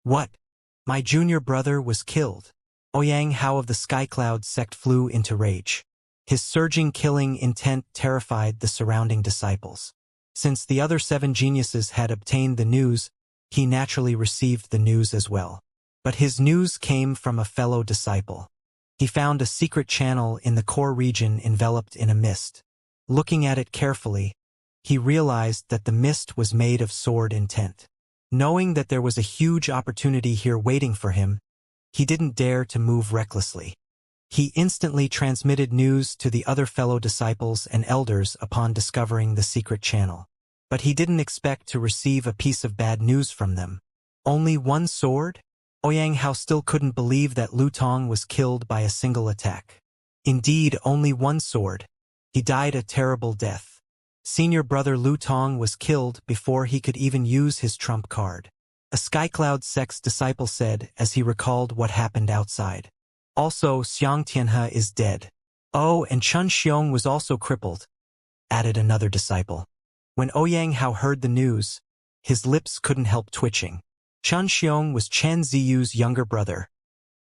What? My junior brother was killed. Ouyang Hao of the Skycloud sect flew into rage. His surging killing intent terrified the surrounding disciples. Since the other 7 geniuses had obtained the news, he naturally received the news as well. But his news came from a fellow disciple. He found a secret channel in the core region enveloped in a mist. Looking at it carefully, he realized that the mist was made of sword intent. Knowing that there was a huge opportunity here waiting for him, he didn't dare to move recklessly. He instantly transmitted news to the other fellow disciples and elders upon discovering the secret channel. But he didn't expect to receive a piece of bad news from them. Only one sword? Ouyang Hao still couldn't believe that Lu Tong was killed by a single attack. Indeed, only one sword. He died a terrible death. Senior brother Lu Tong was killed before he could even use his trump card. A Skycloud sect's disciple said as he recalled what happened outside. Also, Xianxia is dead. Oh, and Chun Xiong was also crippled, added another disciple. When Ouyang Hao heard the news, his lips couldn't help twitching. Chun Xiong was Chen Ziyu's younger brother,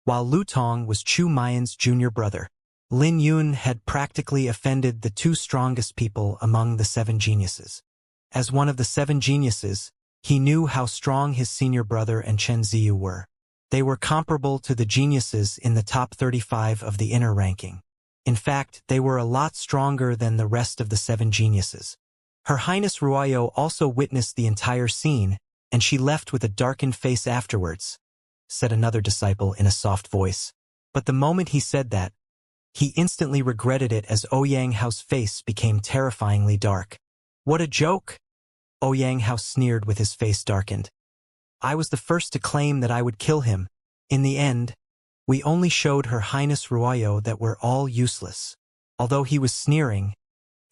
while Lu Tong was Chu Maiyan's junior brother. Lin Yun had practically offended the 2 strongest people among the 7 geniuses. As one of the 7 geniuses, he knew how strong his senior brother and Chen Ziyu were. They were comparable to the geniuses in the top 35 of the inner ranking. In fact, they were a lot stronger than the rest of the 7 geniuses. Her Highness Ruoyo also witnessed the entire scene, and she left with a darkened face afterwards, said another disciple in a soft voice. But the moment he said that, he instantly regretted it as Ouyang Hao's face became terrifyingly dark. What a joke! Ouyang Hao sneered with his face darkened. I was the first to claim that I would kill him. In the end, we only showed Her Highness Ruoyo that we're all useless. Although he was sneering,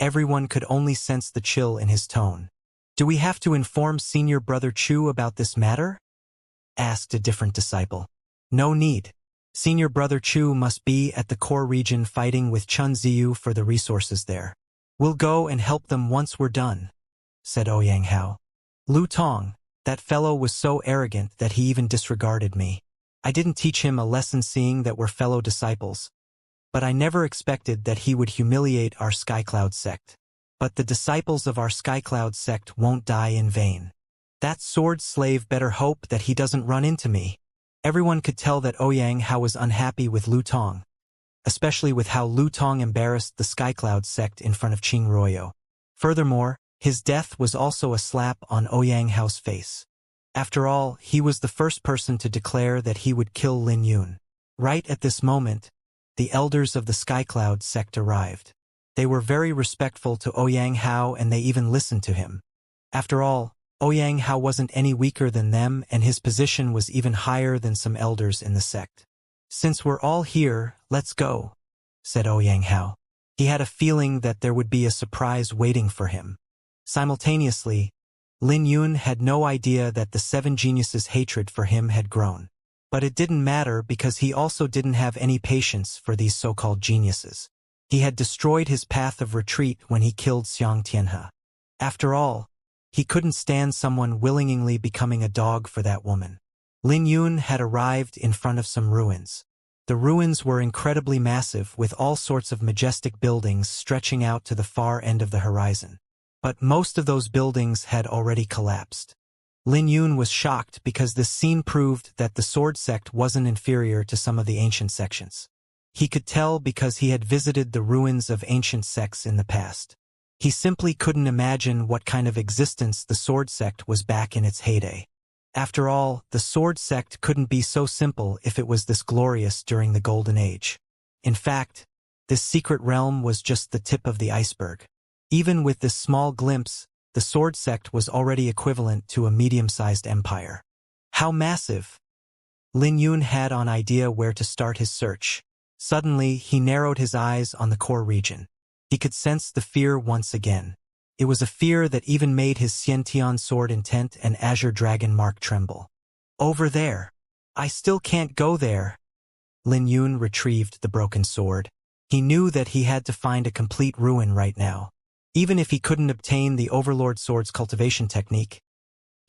everyone could only sense the chill in his tone. Do we have to inform senior brother Chu about this matter? Asked a different disciple. No need. Senior brother Chu must be at the core region fighting with Chun Ziyu for the resources there. We'll go and help them once we're done, said Ouyang Hao. Lu Tong, that fellow was so arrogant that he even disregarded me. I didn't teach him a lesson seeing that we're fellow disciples, but I never expected that he would humiliate our Skycloud sect. But the disciples of our Skycloud sect won't die in vain. That sword slave better hope that he doesn't run into me. Everyone could tell that Ouyang Hao was unhappy with Lu Tong, especially with how Lu Tong embarrassed the Skycloud sect in front of Qing Ruoyo. Furthermore, his death was also a slap on Ouyang Hao's face. After all, he was the first person to declare that he would kill Lin Yun. Right at this moment, the elders of the Skycloud sect arrived. They were very respectful to Ouyang Hao and they even listened to him. After all, Ouyang Hao wasn't any weaker than them and his position was even higher than some elders in the sect. Since we're all here, let's go, said Ouyang Hao. He had a feeling that there would be a surprise waiting for him. Simultaneously, Lin Yun had no idea that the 7 geniuses' hatred for him had grown. But it didn't matter because he also didn't have any patience for these so-called geniuses. He had destroyed his path of retreat when he killed Xianxia. After all, he couldn't stand someone willingly becoming a dog for that woman. Lin Yun had arrived in front of some ruins. The ruins were incredibly massive with all sorts of majestic buildings stretching out to the far end of the horizon. But most of those buildings had already collapsed. Lin Yun was shocked because this scene proved that the sword sect wasn't inferior to some of the ancient sections. He could tell because he had visited the ruins of ancient sects in the past. He simply couldn't imagine what kind of existence the sword sect was back in its heyday. After all, the sword sect couldn't be so simple if it was this glorious during the Golden Age. In fact, this secret realm was just the tip of the iceberg. Even with this small glimpse, the sword sect was already equivalent to a medium-sized empire. How massive! Lin Yun had an idea where to start his search. Suddenly, he narrowed his eyes on the core region. He could sense the fear once again. It was a fear that even made his Xiantian sword intent and azure dragon mark tremble. Over there! I still can't go there! Lin Yun retrieved the broken sword. He knew that he had to find a complete ruin right now. Even if he couldn't obtain the Overlord Sword's cultivation technique,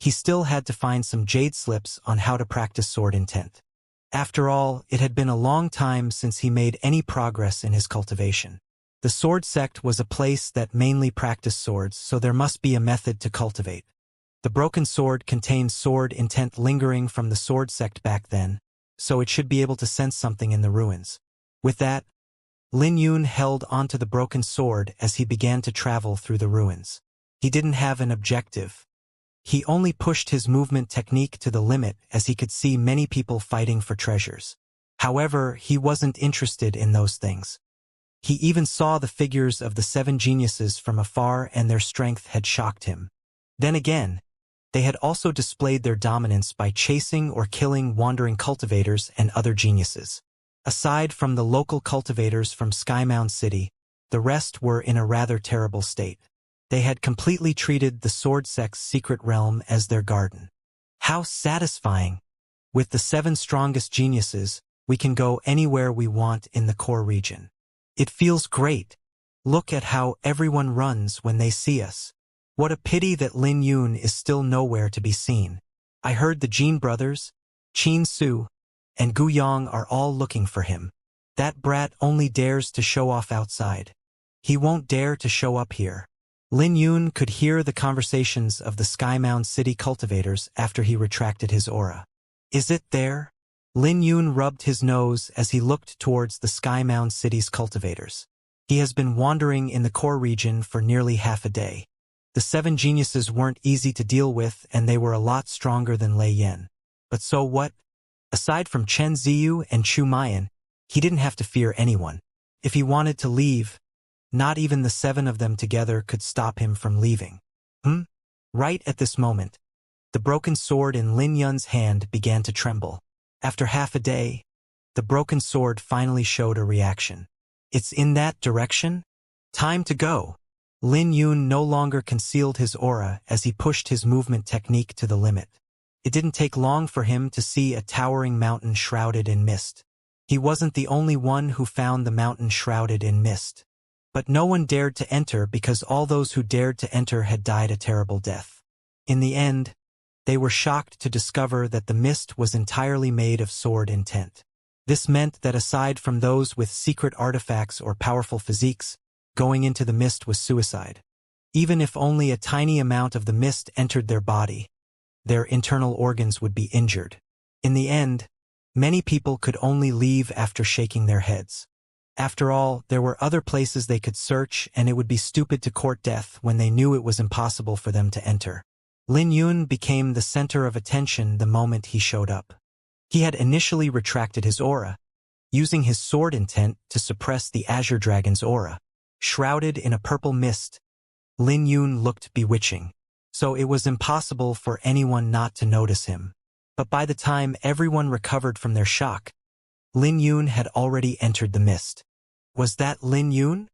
he still had to find some jade slips on how to practice sword intent. After all, it had been a long time since he made any progress in his cultivation. The sword sect was a place that mainly practiced swords, so there must be a method to cultivate. The broken sword contained sword intent lingering from the sword sect back then, so it should be able to sense something in the ruins. With that, Lin Yun held onto the broken sword as he began to travel through the ruins. He didn't have an objective. He only pushed his movement technique to the limit as he could see many people fighting for treasures. However, he wasn't interested in those things. He even saw the figures of the 7 geniuses from afar, and their strength had shocked him. Then again, they had also displayed their dominance by chasing or killing wandering cultivators and other geniuses. Aside from the local cultivators from Skymound City, the rest were in a rather terrible state. They had completely treated the sword sect's secret realm as their garden. How satisfying! With the 7 strongest geniuses, we can go anywhere we want in the core region. It feels great. Look at how everyone runs when they see us. What a pity that Lin Yun is still nowhere to be seen. I heard the Jin brothers, Qin Su, and Gu Yang are all looking for him. That brat only dares to show off outside. He won't dare to show up here. Lin Yun could hear the conversations of the Skymound City cultivators after he retracted his aura. Is it there? Lin Yun rubbed his nose as he looked towards the Skymound City's cultivators. He has been wandering in the core region for nearly half a day. The 7 geniuses weren't easy to deal with, and they were a lot stronger than Lei Yan. But so what? Aside from Chen Ziyu and Chu Mayan, he didn't have to fear anyone. If he wanted to leave, not even the 7 of them together could stop him from leaving. Right at this moment, the broken sword in Lin Yun's hand began to tremble. After half a day, the broken sword finally showed a reaction. It's in that direction? Time to go. Lin Yun no longer concealed his aura as he pushed his movement technique to the limit. It didn't take long for him to see a towering mountain shrouded in mist. He wasn't the only one who found the mountain shrouded in mist. But no one dared to enter because all those who dared to enter had died a terrible death. In the end, they were shocked to discover that the mist was entirely made of sword intent. This meant that aside from those with secret artifacts or powerful physiques, going into the mist was suicide. Even if only a tiny amount of the mist entered their body, their internal organs would be injured. In the end, many people could only leave after shaking their heads. After all, there were other places they could search, and it would be stupid to court death when they knew it was impossible for them to enter. Lin Yun became the center of attention the moment he showed up. He had initially retracted his aura, using his sword intent to suppress the Azure Dragon's aura. Shrouded in a purple mist, Lin Yun looked bewitching, so it was impossible for anyone not to notice him. But by the time everyone recovered from their shock, Lin Yun had already entered the mist. Was that Lin Yun?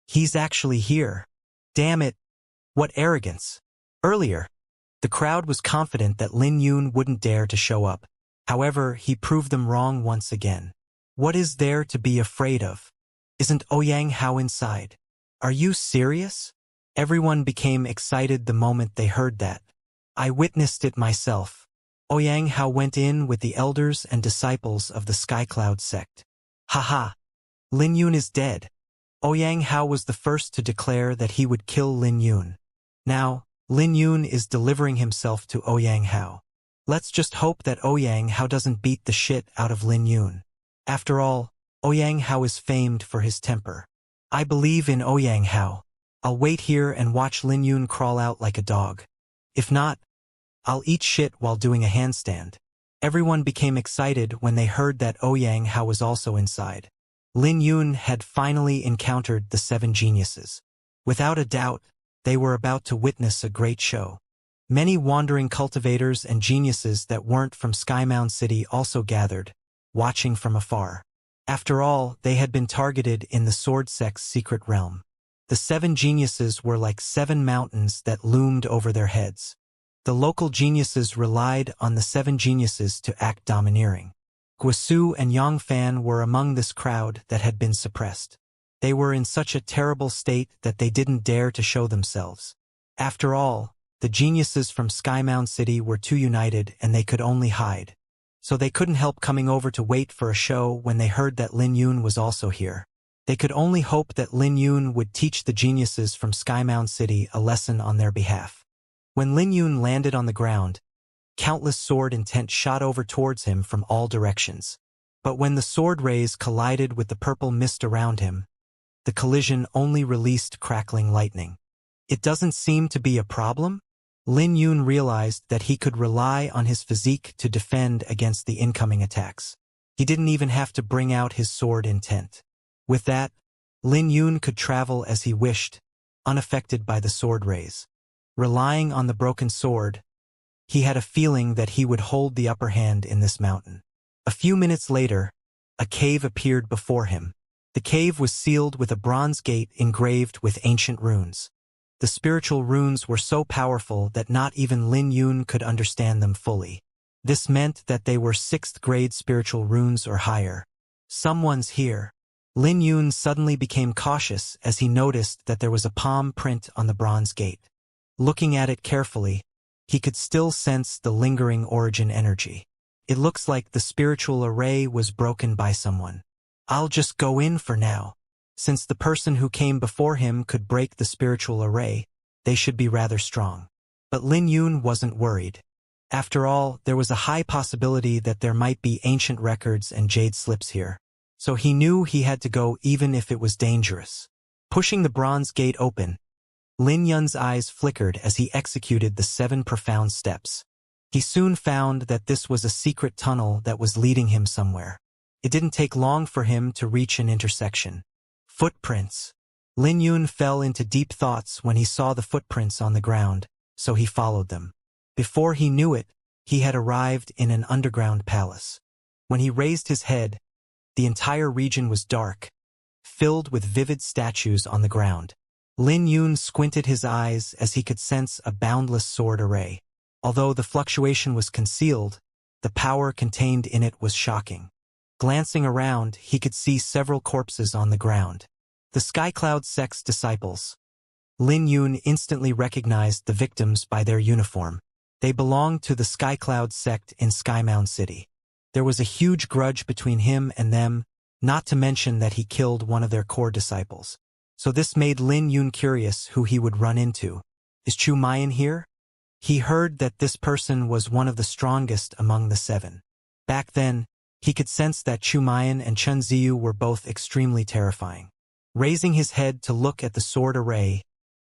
He's actually here. Damn it! What arrogance! Earlier, the crowd was confident that Lin Yun wouldn't dare to show up. However, he proved them wrong once again. What is there to be afraid of? Isn't Ouyang Hao inside? Are you serious? Everyone became excited the moment they heard that. I witnessed it myself. Ouyang Hao went in with the elders and disciples of the Skycloud sect. Haha! Lin Yun is dead. Ouyang Hao was the first to declare that he would kill Lin Yun. Now, Lin Yun is delivering himself to Ouyang Hao. Let's just hope that Ouyang Hao doesn't beat the shit out of Lin Yun. After all, Ouyang Hao is famed for his temper. I believe in Ouyang Hao. I'll wait here and watch Lin Yun crawl out like a dog. If not, I'll eat shit while doing a handstand. Everyone became excited when they heard that Ouyang Hao was also inside. Lin Yun had finally encountered the 7 geniuses. Without a doubt, they were about to witness a great show. Many wandering cultivators and geniuses that weren't from Skymound City also gathered, watching from afar. After all, they had been targeted in the sword sect's secret realm. The 7 geniuses were like 7 mountains that loomed over their heads. The local geniuses relied on the 7 geniuses to act domineering. Guisu and Yangfan were among this crowd that had been suppressed. They were in such a terrible state that they didn't dare to show themselves. After all, The geniuses from Skymound City were too united and they could only hide. So they couldn't help coming over to wait for a show when they heard that Lin Yun was also here. They could only hope that Lin Yun would teach the geniuses from Skymound City a lesson on their behalf. When Lin Yun landed on the ground, countless sword intent shot over towards him from all directions. But when the sword rays collided with the purple mist around him, the collision only released crackling lightning. It doesn't seem to be a problem? Lin Yun realized that he could rely on his physique to defend against the incoming attacks. He didn't even have to bring out his sword intent. With that, Lin Yun could travel as he wished, unaffected by the sword rays. Relying on the broken sword, he had a feeling that he would hold the upper hand in this mountain. A few minutes later, a cave appeared before him. The cave was sealed with a bronze gate engraved with ancient runes. The spiritual runes were so powerful that not even Lin Yun could understand them fully. This meant that they were 6th grade spiritual runes or higher. Someone's here. Lin Yun suddenly became cautious as he noticed that there was a palm print on the bronze gate. Looking at it carefully, he could still sense the lingering origin energy. It looks like the spiritual array was broken by someone. I'll just go in for now. Since the person who came before him could break the spiritual array, they should be rather strong. But Lin Yun wasn't worried. After all, there was a high possibility that there might be ancient records and jade slips here. So he knew he had to go even if it was dangerous. Pushing the bronze gate open, Lin Yun's eyes flickered as he executed the 7 profound steps. He soon found that this was a secret tunnel that was leading him somewhere. It didn't take long for him to reach an intersection. Footprints. Lin Yun fell into deep thoughts when he saw the footprints on the ground, so he followed them. Before he knew it, he had arrived in an underground palace. When he raised his head, the entire region was dark, filled with vivid statues on the ground. Lin Yun squinted his eyes as he could sense a boundless sword array. Although the fluctuation was concealed, the power contained in it was shocking. Glancing around, he could see several corpses on the ground. The Skycloud sect's disciples. Lin Yun instantly recognized the victims by their uniform. They belonged to the Skycloud sect in Skymound City. There was a huge grudge between him and them, not to mention that he killed one of their core disciples. So this made Lin Yun curious who he would run into. Is Chu Mayan here? He heard that this person was one of the strongest among the 7. Back then, he could sense that Chu Mayan and Chen Ziyu were both extremely terrifying. Raising his head to look at the sword array,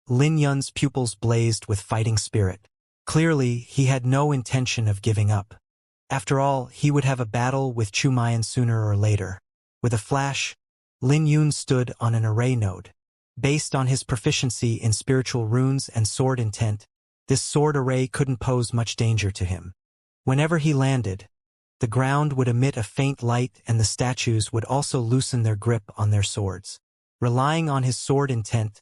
Lin Yun's pupils blazed with fighting spirit. Clearly, he had no intention of giving up. After all, he would have a battle with Chu Mayan sooner or later. With a flash, Lin Yun stood on an array node. Based on his proficiency in spiritual runes and sword intent, this sword array couldn't pose much danger to him. Whenever he landed, the ground would emit a faint light and the statues would also loosen their grip on their swords. Relying on his sword intent,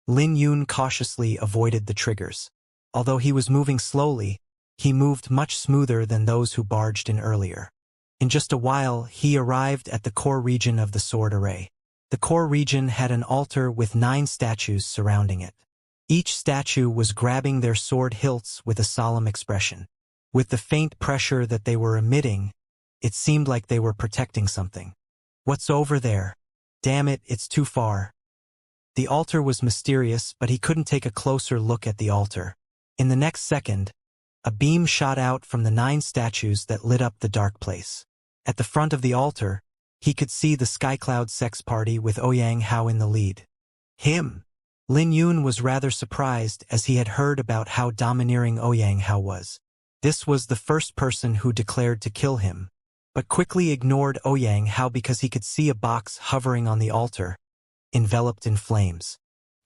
Lin Yun cautiously avoided the triggers. Although he was moving slowly, he moved much smoother than those who barged in earlier. In just a while, he arrived at the core region of the sword array. The core region had an altar with 9 statues surrounding it. Each statue was grabbing their sword hilts with a solemn expression. With the faint pressure that they were emitting, it seemed like they were protecting something. What's over there? Damn it, it's too far. The altar was mysterious, but he couldn't take a closer look at the altar. In the next second, a beam shot out from the 9 statues that lit up the dark place. At the front of the altar, he could see the Skycloud sex party with Ouyang Hao in the lead. Him! Lin Yun was rather surprised as he had heard about how domineering Ouyang Hao was. This was the first person who declared to kill him, but quickly ignored Ouyang Hao because he could see a box hovering on the altar, enveloped in flames.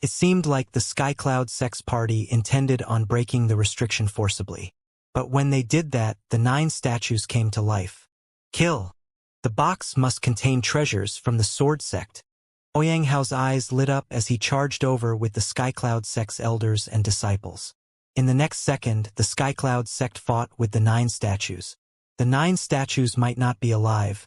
It seemed like the Skycloud sex party intended on breaking the restriction forcibly. But when they did that, the 9 statues came to life. Kill! The box must contain treasures from the sword sect. Ouyang Hao's eyes lit up as he charged over with the Skycloud sect's elders and disciples. In the next second, the Skycloud sect fought with the 9 statues. The 9 statues might not be alive,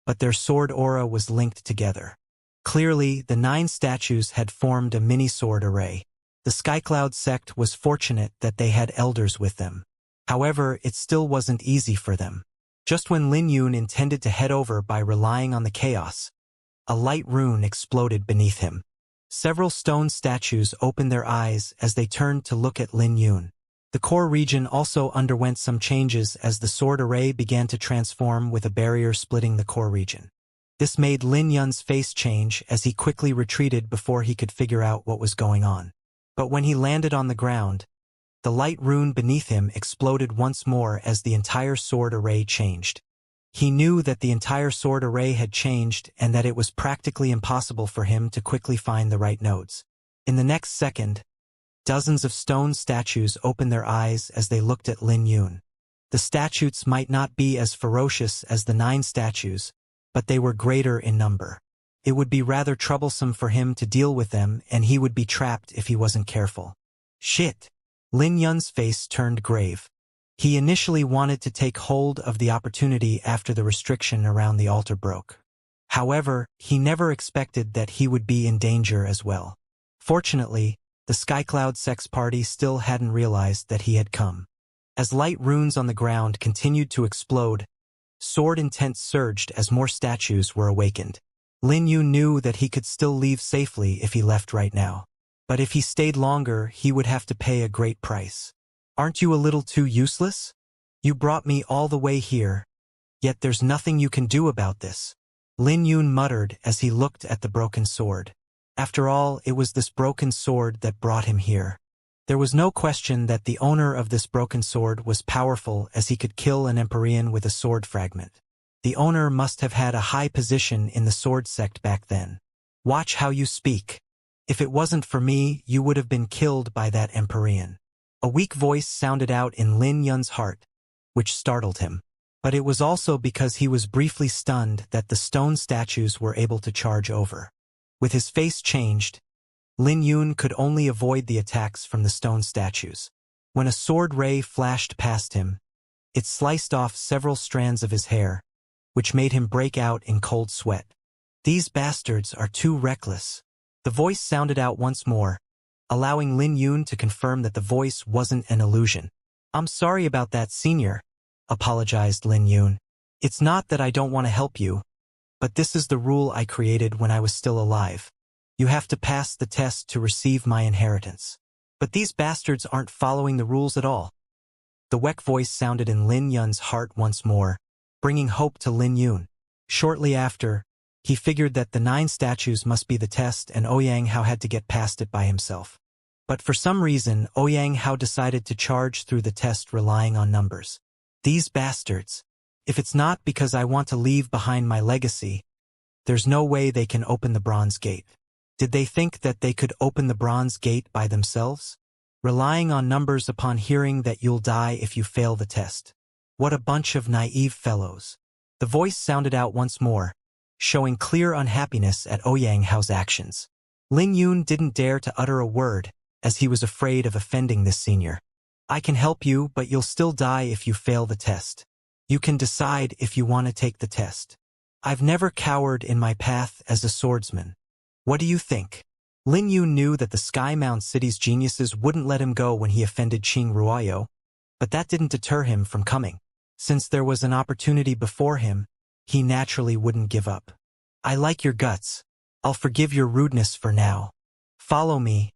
but their sword aura was linked together. Clearly, the 9 statues had formed a mini-sword array. The Skycloud sect was fortunate that they had elders with them. However, it still wasn't easy for them. Just when Lin Yun intended to head over by relying on the chaos, a light rune exploded beneath him. Several stone statues opened their eyes as they turned to look at Lin Yun. The core region also underwent some changes as the sword array began to transform with a barrier splitting the core region. This made Lin Yun's face change as he quickly retreated before he could figure out what was going on. But when he landed on the ground, the light rune beneath him exploded once more as the entire sword array changed. He knew that the entire sword array had changed and that it was practically impossible for him to quickly find the right nodes. In the next second, dozens of stone statues opened their eyes as they looked at Lin Yun. The statues might not be as ferocious as the 9 statues, but they were greater in number. It would be rather troublesome for him to deal with them, and he would be trapped if he wasn't careful. Shit! Lin Yun's face turned grave. He initially wanted to take hold of the opportunity after the restriction around the altar broke. However, he never expected that he would be in danger as well. Fortunately, the Skycloud Sex Party still hadn't realized that he had come. As light runes on the ground continued to explode, sword intent surged as more statues were awakened. Lin Yun knew that he could still leave safely if he left right now. But if he stayed longer, he would have to pay a great price. Aren't you a little too useless? You brought me all the way here, yet there's nothing you can do about this. Lin Yun muttered as he looked at the broken sword. After all, it was this broken sword that brought him here. There was no question that the owner of this broken sword was powerful, as he could kill an Empyrean with a sword fragment. The owner must have had a high position in the sword sect back then. Watch how you speak. If it wasn't for me, you would have been killed by that Empyrean. A weak voice sounded out in Lin Yun's heart, which startled him. But it was also because he was briefly stunned that the stone statues were able to charge over. With his face changed, Lin Yun could only avoid the attacks from the stone statues. When a sword ray flashed past him, it sliced off several strands of his hair, which made him break out in cold sweat. These bastards are too reckless. The voice sounded out once more, allowing Lin Yun to confirm that the voice wasn't an illusion. I'm sorry about that, Senior, apologized Lin Yun. It's not that I don't want to help you, but this is the rule I created when I was still alive. You have to pass the test to receive my inheritance. But these bastards aren't following the rules at all. The weak voice sounded in Lin Yun's heart once more, bringing hope to Lin Yun. Shortly after, he figured that the 9 statues must be the test and Ouyang Hao had to get past it by himself. But for some reason, Ouyang Hao decided to charge through the test relying on numbers. These bastards. If it's not because I want to leave behind my legacy, there's no way they can open the Bronze Gate. Did they think that they could open the Bronze Gate by themselves? Relying on numbers upon hearing that you'll die if you fail the test. What a bunch of naive fellows. The voice sounded out once more, showing clear unhappiness at Ouyang Hao's actions. Lin Yun didn't dare to utter a word, as he was afraid of offending this senior. I can help you, but you'll still die if you fail the test. You can decide if you want to take the test. I've never cowered in my path as a swordsman. What do you think? Lin Yun knew that the Sky Mount City's geniuses wouldn't let him go when he offended Qing Ruoyo, but that didn't deter him from coming. Since there was an opportunity before him, he naturally wouldn't give up. I like your guts. I'll forgive your rudeness for now. Follow me,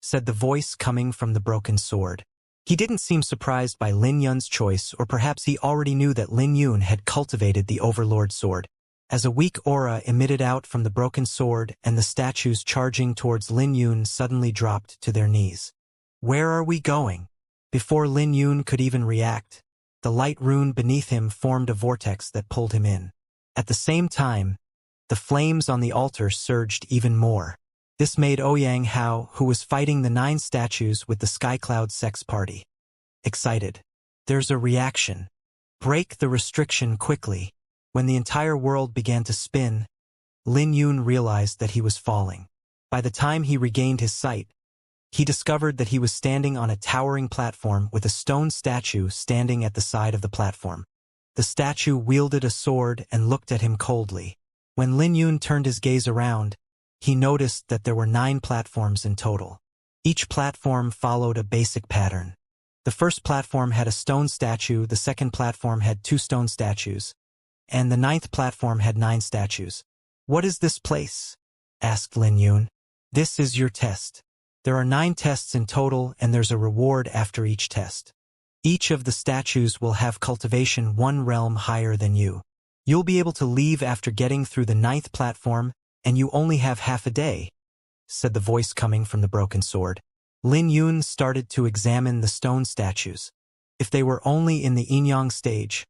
said the voice coming from the broken sword. He didn't seem surprised by Lin Yun's choice, or perhaps he already knew that Lin Yun had cultivated the Overlord sword. As a weak aura emitted out from the broken sword and the statues charging towards Lin Yun suddenly dropped to their knees. Where are we going? Before Lin Yun could even react, the light rune beneath him formed a vortex that pulled him in. At the same time, the flames on the altar surged even more. This made Ouyang Hao, who was fighting the 9 statues with the Skycloud Sex Party, excited. There's a reaction. Break the restriction quickly. When the entire world began to spin, Lin Yun realized that he was falling. By the time he regained his sight, he discovered that he was standing on a towering platform with a stone statue standing at the side of the platform. The statue wielded a sword and looked at him coldly. When Lin Yun turned his gaze around, he noticed that there were 9 platforms in total. Each platform followed a basic pattern. The first platform had a stone statue, the second platform had 2 stone statues, and the 9th platform had 9 statues. "What is this place?" asked Lin Yun. "This is your test. There are 9 tests in total, and there's a reward after each test. Each of the statues will have cultivation 1 realm higher than you. You'll be able to leave after getting through the 9th platform, and you only have half a day," said the voice coming from the broken sword. Lin Yun started to examine the stone statues. If they were only in the Yinyang stage,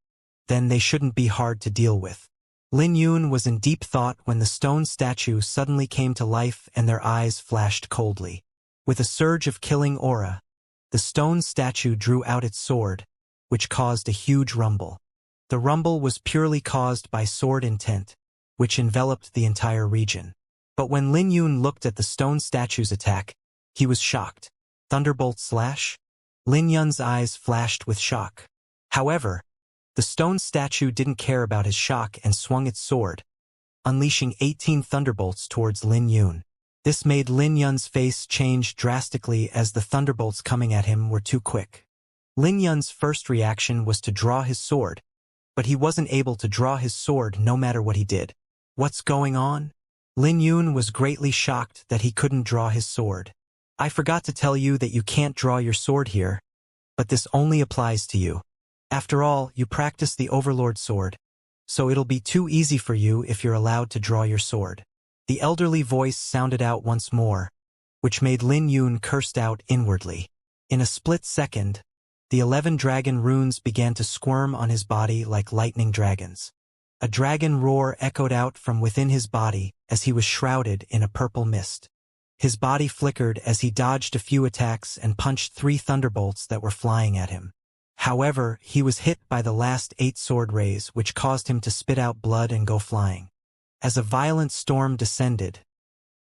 then they shouldn't be hard to deal with. Lin Yun was in deep thought when the stone statue suddenly came to life and their eyes flashed coldly. With a surge of killing aura, the stone statue drew out its sword, which caused a huge rumble. The rumble was purely caused by sword intent, which enveloped the entire region. But when Lin Yun looked at the stone statue's attack, he was shocked. Thunderbolt slash? Lin Yun's eyes flashed with shock. However, the stone statue didn't care about his shock and swung its sword, unleashing 18 thunderbolts towards Lin Yun. This made Lin Yun's face change drastically as the thunderbolts coming at him were too quick. Lin Yun's first reaction was to draw his sword, but he wasn't able to draw his sword no matter what he did. What's going on? Lin Yun was greatly shocked that he couldn't draw his sword. "I forgot to tell you that you can't draw your sword here, but this only applies to you. After all, you practice the Overlord sword, so it'll be too easy for you if you're allowed to draw your sword." The elderly voice sounded out once more, which made Lin Yun cursed out inwardly. In a split second, the 11 dragon runes began to squirm on his body like lightning dragons. A dragon roar echoed out from within his body as he was shrouded in a purple mist. His body flickered as he dodged a few attacks and punched 3 thunderbolts that were flying at him. However, he was hit by the last 8 sword rays, which caused him to spit out blood and go flying. As a violent storm descended,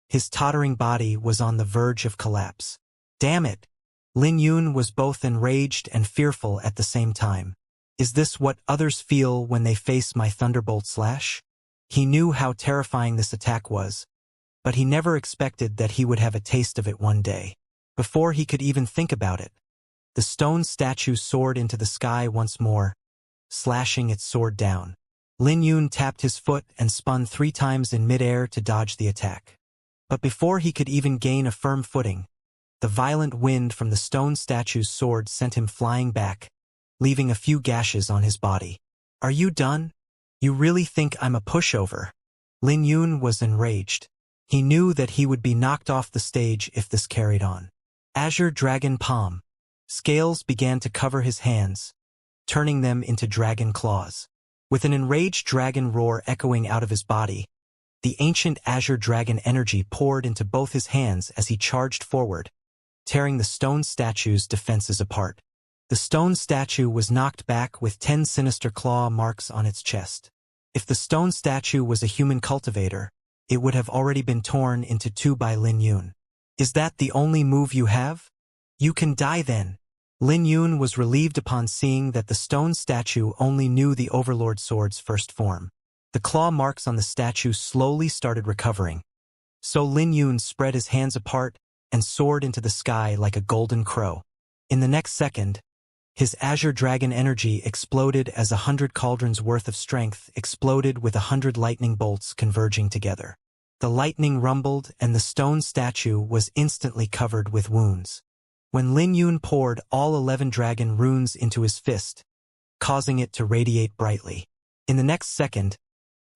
his tottering body was on the verge of collapse. Damn it! Lin Yun was both enraged and fearful at the same time. Is this what others feel when they face my thunderbolt slash? He knew how terrifying this attack was, but he never expected that he would have a taste of it one day. Before he could even think about it, the stone statue soared into the sky once more, slashing its sword down. Lin Yun tapped his foot and spun 3 times in midair to dodge the attack. But before he could even gain a firm footing, the violent wind from the stone statue's sword sent him flying back, leaving a few gashes on his body. "Are you done? You really think I'm a pushover?" Lin Yun was enraged. He knew that he would be knocked off the stage if this carried on. Azure Dragon Palm. Scales began to cover his hands, turning them into dragon claws. With an enraged dragon roar echoing out of his body, the ancient azure dragon energy poured into both his hands as he charged forward, tearing the stone statue's defenses apart. The stone statue was knocked back with 10 sinister claw marks on its chest. If the stone statue was a human cultivator, it would have already been torn into 2 by Lin Yun. "Is that the only move you have? You can die then." Lin Yun was relieved upon seeing that the stone statue only knew the Overlord sword's first form. The claw marks on the statue slowly started recovering, so Lin Yun spread his hands apart and soared into the sky like a golden crow. In the next second, his azure dragon energy exploded as 100 cauldrons worth of strength exploded with 100 lightning bolts converging together. The lightning rumbled and the stone statue was instantly covered with wounds. When Lin Yun poured all 11 dragon runes into his fist, causing it to radiate brightly. In the next second,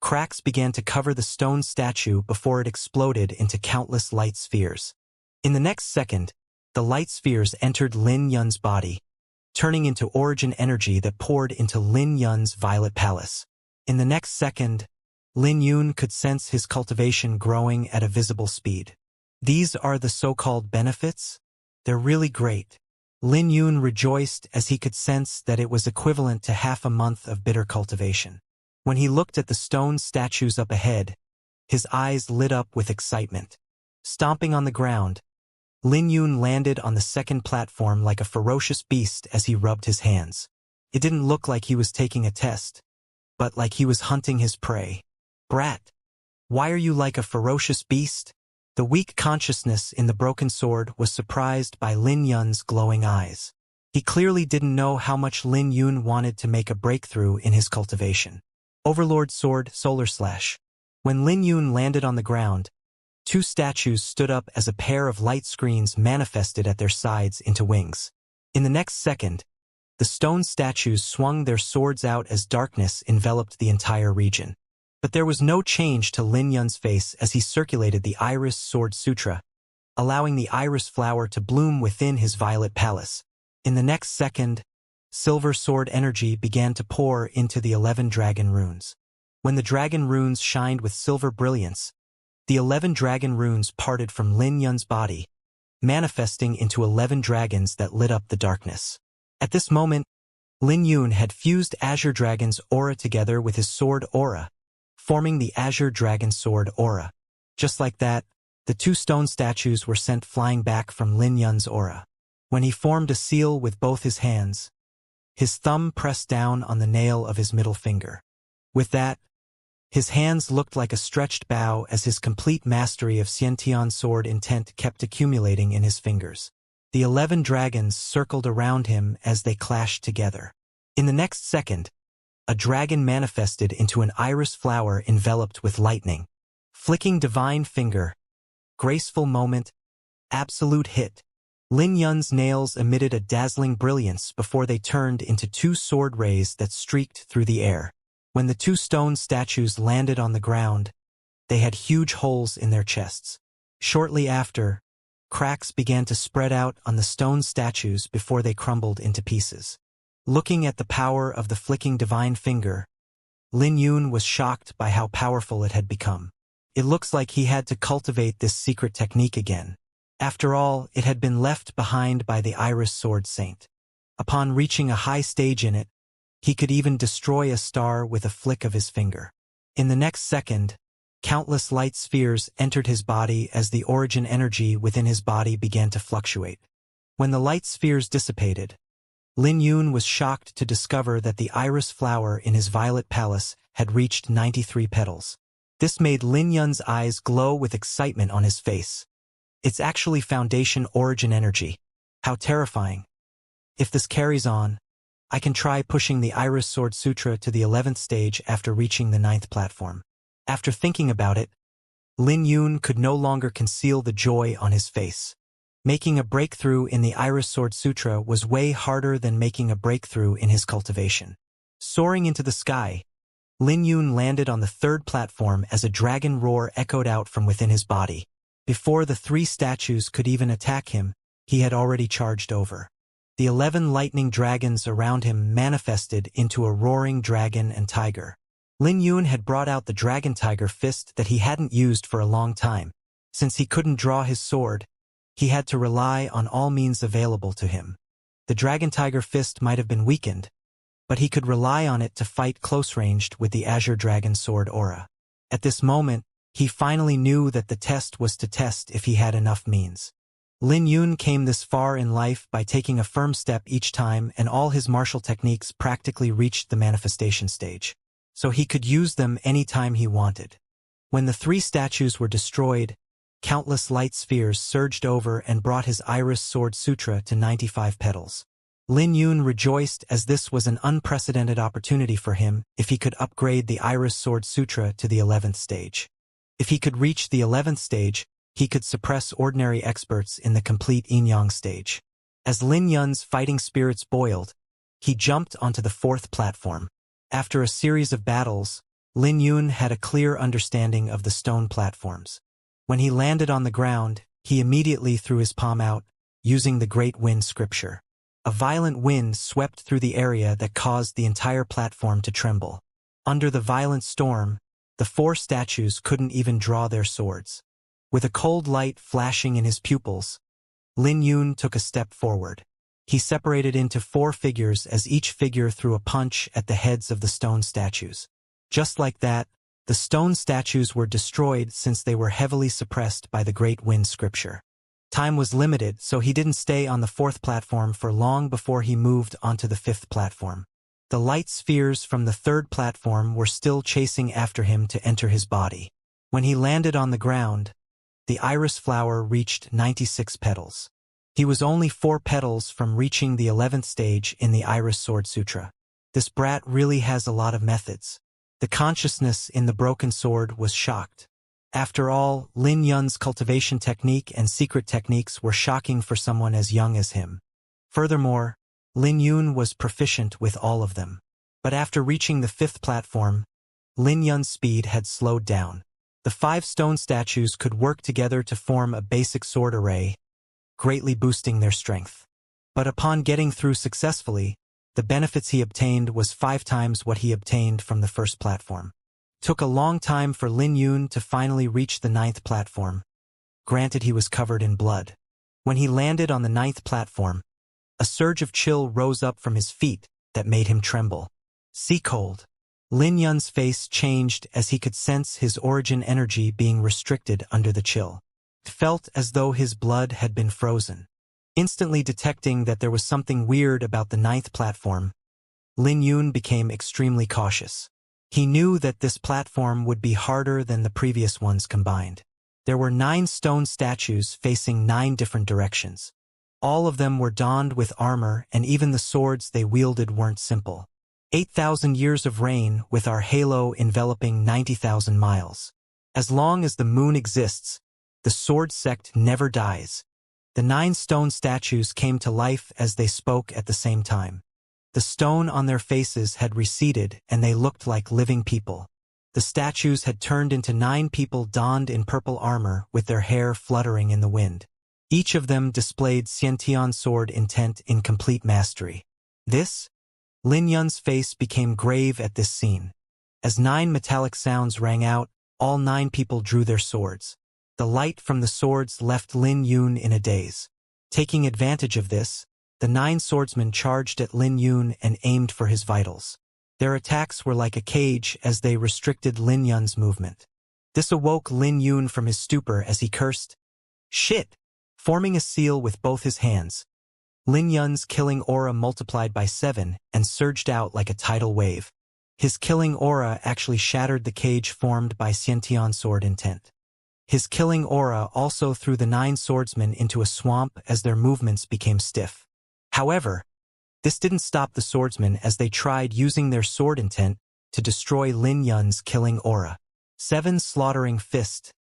cracks began to cover the stone statue before it exploded into countless light spheres. In the next second, the light spheres entered Lin Yun's body, turning into origin energy that poured into Lin Yun's violet palace. In the next second, Lin Yun could sense his cultivation growing at a visible speed. These are the so-called benefits? They're really great. Lin Yun rejoiced as he could sense that it was equivalent to half a month of bitter cultivation. When he looked at the stone statues up ahead, his eyes lit up with excitement. Stomping on the ground, Lin Yun landed on the second platform like a ferocious beast as he rubbed his hands. It didn't look like he was taking a test, but like he was hunting his prey. "Brat, why are you like a ferocious beast?" The weak consciousness in the broken sword was surprised by Lin Yun's glowing eyes. He clearly didn't know how much Lin Yun wanted to make a breakthrough in his cultivation. Overlord Sword Solar Slash. When Lin Yun landed on the ground, two statues stood up as a pair of light screens manifested at their sides into wings. In the next second, the stone statues swung their swords out as darkness enveloped the entire region. But there was no change to Lin Yun's face as he circulated the Iris Sword Sutra, allowing the iris flower to bloom within his violet palace. In the next second, silver sword energy began to pour into the 11 dragon runes. When the dragon runes shined with silver brilliance, the 11 dragon runes parted from Lin Yun's body, manifesting into 11 dragons that lit up the darkness. At this moment, Lin Yun had fused Azure Dragon's aura together with his sword aura, forming the Azure Dragon Sword aura. Just like that, the two stone statues were sent flying back from Lin Yun's aura. When he formed a seal with both his hands, his thumb pressed down on the nail of his middle finger. With that, his hands looked like a stretched bow as his complete mastery of Xianxia's sword intent kept accumulating in his fingers. The 11 dragons circled around him as they clashed together. In the next second, a dragon manifested into an iris flower enveloped with lightning. Flicking divine finger. Graceful moment. Absolute hit. Lin Yun's nails emitted a dazzling brilliance before they turned into two sword rays that streaked through the air. When the two stone statues landed on the ground, they had huge holes in their chests. Shortly after, cracks began to spread out on the stone statues before they crumbled into pieces. Looking at the power of the flicking divine finger, Lin Yun was shocked by how powerful it had become. It looks like he had to cultivate this secret technique again. After all, it had been left behind by the Iris Sword Saint. Upon reaching a high stage in it, he could even destroy a star with a flick of his finger. In the next second, countless light spheres entered his body as the origin energy within his body began to fluctuate. When the light spheres dissipated, Lin Yun was shocked to discover that the iris flower in his violet palace had reached 93 petals. This made Lin Yun's eyes glow with excitement on his face. It's actually foundation origin energy. How terrifying. If this carries on, I can try pushing the Iris Sword Sutra to the 11th stage after reaching the 9th platform. After thinking about it, Lin Yun could no longer conceal the joy on his face. Making a breakthrough in the Iris Sword Sutra was way harder than making a breakthrough in his cultivation. Soaring into the sky, Lin Yun landed on the 3rd platform as a dragon roar echoed out from within his body. Before the 3 statues could even attack him, he had already charged over. The 11 lightning dragons around him manifested into a roaring dragon and tiger. Lin Yun had brought out the dragon tiger fist that he hadn't used for a long time. Since he couldn't draw his sword, he had to rely on all means available to him. The dragon tiger fist might have been weakened, but he could rely on it to fight close-ranged with the Azure Dragon Sword aura. At this moment, he finally knew that the test was to test if he had enough means. Lin Yun came this far in life by taking a firm step each time, and all his martial techniques practically reached the manifestation stage. So he could use them anytime he wanted. When the 3 statues were destroyed, countless light spheres surged over and brought his Iris Sword Sutra to 95 petals. Lin Yun rejoiced as this was an unprecedented opportunity for him if he could upgrade the Iris Sword Sutra to the 11th stage. If he could reach the 11th stage, he could suppress ordinary experts in the complete yin-yang stage. As Lin Yun's fighting spirits boiled, he jumped onto the 4th platform. After a series of battles, Lin Yun had a clear understanding of the stone platforms. When he landed on the ground, he immediately threw his palm out, using the Great Wind scripture. A violent wind swept through the area that caused the entire platform to tremble. Under the violent storm, the 4 statues couldn't even draw their swords. With a cold light flashing in his pupils, Lin Yun took a step forward. He separated into 4 figures as each figure threw a punch at the heads of the stone statues. Just like that, the stone statues were destroyed since they were heavily suppressed by the Great Wind scripture. Time was limited, so he didn't stay on the 4th platform for long before he moved onto the 5th platform. The light spheres from the 3rd platform were still chasing after him to enter his body. When he landed on the ground, the iris flower reached 96 petals. He was only 4 petals from reaching the 11th stage in the Iris Sword Sutra. This brat really has a lot of methods. The consciousness in the broken sword was shocked. After all, Lin Yun's cultivation technique and secret techniques were shocking for someone as young as him. Furthermore, Lin Yun was proficient with all of them. But after reaching the 5th platform, Lin Yun's speed had slowed down. The 5 stone statues could work together to form a basic sword array, greatly boosting their strength. But upon getting through successfully, the benefits he obtained was 5 times what he obtained from the first platform. Took a long time for Lin Yun to finally reach the 9th platform. Granted, he was covered in blood. When he landed on the 9th platform, a surge of chill rose up from his feet that made him tremble. Sea cold. Lin Yun's face changed as he could sense his origin energy being restricted under the chill. It felt as though his blood had been frozen. Instantly detecting that there was something weird about the 9th platform, Lin Yun became extremely cautious. He knew that this platform would be harder than the previous ones combined. There were 9 stone statues facing 9 different directions. All of them were donned with armor, and even the swords they wielded weren't simple. 8,000 years of rain with our halo enveloping 90,000 miles. As long as the moon exists, the sword sect never dies. The 9 stone statues came to life as they spoke at the same time. The stone on their faces had receded and they looked like living people. The statues had turned into 9 people donned in purple armor with their hair fluttering in the wind. Each of them displayed Xianxia's sword intent in complete mastery. Lin Yun's face became grave at this scene. As 9 metallic sounds rang out, all 9 people drew their swords. The light from the swords left Lin Yun in a daze. Taking advantage of this, the 9 swordsmen charged at Lin Yun and aimed for his vitals. Their attacks were like a cage as they restricted Lin Yun's movement. This awoke Lin Yun from his stupor as he cursed, "Shit!" Forming a seal with both his hands. Lin Yun's killing aura multiplied by 7 and surged out like a tidal wave. His killing aura actually shattered the cage formed by Xianxia's sword intent. His killing aura also threw the 9 swordsmen into a swamp as their movements became stiff. However, this didn't stop the swordsmen as they tried using their sword intent to destroy Lin Yun's killing aura. 7 slaughtering fist.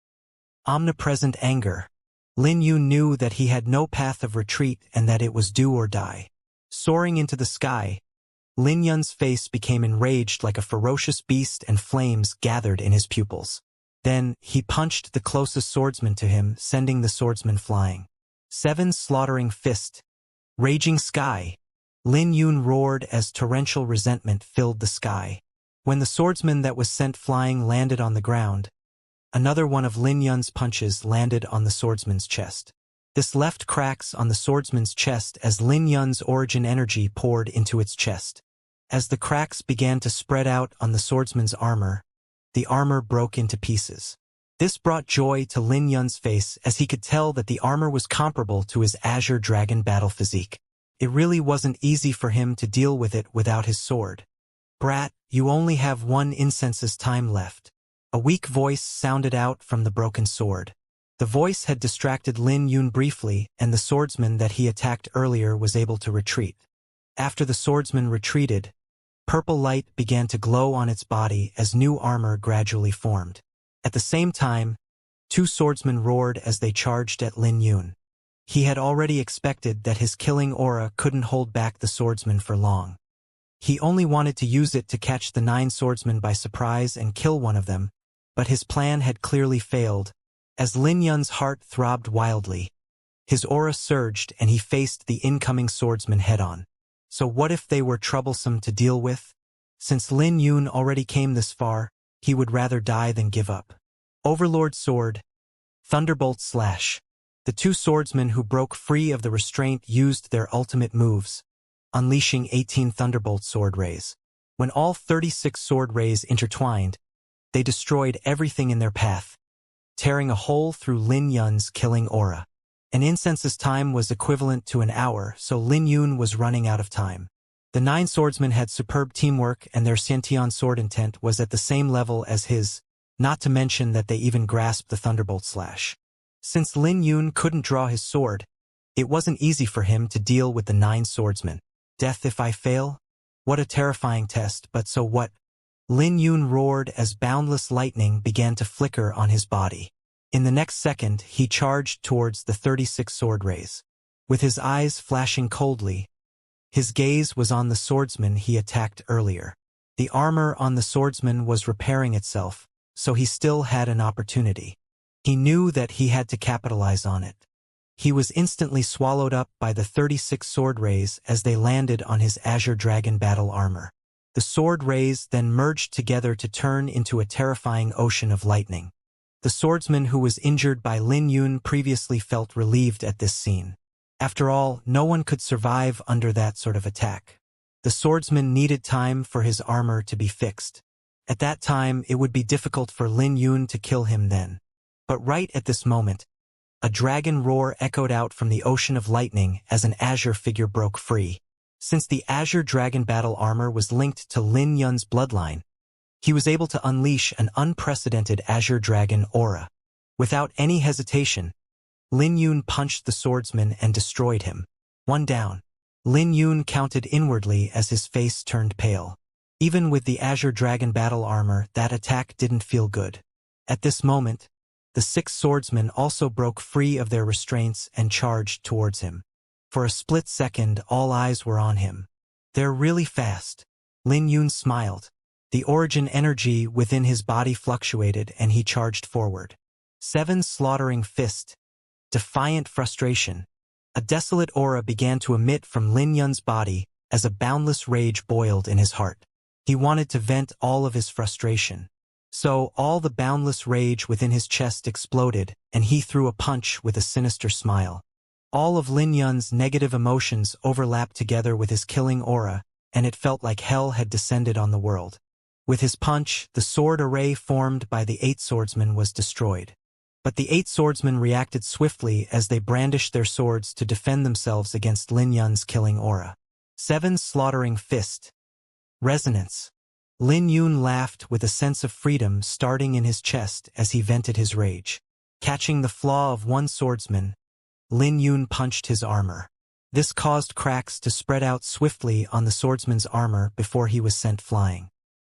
Omnipresent anger. Lin Yun knew that he had no path of retreat and that it was do or die. Soaring into the sky, Lin Yun's face became enraged like a ferocious beast and flames gathered in his pupils. Then, he punched the closest swordsman to him, sending the swordsman flying. 7 slaughtering fist. Raging sky. Lin Yun roared as torrential resentment filled the sky. When the swordsman that was sent flying landed on the ground, another one of Lin Yun's punches landed on the swordsman's chest. This left cracks on the swordsman's chest as Lin Yun's origin energy poured into its chest. As the cracks began to spread out on the swordsman's armor, the armor broke into pieces. This brought joy to Lin Yun's face as he could tell that the armor was comparable to his Azure Dragon battle physique. It really wasn't easy for him to deal with it without his sword. "Brat, you only have 1 incense's time left." A weak voice sounded out from the broken sword. The voice had distracted Lin Yun briefly, and the swordsman that he attacked earlier was able to retreat. After the swordsman retreated, purple light began to glow on its body as new armor gradually formed. At the same time, 2 swordsmen roared as they charged at Lin Yun. He had already expected that his killing aura couldn't hold back the swordsman for long. He only wanted to use it to catch the 9 swordsmen by surprise and kill one of them, but his plan had clearly failed. As Lin Yun's heart throbbed wildly, his aura surged and he faced the incoming swordsman head-on. So what if they were troublesome to deal with? Since Lin Yun already came this far, he would rather die than give up. Overlord Sword. Thunderbolt Slash. The 2 swordsmen who broke free of the restraint used their ultimate moves, unleashing 18 Thunderbolt sword rays. When all 36 sword rays intertwined, they destroyed everything in their path, tearing a hole through Lin Yun's killing aura. An incense's time was equivalent to an hour, so Lin Yun was running out of time. The 9 swordsmen had superb teamwork and their Xianxian sword intent was at the same level as his, not to mention that they even grasped the Thunderbolt Slash. Since Lin Yun couldn't draw his sword, it wasn't easy for him to deal with the 9 swordsmen. Death if I fail? What a terrifying test, but so what? Lin Yun roared as boundless lightning began to flicker on his body. In the next second, he charged towards the 36 sword rays. With his eyes flashing coldly, his gaze was on the swordsman he attacked earlier. The armor on the swordsman was repairing itself, so he still had an opportunity. He knew that he had to capitalize on it. He was instantly swallowed up by the 36 sword rays as they landed on his Azure Dragon battle armor. The sword rays then merged together to turn into a terrifying ocean of lightning. The swordsman who was injured by Lin Yun previously felt relieved at this scene. After all, no one could survive under that sort of attack. The swordsman needed time for his armor to be fixed. At that time, it would be difficult for Lin Yun to kill him then. But right at this moment, a dragon roar echoed out from the ocean of lightning as an azure figure broke free. Since the Azure Dragon battle armor was linked to Lin Yun's bloodline, he was able to unleash an unprecedented Azure Dragon aura. Without any hesitation, Lin Yun punched the swordsman and destroyed him. 1 down. Lin Yun counted inwardly as his face turned pale. Even with the Azure Dragon battle armor, that attack didn't feel good. At this moment, the 6 swordsmen also broke free of their restraints and charged towards him. For a split second, all eyes were on him. They're really fast. Lin Yun smiled. The origin energy within his body fluctuated and he charged forward. 7 slaughtering fist. Defiant frustration. A desolate aura began to emit from Lin Yun's body as a boundless rage boiled in his heart. He wanted to vent all of his frustration. So all the boundless rage within his chest exploded and he threw a punch with a sinister smile. All of Lin Yun's negative emotions overlapped together with his killing aura, and it felt like hell had descended on the world. With his punch, the sword array formed by the 8 swordsmen was destroyed. But the 8 swordsmen reacted swiftly as they brandished their swords to defend themselves against Lin Yun's killing aura. 7 slaughtering fist. Resonance. Lin Yun laughed with a sense of freedom starting in his chest as he vented his rage. Catching the flaw of one swordsman, Lin Yun punched his armor. This caused cracks to spread out swiftly on the swordsman's armor before he was sent flying.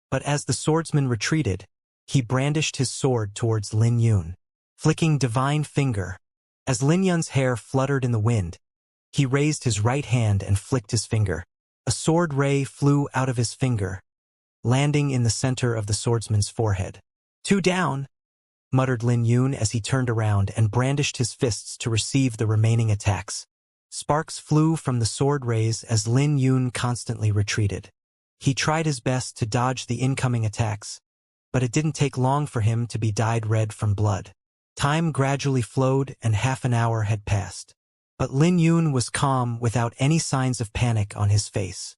But as the swordsman retreated, he brandished his sword towards Lin Yun. Flicking divine finger. As Lin Yun's hair fluttered in the wind, he raised his right hand and flicked his finger. A sword ray flew out of his finger, landing in the center of the swordsman's forehead. 2 down, muttered Lin Yun as he turned around and brandished his fists to receive the remaining attacks. Sparks flew from the sword rays as Lin Yun constantly retreated. He tried his best to dodge the incoming attacks, but it didn't take long for him to be dyed red from blood. Time gradually flowed and half an hour had passed. But Lin Yun was calm without any signs of panic on his face.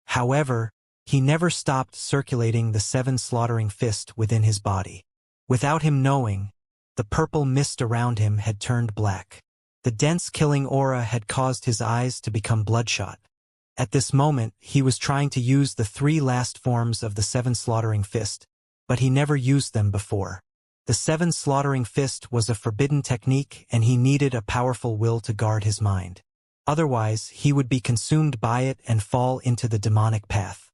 However, he never stopped circulating the 7 slaughtering fist within his body. Without him knowing, the purple mist around him had turned black. The dense killing aura had caused his eyes to become bloodshot. At this moment, he was trying to use the 3 last forms of the 7 slaughtering fist, but he never used them before. The 7 slaughtering fist was a forbidden technique and he needed a powerful will to guard his mind. Otherwise, he would be consumed by it and fall into the demonic path.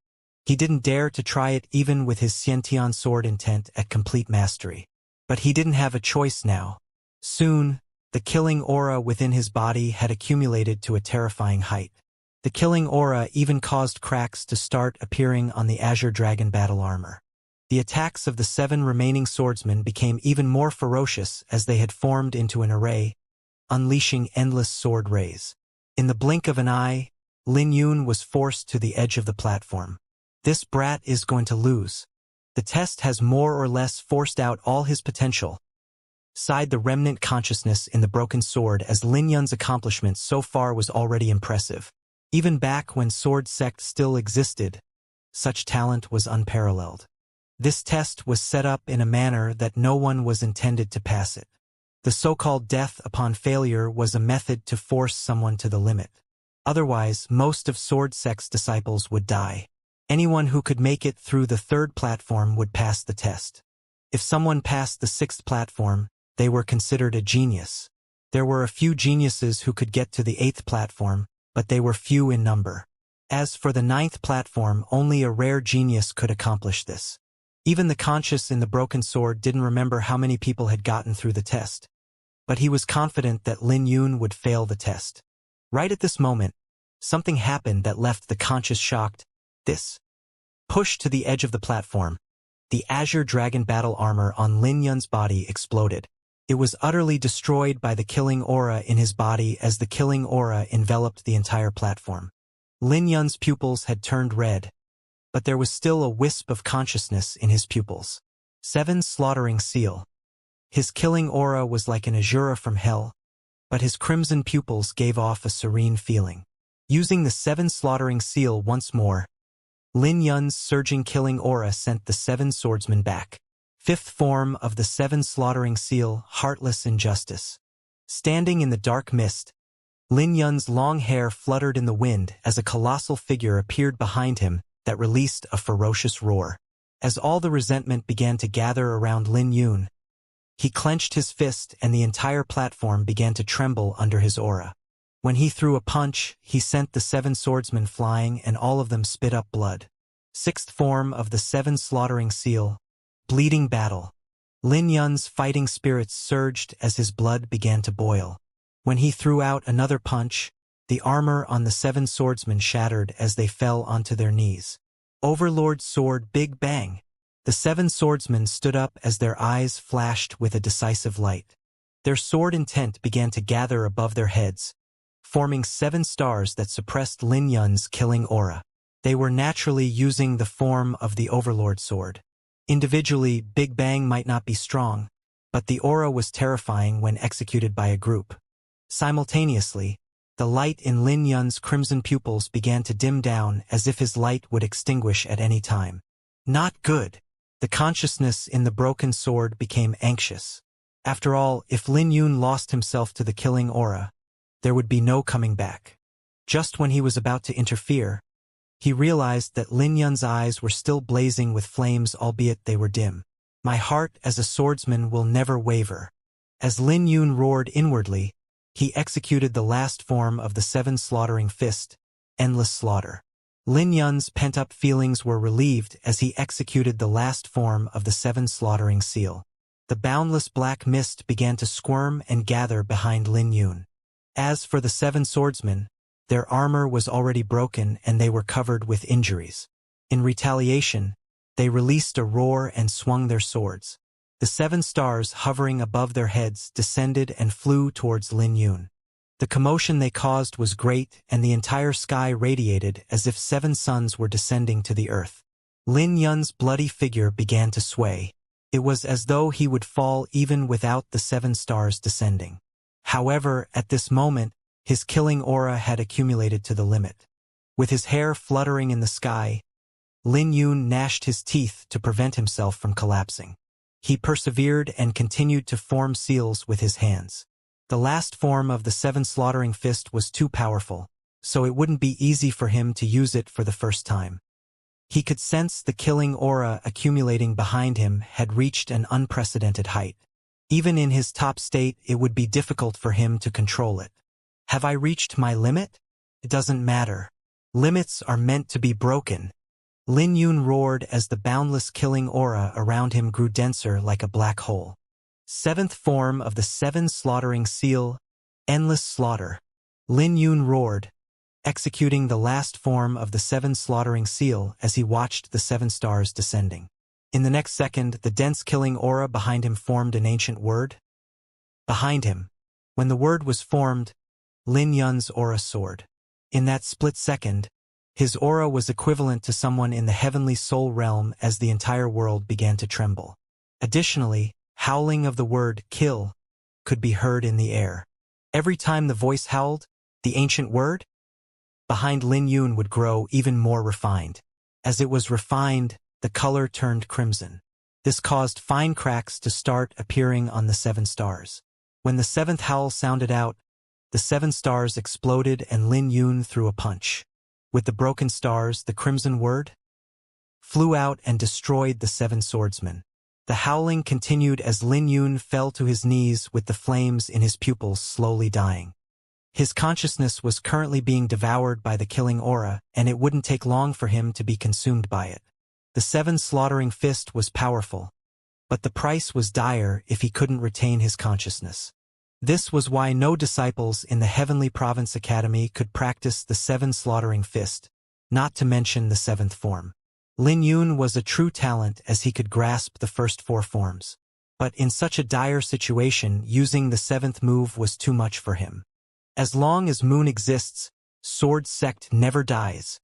He didn't dare to try it even with his Xianxia sword intent at complete mastery. But he didn't have a choice now. Soon, the killing aura within his body had accumulated to a terrifying height. The killing aura even caused cracks to start appearing on the Azure Dragon battle armor. The attacks of the 7 remaining swordsmen became even more ferocious as they had formed into an array, unleashing endless sword rays. In the blink of an eye, Lin Yun was forced to the edge of the platform. This brat is going to lose. The test has more or less forced out all his potential, sighed the remnant consciousness in the broken sword as Lin Yun's accomplishment so far was already impressive. Even back when Sword Sect still existed, such talent was unparalleled. This test was set up in a manner that no one was intended to pass it. The so-called death upon failure was a method to force someone to the limit. Otherwise, most of Sword Sect's disciples would die. Anyone who could make it through the 3rd platform would pass the test. If someone passed the 6th platform, they were considered a genius. There were a few geniuses who could get to the 8th platform, but they were few in number. As for the 9th platform, only a rare genius could accomplish this. Even the conscious in the broken sword didn't remember how many people had gotten through the test. But he was confident that Lin Yun would fail the test. Right at this moment, something happened that left the conscious shocked. This push to the edge of the platform. The Azure Dragon battle armor on Lin Yun's body exploded. It was utterly destroyed by the killing aura in his body as the killing aura enveloped the entire platform. Lin Yun's pupils had turned red, but there was still a wisp of consciousness in his pupils. 7 Slaughtering Seal. His killing aura was like an azura from hell, but his crimson pupils gave off a serene feeling. Using the 7 Slaughtering Seal once more, Lin Yun's surging killing aura sent the 7 swordsmen back. 5th form of the 7 Slaughtering Seal, Heartless Injustice. Standing in the dark mist, Lin Yun's long hair fluttered in the wind as a colossal figure appeared behind him that released a ferocious roar. As all the resentment began to gather around Lin Yun, he clenched his fist and the entire platform began to tremble under his aura. When he threw a punch, he sent the 7 swordsmen flying and all of them spit up blood. 6th form of the 7 Slaughtering Seal, Bleeding Battle. Lin Yun's fighting spirits surged as his blood began to boil. When he threw out another punch, the armor on the 7 swordsmen shattered as they fell onto their knees. Overlord Sword Big Bang. The 7 swordsmen stood up as their eyes flashed with a decisive light. Their sword intent began to gather above their heads, forming 7 stars that suppressed Lin Yun's killing aura. They were naturally using the form of the Overlord Sword. Individually, Big Bang might not be strong, but the aura was terrifying when executed by a group. Simultaneously, the light in Lin Yun's crimson pupils began to dim down as if his light would extinguish at any time. Not good. The consciousness in the broken sword became anxious. After all, if Lin Yun lost himself to the killing aura, there would be no coming back. Just when he was about to interfere, he realized that Lin Yun's eyes were still blazing with flames, albeit they were dim. My heart as a swordsman will never waver. As Lin Yun roared inwardly, he executed the last form of the 7 Slaughtering Fist, Endless Slaughter. Lin Yun's pent-up feelings were relieved as he executed the last form of the 7 Slaughtering Seal. The boundless black mist began to squirm and gather behind Lin Yun. As for the 7 swordsmen, their armor was already broken and they were covered with injuries. In retaliation, they released a roar and swung their swords. The 7 stars hovering above their heads descended and flew towards Lin Yun. The commotion they caused was great and the entire sky radiated as if 7 suns were descending to the earth. Lin Yun's bloody figure began to sway. It was as though he would fall even without the 7 stars descending. However, at this moment, his killing aura had accumulated to the limit. With his hair fluttering in the sky, Lin Yun gnashed his teeth to prevent himself from collapsing. He persevered and continued to form seals with his hands. The last form of the 7 Slaughtering Fist was too powerful, so it wouldn't be easy for him to use it for the first time. He could sense the killing aura accumulating behind him had reached an unprecedented height. Even in his top state, it would be difficult for him to control it. Have I reached my limit? It doesn't matter. Limits are meant to be broken. Lin Yun roared as the boundless killing aura around him grew denser like a black hole. 7th form of the 7 Slaughtering Seal, Endless Slaughter. Lin Yun roared, executing the last form of the 7 Slaughtering Seal as he watched the 7 stars descending. In the next second, the dense killing aura behind him formed an ancient word. Behind him, when the word was formed, Lin Yun's aura soared. In that split second, his aura was equivalent to someone in the heavenly soul realm as the entire world began to tremble. Additionally, howling of the word kill could be heard in the air. Every time the voice howled, the ancient word behind Lin Yun would grow even more refined. As it was refined, the color turned crimson. This caused fine cracks to start appearing on the 7 stars. When the 7th howl sounded out, the 7 stars exploded and Lin Yun threw a punch. With the broken stars, the crimson word flew out and destroyed the 7 swordsmen. The howling continued as Lin Yun fell to his knees with the flames in his pupils slowly dying. His consciousness was currently being devoured by the killing aura, and it wouldn't take long for him to be consumed by it. The seven slaughtering fist was powerful, but the price was dire if he couldn't retain his consciousness. This was why no disciples in the Heavenly Province Academy could practice the seven slaughtering fist, not to mention the seventh form. Lin Yun was a true talent as he could grasp the first four forms. But in such a dire situation, using the seventh move was too much for him. As long as Moon exists, Sword Sect never dies.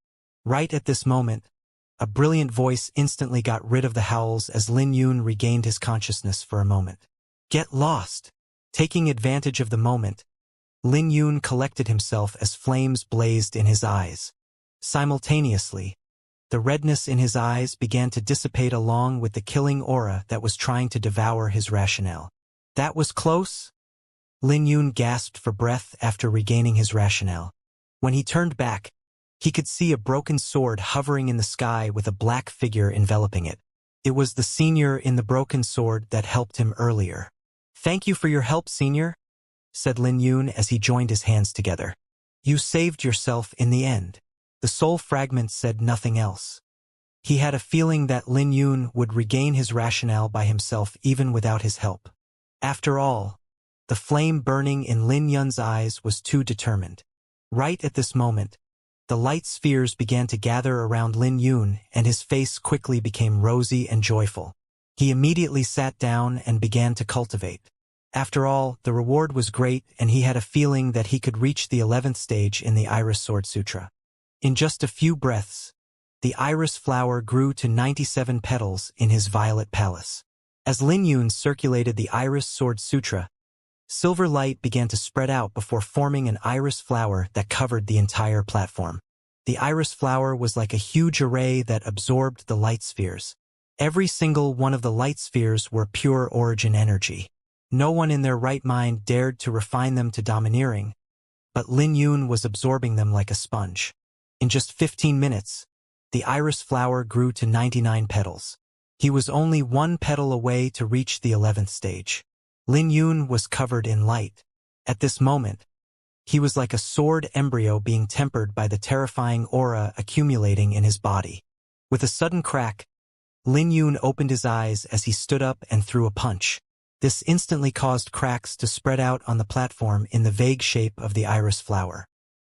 Right at this moment, a brilliant voice instantly got rid of the howls as Lin Yun regained his consciousness for a moment. Get lost! Taking advantage of the moment, Lin Yun collected himself as flames blazed in his eyes. Simultaneously, the redness in his eyes began to dissipate along with the killing aura that was trying to devour his rationale. That was close? Lin Yun gasped for breath after regaining his rationale. When he turned back, he could see a broken sword hovering in the sky with a black figure enveloping it. It was the senior in the broken sword that helped him earlier. "Thank you for your help, senior," said Lin Yun as he joined his hands together. "You saved yourself in the end." The soul fragment said nothing else. He had a feeling that Lin Yun would regain his rationale by himself even without his help. After all, the flame burning in Lin Yun's eyes was too determined. Right at this moment, the light spheres began to gather around Lin Yun and his face quickly became rosy and joyful. He immediately sat down and began to cultivate. After all, the reward was great and he had a feeling that he could reach the 11th stage in the Iris Sword Sutra. In just a few breaths, the iris flower grew to 97 petals in his violet palace. As Lin Yun circulated the Iris Sword Sutra, silver light began to spread out before forming an iris flower that covered the entire platform. The iris flower was like a huge array that absorbed the light spheres. Every single one of the light spheres were pure origin energy. No one in their right mind dared to refine them to domineering, but Lin Yun was absorbing them like a sponge. In just 15 minutes, the iris flower grew to 99 petals. He was only one petal away to reach the 11th stage. Lin Yun was covered in light. At this moment, he was like a sword embryo being tempered by the terrifying aura accumulating in his body. With a sudden crack, Lin Yun opened his eyes as he stood up and threw a punch. This instantly caused cracks to spread out on the platform in the vague shape of the iris flower.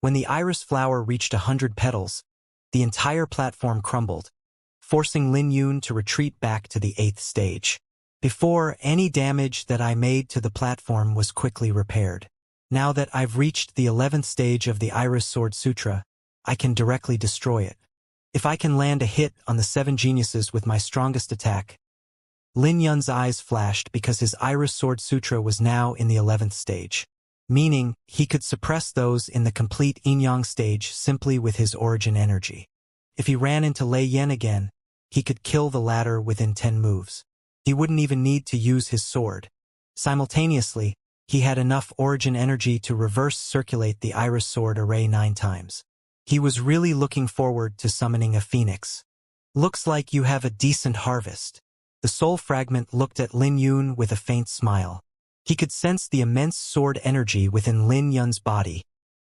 When the iris flower reached 100 petals, the entire platform crumbled, forcing Lin Yun to retreat back to the 8th stage. Before, any damage that I made to the platform was quickly repaired. Now that I've reached the 11th stage of the Iris Sword Sutra, I can directly destroy it. If I can land a hit on the 7 geniuses with my strongest attack. Lin Yun's eyes flashed because his Iris Sword Sutra was now in the 11th stage. Meaning, he could suppress those in the complete yin-yang stage simply with his origin energy. If he ran into Lei Yan again, he could kill the latter within 10 moves. He wouldn't even need to use his sword. Simultaneously, he had enough origin energy to reverse circulate the iris sword array 9 times. He was really looking forward to summoning a phoenix. Looks like you have a decent harvest. The soul fragment looked at Lin Yun with a faint smile. He could sense the immense sword energy within Lin Yun's body,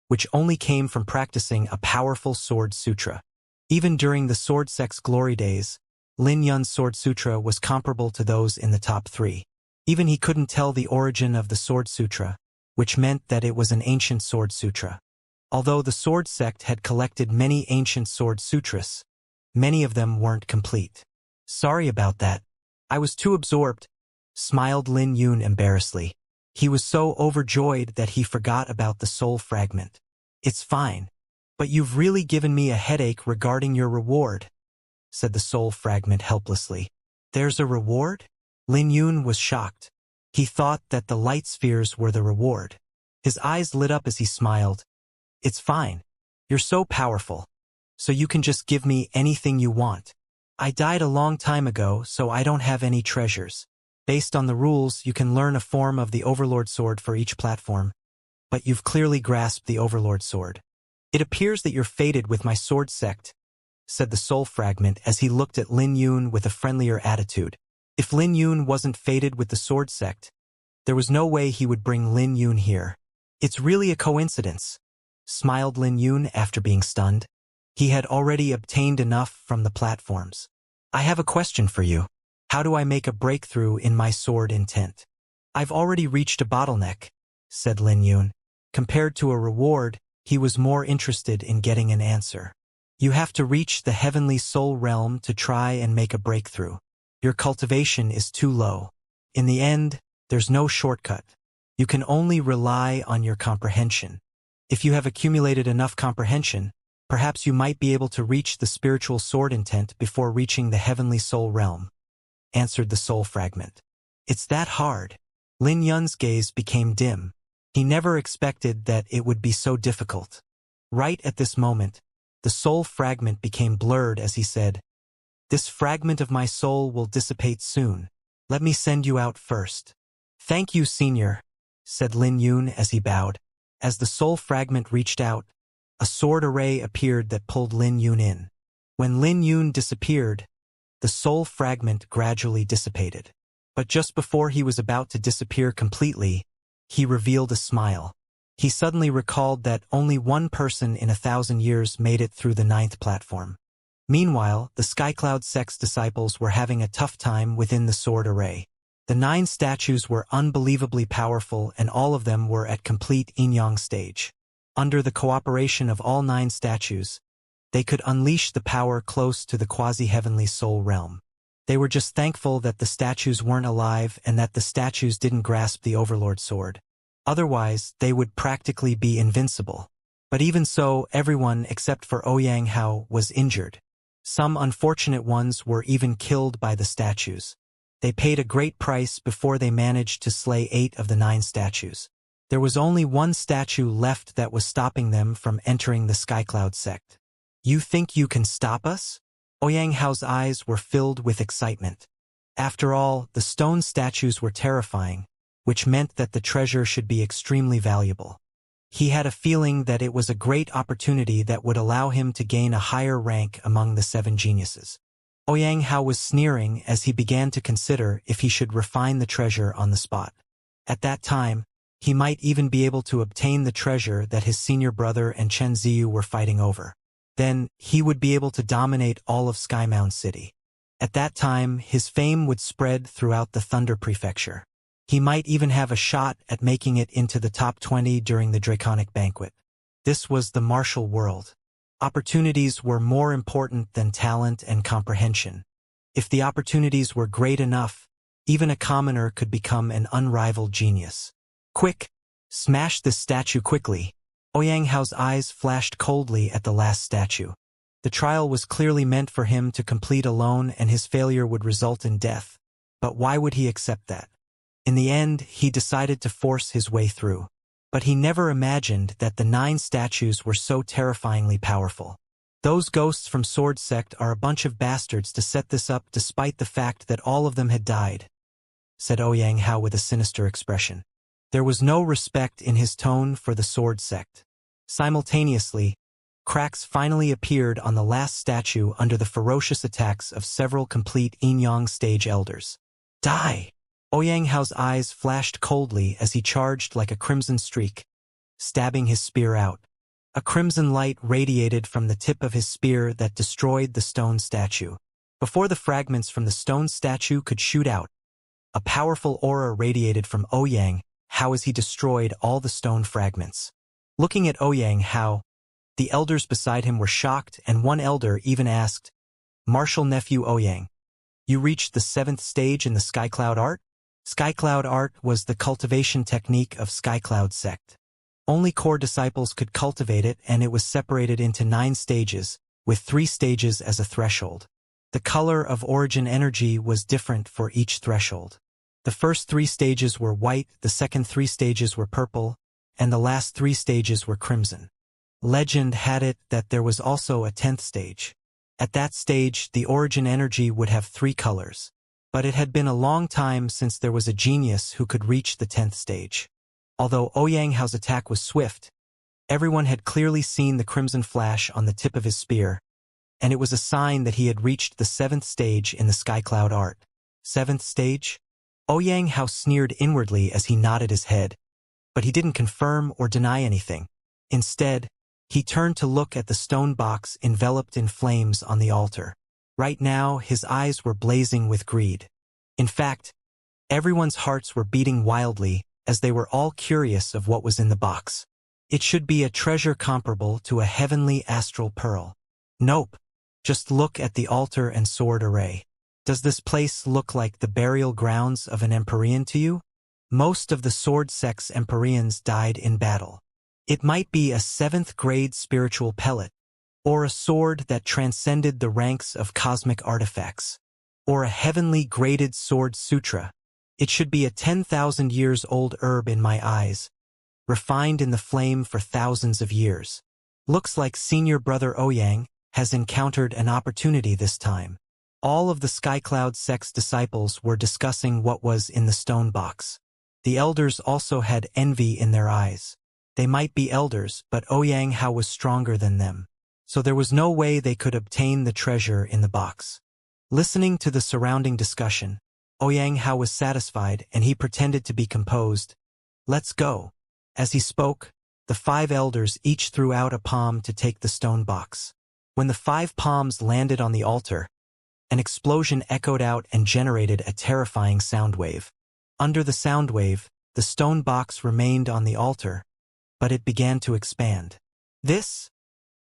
which only came from practicing a powerful sword sutra. Even during the Sword Sect's glory days, Lin Yun's sword sutra was comparable to those in the top 3. Even he couldn't tell the origin of the sword sutra, which meant that it was an ancient sword sutra. Although the Sword Sect had collected many ancient sword sutras, many of them weren't complete. "Sorry about that. I was too absorbed," smiled Lin Yun embarrassedly. He was so overjoyed that he forgot about the soul fragment. "It's fine. But you've really given me a headache regarding your reward," said the soul fragment helplessly. "There's a reward?" Lin Yun was shocked. He thought that the light spheres were the reward. His eyes lit up as he smiled. "It's fine. You're so powerful. So you can just give me anything you want. I died a long time ago, so I don't have any treasures. Based on the rules, you can learn a form of the Overlord Sword for each platform. But you've clearly grasped the Overlord Sword. It appears that you're fated with my sword sect," said the soul fragment as he looked at Lin Yun with a friendlier attitude. If Lin Yun wasn't fated with the sword sect, there was no way he would bring Lin Yun here. It's really a coincidence, smiled Lin Yun after being stunned. He had already obtained enough from the platforms. I have a question for you. How do I make a breakthrough in my sword intent? I've already reached a bottleneck, said Lin Yun. Compared to a reward, he was more interested in getting an answer. You have to reach the heavenly soul realm to try and make a breakthrough. Your cultivation is too low. In the end, there's no shortcut. You can only rely on your comprehension. If you have accumulated enough comprehension, perhaps you might be able to reach the spiritual sword intent before reaching the heavenly soul realm, answered the soul fragment. It's that hard. Lin Yun's gaze became dim. He never expected that it would be so difficult. Right at this moment, the soul fragment became blurred as he said, "This fragment of my soul will dissipate soon. Let me send you out first." "Thank you, Senior," said Lin Yun as he bowed. As the soul fragment reached out, a sword array appeared that pulled Lin Yun in. When Lin Yun disappeared, the soul fragment gradually dissipated. But just before he was about to disappear completely, he revealed a smile. He suddenly recalled that only one person in 1,000 years made it through the 9th platform. Meanwhile, the Skycloud sect's disciples were having a tough time within the sword array. The 9 statues were unbelievably powerful and all of them were at complete yin-yang stage. Under the cooperation of all 9 statues, they could unleash the power close to the quasi-heavenly soul realm. They were just thankful that the statues weren't alive and that the statues didn't grasp the Overlord sword. Otherwise, they would practically be invincible. But even so, everyone except for Ouyang Hao was injured. Some unfortunate ones were even killed by the statues. They paid a great price before they managed to slay 8 of the 9 statues. There was only one statue left that was stopping them from entering the Skycloud sect. "You think you can stop us?" Ouyang Hao's eyes were filled with excitement. After all, the stone statues were terrifying, which meant that the treasure should be extremely valuable. He had a feeling that it was a great opportunity that would allow him to gain a higher rank among the 7 geniuses. Ouyang Hao was sneering as he began to consider if he should refine the treasure on the spot. At that time, he might even be able to obtain the treasure that his senior brother and Chen Ziyu were fighting over. Then, he would be able to dominate all of Skymound City. At that time, his fame would spread throughout the Thunder Prefecture. He might even have a shot at making it into the top 20 during the Draconic Banquet. This was the martial world. Opportunities were more important than talent and comprehension. If the opportunities were great enough, even a commoner could become an unrivaled genius. "Quick! Smash this statue quickly!" Ouyang Hao's eyes flashed coldly at the last statue. The trial was clearly meant for him to complete alone and his failure would result in death. But why would he accept that? In the end, he decided to force his way through. But he never imagined that the 9 statues were so terrifyingly powerful. Those ghosts from Sword Sect are a bunch of bastards to set this up despite the fact that all of them had died, said Ouyang Hao with a sinister expression. There was no respect in his tone for the Sword Sect. Simultaneously, cracks finally appeared on the last statue under the ferocious attacks of several complete yin-yang stage elders. "Die!" Ouyang Hao's eyes flashed coldly as he charged like a crimson streak, stabbing his spear out. A crimson light radiated from the tip of his spear that destroyed the stone statue. Before the fragments from the stone statue could shoot out, a powerful aura radiated from Ouyang Hao as he destroyed all the stone fragments. Looking at Ouyang Hao, the elders beside him were shocked and one elder even asked, "Martial nephew Ouyang, you reached the 7th stage in the Skycloud art?" Skycloud art was the cultivation technique of Skycloud sect. Only core disciples could cultivate it and it was separated into 9 stages, with 3 stages as a threshold. The color of origin energy was different for each threshold. The first 3 stages were white, the second 3 stages were purple, and the last 3 stages were crimson. Legend had it that there was also a 10th stage. At that stage, the origin energy would have 3 colors. But it had been a long time since there was a genius who could reach the 10th stage. Although Ouyang Hao's attack was swift, everyone had clearly seen the crimson flash on the tip of his spear, and it was a sign that he had reached the 7th stage in the Skycloud art. Seventh stage? Ouyang Hao sneered inwardly as he nodded his head, but he didn't confirm or deny anything. Instead, he turned to look at the stone box enveloped in flames on the altar. Right now, his eyes were blazing with greed. In fact, everyone's hearts were beating wildly as they were all curious of what was in the box. It should be a treasure comparable to a heavenly astral pearl. Nope. Just look at the altar and sword array. Does this place look like the burial grounds of an Empyrean to you? Most of the sword sex Empyreans died in battle. It might be a 7th grade spiritual pellet, or a sword that transcended the ranks of cosmic artifacts, or a heavenly graded sword sutra. It should be a 10,000 years old herb in my eyes, refined in the flame for thousands of years. Looks like senior brother Ouyang has encountered an opportunity this time. All of the Skycloud sect's disciples were discussing what was in the stone box. The elders also had envy in their eyes. They might be elders, but Ouyang Hao was stronger than them, so there was no way they could obtain the treasure in the box. Listening to the surrounding discussion, Ouyang Hao was satisfied and he pretended to be composed. Let's go. As he spoke, the 5 elders each threw out a palm to take the stone box. When the 5 palms landed on the altar, an explosion echoed out and generated a terrifying sound wave. Under the sound wave, the stone box remained on the altar, but it began to expand. The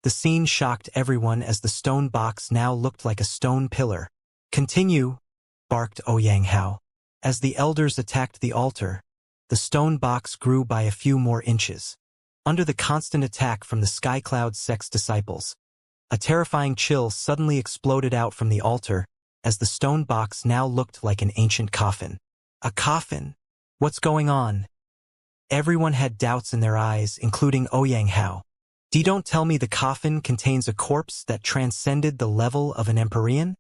scene shocked everyone as the stone box now looked like a stone pillar. Continue, barked Ouyang Hao. As the elders attacked the altar, the stone box grew by a few more inches. Under the constant attack from the Skycloud sect's disciples, a terrifying chill suddenly exploded out from the altar as the stone box now looked like an ancient coffin. A coffin? What's going on? Everyone had doubts in their eyes, including Ouyang Hao. Don't tell me the coffin contains a corpse that transcended the level of an Empyrean?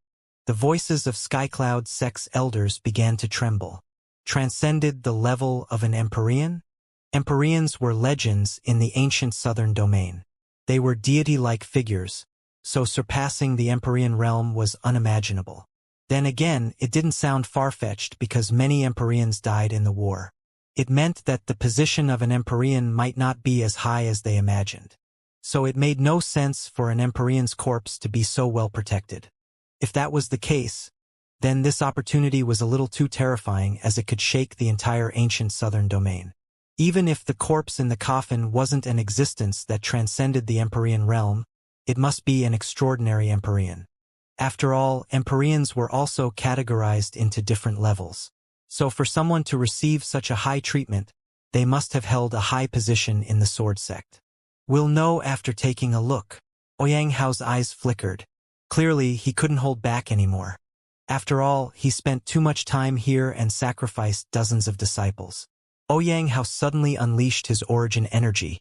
The voices of Skycloud sect's elders began to tremble. Transcended the level of an Empyrean? Empyreans were legends in the ancient southern domain. They were deity-like figures, so surpassing the Empyrean realm was unimaginable. Then again, it didn't sound far-fetched because many Empyreans died in the war. It meant that the position of an Empyrean might not be as high as they imagined. So it made no sense for an Empyrean's corpse to be so well protected. If that was the case, then this opportunity was a little too terrifying as it could shake the entire ancient southern domain. Even if the corpse in the coffin wasn't an existence that transcended the Empyrean realm, it must be an extraordinary Empyrean. After all, Empyreans were also categorized into different levels. So for someone to receive such a high treatment, they must have held a high position in the sword sect. We'll know after taking a look. Ouyang Hao's eyes flickered. Clearly, he couldn't hold back anymore. After all, he spent too much time here and sacrificed dozens of disciples. Ouyang Hao suddenly unleashed his origin energy,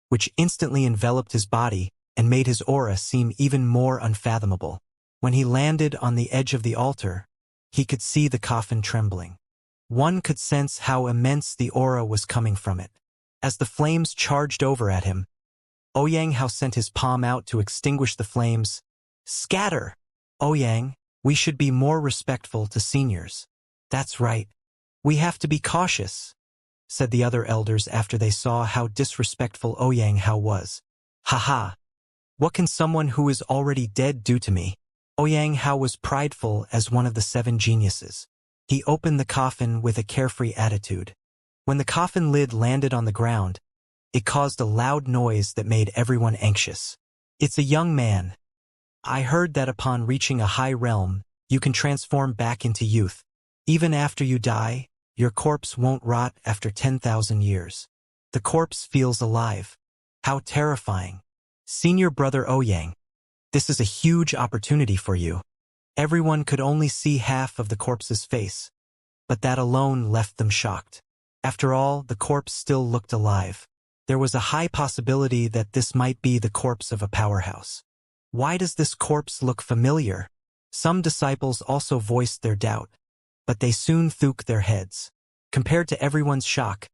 which instantly enveloped his body and made his aura seem even more unfathomable. When he landed on the edge of the altar, he could see the coffin trembling. One could sense how immense the aura was coming from it. As the flames charged over at him, Ouyang Hao sent his palm out to extinguish the flames. Scatter! Ouyang, we should be more respectful to seniors. That's right. We have to be cautious, said the other elders after they saw how disrespectful Ouyang Hao was. Haha! What can someone who is already dead do to me? Ouyang Hao was prideful as one of the 7 geniuses. He opened the coffin with a carefree attitude. When the coffin lid landed on the ground, it caused a loud noise that made everyone anxious. It's a young man. I heard that upon reaching a high realm, you can transform back into youth. Even after you die, your corpse won't rot after 10,000 years. The corpse feels alive. How terrifying. Senior brother Ouyang, this is a huge opportunity for you. Everyone could only see half of the corpse's face, but that alone left them shocked. After all, the corpse still looked alive. There was a high possibility that this might be the corpse of a powerhouse. Why does this corpse look familiar? Some disciples also voiced their doubt, but they soon threw their heads. Compared to everyone's shock,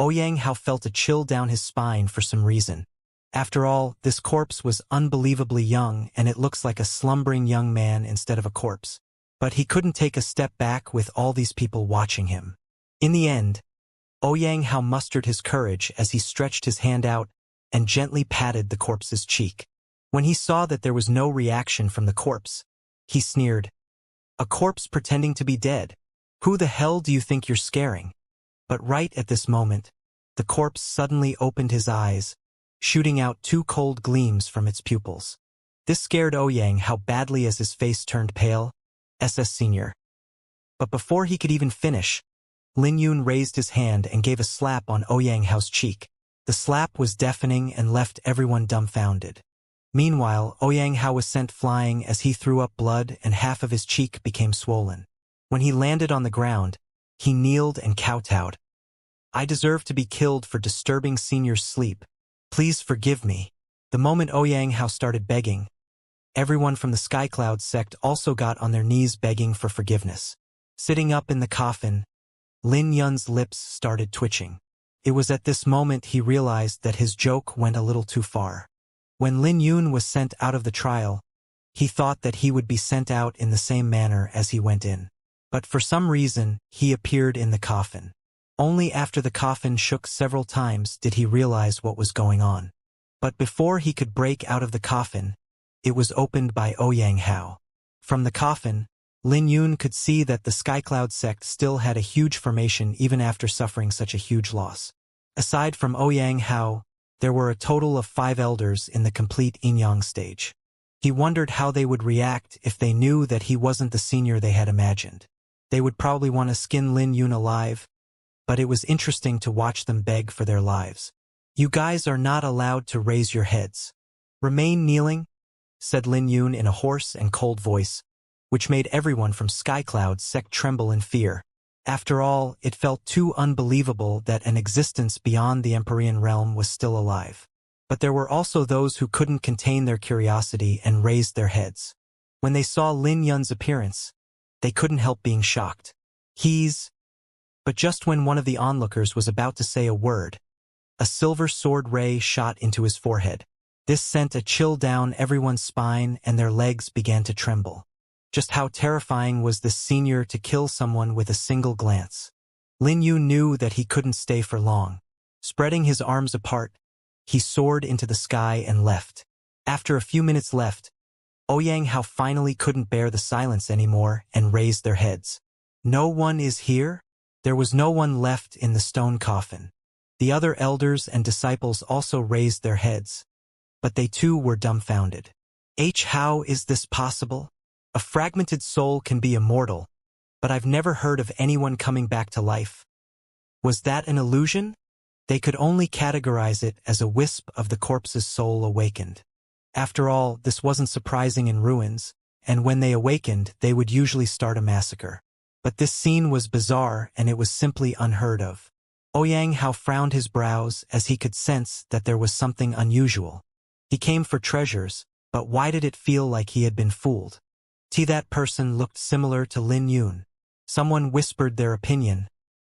Ouyang Hao felt a chill down his spine for some reason. After all, this corpse was unbelievably young, and it looks like a slumbering young man instead of a corpse. But he couldn't take a step back with all these people watching him. In the end, Ouyang Hao mustered his courage as he stretched his hand out and gently patted the corpse's cheek. When he saw that there was no reaction from the corpse, he sneered, "A corpse pretending to be dead? Who the hell do you think you're scaring?" But right at this moment, the corpse suddenly opened his eyes, shooting out two cold gleams from its pupils. This scared Ouyang Hao badly as his face turned pale. SS Senior. But before he could even finish, Lin Yun raised his hand and gave a slap on Ouyang Hao's cheek. The slap was deafening and left everyone dumbfounded. Meanwhile, Ouyang Hao was sent flying as he threw up blood and half of his cheek became swollen. When he landed on the ground, he kneeled and kowtowed. "I deserve to be killed for disturbing Senior's sleep. Please forgive me." The moment Ouyang Hao started begging, everyone from the Skycloud sect also got on their knees begging for forgiveness. Sitting up in the coffin, Lin Yun's lips started twitching. It was at this moment he realized that his joke went a little too far. When Lin Yun was sent out of the trial, he thought that he would be sent out in the same manner as he went in. But for some reason, he appeared in the coffin. Only after the coffin shook several times did he realize what was going on. But before he could break out of the coffin, it was opened by Ouyang Hao. From the coffin, Lin Yun could see that the Skycloud sect still had a huge formation even after suffering such a huge loss. Aside from Ouyang Hao, there were a total of 5 elders in the complete Yin-Yang stage. He wondered how they would react if they knew that he wasn't the senior they had imagined. They would probably want to skin Lin Yun alive, but it was interesting to watch them beg for their lives. "You guys are not allowed to raise your heads. Remain kneeling," said Lin Yun in a hoarse and cold voice, which made everyone from Skycloud sect tremble in fear. After all, it felt too unbelievable that an existence beyond the Empyrean realm was still alive. But there were also those who couldn't contain their curiosity and raised their heads. When they saw Lin Yun's appearance, they couldn't help being shocked. But just when one of the onlookers was about to say a word, a silver sword ray shot into his forehead. This sent a chill down everyone's spine and their legs began to tremble. Just how terrifying was this senior to kill someone with a single glance? Lin Yun knew that he couldn't stay for long. Spreading his arms apart, he soared into the sky and left. After a few minutes left, Ouyang Hao finally couldn't bear the silence anymore and raised their heads. "No one is here?" There was no one left in the stone coffin. The other elders and disciples also raised their heads, but they too were dumbfounded. How is this possible? A fragmented soul can be immortal, but I've never heard of anyone coming back to life. Was that an illusion? They could only categorize it as a wisp of the corpse's soul awakened. After all, this wasn't surprising in ruins, and when they awakened, they would usually start a massacre. But this scene was bizarre and it was simply unheard of. Ouyang Hao frowned his brows as he could sense that there was something unusual. He came for treasures, but why did it feel like he had been fooled? That person looked similar to Lin Yun. Someone whispered their opinion,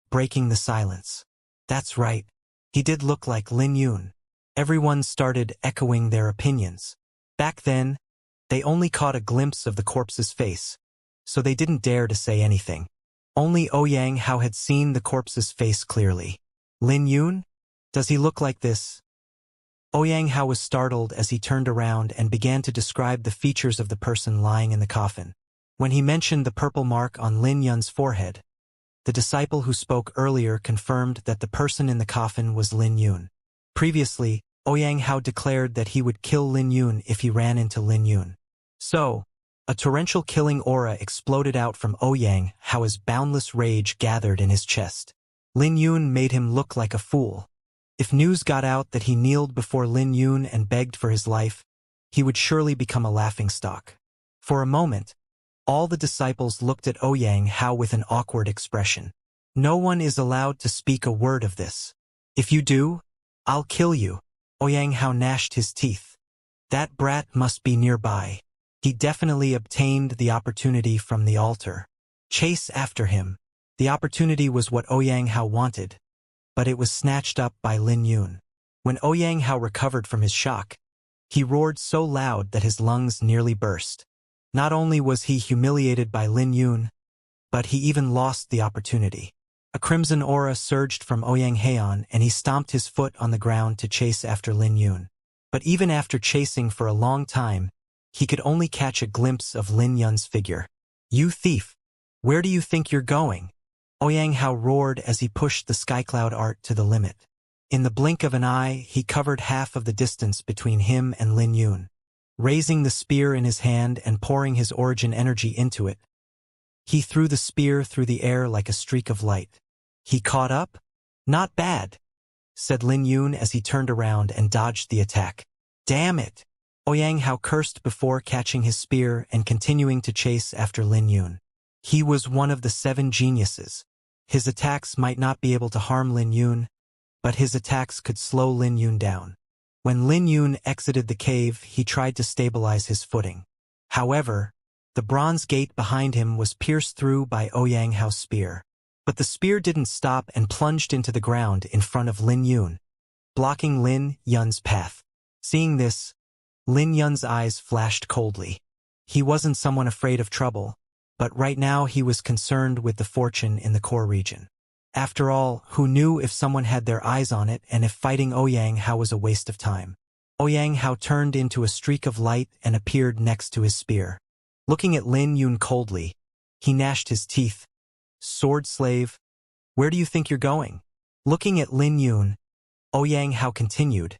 breaking the silence. That's right. He did look like Lin Yun. Everyone started echoing their opinions. Back then, they only caught a glimpse of the corpse's face, so they didn't dare to say anything. Only Ouyang Hao had seen the corpse's face clearly. Lin Yun? Does he look like this? Ouyang Hao was startled as he turned around and began to describe the features of the person lying in the coffin. When he mentioned the purple mark on Lin Yun's forehead, the disciple who spoke earlier confirmed that the person in the coffin was Lin Yun. Previously, Ouyang Hao declared that he would kill Lin Yun if he ran into Lin Yun. So, a torrential killing aura exploded out from Ouyang Hao as boundless rage gathered in his chest. Lin Yun made him look like a fool. If news got out that he kneeled before Lin Yun and begged for his life, he would surely become a laughingstock. For a moment, all the disciples looked at Ouyang Hao with an awkward expression. No one is allowed to speak a word of this. If you do, I'll kill you. Ouyang Hao gnashed his teeth. That brat must be nearby. He definitely obtained the opportunity from the altar. Chase after him. The opportunity was what Ouyang Hao wanted, but it was snatched up by Lin Yun. When Ouyang Hao recovered from his shock, he roared so loud that his lungs nearly burst. Not only was he humiliated by Lin Yun, but he even lost the opportunity. A crimson aura surged from Ouyang Heian and he stomped his foot on the ground to chase after Lin Yun. But even after chasing for a long time, he could only catch a glimpse of Lin Yun's figure. "You thief! Where do you think you're going?" Ouyang Hao roared as he pushed the skycloud art to the limit. In the blink of an eye, he covered half of the distance between him and Lin Yun. Raising the spear in his hand and pouring his origin energy into it, he threw the spear through the air like a streak of light. "He caught up? Not bad," said Lin Yun as he turned around and dodged the attack. "Damn it!" Ouyang Hao cursed before catching his spear and continuing to chase after Lin Yun. He was one of the 7 geniuses. His attacks might not be able to harm Lin Yun, but his attacks could slow Lin Yun down. When Lin Yun exited the cave, he tried to stabilize his footing. However, the bronze gate behind him was pierced through by Ouyang Hao's spear. But the spear didn't stop and plunged into the ground in front of Lin Yun, blocking Lin Yun's path. Seeing this, Lin Yun's eyes flashed coldly. He wasn't someone afraid of trouble, but right now he was concerned with the fortune in the core region. After all, who knew if someone had their eyes on it and if fighting Ouyang Hao was a waste of time? Ouyang Hao turned into a streak of light and appeared next to his spear. Looking at Lin Yun coldly, he gnashed his teeth. "Sword slave, where do you think you're going?" Looking at Lin Yun, Ouyang Hao continued,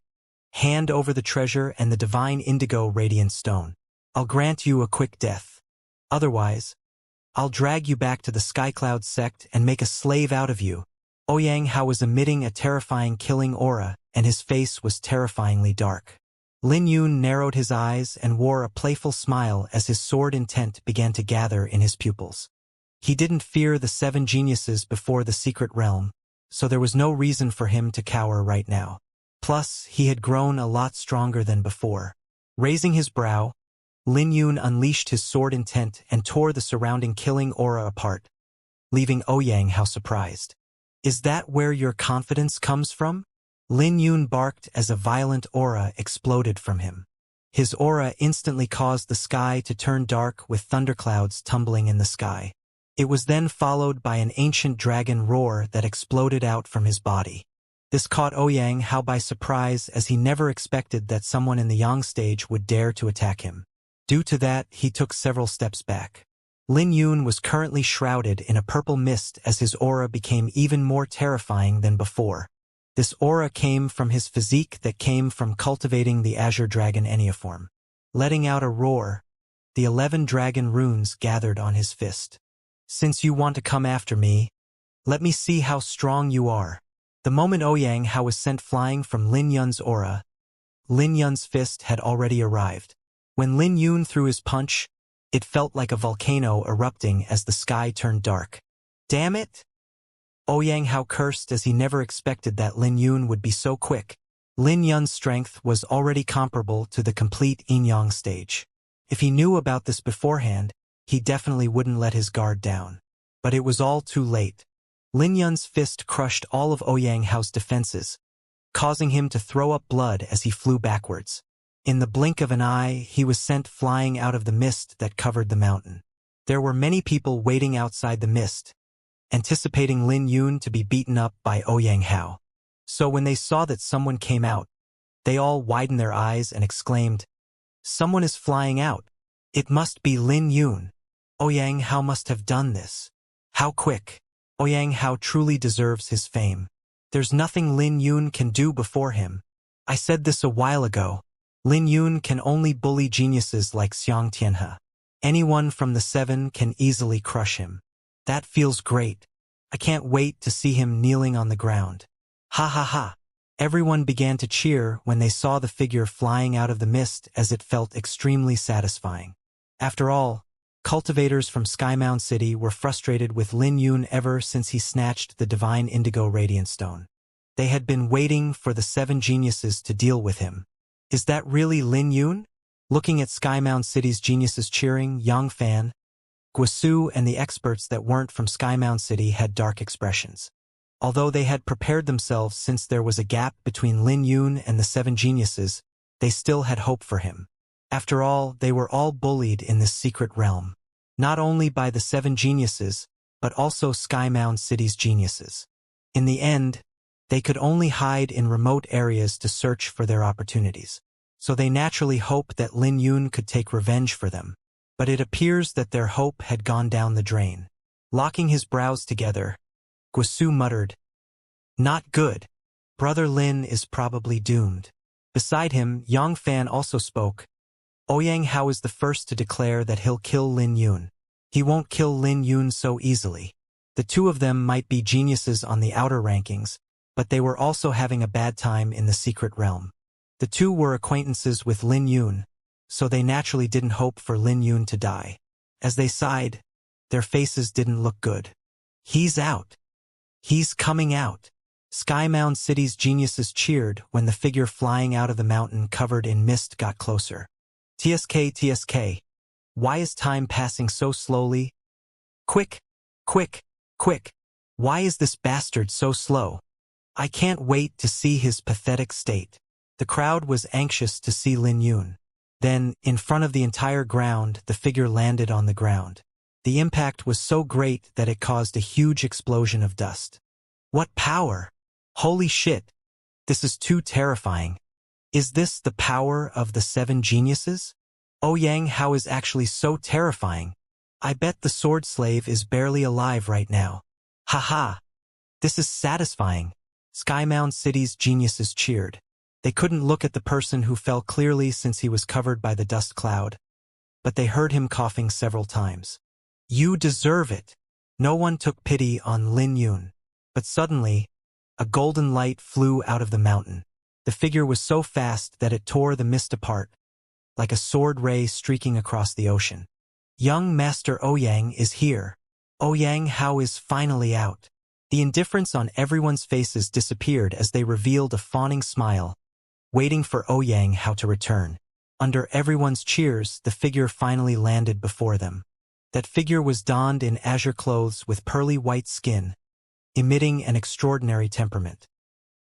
"Hand over the treasure and the divine indigo radiant stone. I'll grant you a quick death. Otherwise, I'll drag you back to the Skycloud sect and make a slave out of you." Ouyang Hao was emitting a terrifying killing aura, and his face was terrifyingly dark. Lin Yun narrowed his eyes and wore a playful smile as his sword intent began to gather in his pupils. He didn't fear the 7 geniuses before the secret realm, so there was no reason for him to cower right now. Plus, he had grown a lot stronger than before. Raising his brow, Lin Yun unleashed his sword intent and tore the surrounding killing aura apart, leaving Ouyang Hao surprised. "Is that where your confidence comes from?" Lin Yun barked as a violent aura exploded from him. His aura instantly caused the sky to turn dark with thunderclouds tumbling in the sky. It was then followed by an ancient dragon roar that exploded out from his body. This caught Ouyang Hao by surprise as he never expected that someone in the Yang stage would dare to attack him. Due to that, he took several steps back. Lin Yun was currently shrouded in a purple mist as his aura became even more terrifying than before. This aura came from his physique that came from cultivating the Azure Dragon Enneaform. Letting out a roar, the 11 dragon runes gathered on his fist. "Since you want to come after me, let me see how strong you are." The moment Ouyang Hao was sent flying from Lin Yun's aura, Lin Yun's fist had already arrived. When Lin Yun threw his punch, it felt like a volcano erupting as the sky turned dark. "Damn it!" Ouyang Hao cursed as he never expected that Lin Yun would be so quick. Lin Yun's strength was already comparable to the complete Yin Yang stage. If he knew about this beforehand, he definitely wouldn't let his guard down. But it was all too late. Lin Yun's fist crushed all of Ouyang Hao's defenses, causing him to throw up blood as he flew backwards. In the blink of an eye, he was sent flying out of the mist that covered the mountain. There were many people waiting outside the mist, anticipating Lin Yun to be beaten up by Ouyang Hao. So when they saw that someone came out, they all widened their eyes and exclaimed, "Someone is flying out. It must be Lin Yun. Ouyang Hao must have done this. How quick! Ouyang Hao truly deserves his fame. There's nothing Lin Yun can do before him. I said this a while ago. Lin Yun can only bully geniuses like Xianxia. Anyone from the 7 can easily crush him. That feels great. I can't wait to see him kneeling on the ground." Ha ha ha. Everyone began to cheer when they saw the figure flying out of the mist as it felt extremely satisfying. After all, cultivators from Skymound City were frustrated with Lin Yun ever since he snatched the divine indigo radiant stone. They had been waiting for the 7 geniuses to deal with him. Is that really Lin Yun? Looking at Skymound City's geniuses cheering, Yang Fan, Guisu and the experts that weren't from Skymound City had dark expressions. Although they had prepared themselves since there was a gap between Lin Yun and the 7 geniuses, they still had hope for him. After all, they were all bullied in this secret realm. Not only by the 7 geniuses, but also Sky Mound City's geniuses. In the end, they could only hide in remote areas to search for their opportunities. So they naturally hoped that Lin Yun could take revenge for them. But it appears that their hope had gone down the drain. Locking his brows together, Guisu muttered, "Not good. Brother Lin is probably doomed." Beside him, Yang Fan also spoke. Ouyang Hao is the first to declare that he'll kill Lin Yun. He won't kill Lin Yun so easily. The two of them might be geniuses on the outer rankings, but they were also having a bad time in the secret realm. The two were acquaintances with Lin Yun, so they naturally didn't hope for Lin Yun to die. As they sighed, their faces didn't look good. "He's out. He's coming out." Sky Mound City's geniuses cheered when the figure flying out of the mountain covered in mist got closer. TSK, why is time passing so slowly? Quick, quick, quick. Why is this bastard so slow? I can't wait to see his pathetic state. The crowd was anxious to see Lin Yun. Then, in front of the entire ground, the figure landed on the ground. The impact was so great that it caused a huge explosion of dust. What power! Holy shit! This is too terrifying. Is this the power of the 7 geniuses? Ouyang Hao is actually so terrifying. I bet the sword slave is barely alive right now. Haha! This is satisfying. Sky Mound City's geniuses cheered. They couldn't look at the person who fell clearly since he was covered by the dust cloud, but they heard him coughing several times. You deserve it. No one took pity on Lin Yun. But suddenly, a golden light flew out of the mountain. The figure was so fast that it tore the mist apart, like a sword ray streaking across the ocean. Young Master Ouyang is here. Ouyang Hao is finally out. The indifference on everyone's faces disappeared as they revealed a fawning smile, waiting for Ouyang Hao to return. Under everyone's cheers, the figure finally landed before them. That figure was donned in azure clothes with pearly white skin, emitting an extraordinary temperament.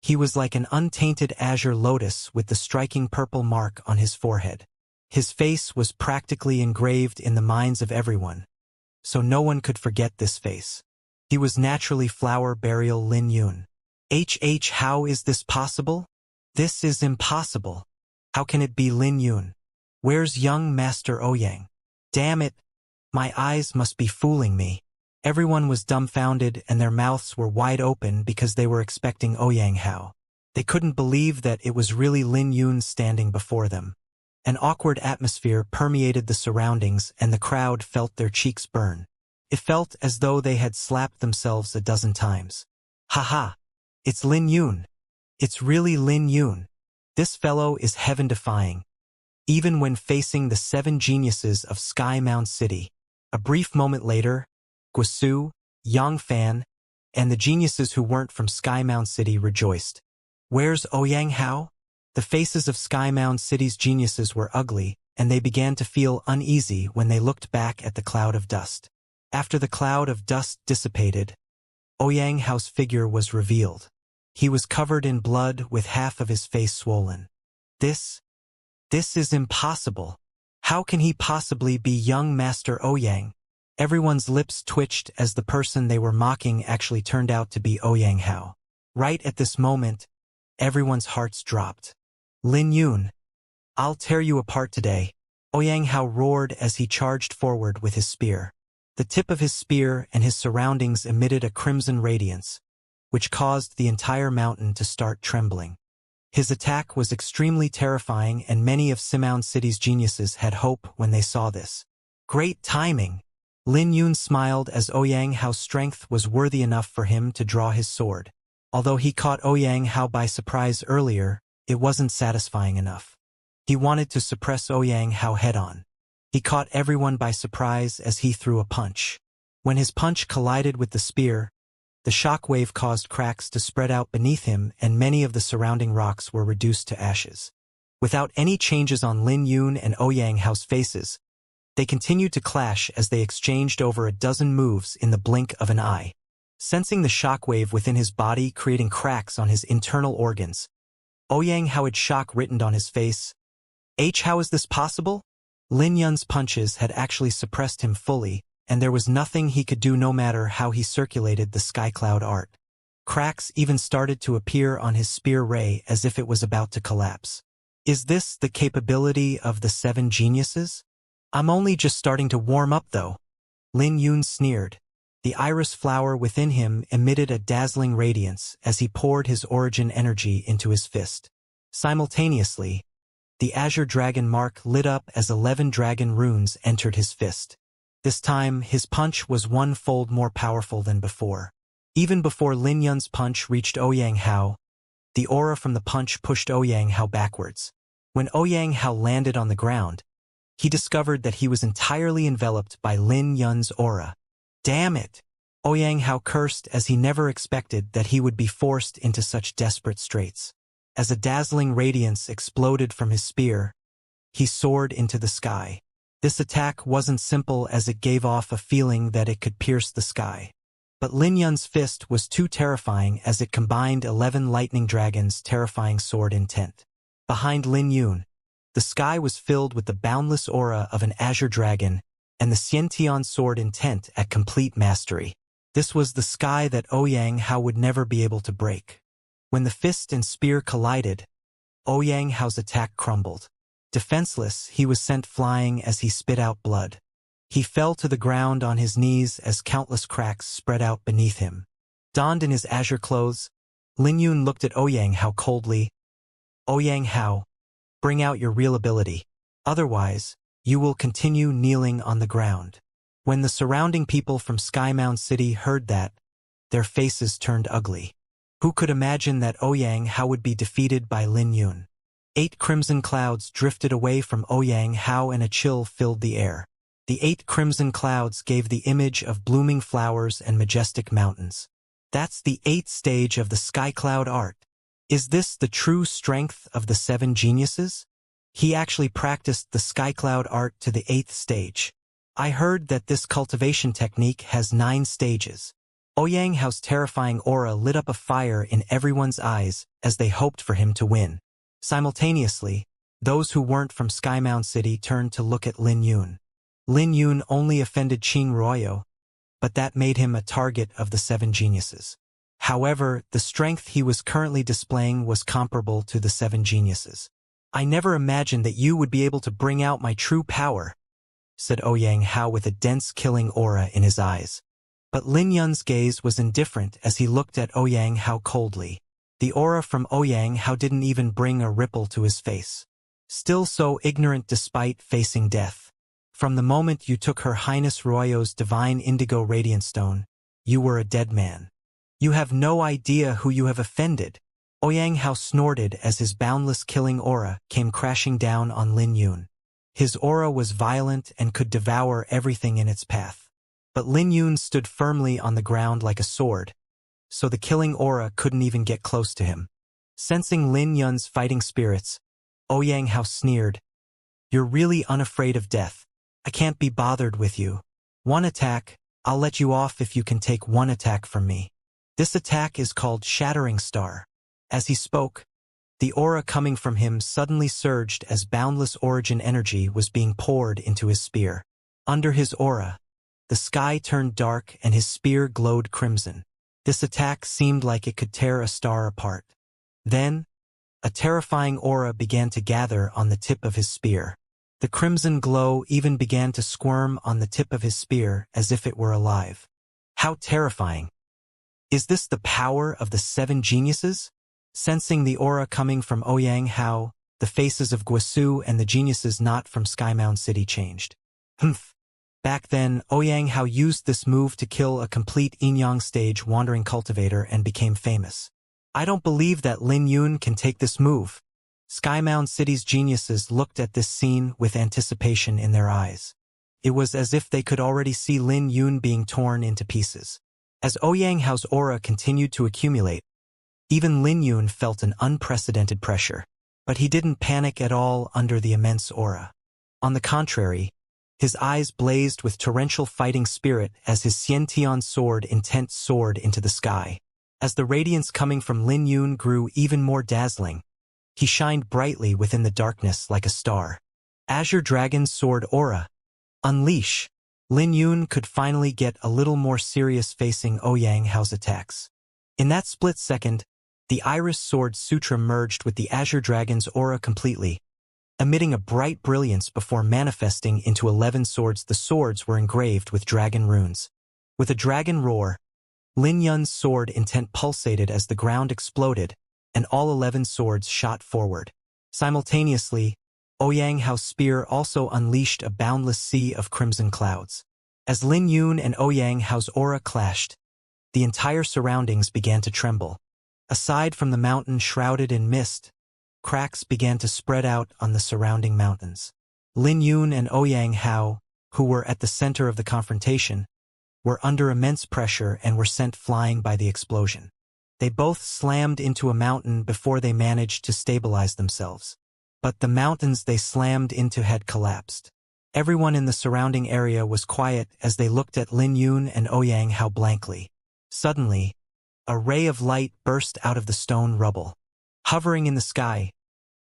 He was like an untainted azure lotus with the striking purple mark on his forehead. His face was practically engraved in the minds of everyone, so no one could forget this face. He was naturally Flower Burial Lin Yun. How is this possible? This is impossible. How can it be Lin Yun? Where's young Master Ouyang? Damn it! My eyes must be fooling me. Everyone was dumbfounded and their mouths were wide open because they were expecting Ouyang Hao. They couldn't believe that it was really Lin Yun standing before them. An awkward atmosphere permeated the surroundings and the crowd felt their cheeks burn. It felt as though they had slapped themselves a dozen times. Haha! It's Lin Yun. It's really Lin Yun. This fellow is heaven-defying. Even when facing the 7 geniuses of Sky Mound City. A brief moment later, Guisu, Yang Fan, and the geniuses who weren't from Sky Mound City rejoiced. Where's Ouyang Hao? The faces of Sky Mound City's geniuses were ugly, and they began to feel uneasy when they looked back at the cloud of dust. After the cloud of dust dissipated, Ouyang Hao's figure was revealed. He was covered in blood with half of his face swollen. This is impossible. How can he possibly be young Master Ouyang? Everyone's lips twitched as the person they were mocking actually turned out to be Ouyang Hao. Right at this moment, everyone's hearts dropped. Lin Yun, I'll tear you apart today. Ouyang Hao roared as he charged forward with his spear. The tip of his spear and his surroundings emitted a crimson radiance, which caused the entire mountain to start trembling. His attack was extremely terrifying and many of Simoun City's geniuses had hope when they saw this. Great timing! Lin Yun smiled as Ouyang Hao's strength was worthy enough for him to draw his sword. Although he caught Ouyang Hao by surprise earlier, it wasn't satisfying enough. He wanted to suppress Ouyang Hao head-on. He caught everyone by surprise as he threw a punch. When his punch collided with the spear, the shockwave caused cracks to spread out beneath him and many of the surrounding rocks were reduced to ashes. Without any changes on Lin Yun and Ouyang Hao's faces, they continued to clash as they exchanged over a dozen moves in the blink of an eye. Sensing the shockwave within his body creating cracks on his internal organs, Ouyang Hao had shock written on his face. How is this possible? Lin Yun's punches had actually suppressed him fully, and there was nothing he could do no matter how he circulated the sky cloud art. Cracks even started to appear on his spear ray as if it was about to collapse. Is this the capability of the 7 geniuses? I'm only just starting to warm up though. Lin Yun sneered. The iris flower within him emitted a dazzling radiance as he poured his origin energy into his fist. Simultaneously, the azure dragon mark lit up as 11 dragon runes entered his fist. This time, his punch was 1-fold more powerful than before. Even before Lin Yun's punch reached Ouyang Hao, the aura from the punch pushed Ouyang Hao backwards. When Ouyang Hao landed on the ground, he discovered that he was entirely enveloped by Lin Yun's aura. Damn it! Ouyang Hao cursed as he never expected that he would be forced into such desperate straits. As a dazzling radiance exploded from his spear, he soared into the sky. This attack wasn't simple as it gave off a feeling that it could pierce the sky. But Lin Yun's fist was too terrifying as it combined 11 lightning dragons' terrifying sword intent. Behind Lin Yun, the sky was filled with the boundless aura of an azure dragon and the Xianxia sword intent at complete mastery. This was the sky that Ouyang Hao would never be able to break. When the fist and spear collided, Ouyang Hao's attack crumbled. Defenseless, he was sent flying as he spit out blood. He fell to the ground on his knees as countless cracks spread out beneath him. Donned in his azure clothes, Lin Yun looked at Ouyang Hao coldly. Ouyang Hao, bring out your real ability. Otherwise, you will continue kneeling on the ground. When the surrounding people from Skymound City heard that, their faces turned ugly. Who could imagine that Ouyang Hao would be defeated by Lin Yun? 8 crimson clouds drifted away from Ouyang Hao and a chill filled the air. The 8 crimson clouds gave the image of blooming flowers and majestic mountains. That's the 8th stage of the sky cloud art. Is this the true strength of the 7 geniuses? He actually practiced the sky cloud art to the 8th stage. I heard that this cultivation technique has 9 stages. Ouyang Hao's terrifying aura lit up a fire in everyone's eyes as they hoped for him to win. Simultaneously, those who weren't from Skymound City turned to look at Lin Yun. Lin Yun only offended Qing Ruoyo, but that made him a target of the 7 geniuses. However, the strength he was currently displaying was comparable to the 7 geniuses. I never imagined that you would be able to bring out my true power, said Ouyang Hao with a dense killing aura in his eyes. But Lin Yun's gaze was indifferent as he looked at Ouyang Hao coldly. The aura from Ouyang Hao didn't even bring a ripple to his face. Still so ignorant despite facing death. From the moment you took Her Highness Ruoyo's divine indigo radiant stone, you were a dead man. You have no idea who you have offended. Ouyang Hao snorted as his boundless killing aura came crashing down on Lin Yun. His aura was violent and could devour everything in its path. But Lin Yun stood firmly on the ground like a sword, so the killing aura couldn't even get close to him. Sensing Lin Yun's fighting spirits, Ouyang Hao sneered. You're really unafraid of death. I can't be bothered with you. One attack, I'll let you off if you can take one attack from me. This attack is called Shattering Star. As he spoke, the aura coming from him suddenly surged as boundless origin energy was being poured into his spear. Under his aura, the sky turned dark and his spear glowed crimson. This attack seemed like it could tear a star apart. Then, a terrifying aura began to gather on the tip of his spear. The crimson glow even began to squirm on the tip of his spear as if it were alive. How terrifying! Is this the power of the 7 geniuses? Sensing the aura coming from Ouyang Hao, the faces of Guosu and the geniuses not from Skymound City changed. Humph! Back then, Ouyang Hao used this move to kill a complete Yin-Yang stage wandering cultivator and became famous. I don't believe that Lin Yun can take this move. Skymound City's geniuses looked at this scene with anticipation in their eyes. It was as if they could already see Lin Yun being torn into pieces. As Ouyang Hao's aura continued to accumulate, even Lin Yun felt an unprecedented pressure. But he didn't panic at all under the immense aura. On the contrary, his eyes blazed with torrential fighting spirit as his Xianxia sword intent soared into the sky. As the radiance coming from Lin Yun grew even more dazzling, He shined brightly within the darkness like a star. Azure Dragon's Sword Aura. Unleash. Lin Yun could finally get a little more serious facing Ouyang Hao's attacks. In that split second, the Iris Sword Sutra merged with the Azure Dragon's aura completely, emitting a bright brilliance before manifesting into 11 swords. The swords were engraved with dragon runes. With a dragon roar, Lin Yun's sword intent pulsated as the ground exploded, and all 11 swords shot forward. Simultaneously, Ouyang Hao's spear also unleashed a boundless sea of crimson clouds. As Lin Yun and Ouyang Hao's aura clashed, the entire surroundings began to tremble. Aside from the mountain shrouded in mist, cracks began to spread out on the surrounding mountains. Lin Yun and Ouyang Hao, who were at the center of the confrontation, were under immense pressure and were sent flying by the explosion. They both slammed into a mountain before they managed to stabilize themselves. But the mountains they slammed into had collapsed. Everyone in the surrounding area was quiet as they looked at Lin Yun and Ouyang Hao blankly. Suddenly, a ray of light burst out of the stone rubble. Hovering in the sky,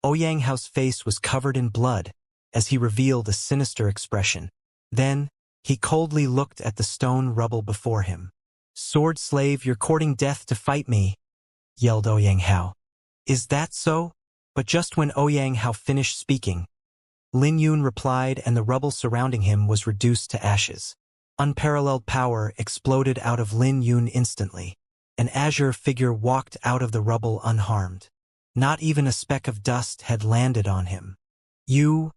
Ouyang Hao's face was covered in blood as he revealed a sinister expression. Then, he coldly looked at the stone rubble before him. "Sword slave, you're courting death to fight me," yelled Ouyang Hao. "Is that so?" But just when Ouyang Hao finished speaking, Lin Yun replied and the rubble surrounding him was reduced to ashes. Unparalleled power exploded out of Lin Yun instantly. An azure figure walked out of the rubble unharmed. Not even a speck of dust had landed on him. "You?"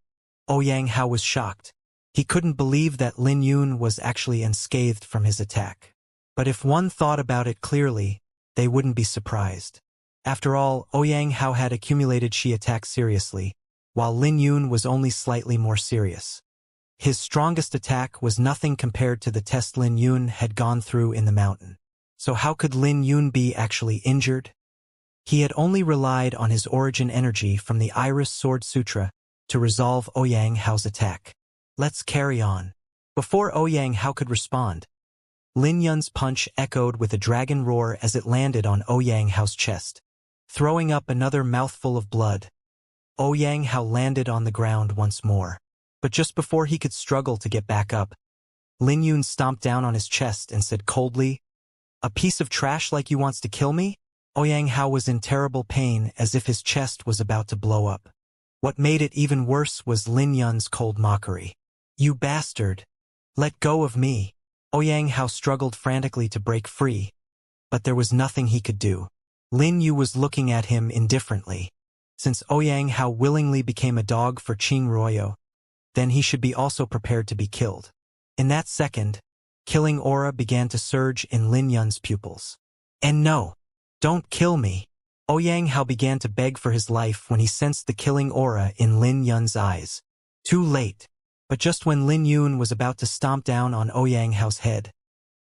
Ouyang Hao was shocked. He couldn't believe that Lin Yun was actually unscathed from his attack. But if one thought about it clearly, they wouldn't be surprised. After all, Ouyang Hao had accumulated Shi attacks seriously, while Lin Yun was only slightly more serious. His strongest attack was nothing compared to the test Lin Yun had gone through in the mountain. So how could Lin Yun be actually injured? He had only relied on his origin energy from the Iris Sword Sutra to resolve Ouyang Hao's attack. Let's carry on. Before Ouyang Hao could respond, Lin Yun's punch echoed with a dragon roar as it landed on Ouyang Hao's chest. Throwing up another mouthful of blood, Ouyang Hao landed on the ground once more. But just before he could struggle to get back up, Lin Yun stomped down on his chest and said coldly, "A piece of trash like you wants to kill me?" Ouyang Hao was in terrible pain as if his chest was about to blow up. What made it even worse was Lin Yun's cold mockery. "You bastard! Let go of me!" Ouyang Hao struggled frantically to break free, but there was nothing he could do. Lin Yu was looking at him indifferently. Since Ouyang Hao willingly became a dog for Qing Ruoyo, then he should be also prepared to be killed. In that second, killing aura began to surge in Lin Yun's pupils. "And no, don't kill me." Ouyang Hao began to beg for his life when he sensed the killing aura in Lin Yun's eyes. Too late. But just when Lin Yun was about to stomp down on Ouyang Hao's head,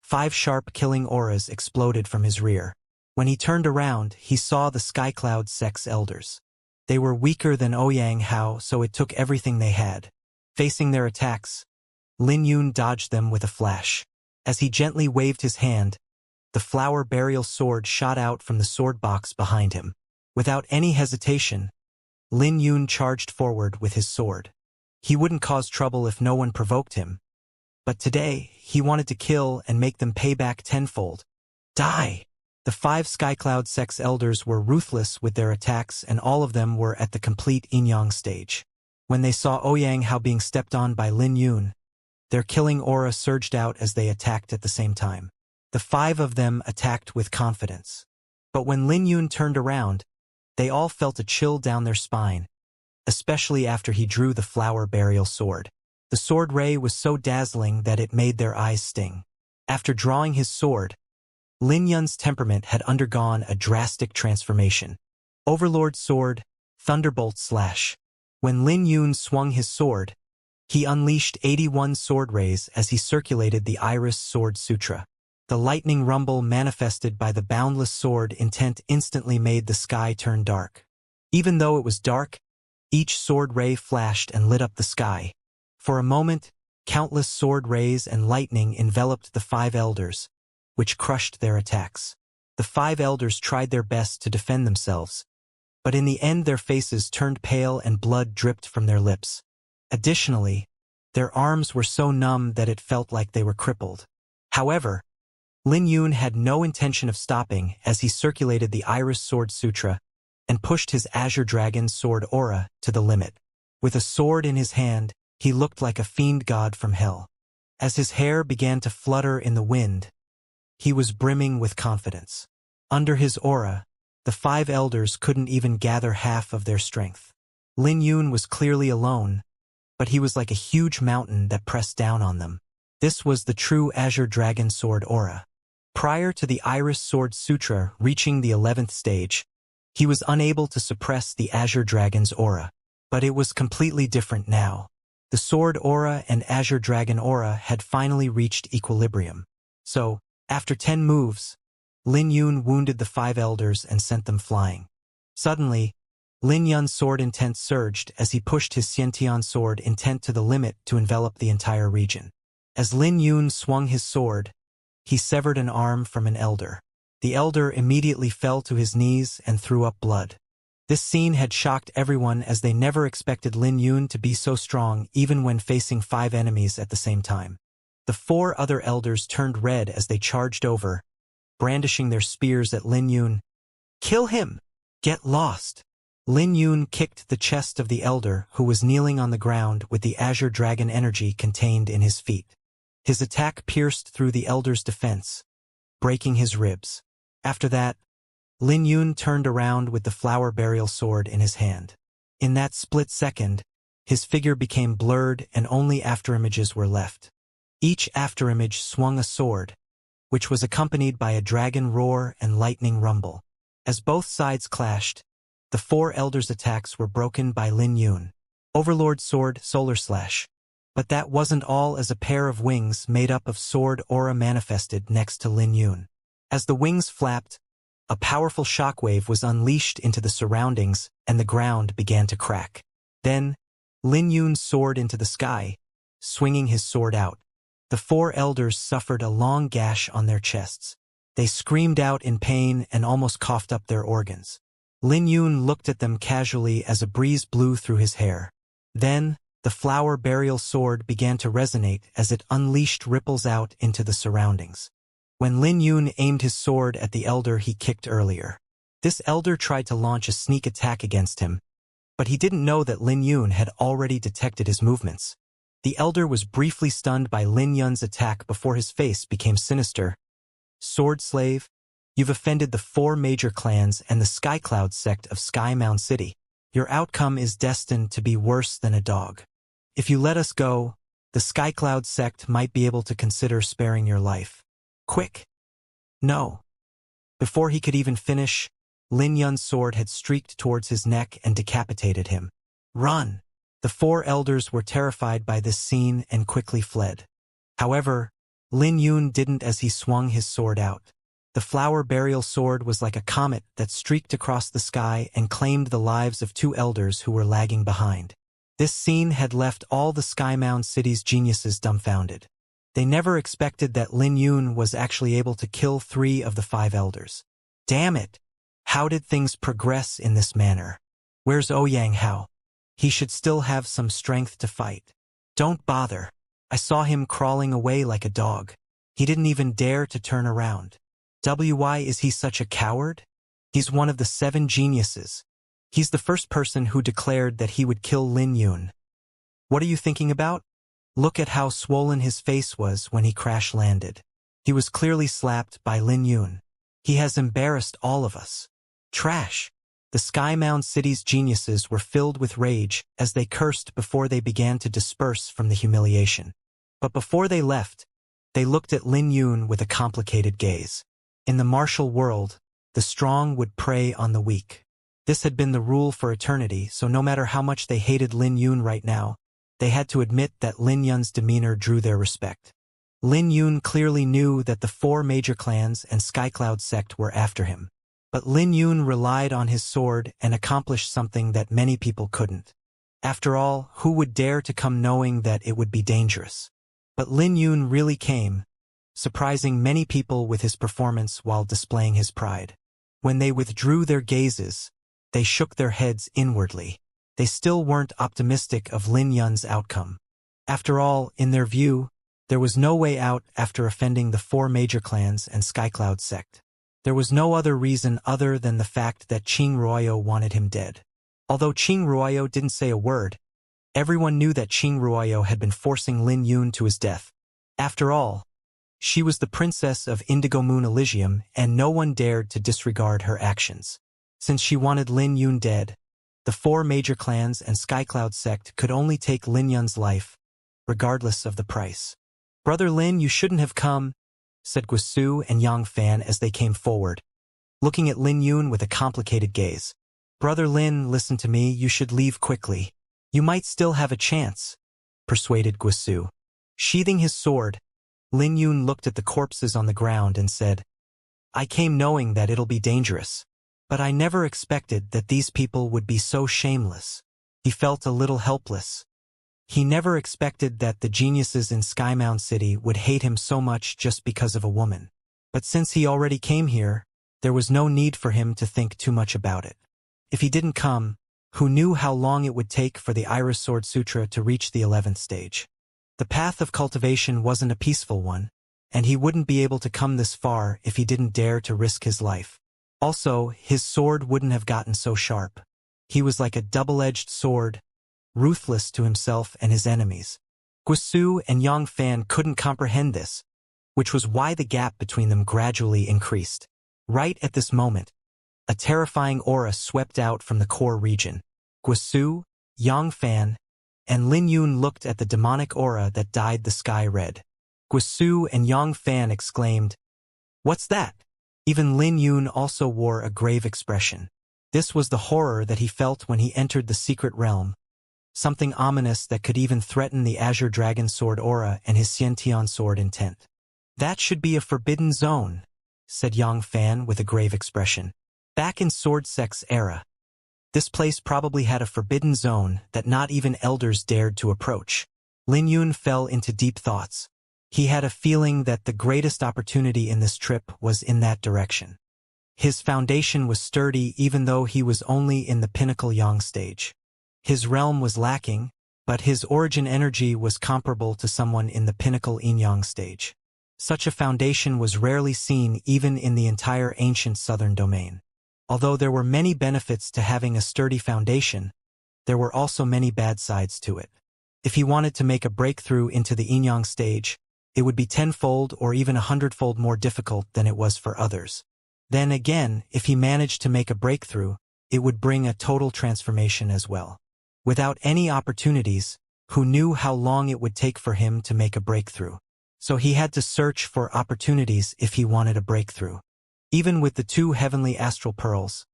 5 sharp killing auras exploded from his rear. When he turned around, he saw the Skycloud Sex Elders. They were weaker than Ouyang Hao, so it took everything they had. Facing their attacks, Lin Yun dodged them with a flash. As he gently waved his hand, the flower burial sword shot out from the sword box behind him. Without any hesitation, Lin Yun charged forward with his sword. He wouldn't cause trouble if no one provoked him. But today, he wanted to kill and make them pay back tenfold. Die! The 5 Skycloud Sex Elders were ruthless with their attacks and all of them were at the complete yin-yang stage. When they saw Ouyang Hao being stepped on by Lin Yun, their killing aura surged out as they attacked at the same time. The 5 of them attacked with confidence. But when Lin Yun turned around, they all felt a chill down their spine, especially after he drew the flower burial sword. The sword ray was so dazzling that it made their eyes sting. After drawing his sword, Lin Yun's temperament had undergone a drastic transformation. Overlord Sword, Thunderbolt Slash. When Lin Yun swung his sword, he unleashed 81 sword rays as he circulated the Iris Sword Sutra. The lightning rumble manifested by the boundless sword intent instantly made the sky turn dark. Even though it was dark, each sword ray flashed and lit up the sky. For a moment, countless sword rays and lightning enveloped the 5 elders, which crushed their attacks. The 5 elders tried their best to defend themselves, but in the end their faces turned pale and blood dripped from their lips. Additionally, their arms were so numb that it felt like they were crippled. However, Lin Yun had no intention of stopping as he circulated the Iris Sword Sutra and pushed his Azure Dragon Sword aura to the limit. With a sword in his hand, he looked like a fiend god from hell. As his hair began to flutter in the wind, he was brimming with confidence. Under his aura, the 5 elders couldn't even gather half of their strength. Lin Yun was clearly alone, but he was like a huge mountain that pressed down on them. This was the true Azure Dragon Sword aura. Prior to the Iris Sword Sutra reaching the 11th stage, he was unable to suppress the Azure Dragon's aura. But it was completely different now. The Sword aura and Azure Dragon aura had finally reached equilibrium. So, after 10 moves, Lin Yun wounded the 5 elders and sent them flying. Suddenly, Lin Yun's sword intent surged as he pushed his Xianxia sword intent to the limit to envelop the entire region. As Lin Yun swung his sword, he severed an arm from an elder. The elder immediately fell to his knees and threw up blood. This scene had shocked everyone as they never expected Lin Yun to be so strong even when facing 5 enemies at the same time. The 4 other elders turned red as they charged over, brandishing their spears at Lin Yun. "Kill him! Get lost!" Lin Yun kicked the chest of the elder who was kneeling on the ground with the Azure Dragon energy contained in his feet. His attack pierced through the elder's defense, breaking his ribs. After that, Lin Yun turned around with the flower burial sword in his hand. In that split second, his figure became blurred and only afterimages were left. Each afterimage swung a sword, which was accompanied by a dragon roar and lightning rumble. As both sides clashed, the 4 elders' attacks were broken by Lin Yun. Overlord Sword Solar Slash. But that wasn't all, as a pair of wings made up of sword aura manifested next to Lin Yun. As the wings flapped, a powerful shockwave was unleashed into the surroundings and the ground began to crack. Then, Lin Yun soared into the sky, swinging his sword out. The 4 elders suffered a long gash on their chests. They screamed out in pain and almost coughed up their organs. Lin Yun looked at them casually as a breeze blew through his hair. Then, the flower burial sword began to resonate as it unleashed ripples out into the surroundings. When Lin Yun aimed his sword at the elder he kicked earlier, this elder tried to launch a sneak attack against him, but he didn't know that Lin Yun had already detected his movements. The elder was briefly stunned by Lin Yun's attack before his face became sinister. "Sword Slave, you've offended the 4 major clans and the Skycloud sect of Sky Mound City. Your outcome is destined to be worse than a dog. If you let us go, the Skycloud sect might be able to consider sparing your life. Quick!" "No." Before he could even finish, Lin Yun's sword had streaked towards his neck and decapitated him. "Run!" The 4 elders were terrified by this scene and quickly fled. However, Lin Yun didn't as he swung his sword out. The flower burial sword was like a comet that streaked across the sky and claimed the lives of 2 elders who were lagging behind. This scene had left all the Skymound City's geniuses dumbfounded. They never expected that Lin Yun was actually able to kill 3 of the 5 elders. Damn it! How did things progress in this manner? Where's Ouyang Hao? He should still have some strength to fight. Don't bother. I saw him crawling away like a dog. He didn't even dare to turn around. Why is he such a coward? He's one of the 7 geniuses. He's the first person who declared that he would kill Lin Yun. What are you thinking about? Look at how swollen his face was when he crash-landed. He was clearly slapped by Lin Yun. He has embarrassed all of us. Trash! The Skymound City's geniuses were filled with rage as they cursed before they began to disperse from the humiliation. But before they left, they looked at Lin Yun with a complicated gaze. In the martial world, the strong would prey on the weak. This had been the rule for eternity, so no matter how much they hated Lin Yun right now, they had to admit that Lin Yun's demeanor drew their respect. Lin Yun clearly knew that the 4 major clans and Skycloud sect were after him. But Lin Yun relied on his sword and accomplished something that many people couldn't. After all, who would dare to come knowing that it would be dangerous? But Lin Yun really came, surprising many people with his performance while displaying his pride. When they withdrew their gazes, They shook their heads inwardly. They still weren't optimistic of Lin Yun's outcome. After all, in their view, there was no way out after offending the 4 major clans and Skycloud sect. There was no other reason other than the fact that Qing Ruoyo wanted him dead. Although Qing Ruoyo didn't say a word, everyone knew that Qing Ruoyo had been forcing Lin Yun to his death. After all, she was the princess of Indigo Moon Elysium, and no one dared to disregard her actions. Since she wanted Lin Yun dead, the 4 major clans and Skycloud sect could only take Lin Yun's life, regardless of the price. "Brother Lin, you shouldn't have come," said Guisu and Yang Fan as they came forward, looking at Lin Yun with a complicated gaze. "Brother Lin, listen to me, you should leave quickly. You might still have a chance," persuaded Guisu. Sheathing his sword, Lin Yun looked at the corpses on the ground and said, "I came knowing that it'll be dangerous, but I never expected that these people would be so shameless." He felt a little helpless. He never expected that the geniuses in Skymound City would hate him so much just because of a woman. But since he already came here, there was no need for him to think too much about it. If he didn't come, who knew how long it would take for the Iris Sword Sutra to reach the 11th stage? The path of cultivation wasn't a peaceful one, and he wouldn't be able to come this far if he didn't dare to risk his life. Also, his sword wouldn't have gotten so sharp. He was like a double-edged sword, ruthless to himself and his enemies. Guisu and Yang Fan couldn't comprehend this, which was why the gap between them gradually increased. Right at this moment, a terrifying aura swept out from the core region. Guisu, Yang Fan, and Lin Yun looked at the demonic aura that dyed the sky red. Guisu and Yang Fan exclaimed, "What's that?" Even Lin Yun also wore a grave expression. This was the horror that he felt when he entered the secret realm, something ominous that could even threaten the Azure Dragon Sword aura and his Xiantian sword intent. "That should be a forbidden zone," said Yang Fan with a grave expression. Back in Sword Sect's era, this place probably had a forbidden zone that not even elders dared to approach. Lin Yun fell into deep thoughts. He had a feeling that the greatest opportunity in this trip was in that direction. His foundation was sturdy even though he was only in the pinnacle Yang stage. His realm was lacking, but his origin energy was comparable to someone in the pinnacle Yin-Yang stage. Such a foundation was rarely seen even in the entire ancient southern domain. Although there were many benefits to having a sturdy foundation, there were also many bad sides to it. If he wanted to make a breakthrough into the Yin-Yang stage, it would be 10-fold or even 100-fold more difficult than it was for others. Then again, if he managed to make a breakthrough, it would bring a total transformation as well. Without any opportunities, who knew how long it would take for him to make a breakthrough? So he had to search for opportunities if he wanted a breakthrough. Even with the 2 heavenly astral pearls,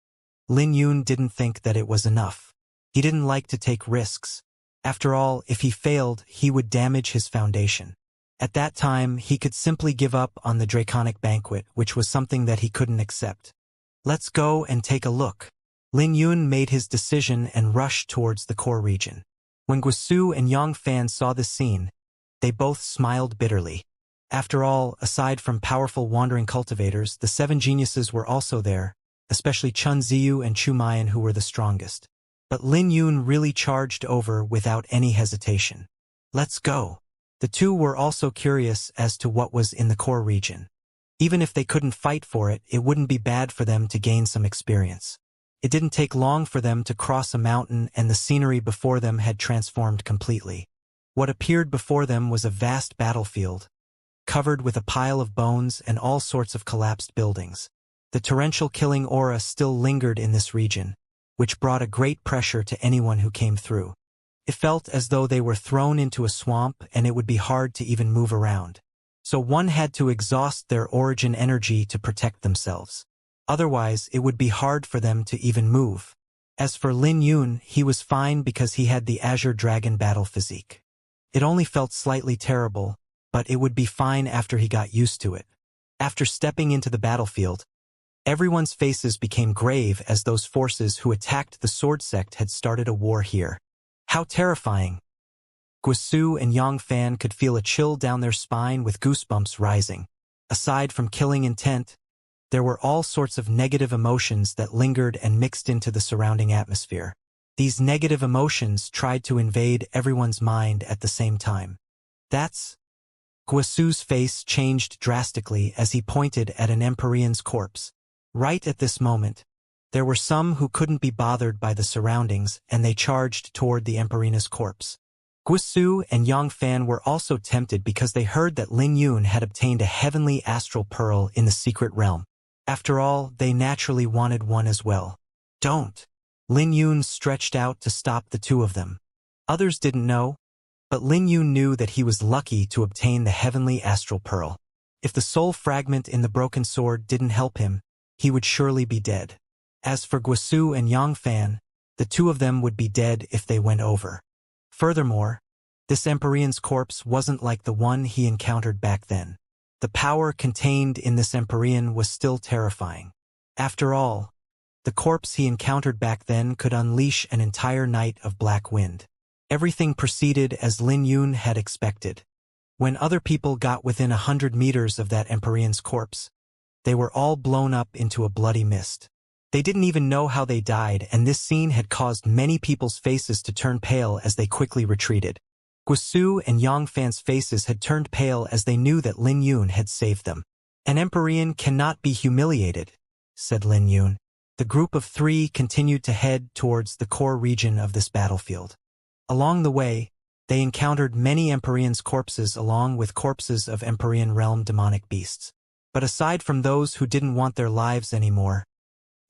Lin Yun didn't think that it was enough. He didn't like to take risks. After all, if he failed, he would damage his foundation. At that time, he could simply give up on the Draconic Banquet, which was something that he couldn't accept. "Let's go and take a look." Lin Yun made his decision and rushed towards the core region. When Guisu and Yang Fan saw this scene, they both smiled bitterly. After all, aside from powerful wandering cultivators, the 7 geniuses were also there, especially Chun Ziyu and Chu Mayan, who were the strongest. But Lin Yun really charged over without any hesitation. "Let's go." The 2 were also curious as to what was in the core region. Even if they couldn't fight for it, it wouldn't be bad for them to gain some experience. It didn't take long for them to cross a mountain, and the scenery before them had transformed completely. What appeared before them was a vast battlefield, covered with a pile of bones and all sorts of collapsed buildings. The torrential killing aura still lingered in this region, which brought a great pressure to anyone who came through. It felt as though they were thrown into a swamp and it would be hard to even move around. So one had to exhaust their origin energy to protect themselves. Otherwise, it would be hard for them to even move. As for Lin Yun, he was fine because he had the Azure Dragon battle physique. It only felt slightly terrible, but it would be fine after he got used to it. After stepping into the battlefield, everyone's faces became grave as those forces who attacked the Sword Sect had started a war here. How terrifying! Guisu and Yang Fan could feel a chill down their spine with goosebumps rising. Aside from killing intent, There were all sorts of negative emotions that lingered and mixed into the surrounding atmosphere. These negative emotions tried to invade everyone's mind at the same time. That's... Guisu's face changed drastically as he pointed at an Empyrean's corpse. Right at this moment, there were some who couldn't be bothered by the surroundings, and they charged toward the Empyrean's corpse. Guisu and Yangfan were also tempted because they heard that Lin Yun had obtained a heavenly astral pearl in the secret realm. After all, they naturally wanted one as well. Don't! Lin Yun stretched out to stop the two of them. Others didn't know, but Lin Yun knew that he was lucky to obtain the heavenly astral pearl. If the soul fragment in the broken sword didn't help him, he would surely be dead. As for Guisu and Yangfan, the two of them would be dead if they went over. Furthermore, this Empyrean's corpse wasn't like the one he encountered back then. The power contained in this Empyrean was still terrifying. After all, the corpse he encountered back then could unleash an entire night of black wind. Everything proceeded as Lin Yun had expected. When other people got within 100 meters of that Empyrean's corpse, they were all blown up into a bloody mist. They didn't even know how they died, and this scene had caused many people's faces to turn pale as they quickly retreated. Guisu and Yangfan's faces had turned pale as they knew that Lin Yun had saved them. An Empyrean cannot be humiliated, said Lin Yun. The group of three continued to head towards the core region of this battlefield. Along the way, they encountered many Empyrean's corpses along with corpses of Empyrean realm demonic beasts. But aside from those who didn't want their lives anymore,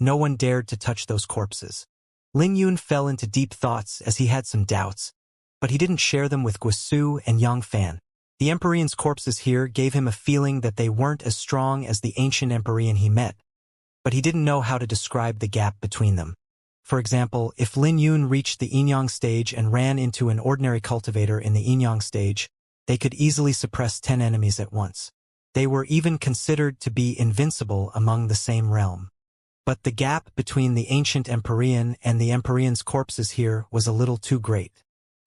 no one dared to touch those corpses. Lin Yun fell into deep thoughts as he had some doubts, but he didn't share them with Guisu and Yangfan. The Empyrean's corpses here gave him a feeling that they weren't as strong as the ancient Empyrean he met, but he didn't know how to describe the gap between them. For example, if Lin Yun reached the Yinyang stage and ran into an ordinary cultivator in the Yinyang stage, they could easily suppress 10 enemies at once. They were even considered to be invincible among the same realm. But the gap between the ancient Empyrean and the Empyrean's corpses here was a little too great.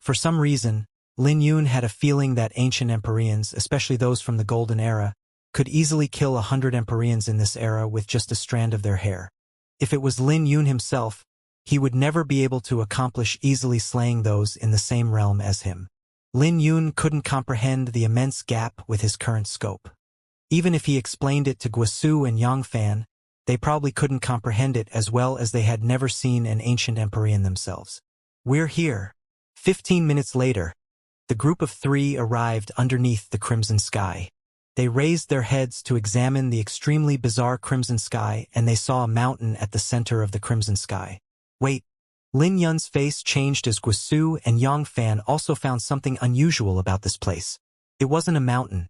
For some reason, Lin Yun had a feeling that ancient Empyreans, especially those from the Golden Era, could easily kill 100 Empyreans in this era with just a strand of their hair. If it was Lin Yun himself, he would never be able to accomplish easily slaying those in the same realm as him. Lin Yun couldn't comprehend the immense gap with his current scope. Even if he explained it to Guisu and Yangfan, they probably couldn't comprehend it as well as they had never seen an ancient Empyrean themselves. We're here. 15 minutes later, the group of three arrived underneath the crimson sky. They raised their heads to examine the extremely bizarre crimson sky, and they saw a mountain at the center of the crimson sky. Wait, Lin Yun's face changed as Guisu and Yangfan also found something unusual about this place. It wasn't a mountain,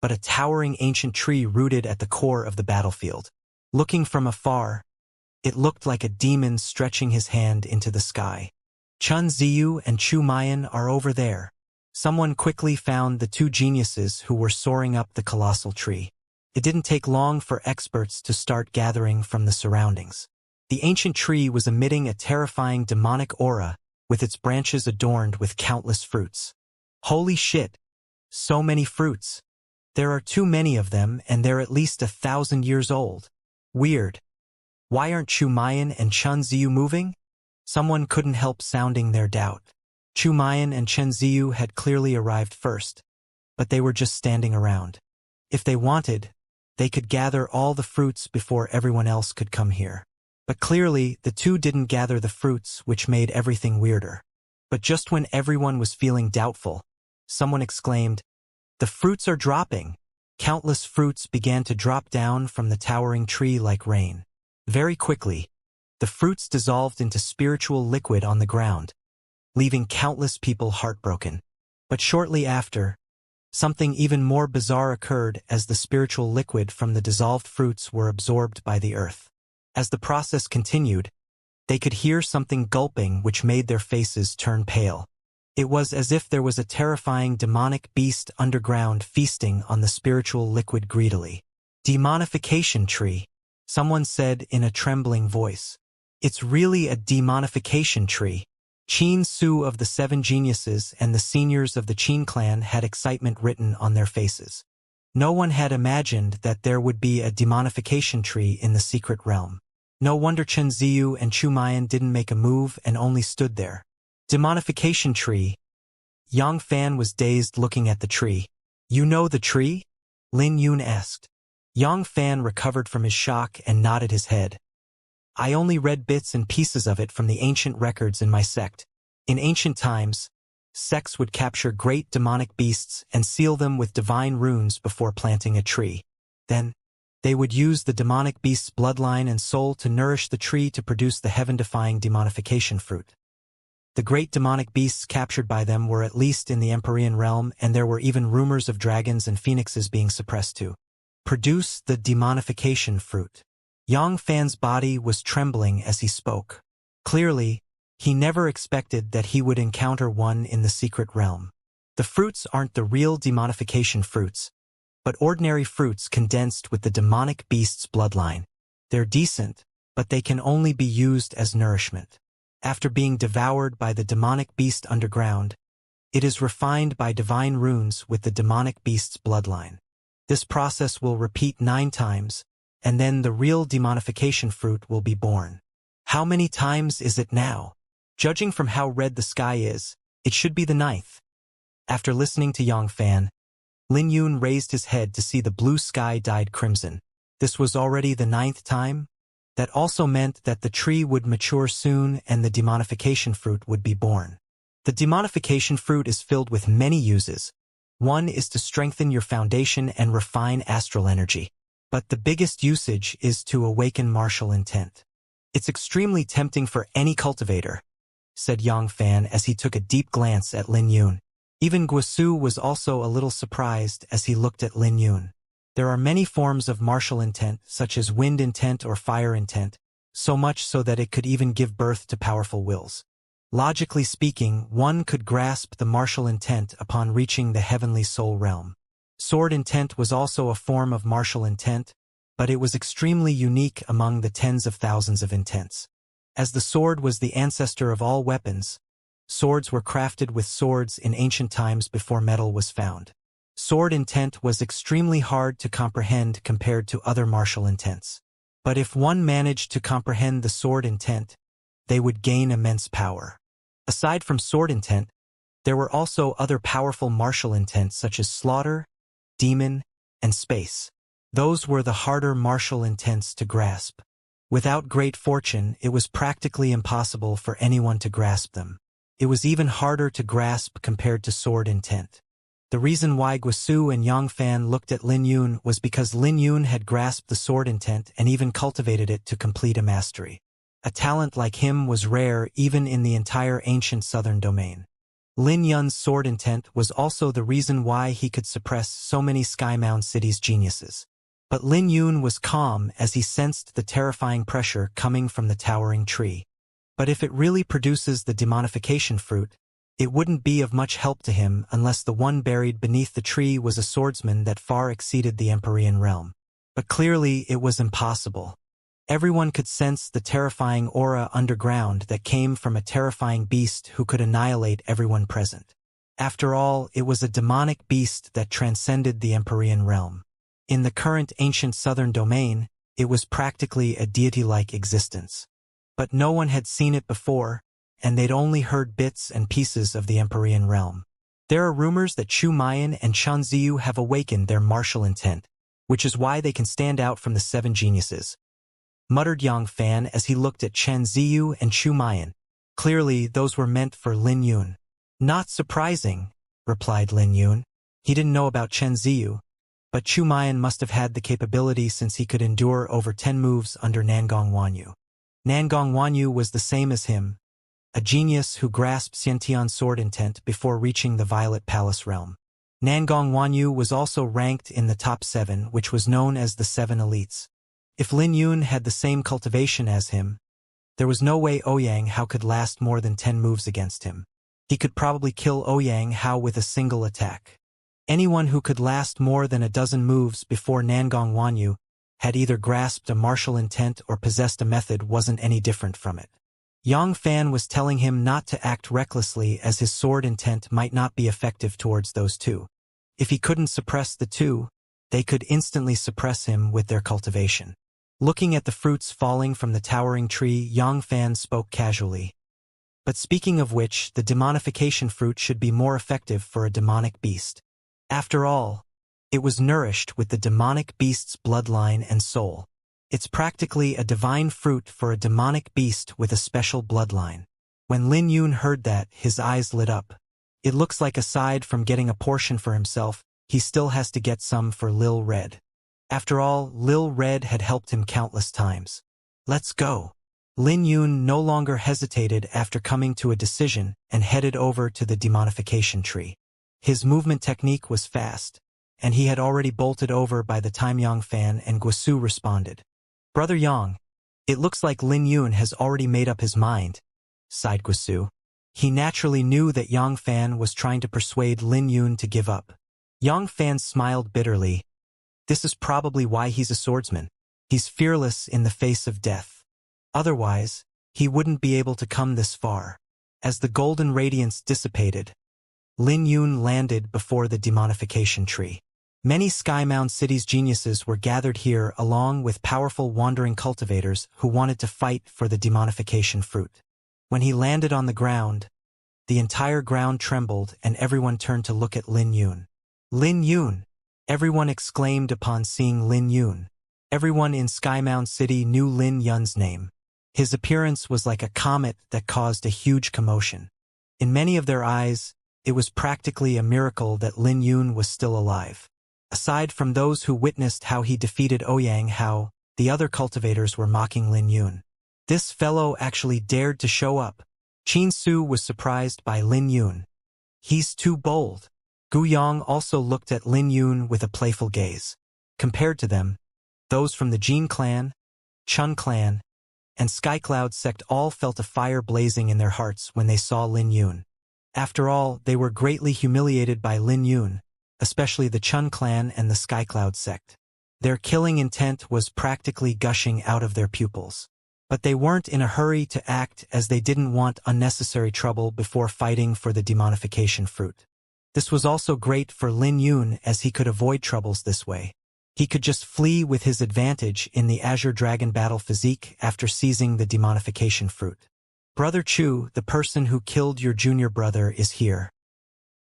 but a towering ancient tree rooted at the core of the battlefield. Looking from afar, it looked like a demon stretching his hand into the sky. Chun Ziyu and Chu Mayan are over there. Someone quickly found the two geniuses who were soaring up the colossal tree. It didn't take long for experts to start gathering from the surroundings. The ancient tree was emitting a terrifying demonic aura, with its branches adorned with countless fruits. Holy shit! So many fruits! There are too many of them, and they're at least 1,000 years old. Weird. Why aren't Chu Mayan and Chun Ziyu moving? Someone couldn't help sounding their doubt. Chu Mayan and Chen Ziyu had clearly arrived first, but they were just standing around. If they wanted, they could gather all the fruits before everyone else could come here. But clearly, the two didn't gather the fruits, which made everything weirder. But just when everyone was feeling doubtful, someone exclaimed, "The fruits are dropping!" Countless fruits began to drop down from the towering tree like rain. Very quickly, the fruits dissolved into spiritual liquid on the ground, leaving countless people heartbroken. But shortly after, something even more bizarre occurred as the spiritual liquid from the dissolved fruits were absorbed by the earth. As the process continued, they could hear something gulping which made their faces turn pale. It was as if there was a terrifying demonic beast underground feasting on the spiritual liquid greedily. Demonification tree, someone said in a trembling voice. It's really a demonification tree. Qin Su of the Seven Geniuses and the seniors of the Qin clan had excitement written on their faces. No one had imagined that there would be a demonification tree in the secret realm. No wonder Chen Ziyu and Chu Mayan didn't make a move and only stood there. Demonification tree. Yang Fan was dazed looking at the tree. You know the tree? Lin Yun asked. Yang Fan recovered from his shock and nodded his head. I only read bits and pieces of it from the ancient records in my sect. In ancient times, sects would capture great demonic beasts and seal them with divine runes before planting a tree. Then, they would use the demonic beast's bloodline and soul to nourish the tree to produce the heaven-defying demonification fruit. The great demonic beasts captured by them were at least in the Empyrean realm, and there were even rumors of dragons and phoenixes being suppressed to produce the demonification fruit. Yang Fan's body was trembling as he spoke. Clearly, he never expected that he would encounter one in the secret realm. The fruits aren't the real demonification fruits, but ordinary fruits condensed with the demonic beast's bloodline. They're decent, but they can only be used as nourishment. After being devoured by the demonic beast underground, it is refined by divine runes with the demonic beast's bloodline. This process will repeat 9 times, and then the real demonification fruit will be born. How many times is it now? Judging from how red the sky is, it should be the 9th. After listening to Yang Fan, Lin Yun raised his head to see the blue sky dyed crimson. This was already the 9th time? That also meant that the tree would mature soon and the demonification fruit would be born. The demonification fruit is filled with many uses. One is to strengthen your foundation and refine astral energy. But the biggest usage is to awaken martial intent. It's extremely tempting for any cultivator, said Yang Fan as he took a deep glance at Lin Yun. Even Guosu was also a little surprised as he looked at Lin Yun. There are many forms of martial intent, such as wind intent or fire intent, so much so that it could even give birth to powerful wills. Logically speaking, one could grasp the martial intent upon reaching the heavenly soul realm. Sword intent was also a form of martial intent, but it was extremely unique among the tens of thousands of intents. As the sword was the ancestor of all weapons, swords were crafted with swords in ancient times before metal was found. Sword intent was extremely hard to comprehend compared to other martial intents. But if one managed to comprehend the sword intent, they would gain immense power. Aside from sword intent, there were also other powerful martial intents such as slaughter, demon, and space. Those were the harder martial intents to grasp. Without great fortune, it was practically impossible for anyone to grasp them. It was even harder to grasp compared to sword intent. The reason why Guosu and Yang Fan looked at Lin Yun was because Lin Yun had grasped the sword intent and even cultivated it to complete a mastery. A talent like him was rare even in the entire ancient southern domain. Lin Yun's sword intent was also the reason why he could suppress so many Skymound City's geniuses. But Lin Yun was calm as he sensed the terrifying pressure coming from the towering tree. But if it really produces the demonification fruit, it wouldn't be of much help to him unless the one buried beneath the tree was a swordsman that far exceeded the Empyrean realm. But clearly it was impossible. Everyone could sense the terrifying aura underground that came from a terrifying beast who could annihilate everyone present. After all, it was a demonic beast that transcended the Empyrean realm. In the current ancient southern domain, it was practically a deity-like existence. But no one had seen it before, and they'd only heard bits and pieces of the Empyrean realm. There are rumors that Chu Mayan and Chen Ziyu have awakened their martial intent, which is why they can stand out from the 7 geniuses, muttered Yang Fan as he looked at Chen Ziyu and Chu Mayan. Clearly, those were meant for Lin Yun. Not surprising, replied Lin Yun. He didn't know about Chen Ziyu, but Chu Mayan must have had the capability since he could endure over 10 moves under Nangong Wanyu. Nangong Wanyu was the same as him, a genius who grasped Xiantian's sword intent before reaching the Violet Palace realm. Nangong Wanyu was also ranked in the top 7, which was known as the 7 elites. If Lin Yun had the same cultivation as him, there was no way Ouyang Hao could last more than 10 moves against him. He could probably kill Ouyang Hao with a single attack. Anyone who could last more than a dozen moves before Nangong Wanyu had either grasped a martial intent or possessed a method wasn't any different from it. Yang Fan was telling him not to act recklessly as his sword intent might not be effective towards those 2. If he couldn't suppress the 2, they could instantly suppress him with their cultivation. Looking at the fruits falling from the towering tree, Yang Fan spoke casually. But speaking of which, the demonification fruit should be more effective for a demonic beast. After all, it was nourished with the demonic beast's bloodline and soul. It's practically a divine fruit for a demonic beast with a special bloodline. When Lin Yun heard that, his eyes lit up. It looks like aside from getting a portion for himself, he still has to get some for Lil Red. After all, Lil Red had helped him countless times. Let's go. Lin Yun no longer hesitated after coming to a decision and headed over to the demonification tree. His movement technique was fast, and he had already bolted over by the time Yang Fan and Guisu responded. Brother Yang, it looks like Lin Yun has already made up his mind, sighed Guisu. He naturally knew that Yang Fan was trying to persuade Lin Yun to give up. Yang Fan smiled bitterly. This is probably why he's a swordsman. He's fearless in the face of death. Otherwise, he wouldn't be able to come this far. As the golden radiance dissipated, Lin Yun landed before the demonification tree. Many Skymound City's geniuses were gathered here along with powerful wandering cultivators who wanted to fight for the demonification fruit. When he landed on the ground, the entire ground trembled and everyone turned to look at Lin Yun. Lin Yun! Everyone exclaimed upon seeing Lin Yun. Everyone in Skymound City knew Lin Yun's name. His appearance was like a comet that caused a huge commotion. In many of their eyes, it was practically a miracle that Lin Yun was still alive. Aside from those who witnessed how he defeated Ouyang Hao, the other cultivators were mocking Lin Yun. This fellow actually dared to show up. Qin Su was surprised by Lin Yun. He's too bold. Gu Yang also looked at Lin Yun with a playful gaze. Compared to them, those from the Jin clan, Chun clan, and Skycloud sect all felt a fire blazing in their hearts when they saw Lin Yun. After all, they were greatly humiliated by Lin Yun, especially the Chun clan and the Skycloud sect. Their killing intent was practically gushing out of their pupils. But they weren't in a hurry to act as they didn't want unnecessary trouble before fighting for the demonification fruit. This was also great for Lin Yun as he could avoid troubles this way. He could just flee with his advantage in the Azure Dragon battle physique after seizing the demonification fruit. Brother Chu, the person who killed your junior brother, is here.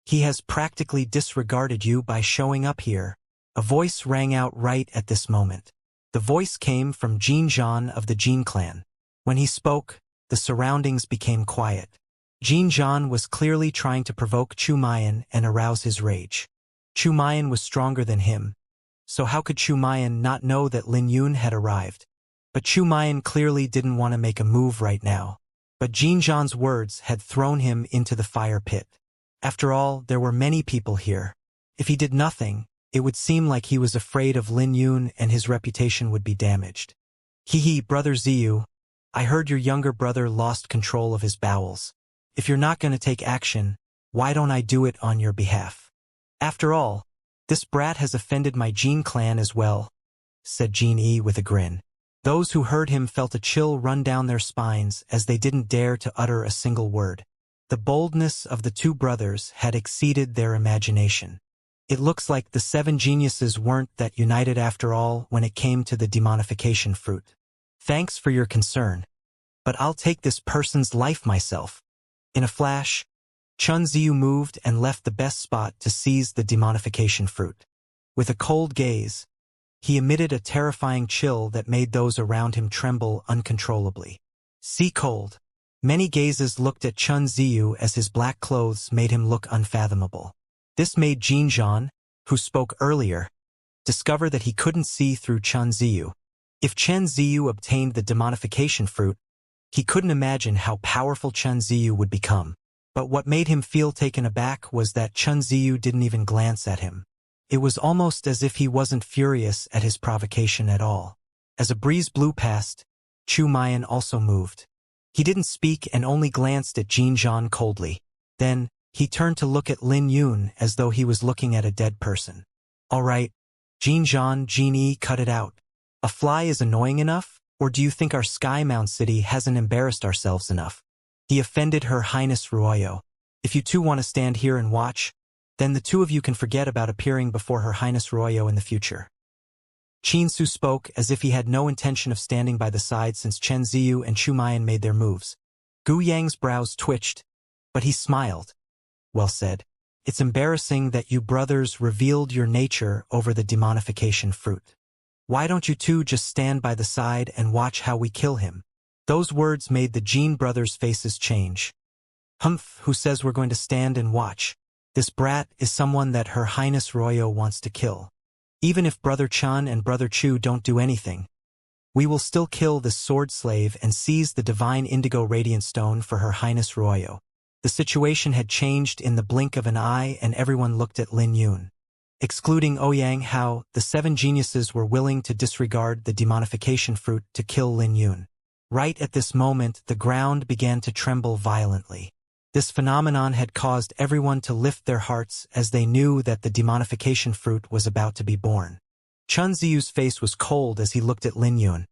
He has practically disregarded you by showing up here. A voice rang out right at this moment. The voice came from Jin Zhan of the Jin clan. When he spoke, the surroundings became quiet. Jin Zhan was clearly trying to provoke Chu Mayan and arouse his rage. Chu Mayan was stronger than him, so how could Chu Mayan not know that Lin Yun had arrived? But Chu Mayan clearly didn't want to make a move right now. But Jin Zhan's words had thrown him into the fire pit. After all, there were many people here. If he did nothing, it would seem like he was afraid of Lin Yun and his reputation would be damaged. Hee, Brother Ziyu, I heard your younger brother lost control of his bowels. If you're not going to take action, why don't I do it on your behalf? After all, this brat has offended my Jin clan as well, said Jin Yi with a grin. Those who heard him felt a chill run down their spines as they didn't dare to utter a single word. The boldness of the two brothers had exceeded their imagination. It looks like the 7 geniuses weren't that united after all when it came to the demonification fruit. Thanks for your concern, but I'll take this person's life myself. In a flash, Chun Ziyu moved and left the best spot to seize the demonification fruit. With a cold gaze, he emitted a terrifying chill that made those around him tremble uncontrollably. Sea cold. Many gazes looked at Chun Ziyu as his black clothes made him look unfathomable. This made Jin Zhan, who spoke earlier, discover that he couldn't see through Chun Ziyu. If Chen Ziyu obtained the demonification fruit, he couldn't imagine how powerful Chun Ziyu would become. But what made him feel taken aback was that Chun Ziyu didn't even glance at him. It was almost as if he wasn't furious at his provocation at all. As a breeze blew past, Chu Mayan also moved. He didn't speak and only glanced at Jin Zhan coldly. Then, he turned to look at Lin Yun as though he was looking at a dead person. All right, Jin Zhan, Jin Yi, cut it out. A fly is annoying enough, or do you think our Skymound City hasn't embarrassed ourselves enough? He offended Her Highness Ruoyo. If you two want to stand here and watch, Then the two of you can forget about appearing before Her Highness Royo in the future. Qinsu spoke as if he had no intention of standing by the side since Chen Ziyu and Chu Mayan made their moves. Gu Yang's brows twitched, but he smiled. Well said. It's embarrassing that you brothers revealed your nature over the demonification fruit. Why don't you two just stand by the side and watch how we kill him? Those words made the Jin brothers' faces change. Humph, who says we're going to stand and watch? This brat is someone that Her Highness Royo wants to kill. Even if Brother Chun and Brother Chu don't do anything, we will still kill this sword slave and seize the divine indigo radiant stone for Her Highness Royo. The situation had changed in the blink of an eye and everyone looked at Lin Yun. Excluding Ouyang Hao, the 7 geniuses were willing to disregard the demonification fruit to kill Lin Yun. Right at this moment, the ground began to tremble violently. This phenomenon had caused everyone to lift their hearts as they knew that the demonification fruit was about to be born. Chun Ziyu's face was cold as he looked at Lin Yun.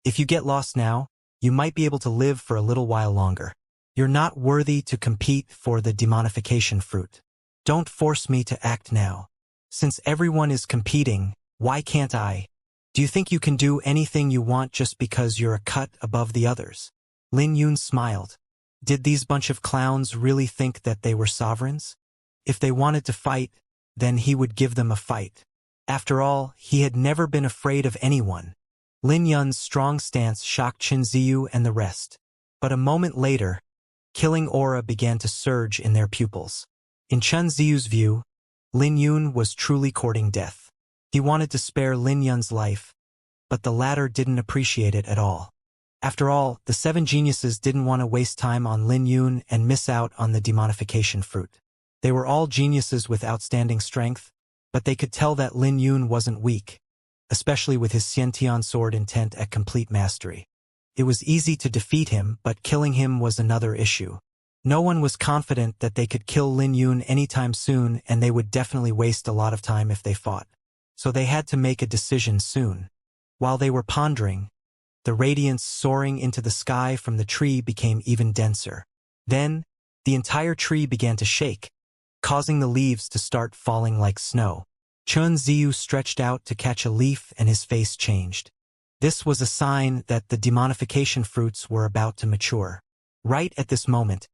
If you get lost now, you might be able to live for a little while longer. You're not worthy to compete for the demonification fruit. Don't force me to act now. Since everyone is competing, why can't I? Do you think you can do anything you want just because you're a cut above the others? Lin Yun smiled. Did these bunch of clowns really think that they were sovereigns? If they wanted to fight, then he would give them a fight. After all, he had never been afraid of anyone. Lin Yun's strong stance shocked Qin Ziyu and the rest. But a moment later, killing aura began to surge in their pupils. In Chen Ziyu's view, Lin Yun was truly courting death. He wanted to spare Lin Yun's life, but the latter didn't appreciate it at all. After all, the 7 geniuses didn't want to waste time on Lin Yun and miss out on the demonification fruit. They were all geniuses with outstanding strength, but they could tell that Lin Yun wasn't weak, especially with his Xiantian sword intent at complete mastery. It was easy to defeat him, but killing him was another issue. No one was confident that they could kill Lin Yun anytime soon, and they would definitely waste a lot of time if they fought. So they had to make a decision soon. While they were pondering, the radiance soaring into the sky from the tree became even denser. Then, the entire tree began to shake, causing the leaves to start falling like snow. Chun Ziyu stretched out to catch a leaf and his face changed. This was a sign that the demonification fruits were about to mature. Right at this moment,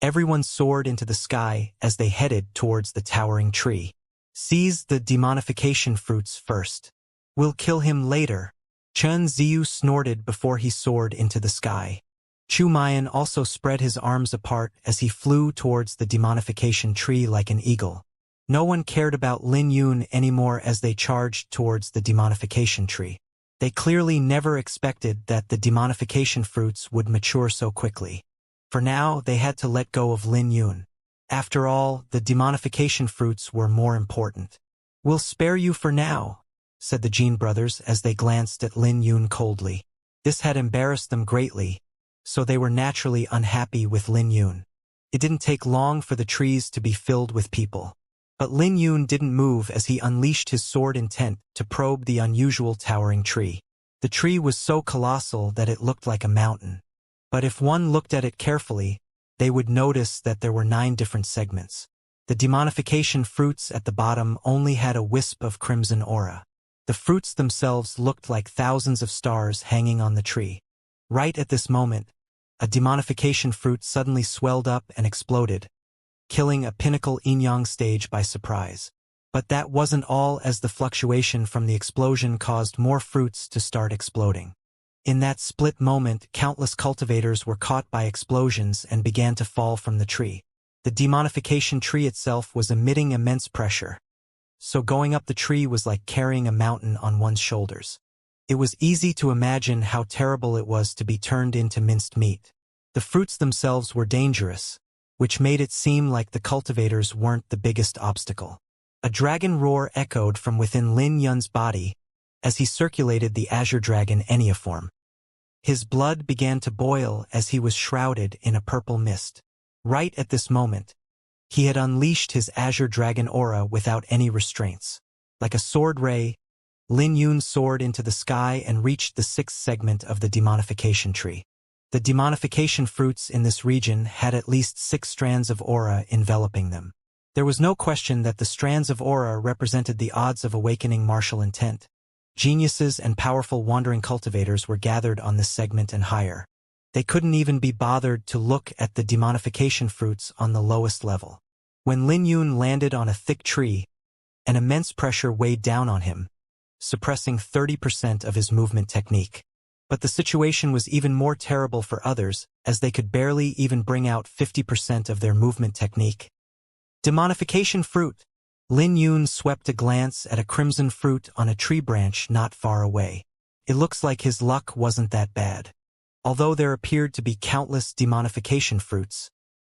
everyone soared into the sky as they headed towards the towering tree. Seize the demonification fruits first. We'll kill him later. Chun Ziyu snorted before he soared into the sky. Chu Mayan also spread his arms apart as he flew towards the demonification tree like an eagle. No one cared about Lin Yun anymore as they charged towards the demonification tree. They clearly never expected that the demonification fruits would mature so quickly. For now, they had to let go of Lin Yun. After all, the demonification fruits were more important. We'll spare you for now, said the Jin brothers as they glanced at Lin Yun coldly. This had embarrassed them greatly, so they were naturally unhappy with Lin Yun. It didn't take long for the trees to be filled with people. But Lin Yun didn't move as he unleashed his sword intent to probe the unusual towering tree. The tree was so colossal that it looked like a mountain. But if one looked at it carefully, they would notice that there were 9 different segments. The demonification fruits at the bottom only had a wisp of crimson aura. The fruits themselves looked like thousands of stars hanging on the tree. Right at this moment, a demonification fruit suddenly swelled up and exploded, killing a pinnacle yin-yang stage by surprise. But that wasn't all, as the fluctuation from the explosion caused more fruits to start exploding. In that split moment, countless cultivators were caught by explosions and began to fall from the tree. The demonification tree itself was emitting immense pressure, so going up the tree was like carrying a mountain on one's shoulders. It was easy to imagine how terrible it was to be turned into minced meat. The fruits themselves were dangerous, which made it seem like the cultivators weren't the biggest obstacle. A dragon roar echoed from within Lin Yun's body as he circulated the azure dragon Enneaform. His blood began to boil as he was shrouded in a purple mist. Right at this moment, he had unleashed his azure dragon aura without any restraints. Like a sword ray, Lin Yun soared into the sky and reached the 6th segment of the demonification tree. The demonification fruits in this region had at least 6 strands of aura enveloping them. There was no question that the strands of aura represented the odds of awakening martial intent. Geniuses and powerful wandering cultivators were gathered on this segment and higher. They couldn't even be bothered to look at the demonification fruits on the lowest level. When Lin Yun landed on a thick tree, an immense pressure weighed down on him, suppressing 30% of his movement technique. But the situation was even more terrible for others, as they could barely even bring out 50% of their movement technique. Demonification fruit. Lin Yun swept a glance at a crimson fruit on a tree branch not far away. It looks like his luck wasn't that bad. Although there appeared to be countless demonification fruits,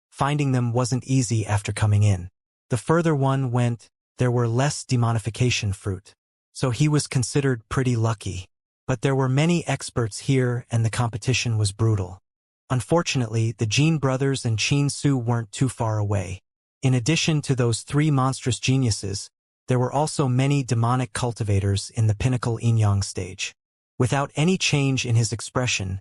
finding them wasn't easy after coming in. The further one went, there were less demonification fruit. So he was considered pretty lucky. But there were many experts here and the competition was brutal. Unfortunately, the Jin brothers and Qin Su weren't too far away. In addition to those three monstrous geniuses, there were also many demonic cultivators in the pinnacle yin-yang stage. Without any change in his expression,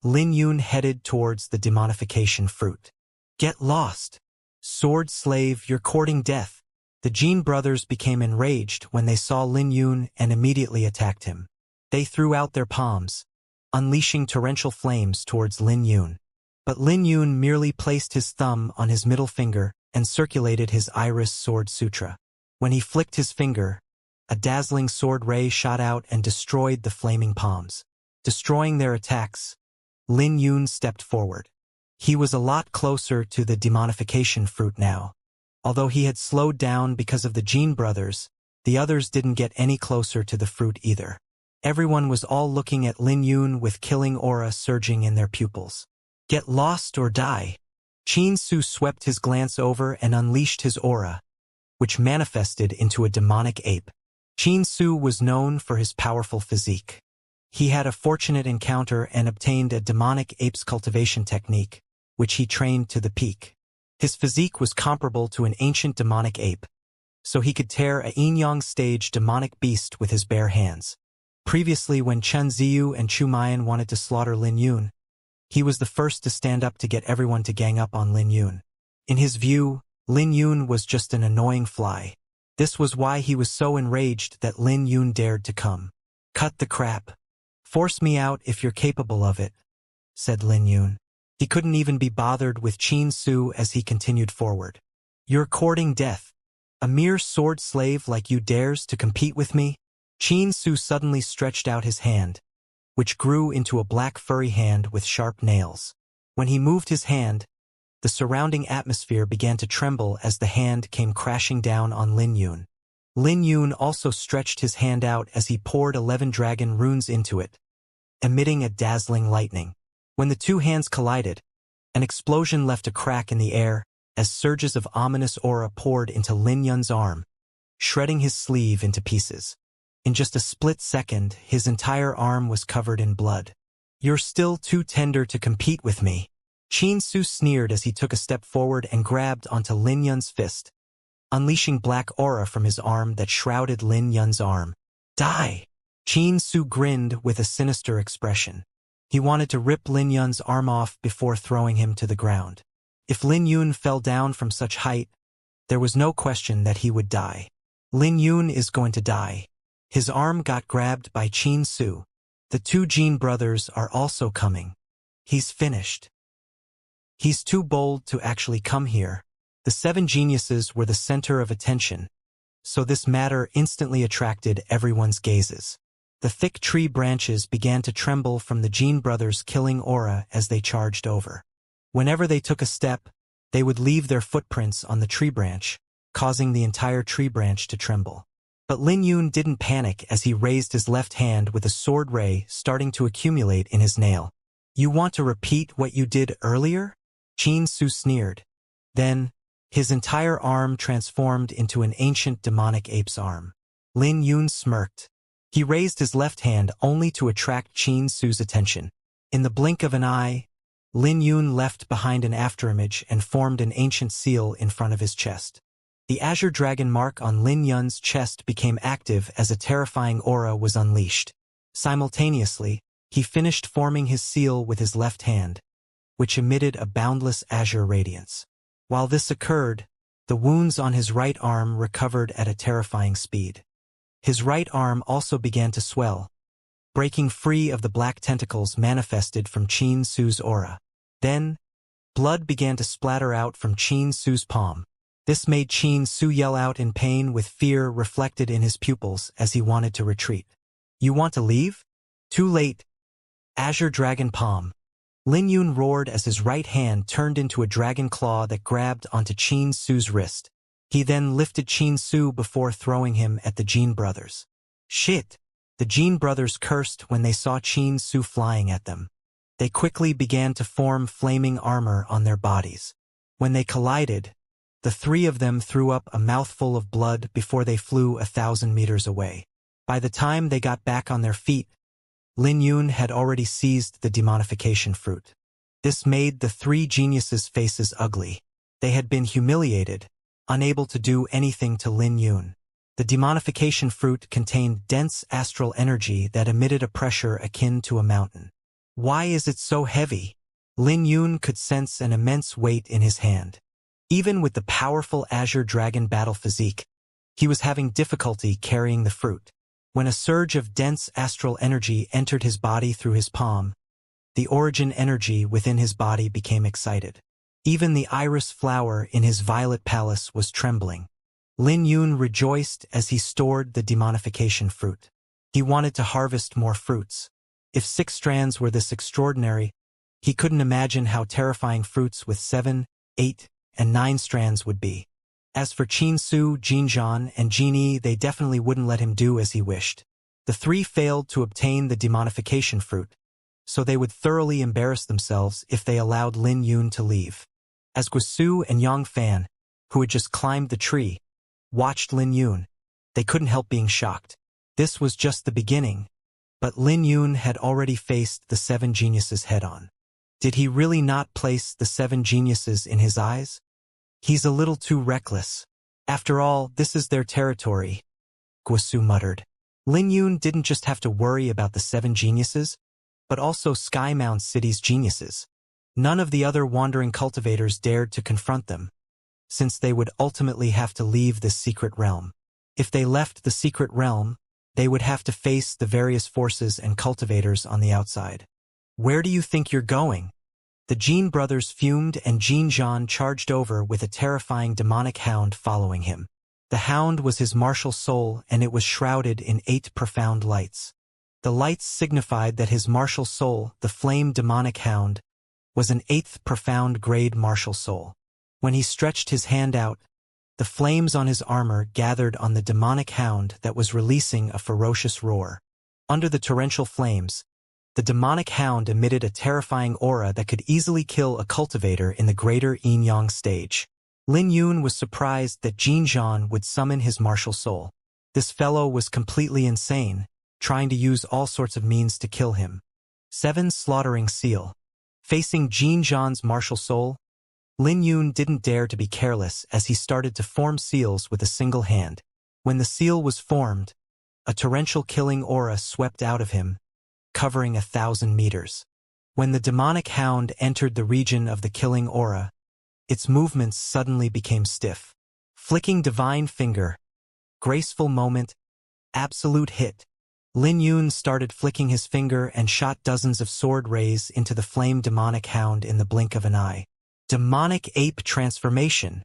Lin Yun headed towards the demonification fruit. Get lost! Sword slave, you're courting death. The Jin brothers became enraged when they saw Lin Yun and immediately attacked him. They threw out their palms, unleashing torrential flames towards Lin Yun. But Lin Yun merely placed his thumb on his middle finger and circulated his iris sword sutra. When he flicked his finger, a dazzling sword ray shot out and destroyed the flaming palms. Destroying their attacks, Lin Yun stepped forward. He was a lot closer to the demonification fruit now. Although he had slowed down because of the Jin brothers, the others didn't get any closer to the fruit either. Everyone was all looking at Lin Yun with killing aura surging in their pupils. Get lost or die. Qin Su swept his glance over and unleashed his aura, which manifested into a demonic ape. Qin Su was known for his powerful physique. He had a fortunate encounter and obtained a demonic ape's cultivation technique, which he trained to the peak. His physique was comparable to an ancient demonic ape, so he could tear a yin-yang stage demonic beast with his bare hands. Previously, when Chen Ziyu and Chu Mayan wanted to slaughter Lin Yun, he was the first to stand up to get everyone to gang up on Lin Yun. In his view, Lin Yun was just an annoying fly. This was why he was so enraged that Lin Yun dared to come. Cut the crap. Force me out if you're capable of it, said Lin Yun. He couldn't even be bothered with Qin Su as he continued forward. You're courting death. A mere sword slave like you dares to compete with me? Qin Su suddenly stretched out his hand, which grew into a black furry hand with sharp nails. When he moved his hand, the surrounding atmosphere began to tremble as the hand came crashing down on Lin Yun. Lin Yun also stretched his hand out as he poured 11 dragon runes into it, emitting a dazzling lightning. When the two hands collided, an explosion left a crack in the air as surges of ominous aura poured into Lin Yun's arm, shredding his sleeve into pieces. In just a split second, his entire arm was covered in blood. You're still too tender to compete with me. Qin Su sneered as he took a step forward and grabbed onto Lin Yun's fist, unleashing black aura from his arm that shrouded Lin Yun's arm. Die! Qin Su grinned with a sinister expression. He wanted to rip Lin Yun's arm off before throwing him to the ground. If Lin Yun fell down from such height, there was no question that he would die. Lin Yun is going to die. His arm got grabbed by Qin Su. The two Jin brothers are also coming. He's finished. He's too bold to actually come here. The 7 geniuses were the center of attention, so this matter instantly attracted everyone's gazes. The thick tree branches began to tremble from the Jin brothers' killing aura as they charged over. Whenever they took a step, they would leave their footprints on the tree branch, causing the entire tree branch to tremble. But Lin Yun didn't panic as he raised his left hand with a sword ray starting to accumulate in his nail. You want to repeat what you did earlier? Qin Su sneered. Then, his entire arm transformed into an ancient demonic ape's arm. Lin Yun smirked. He raised his left hand only to attract Qin Su's attention. In the blink of an eye, Lin Yun left behind an afterimage and formed an ancient seal in front of his chest. The azure dragon mark on Lin Yun's chest became active as a terrifying aura was unleashed. Simultaneously, he finished forming his seal with his left hand, which emitted a boundless azure radiance. While this occurred, The wounds on his right arm recovered at a terrifying speed. His right arm also began to swell, breaking free of the black tentacles manifested from Qin Su's aura. Then, blood began to splatter out from Qin Su's palm. This made Qin Su yell out in pain with fear reflected in his pupils as he wanted to retreat. "You want to leave? Too late." Azure Dragon Palm. Lin Yun roared as his right hand turned into a dragon claw that grabbed onto Qin Su's wrist. He then lifted Qin Su before throwing him at the Jin brothers. "Shit!" The Jin brothers cursed when they saw Qin Su flying at them. They quickly began to form flaming armor on their bodies. When they collided, the three of them threw up a mouthful of blood before they flew 1,000 meters away. By the time they got back on their feet, Lin Yun had already seized the demonification fruit. This made the three geniuses' faces ugly. They had been humiliated, unable to do anything to Lin Yun. The demonification fruit contained dense astral energy that emitted a pressure akin to a mountain. "Why is it so heavy?" Lin Yun could sense an immense weight in his hand. Even with the powerful Azure Dragon battle physique, he was having difficulty carrying the fruit. When a surge of dense astral energy entered his body through his palm, the origin energy within his body became excited. Even the iris flower in his violet palace was trembling. Lin Yun rejoiced as he stored the demonification fruit. He wanted to harvest more fruits. If 6 strands were this extraordinary, he couldn't imagine how terrifying fruits with 7, 8, and 9 strands would be. As for Qin Su, Jin Zhan, and Jin Yi, they definitely wouldn't let him do as he wished. The three failed to obtain the demonification fruit, so they would thoroughly embarrass themselves if they allowed Lin Yun to leave. As Guisu and Yang Fan, who had just climbed the tree, watched Lin Yun, they couldn't help being shocked. This was just the beginning, but Lin Yun had already faced the 7 geniuses head-on. Did he really not place the 7 geniuses in his eyes? "He's a little too reckless. After all, this is their territory," Guisu muttered. Lin Yun didn't just have to worry about the 7 geniuses, but also Skymound City's geniuses. None of the other wandering cultivators dared to confront them, since they would ultimately have to leave this secret realm. If they left the secret realm, they would have to face the various forces and cultivators on the outside. "Where do you think you're going?" The Jin brothers fumed and Jin Zhan charged over with a terrifying demonic hound following him. The hound was his martial soul and it was shrouded in 8 profound lights. The lights signified that his martial soul, the flame demonic hound, was an 8th profound grade martial soul. When he stretched his hand out, the flames on his armor gathered on the demonic hound that was releasing a ferocious roar. Under the torrential flames, the demonic hound emitted a terrifying aura that could easily kill a cultivator in the greater yin-yang stage. Lin Yun was surprised that Jin Zhan would summon his martial soul. This fellow was completely insane, trying to use all sorts of means to kill him. 7 Slaughtering Seal. Facing Jin Zhan's martial soul, Lin Yun didn't dare to be careless as he started to form seals with a single hand. When the seal was formed, a torrential killing aura swept out of him, covering 1,000 meters. When the demonic hound entered the region of the killing aura, its movements suddenly became stiff. Flicking divine finger. Graceful moment. Absolute hit. Lin Yun started flicking his finger and shot dozens of sword rays into the flame demonic hound in the blink of an eye. Demonic ape transformation.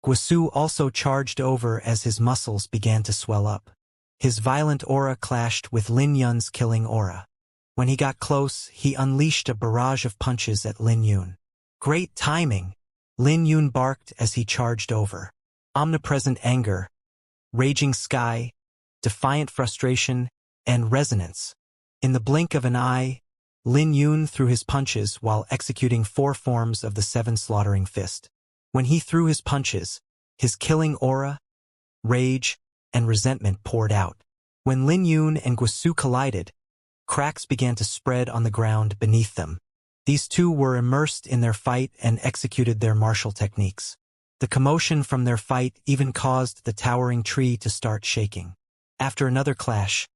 Guisu also charged over as his muscles began to swell up. His violent aura clashed with Lin Yun's killing aura. When he got close, he unleashed a barrage of punches at Lin Yun. Great timing! Lin Yun barked as he charged over. Omnipresent anger, raging sky, defiant frustration, and resonance. In the blink of an eye, Lin Yun threw his punches while executing 4 forms of the 7 slaughtering fist. When he threw his punches, his killing aura, rage, and resentment poured out. When Lin Yun and Guisu collided, cracks began to spread on the ground beneath them. These two were immersed in their fight and executed their martial techniques. The commotion from their fight even caused the towering tree to start shaking. After another clash,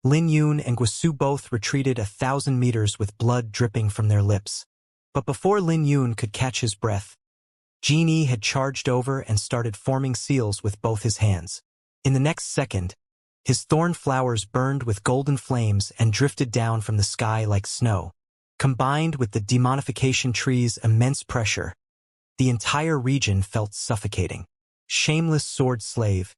Lin Yun and Guisu both retreated 1,000 meters with blood dripping from their lips. But before Lin Yun could catch his breath, Jin Yi had charged over and started forming seals with both his hands. In the next second, his thorn flowers burned with golden flames and drifted down from the sky like snow. Combined with the demonification tree's immense pressure, the entire region felt suffocating. Shameless sword slave.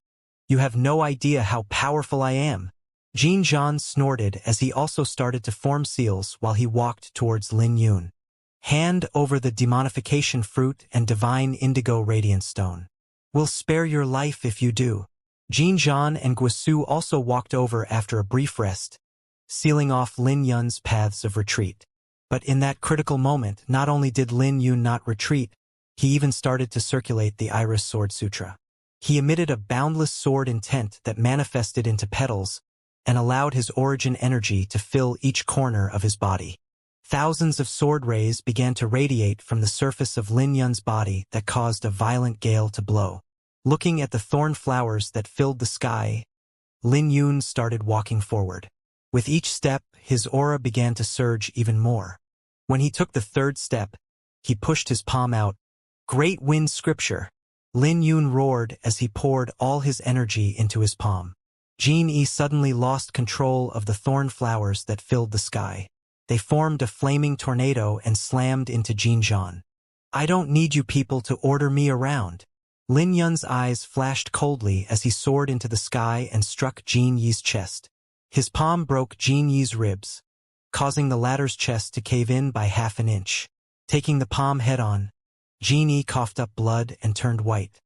You have no idea how powerful I am. Jin Zhan snorted as he also started to form seals while he walked towards Lin Yun. Hand over the demonification fruit and divine indigo radiant stone. We'll spare your life if you do. Jin Zhan and Guisu also walked over after a brief rest, sealing off Lin Yun's paths of retreat. But in that critical moment, not only did Lin Yun not retreat, he even started to circulate the Iris Sword Sutra. He emitted a boundless sword intent that manifested into petals and allowed his origin energy to fill each corner of his body. Thousands of sword rays began to radiate from the surface of Lin Yun's body that caused a violent gale to blow. Looking at the thorn flowers that filled the sky, Lin Yun started walking forward. With each step, his aura began to surge even more. When he took the third step, he pushed his palm out. Great wind scripture. Lin Yun roared as he poured all his energy into his palm. Jin Yi suddenly lost control of the thorn flowers that filled the sky. They formed a flaming tornado and slammed into Jin Zhan. I don't need you people to order me around. Lin Yun's eyes flashed coldly as he soared into the sky and struck Jin Yi's chest. His palm broke Jin Yi's ribs, causing the latter's chest to cave in by half an inch. Taking the palm head-on, Jin Yi coughed up blood and turned white.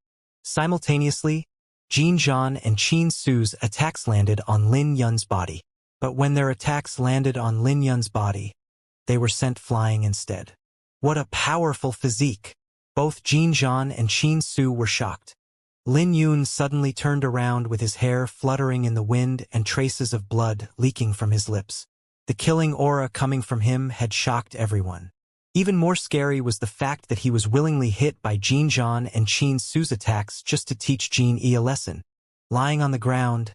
Simultaneously, Jin Zhan and Qin Su's attacks landed on Lin Yun's body. But when their attacks landed on Lin Yun's body, they were sent flying instead. What a powerful physique! Both Jin Zhan and Qin Su were shocked. Lin Yun suddenly turned around with his hair fluttering in the wind and traces of blood leaking from his lips. The killing aura coming from him had shocked everyone. Even more scary was the fact that he was willingly hit by Jin Zhan and Qin Su's attacks just to teach Jin Yi a lesson. Lying on the ground,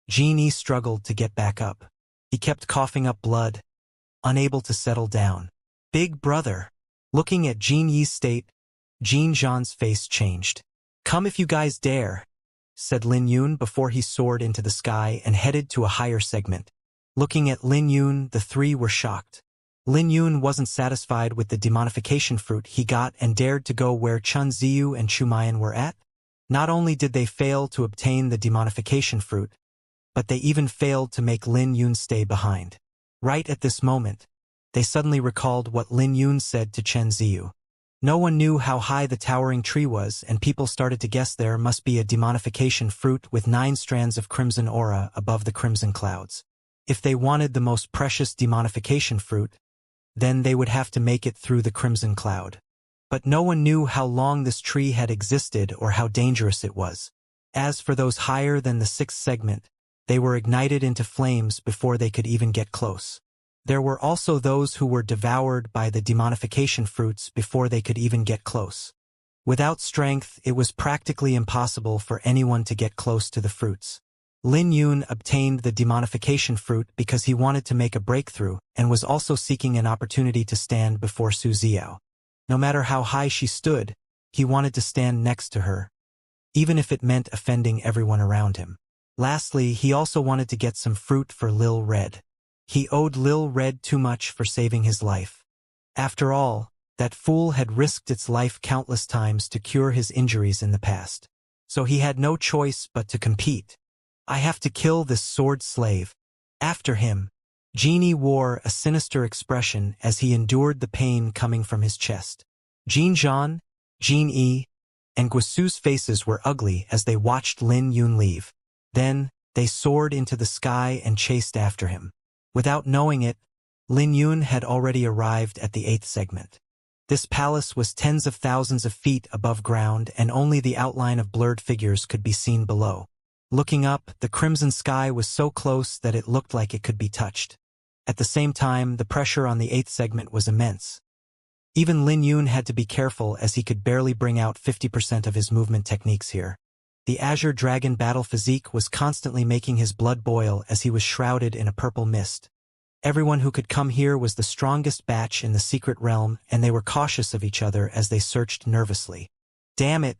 Jin Yi struggled to get back up. He kept coughing up blood, unable to settle down. Big brother. Looking at Jin Yi's state, Jin Zhan's face changed. Come if you guys dare, said Lin Yun before he soared into the sky and headed to a higher segment. Looking at Lin Yun, the three were shocked. Lin Yun wasn't satisfied with the demonification fruit he got and dared to go where Chun Ziyu and Chu Mayan were at. Not only did they fail to obtain the demonification fruit, but they even failed to make Lin Yun stay behind. Right at this moment, they suddenly recalled what Lin Yun said to Chen Ziyu. No one knew how high the towering tree was, and people started to guess there must be a demonification fruit with 9 strands of crimson aura above the crimson clouds. If they wanted the most precious demonification fruit, then they would have to make it through the crimson cloud. But no one knew how long this tree had existed or how dangerous it was. As for those higher than the 6th segment, they were ignited into flames before they could even get close. There were also those who were devoured by the demonification fruits before they could even get close. Without strength, it was practically impossible for anyone to get close to the fruits. Lin Yun obtained the demonification fruit because he wanted to make a breakthrough and was also seeking an opportunity to stand before Su Ziao. No matter how high she stood, he wanted to stand next to her, even if it meant offending everyone around him. Lastly, he also wanted to get some fruit for Lil Red. He owed Lil Red too much for saving his life. After all, that fool had risked its life countless times to cure his injuries in the past. So he had no choice but to compete. I have to kill this sword slave. After him. Genie wore a sinister expression as he endured the pain coming from his chest. Jin Zhan, Jin Yi, and Guisu's faces were ugly as they watched Lin Yun leave. Then, they soared into the sky and chased after him. Without knowing it, Lin Yun had already arrived at the 8th segment. This palace was tens of thousands of feet above ground and only the outline of blurred figures could be seen below. Looking up, the crimson sky was so close that it looked like it could be touched. At the same time, the pressure on the 8th segment was immense. Even Lin Yun had to be careful as he could barely bring out 50% of his movement techniques here. The Azure Dragon battle physique was constantly making his blood boil as he was shrouded in a purple mist. Everyone who could come here was the strongest batch in the secret realm, and they were cautious of each other as they searched nervously. Damn it,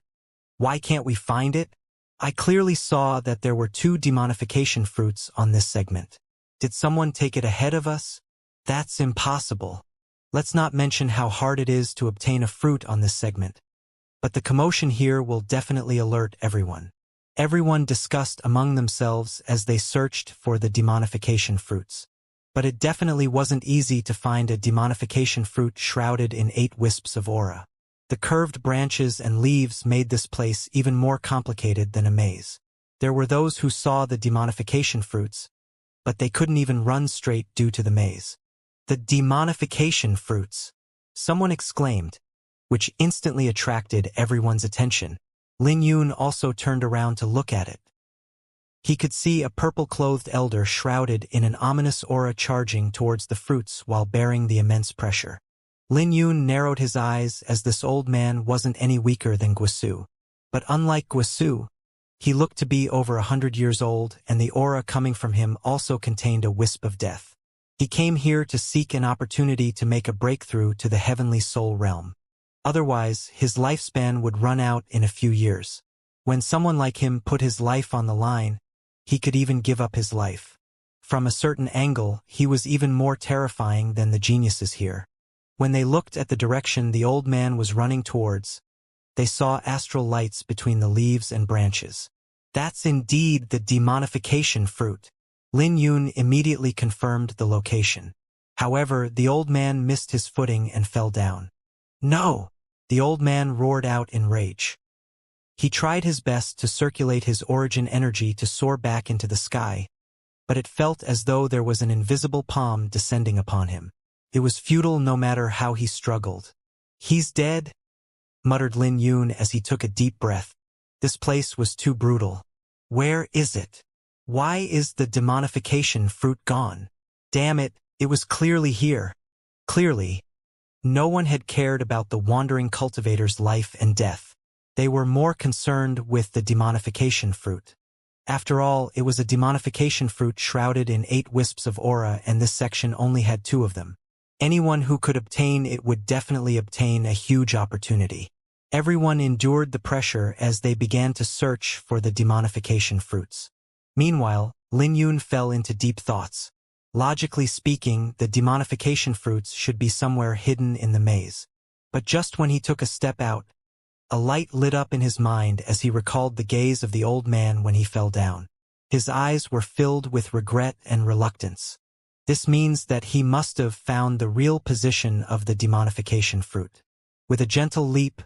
why can't we find it? I clearly saw that there were 2 demonification fruits on this segment. Did someone take it ahead of us? That's impossible. Let's not mention how hard it is to obtain a fruit on this segment. But the commotion here will definitely alert everyone. Everyone discussed among themselves as they searched for the demonification fruits. But it definitely wasn't easy to find a demonification fruit shrouded in 8 wisps of aura. The curved branches and leaves made this place even more complicated than a maze. There were those who saw the demonification fruits, but they couldn't even run straight due to the maze. The demonification fruits! Someone exclaimed, which instantly attracted everyone's attention. Lin Yun also turned around to look at it. He could see a purple-clothed elder shrouded in an ominous aura charging towards the fruits while bearing the immense pressure. Lin Yun narrowed his eyes as this old man wasn't any weaker than Guisu. But unlike Guisu, he looked to be over 100 years old, and the aura coming from him also contained a wisp of death. He came here to seek an opportunity to make a breakthrough to the heavenly soul realm. Otherwise, his lifespan would run out in a few years. When someone like him put his life on the line, he could even give up his life. From a certain angle, he was even more terrifying than the geniuses here. When they looked at the direction the old man was running towards, they saw astral lights between the leaves and branches. That's indeed the demonification fruit. Lin Yun immediately confirmed the location. However, the old man missed his footing and fell down. No! The old man roared out in rage. He tried his best to circulate his origin energy to soar back into the sky, but it felt as though there was an invisible palm descending upon him. It was futile no matter how he struggled. "He's dead," muttered Lin Yun as he took a deep breath. This place was too brutal. Where is it? Why is the demonification fruit gone? Damn it, it was clearly here. Clearly, no one had cared about the wandering cultivator's life and death. They were more concerned with the demonification fruit. After all, it was a demonification fruit shrouded in 8 wisps of aura, and this section only had 2 of them. Anyone who could obtain it would definitely obtain a huge opportunity. Everyone endured the pressure as they began to search for the demonification fruits. Meanwhile, Lin Yun fell into deep thoughts. Logically speaking, the demonification fruits should be somewhere hidden in the maze. But just when he took a step out, a light lit up in his mind as he recalled the gaze of the old man when he fell down. His eyes were filled with regret and reluctance. This means that he must have found the real position of the demonification fruit. With a gentle leap,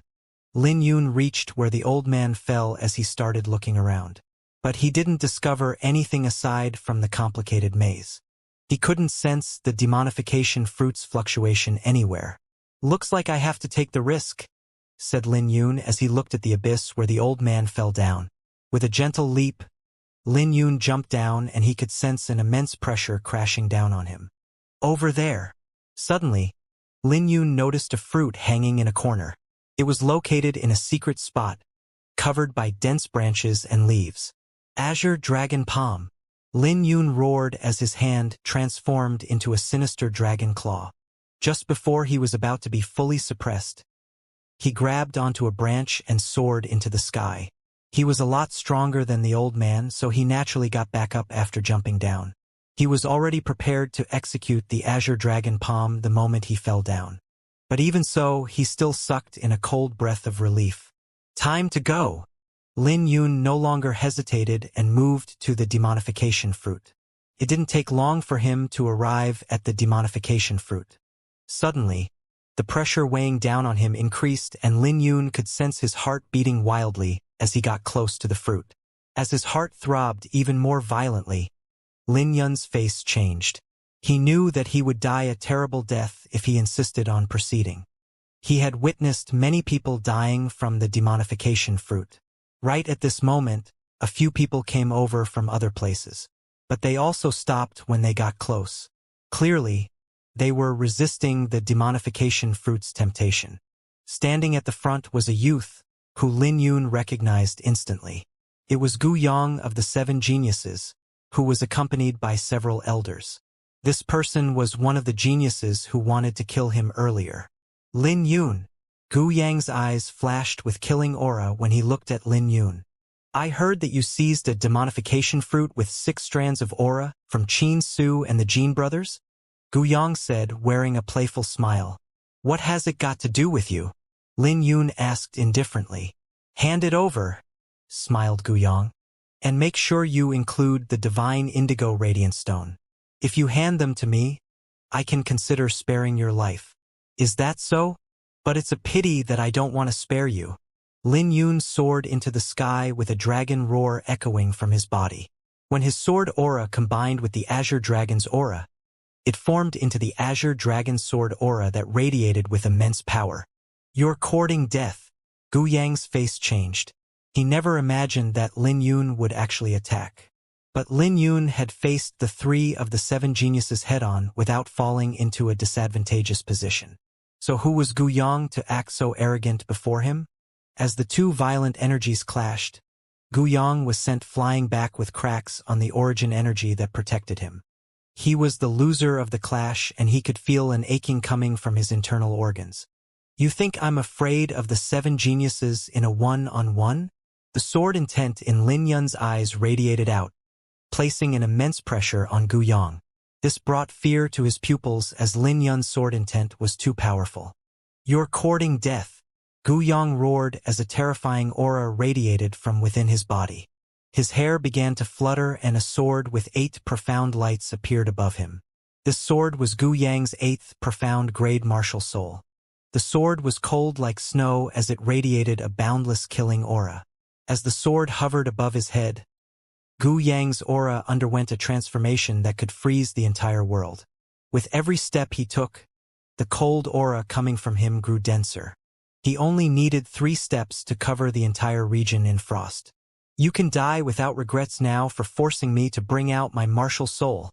Lin Yun reached where the old man fell as he started looking around. But he didn't discover anything aside from the complicated maze. He couldn't sense the demonification fruit's fluctuation anywhere. "Looks like I have to take the risk," said Lin Yun as he looked at the abyss where the old man fell down. With a gentle leap, Lin Yun jumped down and he could sense an immense pressure crashing down on him. Over there! Suddenly, Lin Yun noticed a fruit hanging in a corner. It was located in a secret spot, covered by dense branches and leaves. Azure Dragon Palm! Lin Yun roared as his hand transformed into a sinister dragon claw. Just before he was about to be fully suppressed, he grabbed onto a branch and soared into the sky. He was a lot stronger than the old man, so he naturally got back up after jumping down. He was already prepared to execute the Azure Dragon Palm the moment he fell down. But even so, he still sucked in a cold breath of relief. Time to go! Lin Yun no longer hesitated and moved to the demonification fruit. It didn't take long for him to arrive at the demonification fruit. Suddenly, the pressure weighing down on him increased, and Lin Yun could sense his heart beating wildly as he got close to the fruit. As his heart throbbed even more violently, Lin Yun's face changed. He knew that he would die a terrible death if he insisted on proceeding. He had witnessed many people dying from the demonification fruit. Right at this moment, a few people came over from other places. But they also stopped when they got close. Clearly, they were resisting the demonification fruit's temptation. Standing at the front was a youth, who Lin Yun recognized instantly. It was Gu Yong of the 7 Geniuses, who was accompanied by several elders. This person was one of the geniuses who wanted to kill him earlier. "Lin Yun, Gu Yang's eyes flashed with killing aura when he looked at Lin Yun. I heard that you seized a demonification fruit with 6 strands of aura from Qin Su and the Jin brothers? Gu Yang said, wearing a playful smile. What has it got to do with you? Lin Yun asked indifferently. Hand it over, smiled Gu Yang. And make sure you include the divine indigo radiant stone. If you hand them to me, I can consider sparing your life. Is that so? But it's a pity that I don't want to spare you. Lin Yun soared into the sky with a dragon roar echoing from his body. When his sword aura combined with the Azure Dragon's aura, it formed into the Azure Dragon Sword aura that radiated with immense power. You're courting death. Gu Yang's face changed. He never imagined that Lin Yun would actually attack. But Lin Yun had faced the 3 of the 7 geniuses head-on without falling into a disadvantageous position. So who was Gu Yang to act so arrogant before him? As the 2 violent energies clashed, Gu Yang was sent flying back with cracks on the origin energy that protected him. He was the loser of the clash, and he could feel an aching coming from his internal organs. You think I'm afraid of the 7 geniuses in a one-on-one? The sword intent in Lin Yun's eyes radiated out, placing an immense pressure on Gu Yang. This brought fear to his pupils as Lin Yun's sword intent was too powerful. You're courting death, Gu Yang roared as a terrifying aura radiated from within his body. His hair began to flutter and a sword with 8 profound lights appeared above him. This sword was Gu Yang's 8th profound grade martial soul. The sword was cold like snow as it radiated a boundless killing aura. As the sword hovered above his head, Gu Yang's aura underwent a transformation that could freeze the entire world. With every step he took, the cold aura coming from him grew denser. He only needed 3 steps to cover the entire region in frost. You can die without regrets now for forcing me to bring out my martial soul,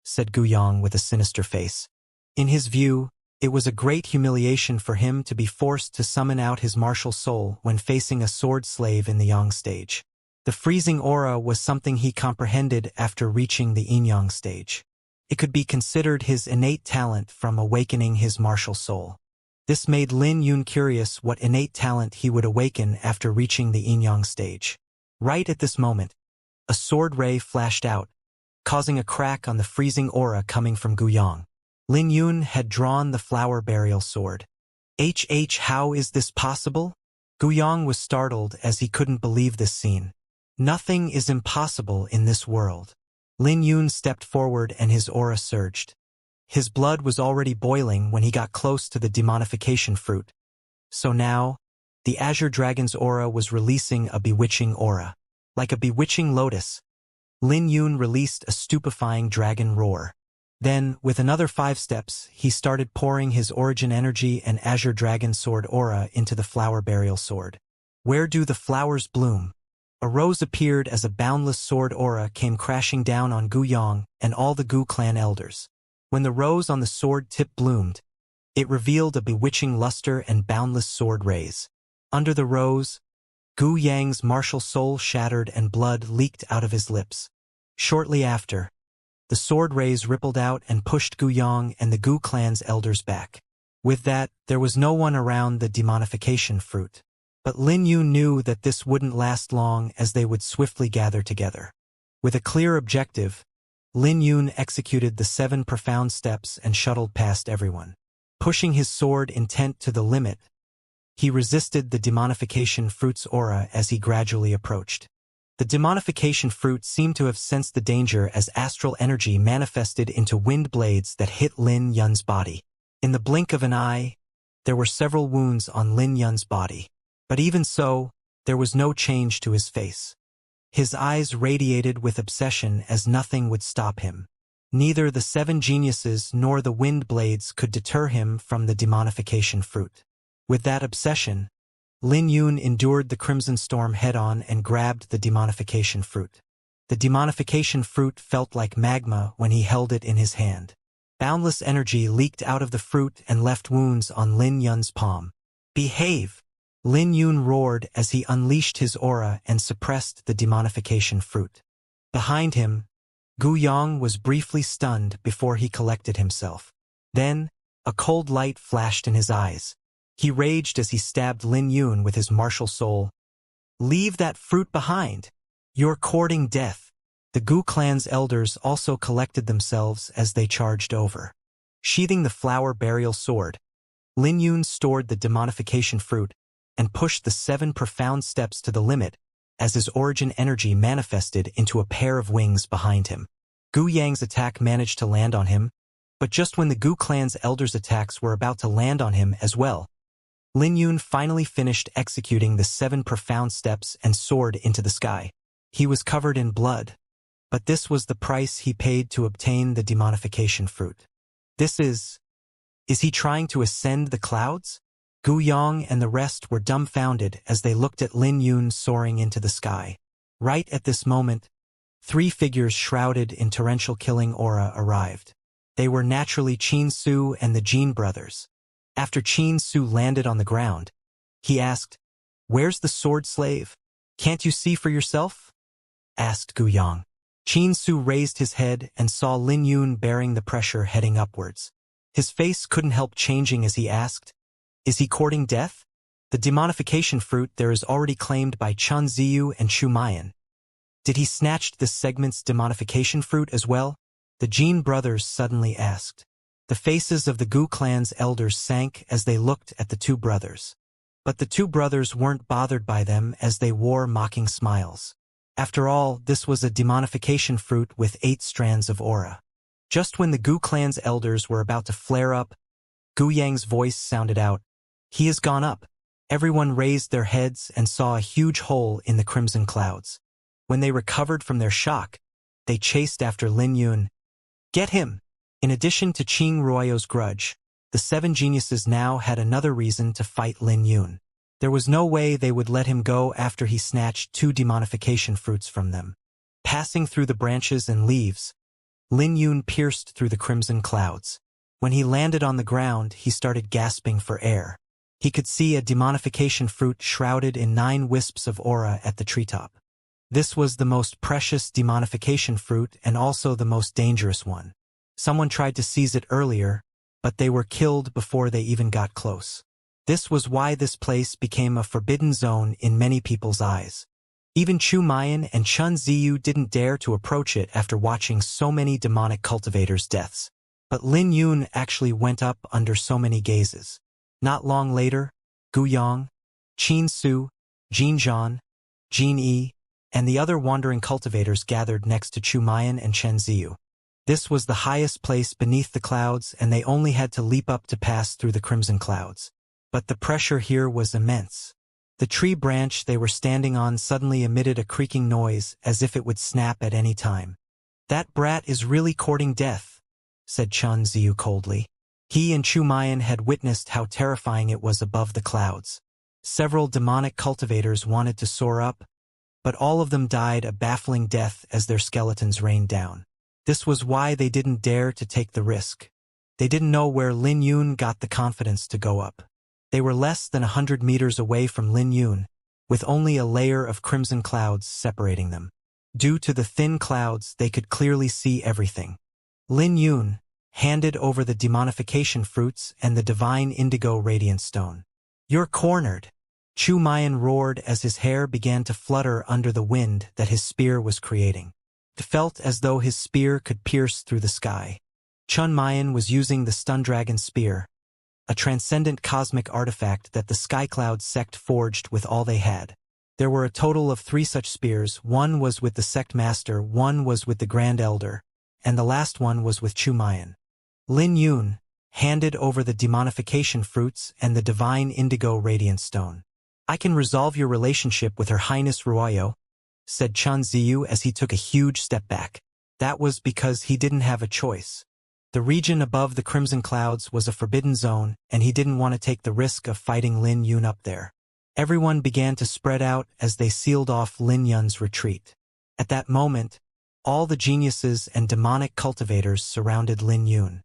said Gu Yang with a sinister face. In his view, it was a great humiliation for him to be forced to summon out his martial soul when facing a sword slave in the Yang stage. The freezing aura was something he comprehended after reaching the Yin-Yang stage. It could be considered his innate talent from awakening his martial soul. This made Lin Yun curious what innate talent he would awaken after reaching the Yin-Yang stage. Right at this moment, a sword ray flashed out, causing a crack on the freezing aura coming from Gu Yang. Lin Yun had drawn the flower burial sword. How is this possible? Gu Yang was startled as he couldn't believe this scene. Nothing is impossible in this world. Lin Yun stepped forward and his aura surged. His blood was already boiling when he got close to the demonification fruit. So now, the Azure Dragon's aura was releasing a bewitching aura. Like a bewitching lotus, Lin Yun released a stupefying dragon roar. Then, with another 5 steps, he started pouring his origin energy and Azure Dragon Sword aura into the flower burial sword. Where do the flowers bloom? A rose appeared as a boundless sword aura came crashing down on Gu Yang and all the Gu clan elders. When the rose on the sword tip bloomed, it revealed a bewitching luster and boundless sword rays. Under the rose, Gu Yang's martial soul shattered and blood leaked out of his lips. Shortly after, the sword rays rippled out and pushed Gu Yang and the Gu clan's elders back. With that, there was no one around the demonification fruit. But Lin Yun knew that this wouldn't last long as they would swiftly gather together. With a clear objective, Lin Yun executed the 7 profound steps and shuttled past everyone. Pushing his sword intent to the limit, he resisted the demonification fruit's aura as he gradually approached. The demonification fruit seemed to have sensed the danger as astral energy manifested into wind blades that hit Lin Yun's body. In the blink of an eye, there were several wounds on Lin Yun's body. But even so, there was no change to his face. His eyes radiated with obsession as nothing would stop him. Neither the 7 geniuses nor the wind blades could deter him from the demonification fruit. With that obsession, Lin Yun endured the Crimson Storm head-on and grabbed the demonification fruit. The demonification fruit felt like magma when he held it in his hand. Boundless energy leaked out of the fruit and left wounds on Lin Yun's palm. Behave! Lin Yun roared as he unleashed his aura and suppressed the demonification fruit. Behind him, Gu Yang was briefly stunned before he collected himself. Then, a cold light flashed in his eyes. He raged as he stabbed Lin Yun with his martial soul. "Leave that fruit behind! You're courting death." The Gu clan's elders also collected themselves as they charged over. Sheathing the flower burial sword, Lin Yun stored the demonification fruit and pushed the 7 profound steps to the limit as his origin energy manifested into a pair of wings behind him. Gu Yang's attack managed to land on him, but just when the Gu clan's elders' attacks were about to land on him as well, Lin Yun finally finished executing the 7 profound steps and soared into the sky. He was covered in blood, but this was the price he paid to obtain the demonification fruit. Is he trying to ascend the clouds? Gu Yang and the rest were dumbfounded as they looked at Lin Yun soaring into the sky. Right at this moment, 3 figures shrouded in torrential killing aura arrived. They were naturally Qin Su and the Jin brothers. After Qin Su landed on the ground, he asked, "Where's the sword slave? Can't you see for yourself?" asked Gu Yang. Qin Su raised his head and saw Lin Yun bearing the pressure heading upwards. His face couldn't help changing as he asked, "Is he courting death? The demonification fruit there is already claimed by Chun Ziyu and Chu Mayan. Did he snatch this segment's demonification fruit as well?" The Jin brothers suddenly asked. The faces of the Gu clan's elders sank as they looked at the 2 brothers. But the 2 brothers weren't bothered by them as they wore mocking smiles. After all, this was a demonification fruit with 8 strands of aura. Just when the Gu clan's elders were about to flare up, Gu Yang's voice sounded out, "He has gone up." Everyone raised their heads and saw a huge hole in the crimson clouds. When they recovered from their shock, they chased after Lin Yun. "Get him!" In addition to Qing Ruoyo's grudge, the 7 geniuses now had another reason to fight Lin Yun. There was no way they would let him go after he snatched 2 demonification fruits from them. Passing through the branches and leaves, Lin Yun pierced through the crimson clouds. When he landed on the ground, he started gasping for air. He could see a demonification fruit shrouded in 9 wisps of aura at the treetop. This was the most precious demonification fruit and also the most dangerous one. Someone tried to seize it earlier, but they were killed before they even got close. This was why this place became a forbidden zone in many people's eyes. Even Chu Mayan and Chun Ziyu didn't dare to approach it after watching so many demonic cultivators' deaths. But Lin Yun actually went up under so many gazes. Not long later, Gu Yang, Qin Su, Jin Zhan, Jin Yi, and the other wandering cultivators gathered next to Chu Mayan and Chen Ziyu. This was the highest place beneath the clouds, and they only had to leap up to pass through the crimson clouds. But the pressure here was immense. The tree branch they were standing on suddenly emitted a creaking noise as if it would snap at any time. "That brat is really courting death," said Chun Ziyu coldly. He and Chu Mayan had witnessed how terrifying it was above the clouds. Several demonic cultivators wanted to soar up, but all of them died a baffling death as their skeletons rained down. This was why they didn't dare to take the risk. They didn't know where Lin Yun got the confidence to go up. They were less than 100 meters away from Lin Yun, with only a layer of crimson clouds separating them. Due to the thin clouds, they could clearly see everything. Lin Yun handed over the demonification fruits and the divine indigo radiant stone. "You're cornered!" Chu Mayan roared as his hair began to flutter under the wind that his spear was creating. It felt as though his spear could pierce through the sky. Chun Mayan was using the Stun Dragon Spear, a transcendent cosmic artifact that the Sky Cloud sect forged with all they had. There were a total of 3 such spears. One was with the sect master, one was with the Grand Elder, and the last one was with Chu Mayan. Lin Yun handed over the demonification fruits and the divine indigo radiant stone. "I can resolve your relationship with Her Highness Ruoyo," said Chun Ziyu as he took a huge step back. That was because he didn't have a choice. The region above the crimson clouds was a forbidden zone, and he didn't want to take the risk of fighting Lin Yun up there. Everyone began to spread out as they sealed off Lin Yun's retreat. At that moment, all the geniuses and demonic cultivators surrounded Lin Yun.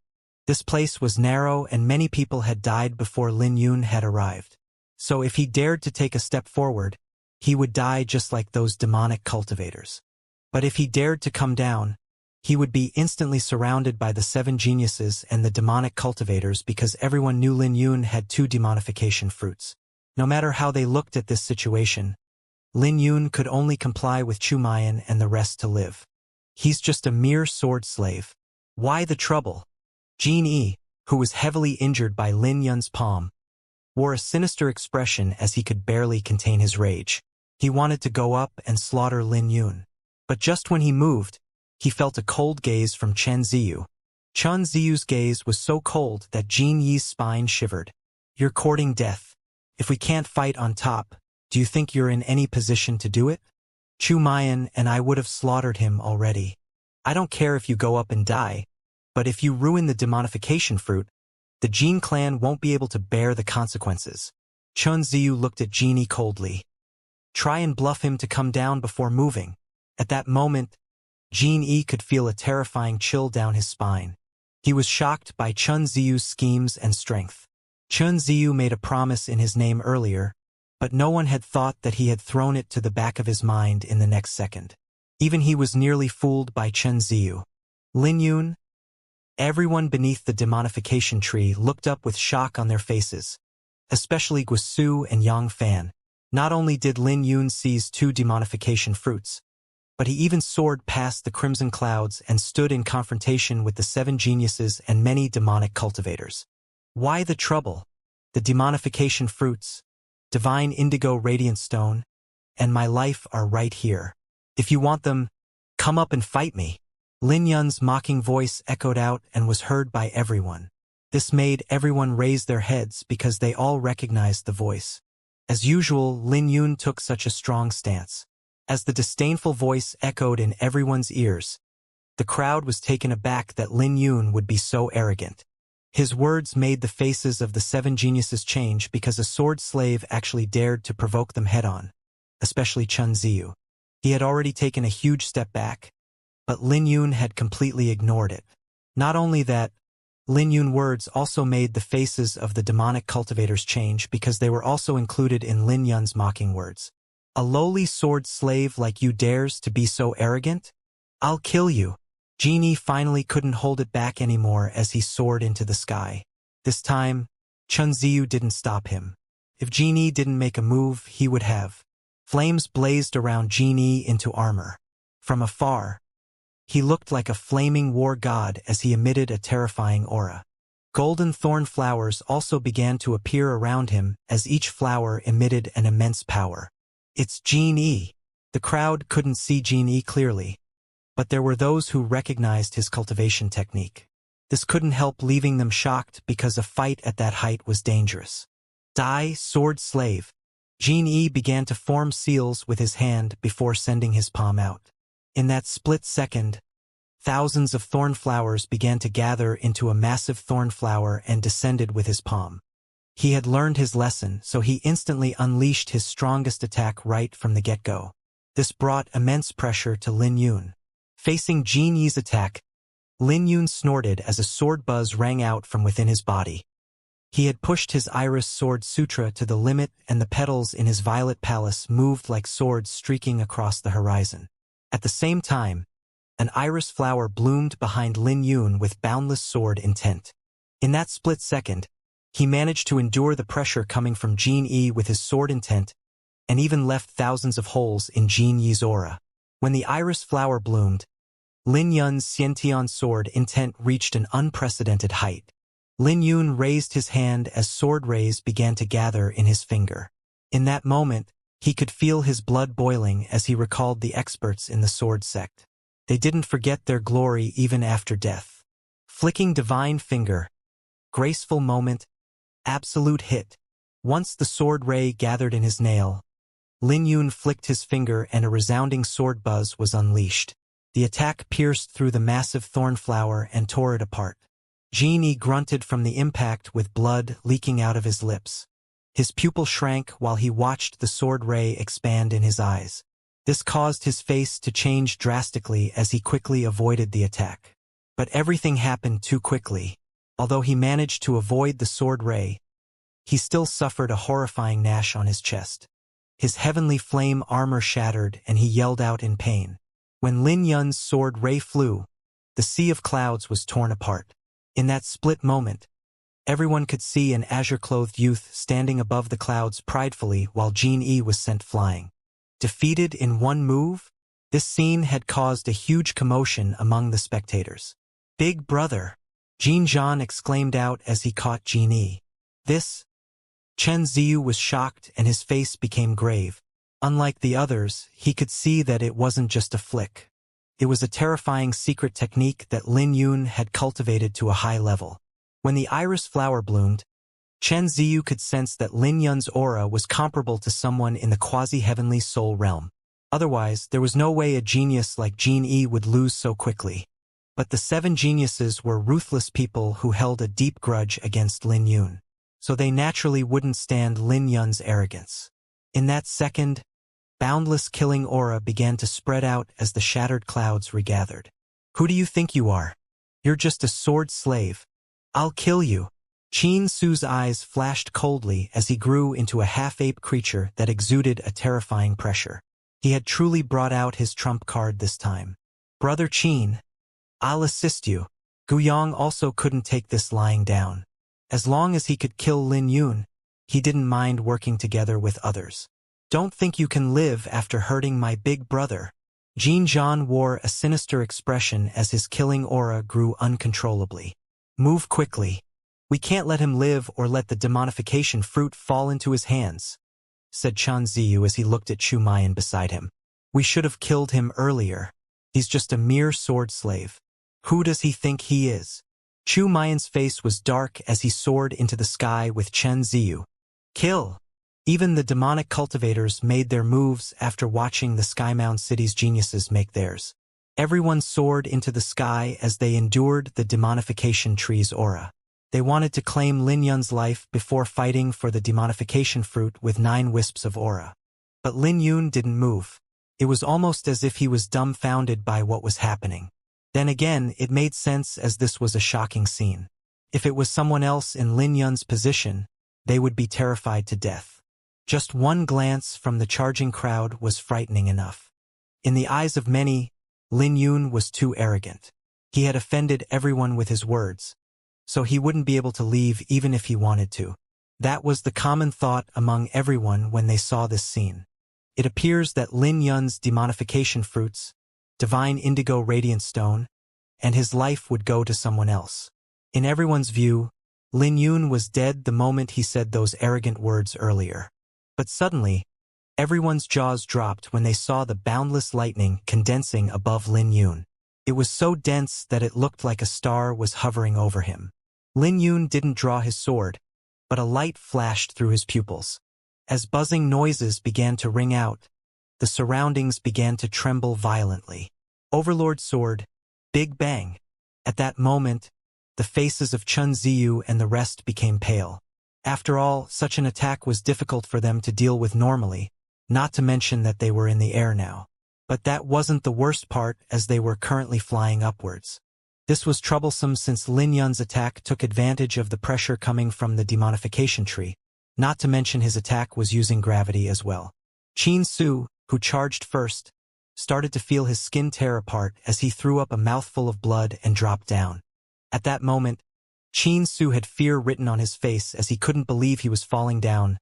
This place was narrow and many people had died before Lin Yun had arrived. So if he dared to take a step forward, he would die just like those demonic cultivators. But if he dared to come down, he would be instantly surrounded by the 7 geniuses and the demonic cultivators because everyone knew Lin Yun had 2 demonification fruits. No matter how they looked at this situation, Lin Yun could only comply with Chu Mayan and the rest to live. He's just a mere sword slave. Why the trouble? Jin Yi, who was heavily injured by Lin Yun's palm, wore a sinister expression as he could barely contain his rage. He wanted to go up and slaughter Lin Yun. But just when he moved, he felt a cold gaze from Chen Ziyu. Chen Ziyu's gaze was so cold that Jin Yi's spine shivered. You're courting death. If we can't fight on top, do you think you're in any position to do it? Chu Mayan and I would have slaughtered him already. I don't care if you go up and die, but if you ruin the demonification fruit, the Jin clan won't be able to bear the consequences. Chen Ziyu looked at Jin Yi coldly. Try and bluff him to come down before moving. At that moment, Jin Yi could feel a terrifying chill down his spine. He was shocked by Chen Ziyu's schemes and strength. Chen Ziyu made a promise in his name earlier, but no one had thought that he had thrown it to the back of his mind in the next second. Even he was nearly fooled by Chen Ziyu. Lin Yun? Everyone beneath the demonification tree looked up with shock on their faces, especially Guisu and Yang Fan. Not only did Lin Yun seize 2 demonification fruits, but he even soared past the crimson clouds and stood in confrontation with the 7 geniuses and many demonic cultivators. Why the trouble? The demonification fruits, divine indigo radiant stone, and my life are right here. If you want them, come up and fight me. Lin Yun's mocking voice echoed out and was heard by everyone. This made everyone raise their heads because they all recognized the voice. As usual, Lin Yun took such a strong stance. As the disdainful voice echoed in everyone's ears, the crowd was taken aback that Lin Yun would be so arrogant. His words made the faces of the 7 geniuses change because a sword slave actually dared to provoke them head-on, especially Chen Ziyu. He had already taken a huge step back, but Lin Yun had completely ignored it. Not only that, Lin Yun's words also made the faces of the demonic cultivators change because they were also included in Lin Yun's mocking words. A lowly sword slave like you dares to be so arrogant? I'll kill you. Jin Yi finally couldn't hold it back anymore as he soared into the sky. This time, Chen Ziyu didn't stop him. If Jin Yi didn't make a move, he would have. Flames blazed around Jin Yi into armor. From afar, he looked like a flaming war god as he emitted a terrifying aura. Golden thorn flowers also began to appear around him as each flower emitted an immense power. It's Jin Yi. The crowd couldn't see Jin Yi clearly, but there were those who recognized his cultivation technique. This couldn't help leaving them shocked because a fight at that height was dangerous. Die, sword slave. Jin Yi began to form seals with his hand before sending his palm out. In that split second, thousands of thorn flowers began to gather into a massive thorn flower and descended with his palm. He had learned his lesson, so he instantly unleashed his strongest attack right from the get-go. This brought immense pressure to Lin Yun. Facing Jin Yi's attack, Lin Yun snorted as a sword buzz rang out from within his body. He had pushed his iris sword sutra to the limit and the petals in his violet palace moved like swords streaking across the horizon. At the same time, an iris flower bloomed behind Lin Yun with boundless sword intent. In that split second, he managed to endure the pressure coming from Jin Yi with his sword intent, and even left thousands of holes in Jin Yi's aura. When the iris flower bloomed, Lin Yun's Xianxia sword intent reached an unprecedented height. Lin Yun raised his hand as sword rays began to gather in his finger. In that moment, he could feel his blood boiling as he recalled the experts in the sword sect. They didn't forget their glory even after death. Flicking divine finger. Graceful moment. Absolute hit. Once the sword ray gathered in his nail, Lin Yun flicked his finger and a resounding sword buzz was unleashed. The attack pierced through the massive thorn flower and tore it apart. Jin Yi grunted from the impact with blood leaking out of his lips. His pupil shrank while he watched the sword ray expand in his eyes. This caused his face to change drastically as he quickly avoided the attack. But everything happened too quickly. Although he managed to avoid the sword ray, he still suffered a horrifying gash on his chest. His heavenly flame armor shattered and he yelled out in pain. When Lin Yun's sword ray flew, the sea of clouds was torn apart. In that split moment, everyone could see an azure-clothed youth standing above the clouds pridefully while Jin Yi was sent flying. Defeated in one move? This scene had caused a huge commotion among the spectators. "Big brother!" Jin Zhan exclaimed out as he caught Jin Yi. This? Chen Ziyu was shocked and his face became grave. Unlike the others, he could see that it wasn't just a flick. It was a terrifying secret technique that Lin Yun had cultivated to a high level. When the iris flower bloomed, Chen Ziyu could sense that Lin Yun's aura was comparable to someone in the quasi-heavenly soul realm. Otherwise, there was no way a genius like Jin Yi would lose so quickly. But the 7 geniuses were ruthless people who held a deep grudge against Lin Yun, so they naturally wouldn't stand Lin Yun's arrogance. In that second, boundless killing aura began to spread out as the shattered clouds regathered. "Who do you think you are? You're just a sword slave. I'll kill you." Qin Su's eyes flashed coldly as he grew into a half-ape creature that exuded a terrifying pressure. He had truly brought out his trump card this time. "Brother Qin, I'll assist you." Guyang also couldn't take this lying down. As long as he could kill Lin Yun, he didn't mind working together with others. "Don't think you can live after hurting my big brother." Jin Zhan wore a sinister expression as his killing aura grew uncontrollably. "Move quickly. We can't let him live or let the demonification fruit fall into his hands," said Chen Ziyu as he looked at Chu Mayan beside him. "We should have killed him earlier. He's just a mere sword slave. Who does he think he is?" Chu Mayan's face was dark as he soared into the sky with Chen Ziyu. "Kill!" Even the demonic cultivators made their moves after watching the Skymound City's geniuses make theirs. Everyone soared into the sky as they endured the demonification tree's aura. They wanted to claim Lin Yun's life before fighting for the demonification fruit with 9 wisps of aura. But Lin Yun didn't move. It was almost as if he was dumbfounded by what was happening. Then again, it made sense as this was a shocking scene. If it was someone else in Lin Yun's position, they would be terrified to death. Just one glance from the charging crowd was frightening enough. In the eyes of many, Lin Yun was too arrogant. He had offended everyone with his words, so he wouldn't be able to leave even if he wanted to. That was the common thought among everyone when they saw this scene. It appears that Lin Yun's demonification fruits, divine indigo radiant stone, and his life would go to someone else. In everyone's view, Lin Yun was dead the moment he said those arrogant words earlier. But suddenly, everyone's jaws dropped when they saw the boundless lightning condensing above Lin Yun. It was so dense that it looked like a star was hovering over him. Lin Yun didn't draw his sword, but a light flashed through his pupils. As buzzing noises began to ring out, the surroundings began to tremble violently. Overlord sword, big bang. At that moment, the faces of Chen Ziyu and the rest became pale. After all, such an attack was difficult for them to deal with normally, not to mention that they were in the air now. But that wasn't the worst part, as they were currently flying upwards. This was troublesome since Lin Yun's attack took advantage of the pressure coming from the demonification tree, not to mention his attack was using gravity as well. Qin Su, who charged first, started to feel his skin tear apart as he threw up a mouthful of blood and dropped down. At that moment, Qin Su had fear written on his face as he couldn't believe he was falling down.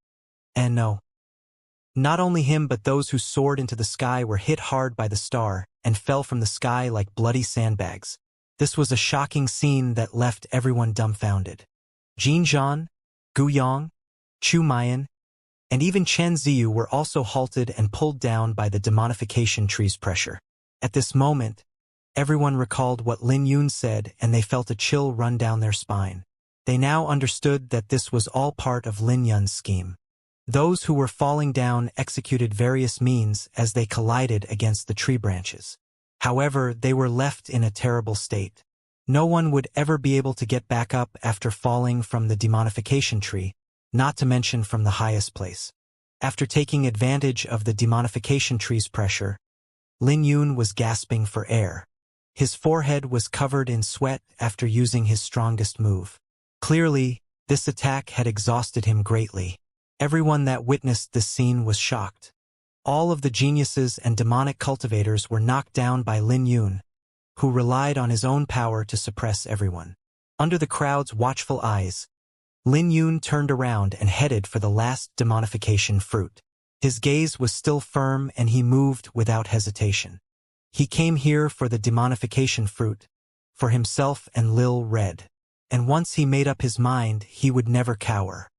And no. Not only him but those who soared into the sky were hit hard by the star and fell from the sky like bloody sandbags. This was a shocking scene that left everyone dumbfounded. Jin Zhan, Guyang, Chu Mayan, and even Chen Ziyu were also halted and pulled down by the demonification tree's pressure. At this moment, everyone recalled what Lin Yun said and they felt a chill run down their spine. They now understood that this was all part of Lin Yun's scheme. Those who were falling down executed various means as they collided against the tree branches. However, they were left in a terrible state. No one would ever be able to get back up after falling from the demonification tree, not to mention from the highest place. After taking advantage of the demonification tree's pressure, Lin Yun was gasping for air. His forehead was covered in sweat after using his strongest move. Clearly, this attack had exhausted him greatly. Everyone that witnessed this scene was shocked. All of the geniuses and demonic cultivators were knocked down by Lin Yun, who relied on his own power to suppress everyone. Under the crowd's watchful eyes, Lin Yun turned around and headed for the last demonification fruit. His gaze was still firm and he moved without hesitation. He came here for the demonification fruit, for himself and Lil Red. And once he made up his mind, he would never cower.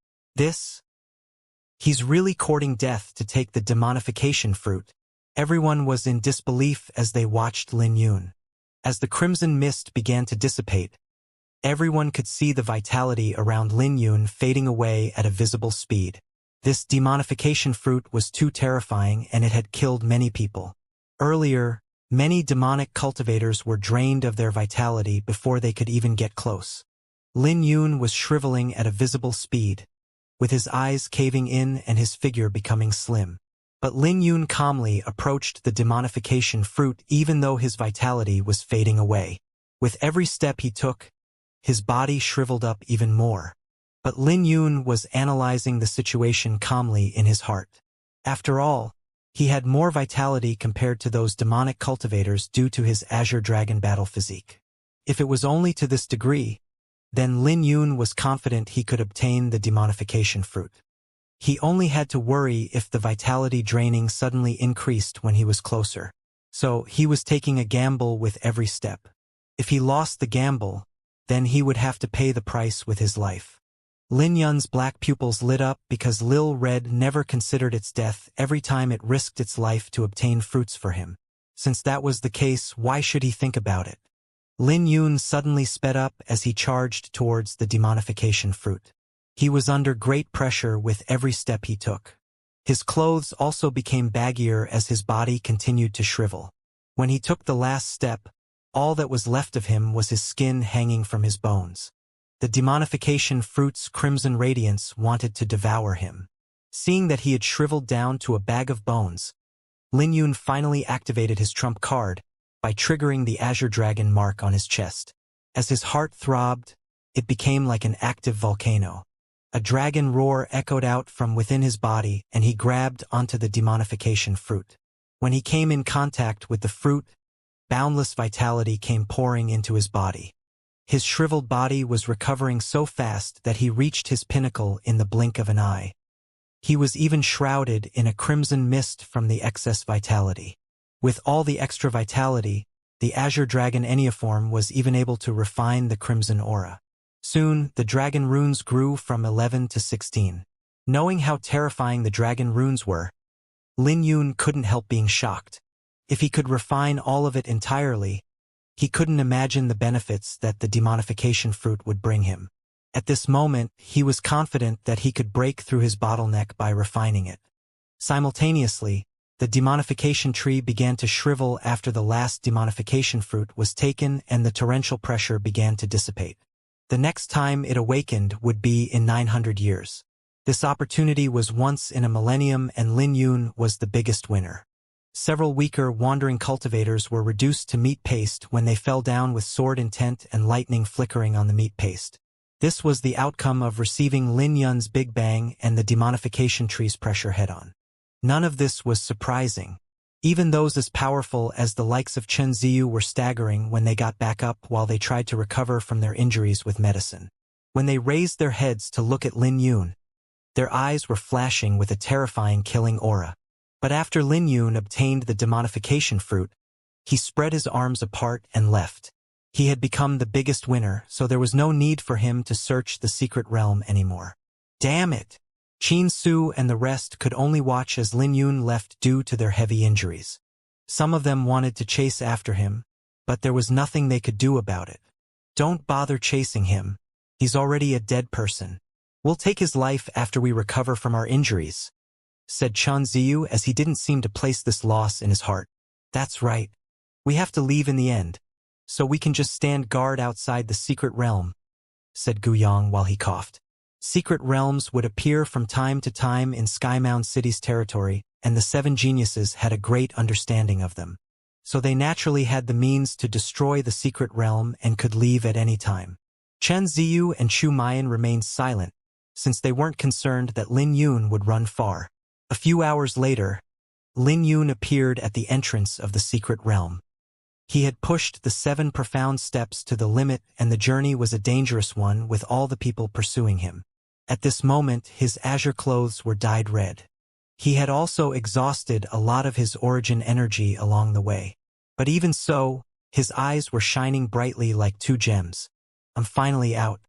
He's really courting death to take the demonification fruit. Everyone was in disbelief as they watched Lin Yun. As the crimson mist began to dissipate, everyone could see the vitality around Lin Yun fading away at a visible speed. This demonification fruit was too terrifying and it had killed many people. Earlier, many demonic cultivators were drained of their vitality before they could even get close. Lin Yun was shriveling at a visible speed, with his eyes caving in and his figure becoming slim. But Lin Yun calmly approached the demonification fruit even though his vitality was fading away. With every step he took, his body shriveled up even more. But Lin Yun was analyzing the situation calmly in his heart. After all, he had more vitality compared to those demonic cultivators due to his Azure Dragon battle physique. If it was only to this degree, then Lin Yun was confident he could obtain the demonification fruit. He only had to worry if the vitality draining suddenly increased when he was closer. So he was taking a gamble with every step. If he lost the gamble, then he would have to pay the price with his life. Lin Yun's black pupils lit up because Lil Red never considered its death every time it risked its life to obtain fruits for him. Since that was the case, why should he think about it? Lin Yun suddenly sped up as he charged towards the demonification fruit. He was under great pressure with every step he took. His clothes also became baggier as his body continued to shrivel. When he took the last step, all that was left of him was his skin hanging from his bones. The demonification fruit's crimson radiance wanted to devour him. Seeing that he had shriveled down to a bag of bones, Lin Yun finally activated his trump card by triggering the Azure Dragon mark on his chest. As his heart throbbed, it became like an active volcano. A dragon roar echoed out from within his body and he grabbed onto the demonification fruit. When he came in contact with the fruit, boundless vitality came pouring into his body. His shriveled body was recovering so fast that he reached his pinnacle in the blink of an eye. He was even shrouded in a crimson mist from the excess vitality. With all the extra vitality, the Azure Dragon Enneaform was even able to refine the crimson aura. Soon, the dragon runes grew from 11 to 16. Knowing how terrifying the dragon runes were, Lin Yun couldn't help being shocked. If he could refine all of it entirely, he couldn't imagine the benefits that the demonification fruit would bring him. At this moment, he was confident that he could break through his bottleneck by refining it. Simultaneously, the demonification tree began to shrivel after the last demonification fruit was taken and the torrential pressure began to dissipate. The next time it awakened would be in 900 years. This opportunity was once in a millennium and Lin Yun was the biggest winner. Several weaker, wandering cultivators were reduced to meat paste when they fell down with sword intent and lightning flickering on the meat paste. This was the outcome of receiving Lin Yun's Big Bang and the demonification tree's pressure head-on. None of this was surprising. Even those as powerful as the likes of Chen Ziyu were staggering when they got back up while they tried to recover from their injuries with medicine. When they raised their heads to look at Lin Yun, their eyes were flashing with a terrifying killing aura. But after Lin Yun obtained the demonification fruit, he spread his arms apart and left. He had become the biggest winner, so there was no need for him to search the secret realm anymore. Damn it! Qin Su and the rest could only watch as Lin Yun left due to their heavy injuries. Some of them wanted to chase after him, but there was nothing they could do about it. Don't bother chasing him. He's already a dead person. We'll take his life after we recover from our injuries, said Chen Ziyu as he didn't seem to place this loss in his heart. That's right. We have to leave in the end, so we can just stand guard outside the secret realm, said Guyang while he coughed. Secret realms would appear from time to time in Skymound City's territory, and the Seven Geniuses had a great understanding of them. So they naturally had the means to destroy the secret realm and could leave at any time. Chen Ziyu and Chu Mayan remained silent, since they weren't concerned that Lin Yun would run far. A few hours later, Lin Yun appeared at the entrance of the secret realm. He had pushed the 7 profound steps to the limit, and the journey was a dangerous one with all the people pursuing him. At this moment, his azure clothes were dyed red. He had also exhausted a lot of his origin energy along the way. But even so, his eyes were shining brightly like 2 gems. I'm finally out.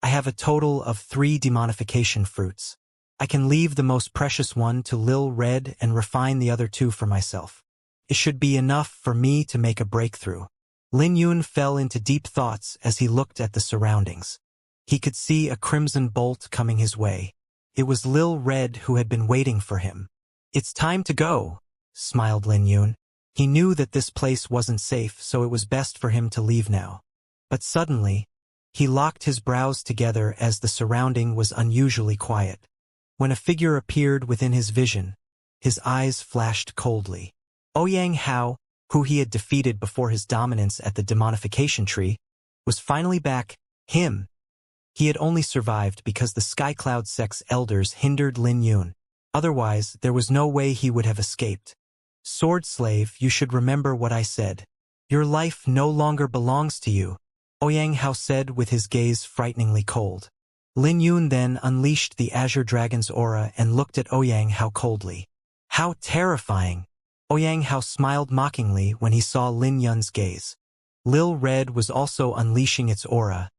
I have a total of 3 demonification fruits. I can leave the most precious one to Lil Red and refine the other 2 for myself. It should be enough for me to make a breakthrough. Lin Yun fell into deep thoughts as he looked at the surroundings. He could see a crimson bolt coming his way. It was Lil Red who had been waiting for him. It's time to go, smiled Lin Yun. He knew that this place wasn't safe, so it was best for him to leave now. But suddenly, he locked his brows together as the surrounding was unusually quiet. When a figure appeared within his vision, his eyes flashed coldly. Ouyang Hao, who he had defeated before his dominance at the demonification tree, was finally back. Him. He had only survived because the Skycloud sect's elders hindered Lin Yun. Otherwise, there was no way he would have escaped. Sword Slave, you should remember what I said. Your life no longer belongs to you, Ouyang Hao said with his gaze frighteningly cold. Lin Yun then unleashed the Azure Dragon's aura and looked at Ouyang Hao coldly. How terrifying! Ouyang Hao smiled mockingly when he saw Lin Yun's gaze. Lil Red was also unleashing its aura,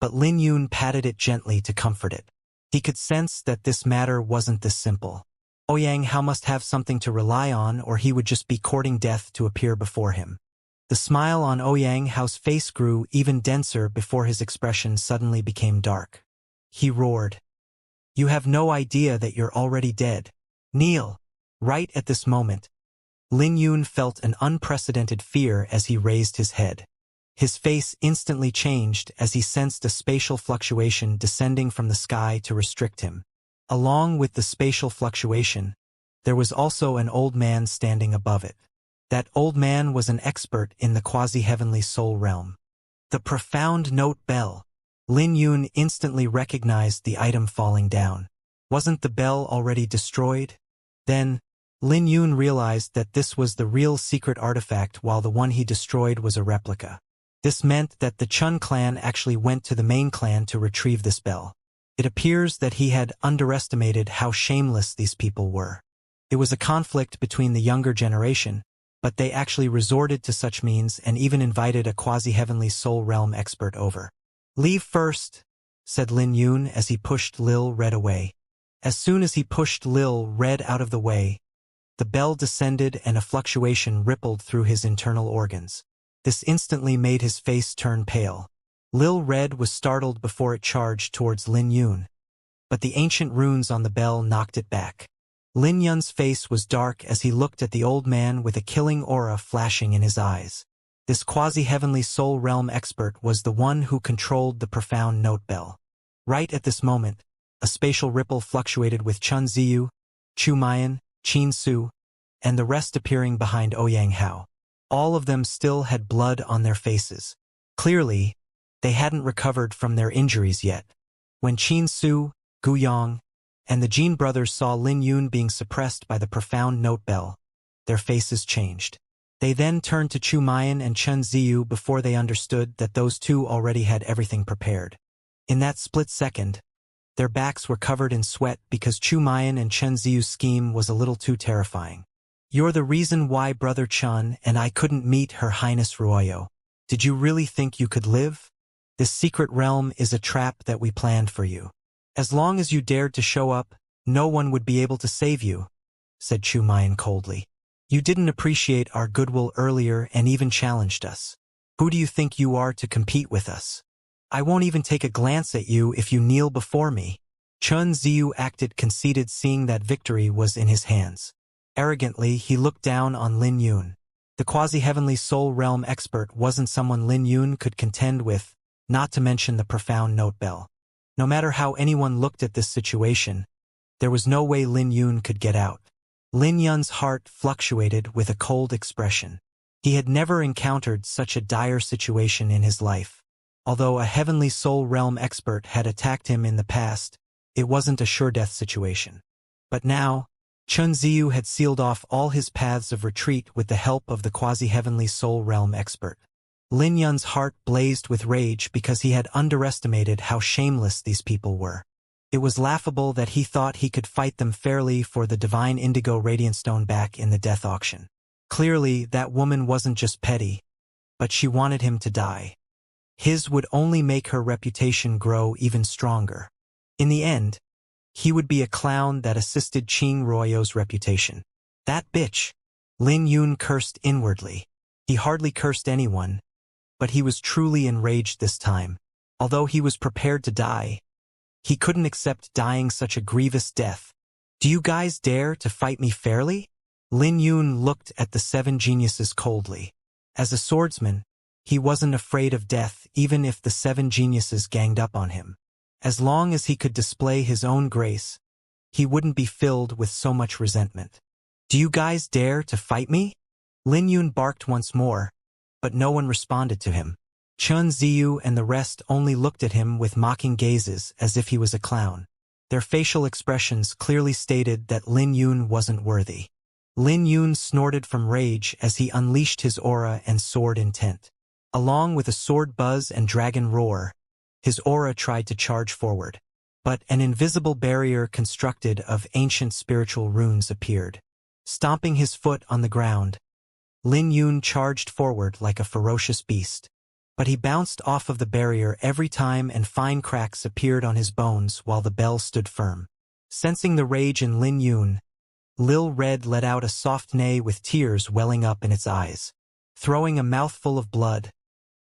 but Lin Yun patted it gently to comfort it. He could sense that this matter wasn't this simple. Ouyang Hao must have something to rely on, or he would just be courting death to appear before him. The smile on Ouyang Hao's face grew even denser before his expression suddenly became dark. He roared. You have no idea that you're already dead. Kneel. Right at this moment, Lin Yun felt an unprecedented fear as he raised his head. His face instantly changed as he sensed a spatial fluctuation descending from the sky to restrict him. Along with the spatial fluctuation, there was also an old man standing above it. That old man was an expert in the quasi-heavenly soul realm. The profound note bell. Lin Yun instantly recognized the item falling down. Wasn't the bell already destroyed? Then, Lin Yun realized that this was the real secret artifact while the one he destroyed was a replica. This meant that the Chun clan actually went to the main clan to retrieve this bell. It appears that he had underestimated how shameless these people were. It was a conflict between the younger generation, but they actually resorted to such means and even invited a quasi-heavenly soul realm expert over. Leave first, said Lin Yun as he pushed Lil Red away. As soon as he pushed Lil Red out of the way, the bell descended and a fluctuation rippled through his internal organs. This instantly made his face turn pale. Lil Red was startled before it charged towards Lin Yun, but the ancient runes on the bell knocked it back. Lin Yun's face was dark as he looked at the old man with a killing aura flashing in his eyes. This quasi-heavenly soul realm expert was the one who controlled the profound note bell. Right at this moment, a spatial ripple fluctuated with Chun Ziyu, Chu Mayan, Qin Su, and the rest appearing behind Ouyang Hao. All of them still had blood on their faces. Clearly, they hadn't recovered from their injuries yet. When Qin Su, Gu Yang, and the Jin brothers saw Lin Yun being suppressed by the profound note bell, their faces changed. They then turned to Chu Mayan and Chun Ziyu before they understood that those two already had everything prepared. In that split second, their backs were covered in sweat because Chu Mayan and Chun Ziyu's scheme was a little too terrifying. You're the reason why Brother Chun and I couldn't meet Her Highness Ruoyo. Did you really think you could live? This secret realm is a trap that we planned for you. As long as you dared to show up, no one would be able to save you, said Chu Mayan coldly. You didn't appreciate our goodwill earlier and even challenged us. Who do you think you are to compete with us? I won't even take a glance at you if you kneel before me. Chun Ziyu acted conceited, seeing that victory was in his hands. Arrogantly, he looked down on Lin Yun. The quasi-heavenly soul realm expert wasn't someone Lin Yun could contend with, not to mention the profound note bell. No matter how anyone looked at this situation, there was no way Lin Yun could get out. Lin Yun's heart fluctuated with a cold expression. He had never encountered such a dire situation in his life. Although a heavenly soul realm expert had attacked him in the past, it wasn't a sure-death situation. But now, Chun Ziyu had sealed off all his paths of retreat with the help of the quasi-heavenly soul realm expert. Lin Yun's heart blazed with rage because he had underestimated how shameless these people were. It was laughable that he thought he could fight them fairly for the divine indigo radiant stone back in the death auction. Clearly, that woman wasn't just petty, but she wanted him to die. His would only make her reputation grow even stronger. In the end, he would be a clown that assisted Qing Royo's reputation. That bitch! Lin Yun cursed inwardly. He hardly cursed anyone, but he was truly enraged this time. Although he was prepared to die, he couldn't accept dying such a grievous death. Do you guys dare to fight me fairly? Lin Yun looked at the 7 geniuses coldly. As a swordsman, he wasn't afraid of death even if the 7 geniuses ganged up on him. As long as he could display his own grace, he wouldn't be filled with so much resentment. Do you guys dare to fight me? Lin Yun barked once more, but no one responded to him. Chun Ziyu and the rest only looked at him with mocking gazes as if he was a clown. Their facial expressions clearly stated that Lin Yun wasn't worthy. Lin Yun snorted from rage as he unleashed his aura and sword intent. Along with a sword buzz and dragon roar, his aura tried to charge forward. But an invisible barrier constructed of ancient spiritual runes appeared. Stomping his foot on the ground, Lin Yun charged forward like a ferocious beast. But he bounced off of the barrier every time and fine cracks appeared on his bones while the bell stood firm. Sensing the rage in Lin Yun, Lil Red let out a soft neigh with tears welling up in its eyes. Throwing a mouthful of blood,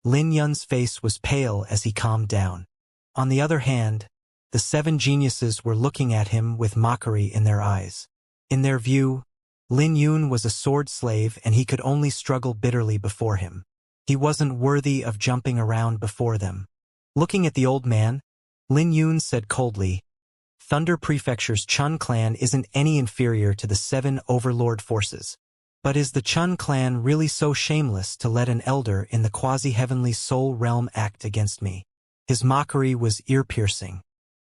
Lin Yun's face was pale as he calmed down. On the other hand, the 7 geniuses were looking at him with mockery in their eyes. In their view, Lin Yun was a sword slave and he could only struggle bitterly before him. He wasn't worthy of jumping around before them. Looking at the old man, Lin Yun said coldly, Thunder Prefecture's Chun clan isn't any inferior to the 7 overlord forces. But is the Chun clan really so shameless to let an elder in the quasi-heavenly soul realm act against me? His mockery was ear-piercing.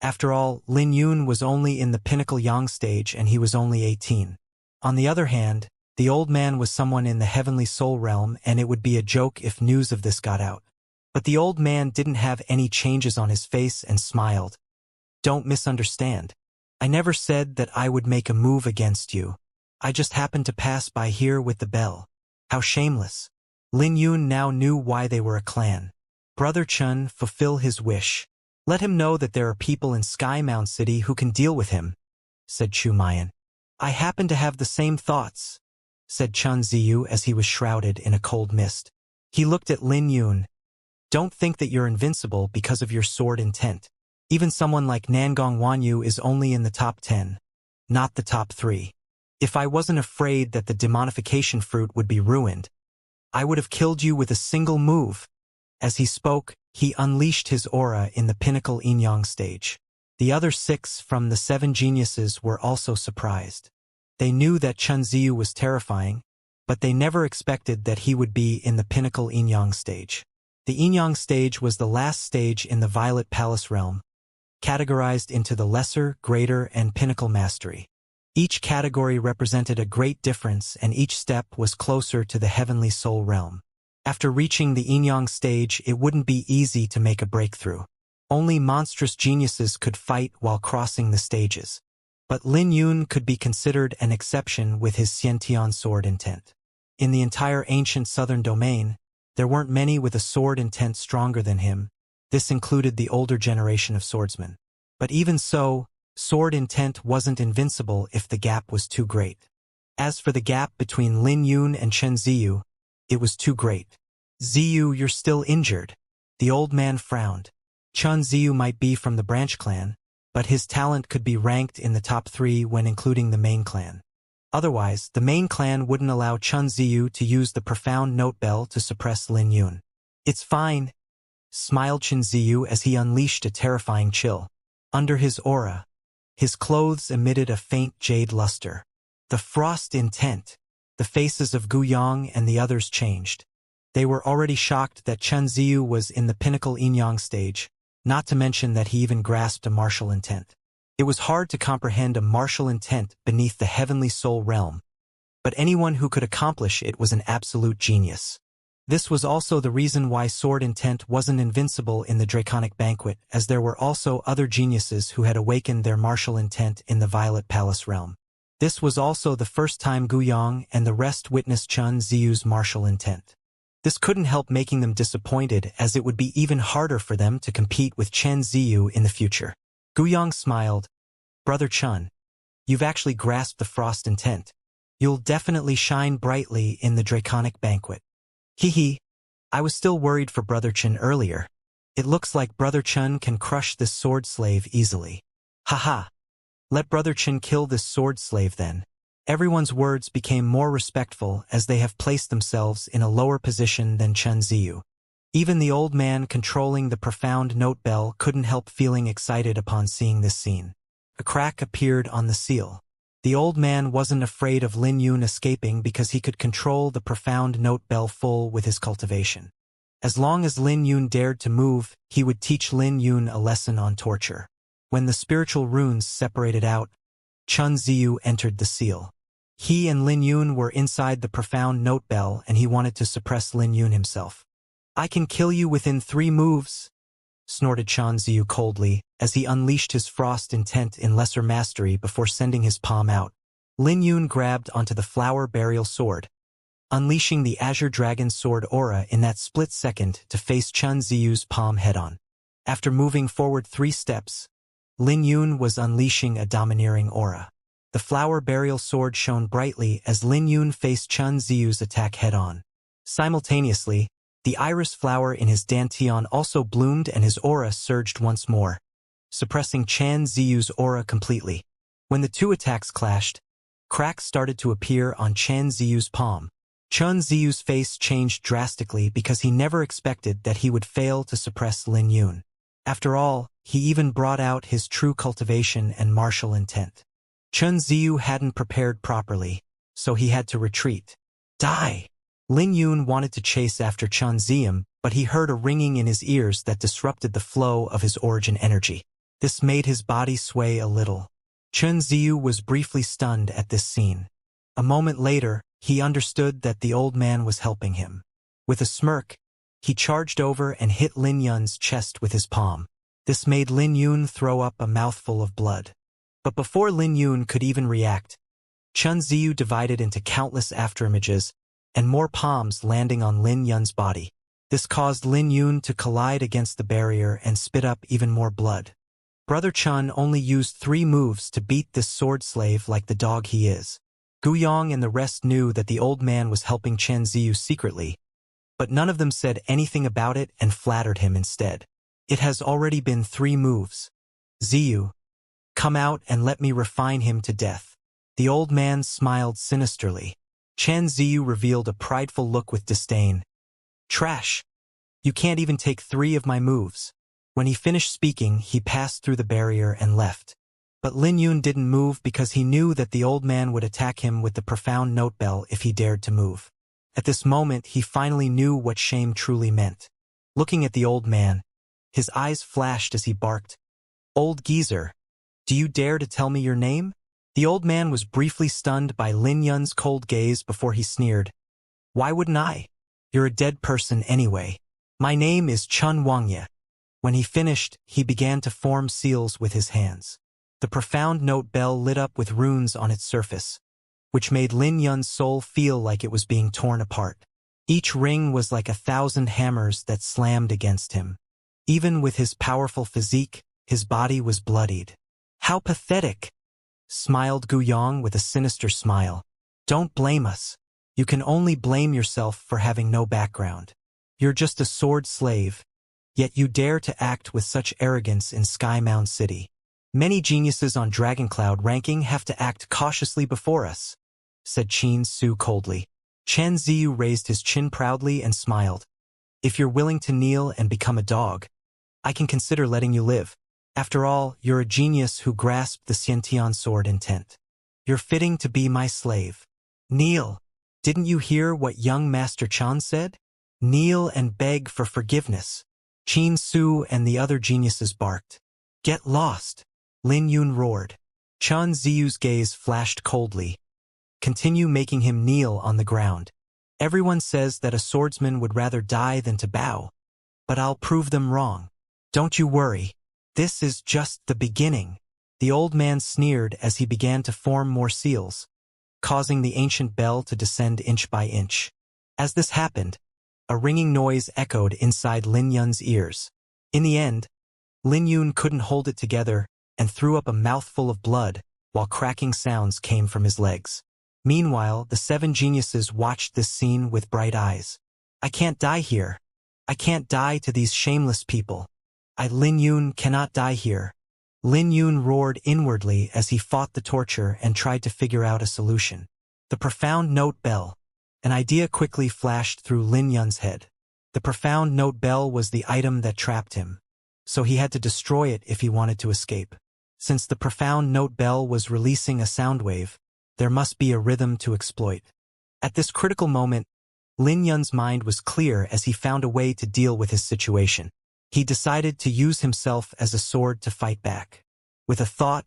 After all, Lin Yun was only in the pinnacle yang stage and he was only 18. On the other hand, the old man was someone in the heavenly soul realm and it would be a joke if news of this got out. But the old man didn't have any changes on his face and smiled. Don't misunderstand. I never said that I would make a move against you. I just happened to pass by here with the bell. How shameless. Lin Yun now knew why they were a clan. Brother Chun, fulfill his wish. Let him know that there are people in Sky Mound City who can deal with him, said Chu Mayan. I happen to have the same thoughts, said Chun Ziyu as he was shrouded in a cold mist. He looked at Lin Yun. Don't think that you're invincible because of your sword intent. Even someone like Nangong Wanyu is only in the top 10, not the top 3. If I wasn't afraid that the demonification fruit would be ruined, I would have killed you with a single move. As he spoke, he unleashed his aura in the pinnacle yin-yang stage. The other 6 from the 7 geniuses were also surprised. They knew that Chun Ziyu was terrifying, but they never expected that he would be in the pinnacle yin-yang stage. The yin-yang stage was the last stage in the Violet Palace realm, categorized into the lesser, greater, and pinnacle mastery. Each category represented a great difference and each step was closer to the heavenly soul realm. After reaching the yin-yang stage, it wouldn't be easy to make a breakthrough. Only monstrous geniuses could fight while crossing the stages. But Lin Yun could be considered an exception with his Xiantian sword intent. In the entire ancient southern domain, there weren't many with a sword intent stronger than him. This included the older generation of swordsmen. But even so, sword intent wasn't invincible if the gap was too great. As for the gap between Lin Yun and Chen Ziyu, it was too great. Ziyu, you're still injured. The old man frowned. Chun Ziyu might be from the branch clan, but his talent could be ranked in the top 3 when including the main clan. Otherwise, the main clan wouldn't allow Chun Ziyu to use the profound note bell to suppress Lin Yun. It's fine, smiled Chen Ziyu as he unleashed a terrifying chill. Under his aura, his clothes emitted a faint jade luster. The frost intent. The faces of Gu Yang and the others changed. They were already shocked that Chen Ziyu was in the pinnacle yin-yang stage, not to mention that he even grasped a martial intent. It was hard to comprehend a martial intent beneath the heavenly soul realm, but anyone who could accomplish it was an absolute genius. This was also the reason why sword intent wasn't invincible in the Draconic Banquet, as there were also other geniuses who had awakened their martial intent in the Violet Palace realm. This was also the first time Guiyang and the rest witnessed Chen Ziyu's martial intent. This couldn't help making them disappointed, as it would be even harder for them to compete with Chen Ziyu in the future. Guiyang smiled. Brother Chen, you've actually grasped the frost intent. You'll definitely shine brightly in the Draconic Banquet. Hee, I was still worried for Brother Chen earlier. It looks like Brother Chen can crush this sword slave easily. Haha. Let Brother Chen kill this sword slave then. Everyone's words became more respectful as they have placed themselves in a lower position than Chen Ziyu. Even the old man controlling the profound note bell couldn't help feeling excited upon seeing this scene. A crack appeared on the seal. The old man wasn't afraid of Lin Yun escaping because he could control the profound note bell full with his cultivation. As long as Lin Yun dared to move, he would teach Lin Yun a lesson on torture. When the spiritual runes separated out, Chen Ziyu entered the seal. He and Lin Yun were inside the profound note bell, and he wanted to suppress Lin Yun himself. I can kill you within 3 moves, snorted Chen Ziyu coldly, as he unleashed his frost intent in lesser mastery before sending his palm out. Lin Yun grabbed onto the flower burial sword, unleashing the Azure Dragon sword aura in that split second to face Chen Ziyu's palm head-on. After moving forward 3 steps, Lin Yun was unleashing a domineering aura. The flower burial sword shone brightly as Lin Yun faced Chen Ziyu's attack head-on. Simultaneously, the iris flower in his dantian also bloomed and his aura surged once more, suppressing Chen Ziyu's aura completely. When the 2 attacks clashed, cracks started to appear on Chen Ziyu's palm. Chen Ziyu's face changed drastically because he never expected that he would fail to suppress Lin Yun. After all, he even brought out his true cultivation and martial intent. Chen Ziyu hadn't prepared properly, so he had to retreat. Die! Lin Yun wanted to chase after Chen Ziyu, but he heard a ringing in his ears that disrupted the flow of his origin energy. This made his body sway a little. Chen Ziyu was briefly stunned at this scene. A moment later, he understood that the old man was helping him. With a smirk, he charged over and hit Lin Yun's chest with his palm. This made Lin Yun throw up a mouthful of blood. But before Lin Yun could even react, Chen Ziyu divided into countless afterimages, and more palms landing on Lin Yun's body. This caused Lin Yun to collide against the barrier and spit up even more blood. Brother Chen only used 3 moves to beat this sword slave like the dog he is. Guiyang and the rest knew that the old man was helping Chen Ziyu secretly, but none of them said anything about it and flattered him instead. It has already been 3 moves. Ziyu, come out and let me refine him to death. The old man smiled sinisterly. Chen Ziyu revealed a prideful look with disdain. Trash! You can't even take 3 of my moves. When he finished speaking, he passed through the barrier and left. But Lin Yun didn't move because he knew that the old man would attack him with the profound note bell if he dared to move. At this moment, he finally knew what shame truly meant. Looking at the old man, his eyes flashed as he barked, Old geezer, do you dare to tell me your name? The old man was briefly stunned by Lin Yun's cold gaze before he sneered. Why wouldn't I? You're a dead person anyway. My name is Chun Wangye. When he finished, he began to form seals with his hands. The profound note bell lit up with runes on its surface, which made Lin Yun's soul feel like it was being torn apart. Each ring was like 1,000 hammers that slammed against him. Even with his powerful physique, his body was bloodied. How pathetic! Smiled Guiyang with a sinister smile. Don't blame us. You can only blame yourself for having no background. You're just a sword slave, yet you dare to act with such arrogance in Sky Mound City. Many geniuses on Dragoncloud ranking have to act cautiously before us, said Qin Su coldly. Chen Ziyu raised his chin proudly and smiled. If you're willing to kneel and become a dog, I can consider letting you live. After all, you're a genius who grasped the Xiantian sword intent. You're fitting to be my slave. Kneel. Didn't you hear what young Master Chan said? Kneel and beg for forgiveness. Qin Su and the other geniuses barked. Get lost. Lin Yun roared. Chen Ziyu's gaze flashed coldly. Continue making him kneel on the ground. Everyone says that a swordsman would rather die than to bow, but I'll prove them wrong. Don't you worry. This is just the beginning. The old man sneered as he began to form more seals, causing the ancient bell to descend inch by inch. As this happened, a ringing noise echoed inside Lin Yun's ears. In the end, Lin Yun couldn't hold it together and threw up a mouthful of blood while cracking sounds came from his legs. Meanwhile, the 7 geniuses watched this scene with bright eyes. I can't die here. I can't die to these shameless people. Lin Yun cannot die here. Lin Yun roared inwardly as he fought the torture and tried to figure out a solution. The profound note bell. An idea quickly flashed through Lin Yun's head. The profound note bell was the item that trapped him, so he had to destroy it if he wanted to escape. Since the profound note bell was releasing a sound wave, there must be a rhythm to exploit. At this critical moment, Lin Yun's mind was clear as he found a way to deal with his situation. He decided to use himself as a sword to fight back. With a thought,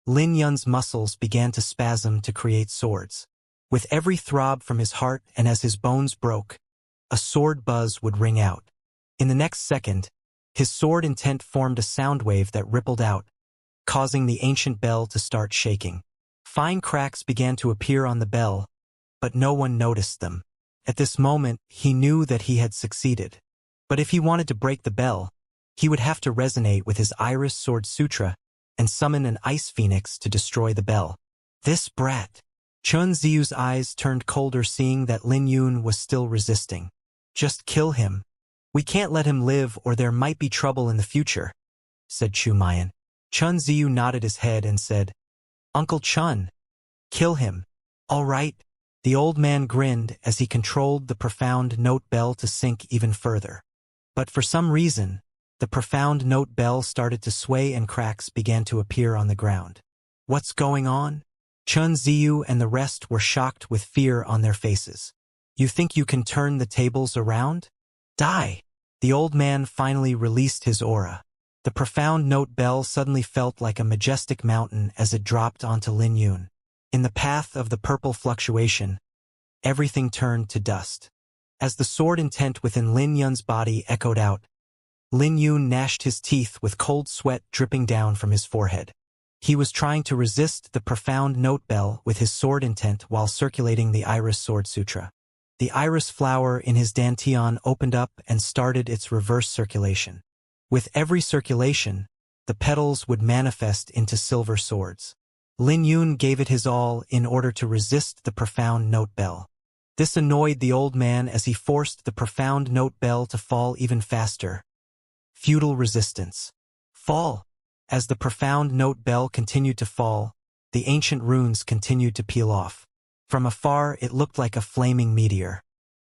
Lin Yun's muscles began to spasm to create swords. With every throb from his heart and as his bones broke, a sword buzz would ring out. In the next second, his sword intent formed a sound wave that rippled out, causing the ancient bell to start shaking. Fine cracks began to appear on the bell, but no one noticed them. At this moment, he knew that he had succeeded. But if he wanted to break the bell, he would have to resonate with his Iris Sword Sutra and summon an ice phoenix to destroy the bell. This brat. Chen Ziyu's eyes turned colder seeing that Lin Yun was still resisting. Just kill him. We can't let him live or there might be trouble in the future, said Chu Mayan. Chen Ziyu nodded his head and said, Uncle Chen, kill him. All right. The old man grinned as he controlled the profound note bell to sink even further. But for some reason, the profound note bell started to sway and cracks began to appear on the ground. What's going on? Chen Ziyu and the rest were shocked with fear on their faces. You think you can turn the tables around? Die! The old man finally released his aura. The profound note bell suddenly felt like a majestic mountain as it dropped onto Lin Yun. In the path of the purple fluctuation, everything turned to dust. As the sword intent within Lin Yun's body echoed out, Lin Yun gnashed his teeth with cold sweat dripping down from his forehead. He was trying to resist the profound note bell with his sword intent while circulating the Iris Sword Sutra. The iris flower in his dantian opened up and started its reverse circulation. With every circulation, the petals would manifest into silver swords. Lin Yun gave it his all in order to resist the profound note bell. This annoyed the old man as he forced the profound note bell to fall even faster. Futile resistance. Fall. As the profound note bell continued to fall, the ancient runes continued to peel off. From afar, it looked like a flaming meteor.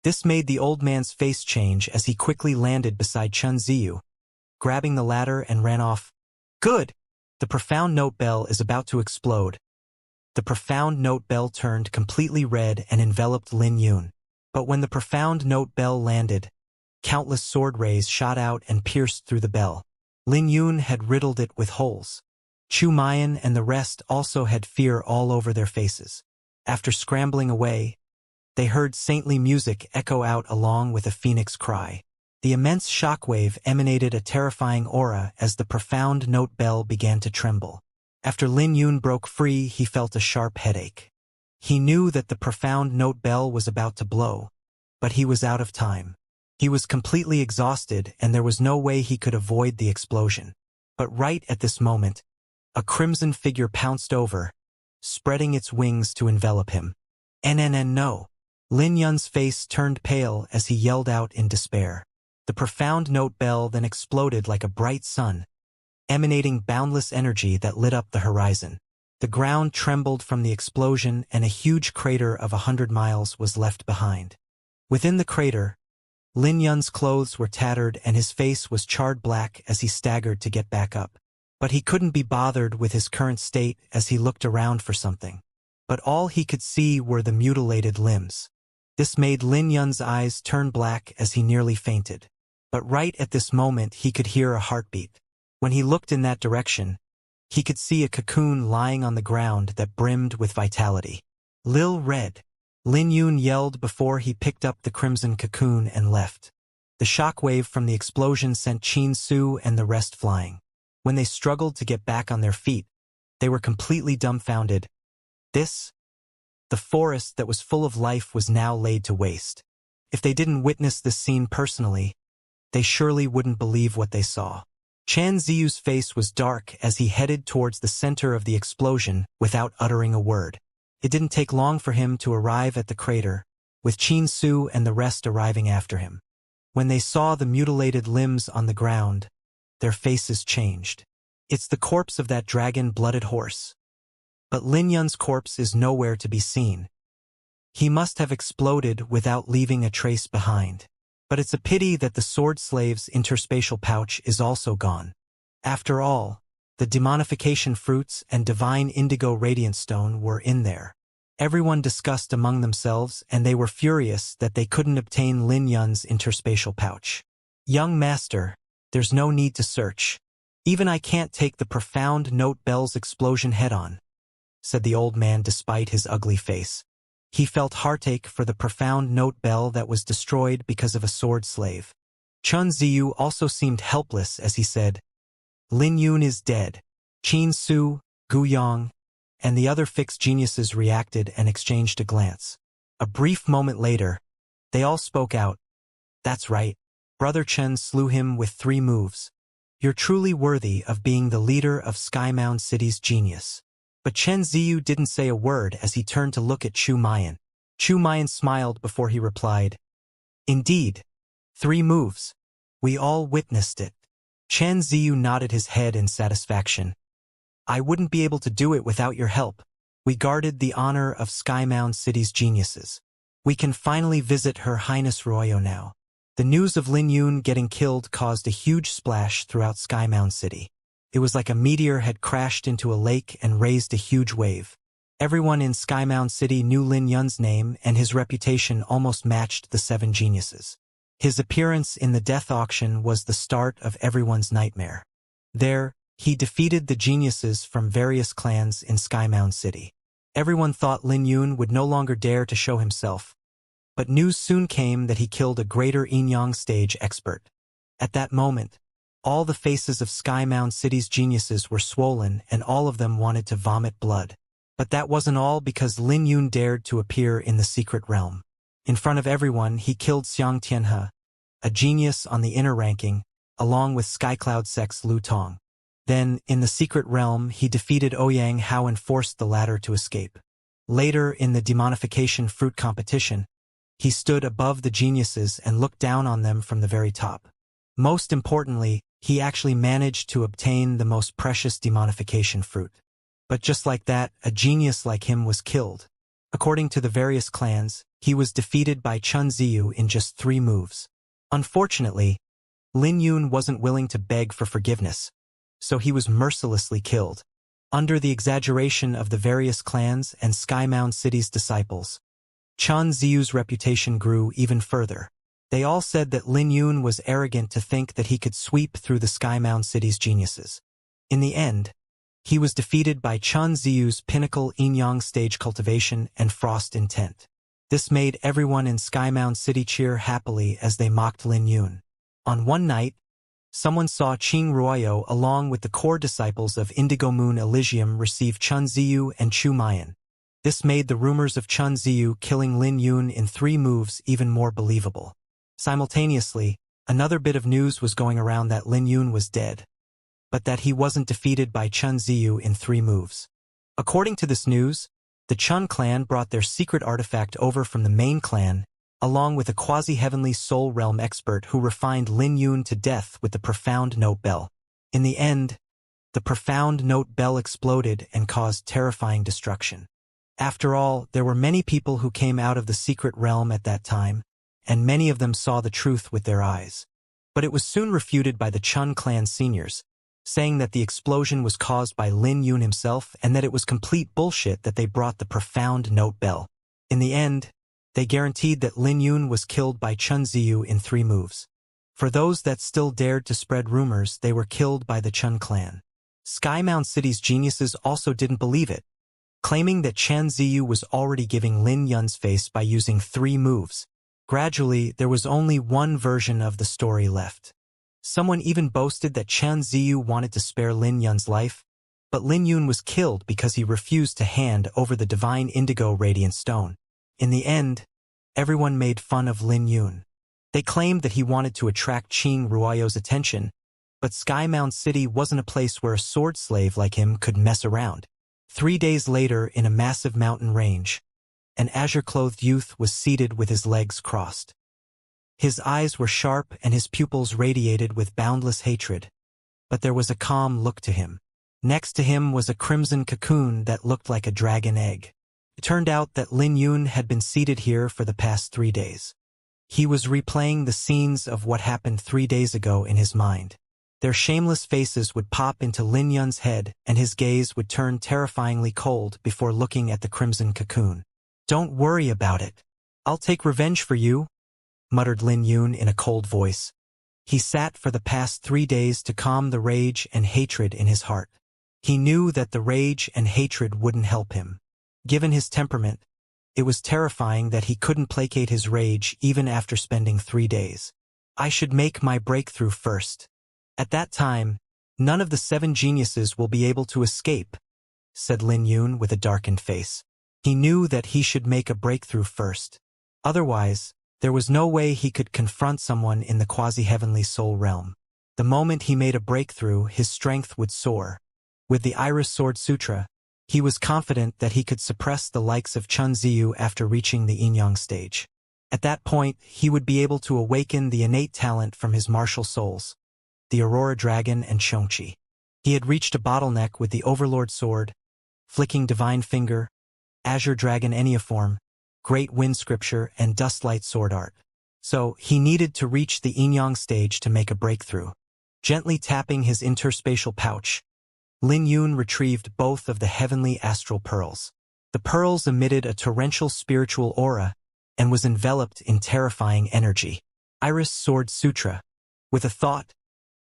This made the old man's face change as he quickly landed beside Chen Ziyu, grabbing the ladder and ran off. Good! The profound note bell is about to explode. The profound note bell turned completely red and enveloped Lin Yun. But when the profound note bell landed, countless sword rays shot out and pierced through the bell. Lin Yun had riddled it with holes. Chu Mayan and the rest also had fear all over their faces. After scrambling away, they heard saintly music echo out along with a phoenix cry. The immense shockwave emanated a terrifying aura as the profound note bell began to tremble. After Lin Yun broke free, he felt a sharp headache. He knew that the profound note bell was about to blow, but he was out of time. He was completely exhausted and there was no way he could avoid the explosion. But right at this moment, a crimson figure pounced over, spreading its wings to envelop him. No. Lin Yun's face turned pale as he yelled out in despair. The profound note bell then exploded like a bright sun, emanating boundless energy that lit up the horizon. The ground trembled from the explosion and a huge crater of 100 miles was left behind. Within the crater, Lin Yun's clothes were tattered and his face was charred black as he staggered to get back up. But he couldn't be bothered with his current state as he looked around for something. But all he could see were the mutilated limbs. This made Lin Yun's eyes turn black as he nearly fainted. But right at this moment he could hear a heartbeat. When he looked in that direction, He could see a cocoon lying on the ground that brimmed with vitality. Lil Red. Lin Yun yelled before he picked up the crimson cocoon and left. The shockwave from the explosion sent Qin Su and the rest flying. When they struggled to get back on their feet, they were completely dumbfounded. The forest that was full of life was now laid to waste. If they didn't witness this scene personally, they surely wouldn't believe what they saw. Chan Ziyu's face was dark as he headed towards the center of the explosion without uttering a word. It didn't take long for him to arrive at the crater, with Qin Su and the rest arriving after him. When they saw the mutilated limbs on the ground, their faces changed. It's the corpse of that dragon-blooded horse. But Lin Yun's corpse is nowhere to be seen. He must have exploded without leaving a trace behind. But it's a pity that the sword slave's interspatial pouch is also gone. After all, the demonification fruits and divine indigo radiant stone were in there. Everyone discussed among themselves, and they were furious that they couldn't obtain Lin Yun's interspatial pouch. Young master, there's no need to search. Even I can't take the profound note bell's explosion head-on, said the old man despite his ugly face. He felt heartache for the profound note bell that was destroyed because of a sword slave. Chun Ziyu also seemed helpless as he said, Lin Yun is dead. Qin Su, Gu Yang, and the other fixed geniuses reacted and exchanged a glance. A brief moment later, they all spoke out. That's right. Brother Chen slew him with 3 moves. You're truly worthy of being the leader of Skymound City's genius. But Chen Ziyu didn't say a word as he turned to look at Chu Mayan. Chu Mayan smiled before he replied, Indeed. 3 moves. We all witnessed it. Chen Ziyu nodded his head in satisfaction. I wouldn't be able to do it without your help. We guarded the honor of Skymound City's geniuses. We can finally visit Her Highness Royo now. The news of Lin Yun getting killed caused a huge splash throughout Skymound City. It was like a meteor had crashed into a lake and raised a huge wave. Everyone in Skymound City knew Lin Yun's name, and his reputation almost matched the 7 geniuses. His appearance in the death auction was the start of everyone's nightmare. There, he defeated the geniuses from various clans in Skymound City. Everyone thought Lin Yun would no longer dare to show himself. But news soon came that he killed a greater Yin-Yang stage expert. At that moment, all the faces of Skymound City's geniuses were swollen and all of them wanted to vomit blood. But that wasn't all because Lin Yun dared to appear in the secret realm. In front of everyone, he killed Xianxia, a genius on the inner ranking, along with Skycloud Sex Lu Tong. Then, in the secret realm, he defeated Ouyang Hao and forced the latter to escape. Later, in the demonification fruit competition, he stood above the geniuses and looked down on them from the very top. Most importantly, he actually managed to obtain the most precious demonification fruit. But just like that, a genius like him was killed. According to the various clans, he was defeated by Chun Ziyu in just 3 moves. Unfortunately, Lin Yun wasn't willing to beg for forgiveness, so he was mercilessly killed. Under the exaggeration of the various clans and Skymound City's disciples, Chun Ziyu's reputation grew even further. They all said that Lin Yun was arrogant to think that he could sweep through the Skymound City's geniuses. In the end, he was defeated by Chun Ziyu's pinnacle Yin-Yang stage Cultivation and Frost Intent. This made everyone in Skymound City cheer happily as they mocked Lin Yun. On one night, someone saw Qing Ruoyo along with the core disciples of Indigo Moon Elysium receive Chun Ziyu and Chu Mayan. This made the rumors of Chun Ziyu killing Lin Yun in 3 moves even more believable. Simultaneously, another bit of news was going around that Lin Yun was dead, but that he wasn't defeated by Chun Ziyu in 3 moves. According to this news, the Chun clan brought their secret artifact over from the main clan, along with a quasi-heavenly soul realm expert who refined Lin Yun to death with the profound note bell. In the end, the profound note bell exploded and caused terrifying destruction. After all, there were many people who came out of the secret realm at that time, and many of them saw the truth with their eyes. But it was soon refuted by the Chun clan seniors, saying that the explosion was caused by Lin Yun himself and that it was complete bullshit that they brought the profound note bell. In the end, they guaranteed that Lin Yun was killed by Chun Ziyu in 3 moves. For those that still dared to spread rumors, they were killed by the Chun clan. Skymound City's geniuses also didn't believe it, claiming that Chen Ziyu was already giving Lin Yun's face by using 3 moves. Gradually, there was only one version of the story left. Someone even boasted that Chen Ziyu wanted to spare Lin Yun's life, but Lin Yun was killed because he refused to hand over the divine indigo radiant stone. In the end, everyone made fun of Lin Yun. They claimed that he wanted to attract Qing Ruoyo's attention, but Skymound City wasn't a place where a sword slave like him could mess around. 3 days later, in a massive mountain range, an azure-clothed youth was seated with his legs crossed. His eyes were sharp and his pupils radiated with boundless hatred, but there was a calm look to him. Next to him was a crimson cocoon that looked like a dragon egg. It turned out that Lin Yun had been seated here for the past 3 days. He was replaying the scenes of what happened 3 days ago in his mind. Their shameless faces would pop into Lin Yun's head and his gaze would turn terrifyingly cold before looking at the crimson cocoon. "Don't worry about it. I'll take revenge for you," muttered Lin Yun in a cold voice. He sat for the past 3 days to calm the rage and hatred in his heart. He knew that the rage and hatred wouldn't help him. Given his temperament, it was terrifying that he couldn't placate his rage even after spending 3 days. "I should make my breakthrough first. At that time, none of the 7 geniuses will be able to escape," said Lin Yun with a darkened face. He knew that he should make a breakthrough first. Otherwise, there was no way he could confront someone in the quasi-heavenly soul realm. The moment he made a breakthrough, his strength would soar. With the Iris Sword Sutra, he was confident that he could suppress the likes of Chen Ziyu after reaching the Yin-Yang stage. At that point, he would be able to awaken the innate talent from his martial souls, the Aurora Dragon and Xianxia. He had reached a bottleneck with the Overlord Sword, Flicking Divine Finger, Azure Dragon Enneaform, Great Wind Scripture, and Dustlight Sword Art. So, he needed to reach the Yin-Yang stage to make a breakthrough. Gently tapping his interspatial pouch, Lin Yun retrieved both of the heavenly astral pearls. The pearls emitted a torrential spiritual aura and was enveloped in terrifying energy. Iris Sword Sutra. With a thought,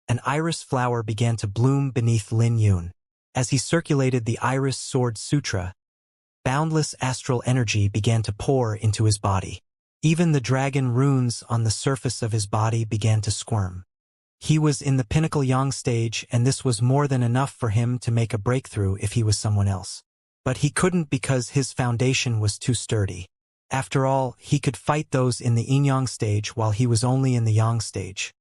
an iris flower began to bloom beneath Lin Yun. As he circulated the Iris Sword Sutra, boundless astral energy began to pour into his body. Even the dragon runes on the surface of his body began to squirm. He was in the pinnacle yang stage, and this was more than enough for him to make a breakthrough if he was someone else. But he couldn't because his foundation was too sturdy. After all, he could fight those in the yin-yang stage while he was only in the yang stage.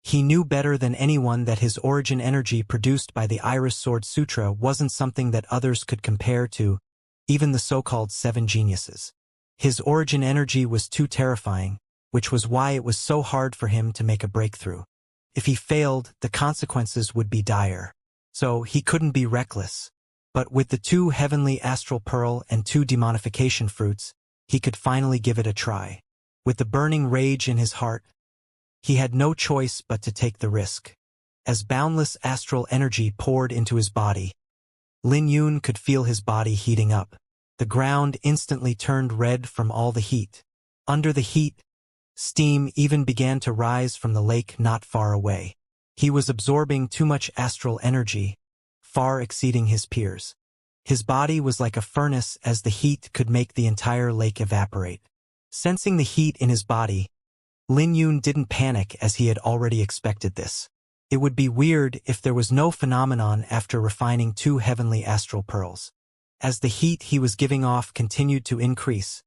He knew better than anyone that his origin energy produced by the Iris Sword Sutra wasn't something that others could compare to, even the so-called 7 geniuses. His origin energy was too terrifying, which was why it was so hard for him to make a breakthrough. If he failed, the consequences would be dire. So he couldn't be reckless. But with the 2 heavenly astral pearl and 2 demonification fruits, he could finally give it a try. With the burning rage in his heart, he had no choice but to take the risk. As boundless astral energy poured into his body, Lin Yun could feel his body heating up. The ground instantly turned red from all the heat. Under the heat, steam even began to rise from the lake not far away. He was absorbing too much astral energy, far exceeding his peers. His body was like a furnace as the heat could make the entire lake evaporate. Sensing the heat in his body, Lin Yun didn't panic as he had already expected this. It would be weird if there was no phenomenon after refining 2 heavenly astral pearls. As the heat he was giving off continued to increase,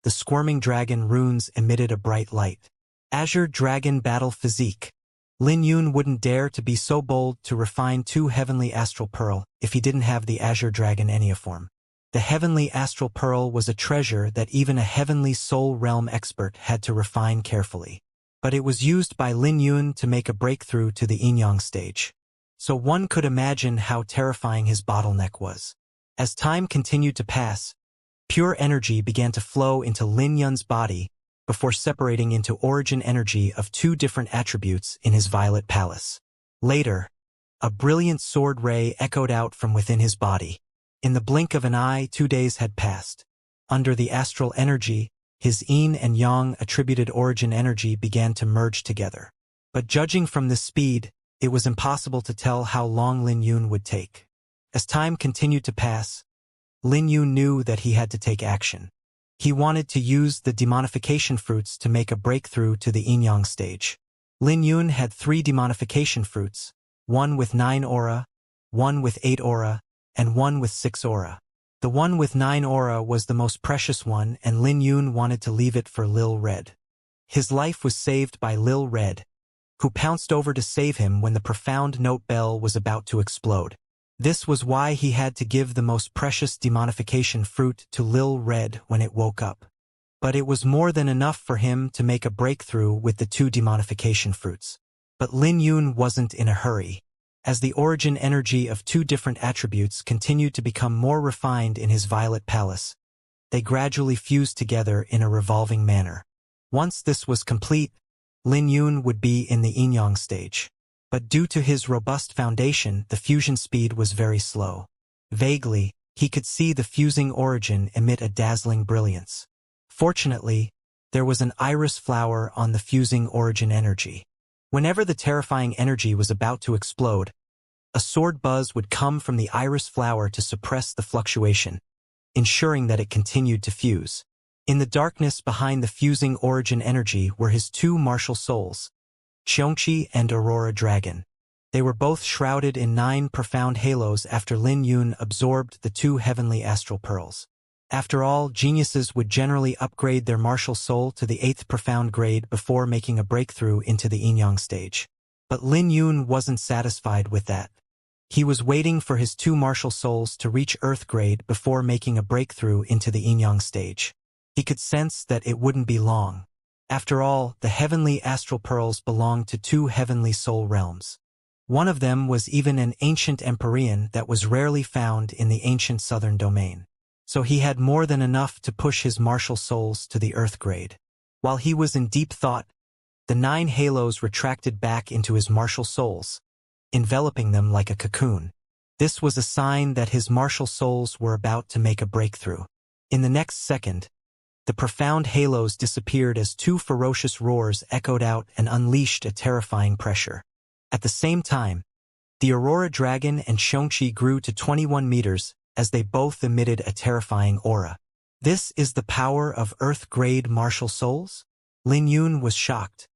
the squirming dragon runes emitted a bright light. Azure Dragon Battle Physique. Lin Yun wouldn't dare to be so bold to refine 2 heavenly astral pearl if he didn't have the Azure Dragon Enneaform. The heavenly astral pearl was a treasure that even a heavenly soul realm expert had to refine carefully. But it was used by Lin Yun to make a breakthrough to the yin-yang stage. So one could imagine how terrifying his bottleneck was. As time continued to pass, pure energy began to flow into Lin Yun's body before separating into origin energy of 2 different attributes in his violet palace. Later, a brilliant sword ray echoed out from within his body. In the blink of an eye, 2 days had passed. Under the astral energy, his yin and yang attributed origin energy began to merge together. But judging from the speed, It was impossible to tell how long Lin Yun would take. As time continued to pass, Lin Yun knew that he had to take action. He wanted to use the demonification fruits to make a breakthrough to the yin-yang stage. Lin Yun had 3 demonification fruits, one with 9 aura, one with 8 aura, and one with 6 aura. The one with 9 aura was the most precious one, and Lin Yun wanted to leave it for Lil Red. His life was saved by Lil Red, who pounced over to save him when the profound note bell was about to explode. This was why he had to give the most precious demonification fruit to Lil Red when it woke up. But it was more than enough for him to make a breakthrough with the 2 demonification fruits. But Lin Yun wasn't in a hurry. As the origin energy of 2 different attributes continued to become more refined in his violet palace, they gradually fused together in a revolving manner. Once this was complete, Lin Yun would be in the yin-yang stage. But due to his robust foundation, the fusion speed was very slow. Vaguely, he could see the fusing origin emit a dazzling brilliance. Fortunately, there was an iris flower on the fusing origin energy. Whenever the terrifying energy was about to explode, a sword buzz would come from the iris flower to suppress the fluctuation, ensuring that it continued to fuse. In the darkness behind the fusing origin energy were his 2 martial souls, Xianxia and Aurora Dragon. They were both shrouded in 9 profound halos after Lin Yun absorbed the 2 heavenly astral pearls. After all, geniuses would generally upgrade their martial soul to the 8th profound grade before making a breakthrough into the yin-yang stage. But Lin Yun wasn't satisfied with that. He was waiting for his 2 martial souls to reach Earth grade before making a breakthrough into the yin-yang stage. He could sense that it wouldn't be long. After all, the heavenly astral pearls belonged to 2 heavenly soul realms. One of them was even an ancient empyrean that was rarely found in the ancient southern domain. So he had more than enough to push his martial souls to the Earth grade. While he was in deep thought, the 9 halos retracted back into his martial souls, enveloping them like a cocoon. This was a sign that his martial souls were about to make a breakthrough. In the next second, the profound halos disappeared as 2 ferocious roars echoed out and unleashed a terrifying pressure. At the same time, the Aurora Dragon and Xianxia grew to 21 meters as they both emitted a terrifying aura. This is the power of Earth-grade martial souls? Lin Yun was shocked.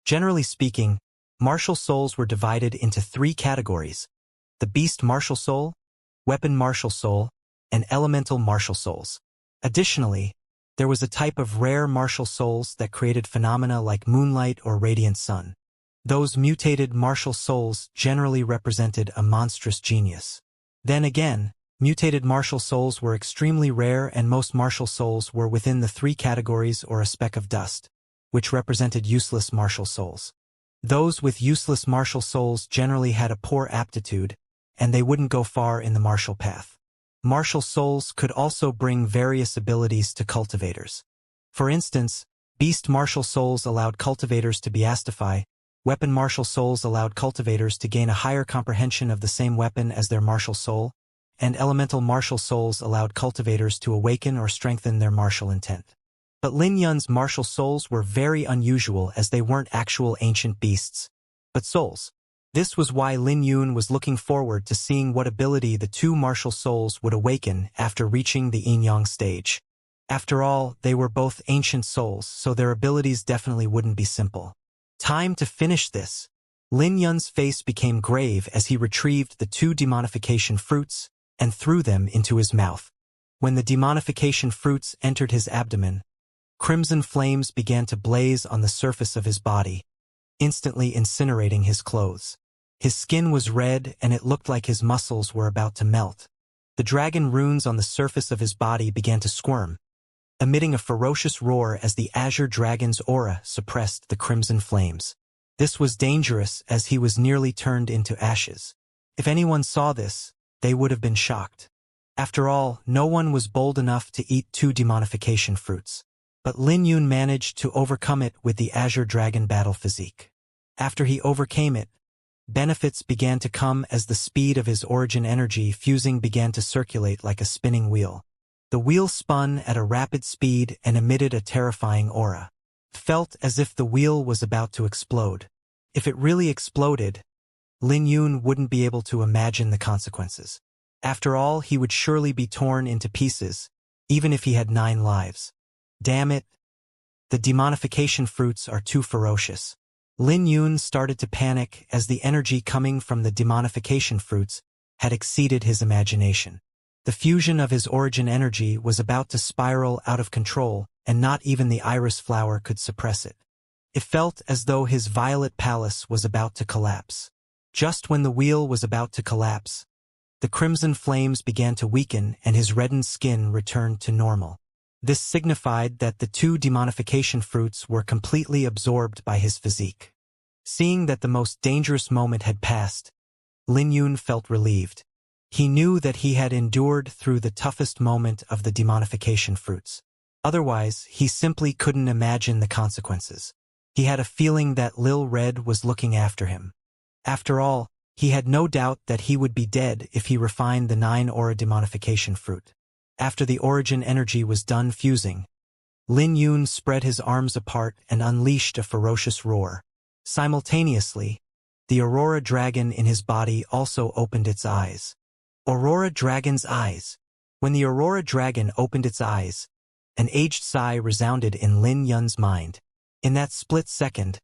Generally speaking, martial souls were divided into 3 categories: the Beast Martial Soul, Weapon Martial Soul, and Elemental Martial Souls. Additionally, there was a type of rare martial souls that created phenomena like moonlight or radiant sun. Those mutated martial souls generally represented a monstrous genius. Then again, mutated martial souls were extremely rare, and most martial souls were within the 3 categories or a speck of dust, which represented useless martial souls. Those with useless martial souls generally had a poor aptitude, and they wouldn't go far in the martial path. Martial souls could also bring various abilities to cultivators. For instance, beast martial souls allowed cultivators to beastify, weapon martial souls allowed cultivators to gain a higher comprehension of the same weapon as their martial soul, and elemental martial souls allowed cultivators to awaken or strengthen their martial intent. But Lin Yun's martial souls were very unusual, as they weren't actual ancient beasts, but souls. This was why Lin Yun was looking forward to seeing what ability the 2 martial souls would awaken after reaching the yin-yang stage. After all, they were both ancient souls, so their abilities definitely wouldn't be simple. Time to finish this. Lin Yun's face became grave as he retrieved the 2 demonification fruits and threw them into his mouth. When the demonification fruits entered his abdomen, crimson flames began to blaze on the surface of his body, instantly incinerating his clothes. His skin was red, and it looked like his muscles were about to melt. The dragon runes on the surface of his body began to squirm, emitting a ferocious roar as the azure dragon's aura suppressed the crimson flames. This was dangerous, as he was nearly turned into ashes. If anyone saw this, they would have been shocked. After all, no one was bold enough to eat 2 demonification fruits. But Lin Yun managed to overcome it with the azure dragon battle physique. After he overcame it, benefits began to come as the speed of his origin energy fusing began to circulate like a spinning wheel. The wheel spun at a rapid speed and emitted a terrifying aura. It felt as if the wheel was about to explode. If it really exploded, Lin Yun wouldn't be able to imagine the consequences. After all, he would surely be torn into pieces, even if he had 9 lives. Damn it. The demonification fruits are too ferocious. Lin Yun started to panic as the energy coming from the demonification fruits had exceeded his imagination. The fusion of his origin energy was about to spiral out of control, and not even the iris flower could suppress it. It felt as though his violet palace was about to collapse. Just when the wheel was about to collapse, the crimson flames began to weaken and his reddened skin returned to normal. This signified that the 2 demonification fruits were completely absorbed by his physique. Seeing that the most dangerous moment had passed, Lin Yun felt relieved. He knew that he had endured through the toughest moment of the demonification fruits. Otherwise, he simply couldn't imagine the consequences. He had a feeling that Lil Red was looking after him. After all, he had no doubt that he would be dead if he refined the 9 aura demonification fruit. After the origin energy was done fusing, Lin Yun spread his arms apart and unleashed a ferocious roar. Simultaneously, the Aurora Dragon in his body also opened its eyes. Aurora Dragon's eyes. When the Aurora Dragon opened its eyes, an aged sigh resounded in Lin Yun's mind. In that split second,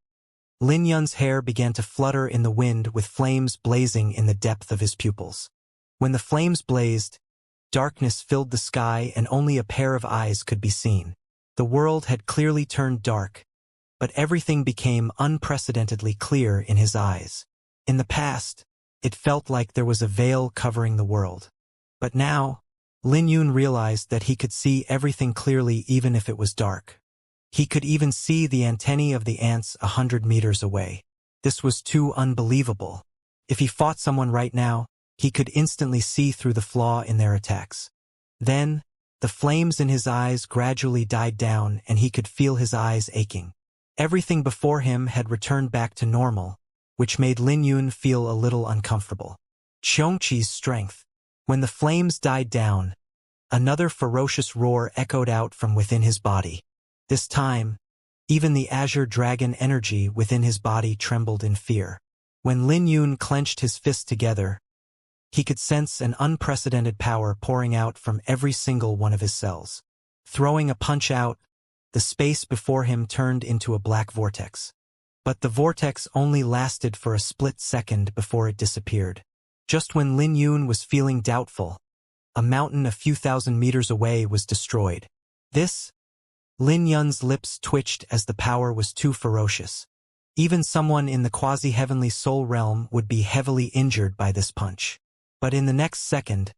Lin Yun's hair began to flutter in the wind with flames blazing in the depth of his pupils. When the flames blazed, darkness filled the sky and only a pair of eyes could be seen. The world had clearly turned dark, but everything became unprecedentedly clear in his eyes. In the past, it felt like there was a veil covering the world. But now, Lin Yun realized that he could see everything clearly even if it was dark. He could even see the antennae of the ants 100 meters away. This was too unbelievable. If he fought someone right now, he could instantly see through the flaw in their attacks. Then, the flames in his eyes gradually died down and he could feel his eyes aching. Everything before him had returned back to normal, which made Lin Yun feel a little uncomfortable. Xianxia's strength. When the flames died down, another ferocious roar echoed out from within his body. This time, even the azure dragon energy within his body trembled in fear. When Lin Yun clenched his fists together, he could sense an unprecedented power pouring out from every single one of his cells. Throwing a punch out, the space before him turned into a black vortex. But the vortex only lasted for a split second before it disappeared. Just when Lin Yun was feeling doubtful, a mountain a few thousand meters away was destroyed. Lin Yun's lips twitched as the power was too ferocious. Even someone in the quasi-heavenly soul realm would be heavily injured by this punch. But in the next second,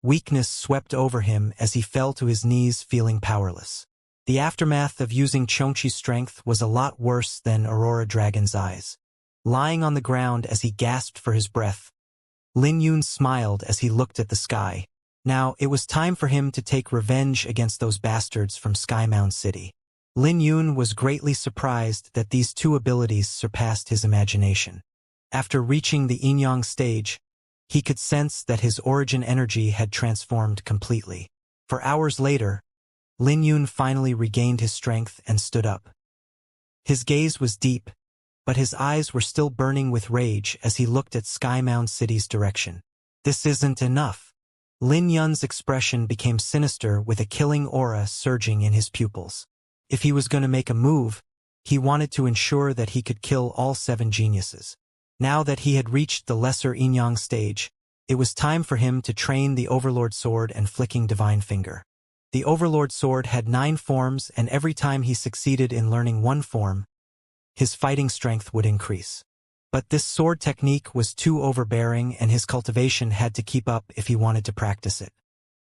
weakness swept over him as he fell to his knees feeling powerless. The aftermath of using Xianxia's strength was a lot worse than Aurora Dragon's eyes. Lying on the ground as he gasped for his breath, Lin Yun smiled as he looked at the sky. Now, it was time for him to take revenge against those bastards from Skymound City. Lin Yun was greatly surprised that these 2 abilities surpassed his imagination. After reaching the Yin-Yang stage, he could sense that his origin energy had transformed completely. For hours later, Lin Yun finally regained his strength and stood up. His gaze was deep, but his eyes were still burning with rage as he looked at Skymound City's direction. This isn't enough. Lin Yun's expression became sinister with a killing aura surging in his pupils. If he was going to make a move, he wanted to ensure that he could kill all 7 geniuses. Now that he had reached the lesser Yin-Yang stage, it was time for him to train the Overlord Sword and Flicking Divine Finger. The Overlord Sword had 9 forms, and every time he succeeded in learning one form, his fighting strength would increase. But this sword technique was too overbearing and his cultivation had to keep up if he wanted to practice it.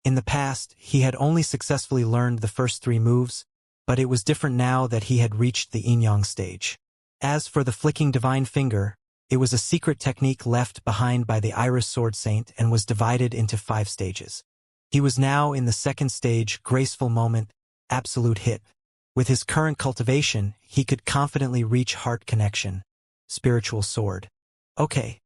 In the past, he had only successfully learned the first 3 moves, but it was different now that he had reached the Yin-Yang stage. As for the Flicking Divine Finger, it was a secret technique left behind by the Iris Sword Saint and was divided into 5 stages. He was now in the 2nd stage, Graceful Moment, Absolute Hit. With his current cultivation, he could confidently reach Heart Connection, Spiritual Sword. Okay,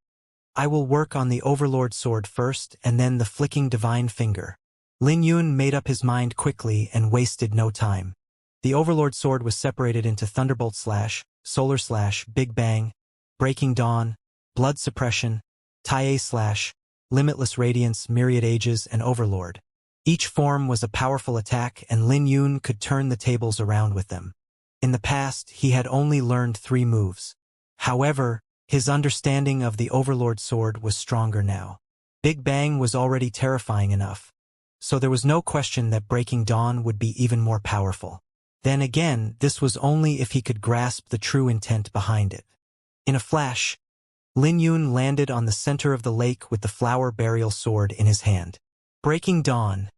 I will work on the Overlord Sword first and then the Flicking Divine Finger. Lin Yun made up his mind quickly and wasted no time. The Overlord Sword was separated into Thunderbolt Slash, Solar Slash, Big Bang, Breaking Dawn, blood suppression, Tai slash, limitless radiance, myriad ages, and overlord. Each form was a powerful attack, and Lin Yun could turn the tables around with them. In the past, he had only learned 3 moves. However, his understanding of the Overlord sword was stronger now. Big Bang was already terrifying enough, so there was no question that Breaking Dawn would be even more powerful. Then again, this was only if he could grasp the true intent behind it. In a flash, Lin Yun landed on the center of the lake with the flower burial sword in his hand. Breaking Dawn.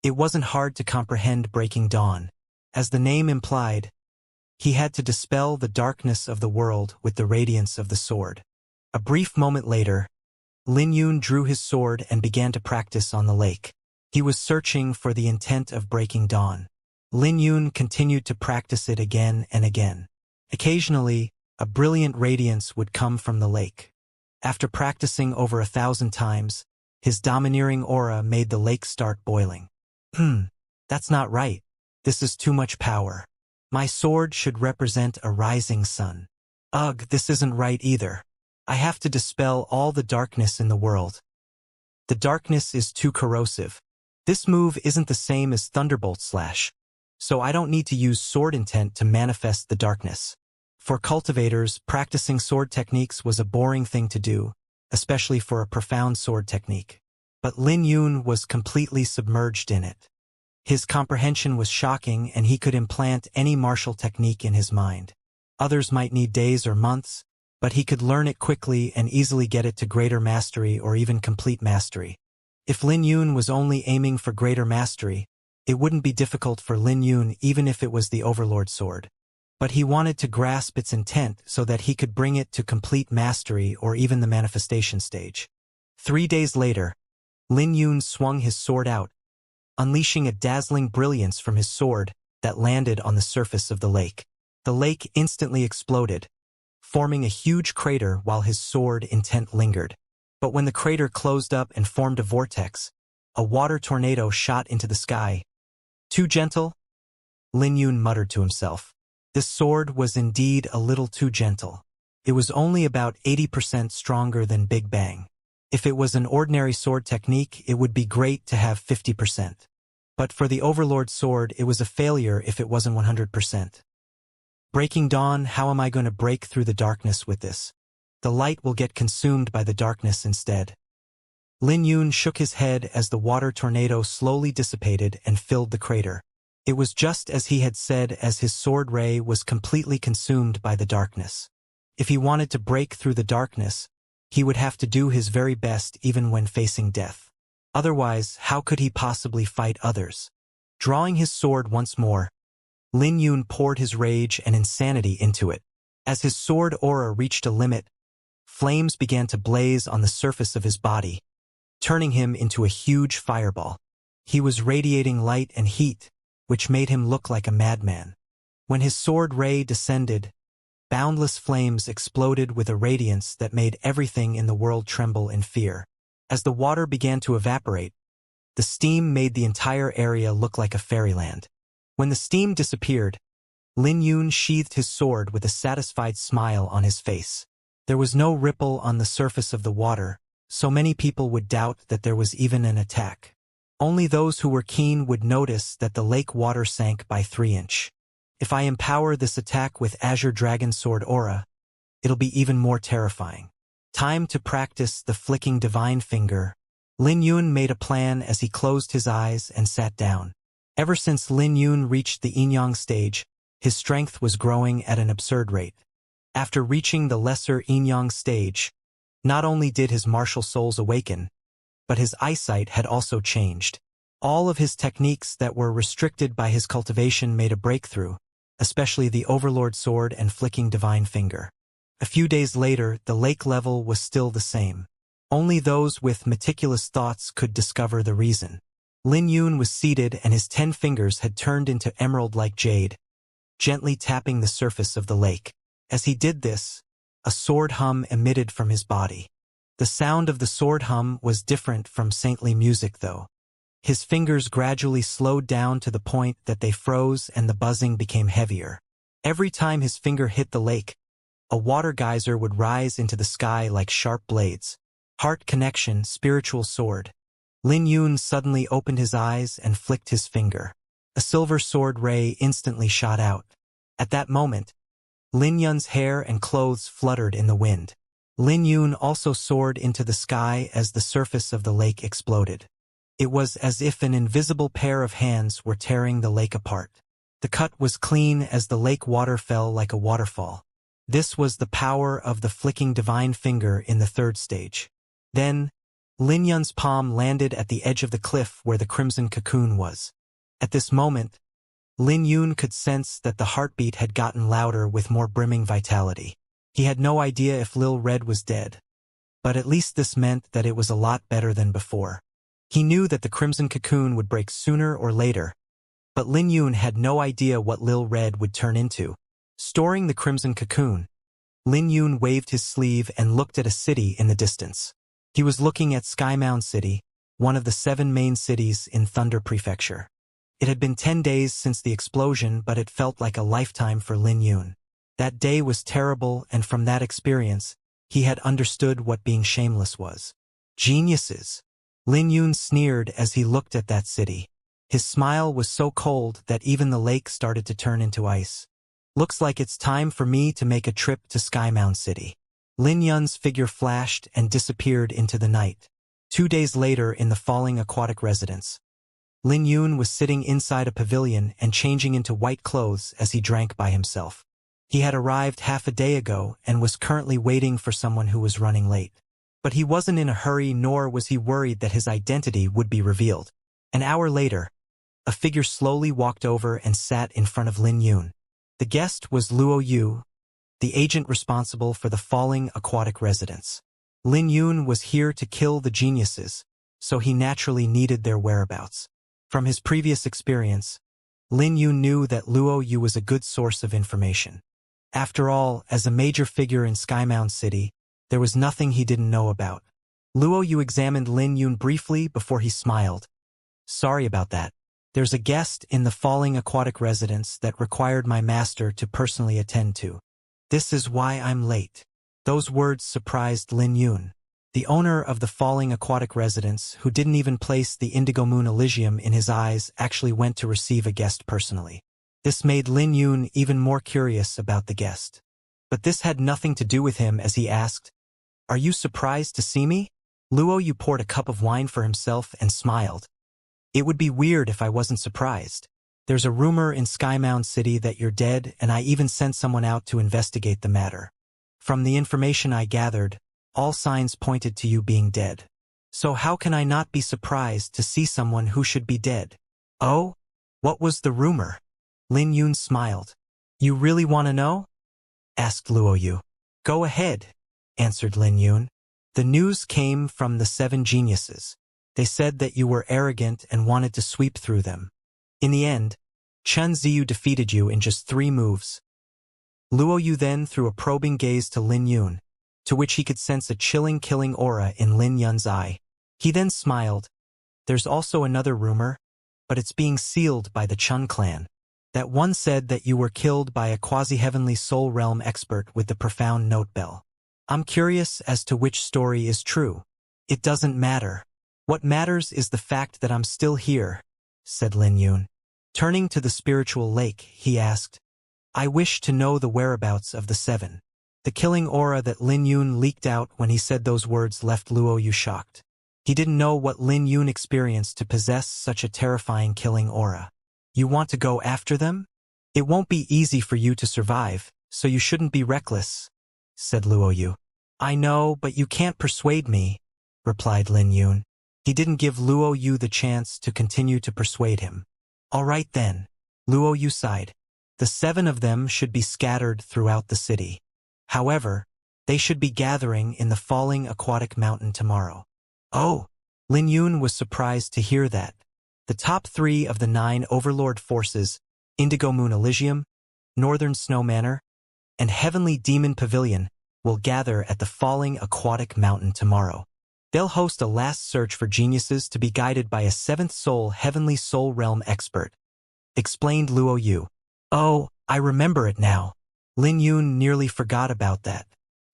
It wasn't hard to comprehend Breaking Dawn. As the name implied, he had to dispel the darkness of the world with the radiance of the sword. A brief moment later, Lin Yun drew his sword and began to practice on the lake. He was searching for the intent of Breaking Dawn. Lin Yun continued to practice it again and again. Occasionally, a brilliant radiance would come from the lake. After practicing over 1,000 times, his domineering aura made the lake start boiling. That's not right. This is too much power. My sword should represent a rising sun. Ugh, this isn't right either. I have to dispel all the darkness in the world. The darkness is too corrosive. This move isn't the same as Thunderbolt Slash, so I don't need to use sword intent to manifest the darkness. For cultivators, practicing sword techniques was a boring thing to do, especially for a profound sword technique. But Lin Yun was completely submerged in it. His comprehension was shocking, and he could implant any martial technique in his mind. Others might need days or months, but he could learn it quickly and easily get it to greater mastery or even complete mastery. If Lin Yun was only aiming for greater mastery, it wouldn't be difficult for Lin Yun even if it was the Overlord sword. But he wanted to grasp its intent so that he could bring it to complete mastery or even the manifestation stage. 3 days later, Lin Yun swung his sword out, unleashing a dazzling brilliance from his sword that landed on the surface of the lake. The lake instantly exploded, forming a huge crater while his sword intent lingered. But when the crater closed up and formed a vortex, a water tornado shot into the sky. Too gentle? Lin Yun muttered to himself. This sword was indeed a little too gentle. It was only about 80% stronger than Big Bang. If it was an ordinary sword technique, it would be great to have 50%. But for the Overlord sword, it was a failure if it wasn't 100%. Breaking Dawn, how am I going to break through the darkness with this? The light will get consumed by the darkness instead. Lin Yun shook his head as the water tornado slowly dissipated and filled the crater. It was just as he had said, as his sword ray was completely consumed by the darkness. If he wanted to break through the darkness, he would have to do his very best even when facing death. Otherwise, how could he possibly fight others? Drawing his sword once more, Lin Yun poured his rage and insanity into it. As his sword aura reached a limit, flames began to blaze on the surface of his body, turning him into a huge fireball. He was radiating light and heat, which made him look like a madman. When his sword ray descended, boundless flames exploded with a radiance that made everything in the world tremble in fear. As the water began to evaporate, the steam made the entire area look like a fairyland. When the steam disappeared, Lin Yun sheathed his sword with a satisfied smile on his face. There was no ripple on the surface of the water, so many people would doubt that there was even an attack. Only those who were keen would notice that the lake water sank by 3 inches. If I empower this attack with Azure Dragon Sword Aura, it'll be even more terrifying. Time to practice the flicking divine finger. Lin Yun made a plan as he closed his eyes and sat down. Ever since Lin Yun reached the Yin-Yang stage, his strength was growing at an absurd rate. After reaching the lesser Yin-Yang stage, not only did his martial souls awaken, but his eyesight had also changed. All of his techniques that were restricted by his cultivation made a breakthrough, especially the Overlord Sword and flicking divine finger. A few days later, the lake level was still the same. Only those with meticulous thoughts could discover the reason. Lin Yun was seated and his 10 fingers had turned into emerald-like jade, gently tapping the surface of the lake. As he did this, a sword hum emitted from his body. The sound of the sword hum was different from saintly music, though. His fingers gradually slowed down to the point that they froze and the buzzing became heavier. Every time his finger hit the lake, A water geyser would rise into the sky like sharp blades. Heart connection, spiritual sword. Lin Yun suddenly opened his eyes and flicked his finger. A silver sword ray instantly shot out. At that moment, Lin Yun's hair and clothes fluttered in the wind. Lin Yun also soared into the sky as the surface of the lake exploded. It was as if an invisible pair of hands were tearing the lake apart. The cut was clean as the lake water fell like a waterfall. This was the power of the flicking divine finger in the third stage. Then, Lin Yun's palm landed at the edge of the cliff where the crimson cocoon was. At this moment, Lin Yun could sense that the heartbeat had gotten louder with more brimming vitality. He had no idea if Lil Red was dead, but at least this meant that it was a lot better than before. He knew that the crimson cocoon would break sooner or later, but Lin Yun had no idea what Lil Red would turn into. Storing the crimson cocoon, Lin Yun waved his sleeve and looked at a city in the distance. He was looking at Skymound City, one of the 7 main cities in Thunder Prefecture. It had been 10 days since the explosion, but it felt like a lifetime for Lin Yun. That day was terrible, and from that experience, he had understood what being shameless was. Geniuses! Lin Yun sneered as he looked at that city. His smile was so cold that even the lake started to turn into ice. Looks like it's time for me to make a trip to Skymound City. Lin Yun's figure flashed and disappeared into the night. 2 days later in the falling aquatic residence, Lin Yun was sitting inside a pavilion and changing into white clothes as he drank by himself. He had arrived half a day ago and was currently waiting for someone who was running late. But he wasn't in a hurry, nor was he worried that his identity would be revealed. An hour later, a figure slowly walked over and sat in front of Lin Yun. The guest was Luo Yu, the agent responsible for the falling aquatic residence. Lin Yun was here to kill the geniuses, so he naturally needed their whereabouts. From his previous experience, Lin Yun knew that Luo Yu was a good source of information. After all, as a major figure in Skymound City, there was nothing he didn't know about. Luo Yu examined Lin Yun briefly before he smiled. Sorry about that. There's a guest in the falling aquatic residence that required my master to personally attend to. This is why I'm late. Those words surprised Lin Yun. The owner of the falling aquatic residence, who didn't even place the indigo moon Elysium in his eyes, actually went to receive a guest personally. This made Lin Yun even more curious about the guest. But this had nothing to do with him as he asked, "Are you surprised to see me?" Luo Yu poured a cup of wine for himself and smiled. It would be weird if I wasn't surprised. There's a rumor in Skymound City that you're dead, and I even sent someone out to investigate the matter. From the information I gathered, all signs pointed to you being dead. So how can I not be surprised to see someone who should be dead? Oh? What was the rumor? Lin Yun smiled. You really want to know? Asked Luo Yu. Go ahead, answered Lin Yun. The news came from the 7 geniuses. They said that you were arrogant and wanted to sweep through them. In the end, Chen Ziyu defeated you in just 3 moves. Luo Yu then threw a probing gaze to Lin Yun, to which he could sense a chilling, killing aura in Lin Yun's eye. He then smiled. There's also another rumor, but it's being sealed by the Chun clan. That one said that you were killed by a quasi-heavenly soul realm expert with the profound note bell. I'm curious as to which story is true. It doesn't matter. What matters is the fact that I'm still here, said Lin Yun. Turning to the spiritual lake, he asked, I wish to know the whereabouts of the 7. The killing aura that Lin Yun leaked out when he said those words left Luo Yu shocked. He didn't know what Lin Yun experienced to possess such a terrifying killing aura. You want to go after them? It won't be easy for you to survive, so you shouldn't be reckless, said Luo Yu. I know, but you can't persuade me, replied Lin Yun. He didn't give Luo Yu the chance to continue to persuade him. All right then, Luo Yu sighed. The 7 of them should be scattered throughout the city. However, they should be gathering in the falling aquatic mountain tomorrow. Oh, Lin Yun was surprised to hear that. The top 3 of the 9 overlord forces, Indigo Moon Elysium, Northern Snow Manor, and Heavenly Demon Pavilion, will gather at the falling aquatic mountain tomorrow. They'll host a last search for geniuses to be guided by a 7th soul heavenly soul realm expert, explained Luo Yu. Oh, I remember it now. Lin Yun nearly forgot about that.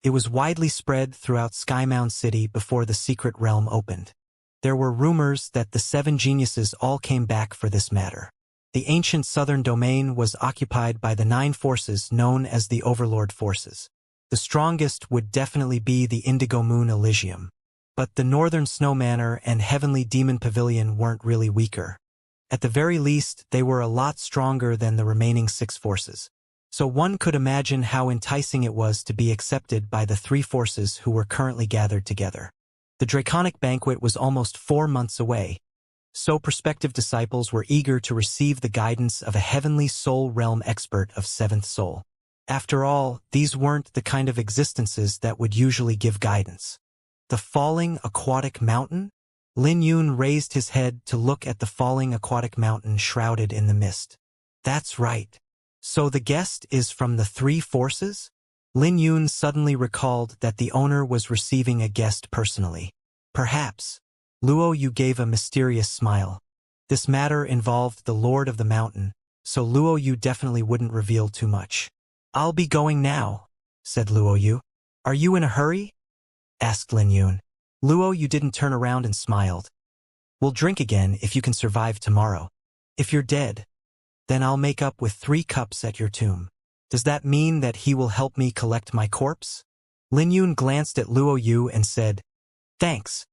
It was widely spread throughout Skymound City before the secret realm opened. There were rumors that the 7 geniuses all came back for this matter. The ancient southern domain was occupied by the 9 forces known as the Overlord Forces. The strongest would definitely be the Indigo Moon Elysium. But the Northern Snow Manor and Heavenly Demon Pavilion weren't really weaker. At the very least, they were a lot stronger than the remaining 6 forces. So one could imagine how enticing it was to be accepted by the 3 forces who were currently gathered together. The Draconic Banquet was almost 4 months away, so prospective disciples were eager to receive the guidance of a heavenly soul realm expert of 7th soul. After all, these weren't the kind of existences that would usually give guidance. The falling aquatic mountain? Lin Yun raised his head to look at the falling aquatic mountain shrouded in the mist. That's right. So the guest is from the 3 forces? Lin Yun suddenly recalled that the owner was receiving a guest personally. Perhaps. Luo Yu gave a mysterious smile. This matter involved the Lord of the Mountain, so Luo Yu definitely wouldn't reveal too much. I'll be going now, said Luo Yu. Are you in a hurry? Asked Lin Yun. Luo Yu didn't turn around and smiled. We'll drink again if you can survive tomorrow. If you're dead, then I'll make up with 3 cups at your tomb. Does that mean that he will help me collect my corpse? Lin Yun glanced at Luo Yu and said, Thanks.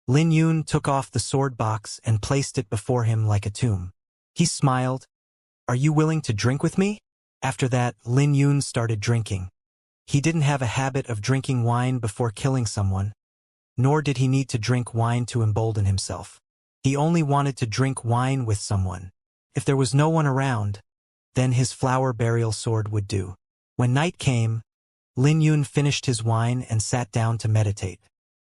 Lin Yun took off the sword box and placed it before him like a tomb. He smiled. Are you willing to drink with me? After that, Lin Yun started drinking. He didn't have a habit of drinking wine before killing someone, nor did he need to drink wine to embolden himself. He only wanted to drink wine with someone. If there was no one around, then his flower burial sword would do. When night came, Lin Yun finished his wine and sat down to meditate.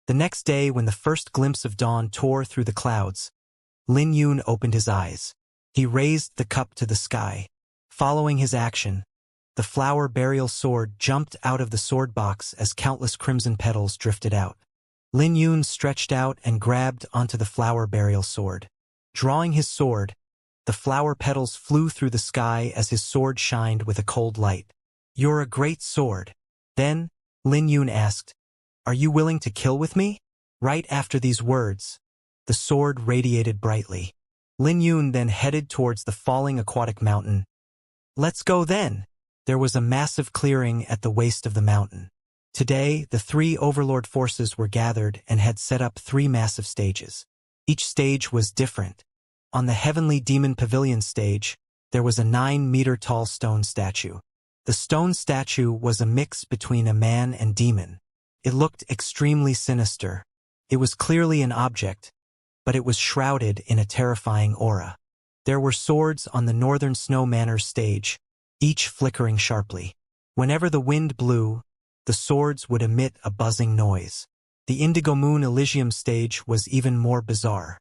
The next day, when the first glimpse of dawn tore through the clouds, Lin Yun opened his eyes. He raised the cup to the sky. Following his action, the flower burial sword jumped out of the sword box as countless crimson petals drifted out. Lin Yun stretched out and grabbed onto the flower burial sword. Drawing his sword, the flower petals flew through the sky as his sword shined with a cold light. You're a great sword. Then, Lin Yun asked, Are you willing to kill with me? Right after these words, the sword radiated brightly. Lin Yun then headed towards the falling aquatic mountain. Let's go then. There was a massive clearing at the waist of the mountain. Today, the 3 overlord forces were gathered and had set up 3 massive stages. Each stage was different. On the Heavenly Demon Pavilion stage, there was a 9-meter-tall stone statue. The stone statue was a mix between a man and demon. It looked extremely sinister. It was clearly an object, but it was shrouded in a terrifying aura. There were swords on the Northern Snow Manor stage, each flickering sharply. Whenever the wind blew, the swords would emit a buzzing noise. The Indigo Moon Elysium stage was even more bizarre.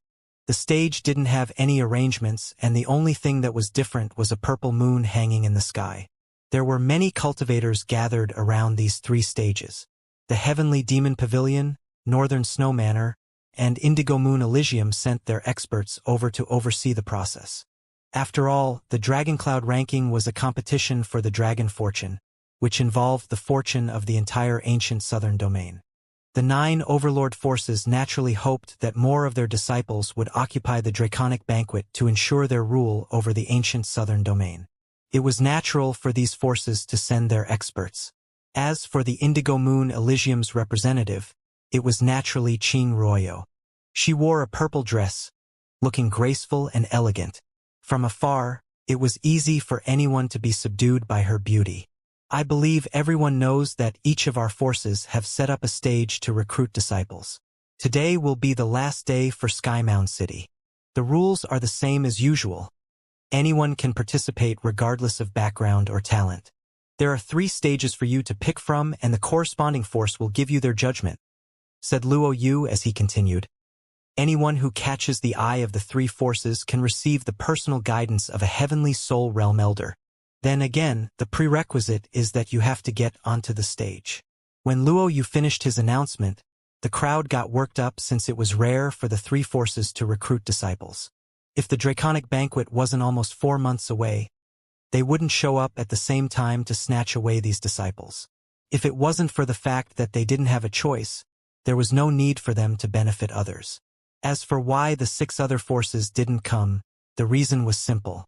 The stage didn't have any arrangements, and the only thing that was different was a purple moon hanging in the sky. There were many cultivators gathered around these 3 stages. The Heavenly Demon Pavilion, Northern Snow Manor, and Indigo Moon Elysium sent their experts over to oversee the process. After all, the Dragon Cloud ranking was a competition for the Dragon Fortune, which involved the fortune of the entire ancient southern domain. The 9 overlord forces naturally hoped that more of their disciples would occupy the Draconic Banquet to ensure their rule over the ancient southern domain. It was natural for these forces to send their experts. As for the Indigo Moon Elysium's representative, it was naturally Qing Royo. She wore a purple dress, looking graceful and elegant. From afar, it was easy for anyone to be subdued by her beauty. I believe everyone knows that each of our forces have set up a stage to recruit disciples. Today will be the last day for Skymound City. The rules are the same as usual. Anyone can participate regardless of background or talent. There are 3 stages for you to pick from, and the corresponding force will give you their judgment, said Luo Yu as he continued. Anyone who catches the eye of the 3 forces can receive the personal guidance of a heavenly soul realm elder. Then again, the prerequisite is that you have to get onto the stage. When Luo Yu finished his announcement, the crowd got worked up since it was rare for the 3 forces to recruit disciples. If the Draconic Banquet wasn't almost 4 months away, they wouldn't show up at the same time to snatch away these disciples. If it wasn't for the fact that they didn't have a choice, there was no need for them to benefit others. As for why the 6 other forces didn't come, the reason was simple.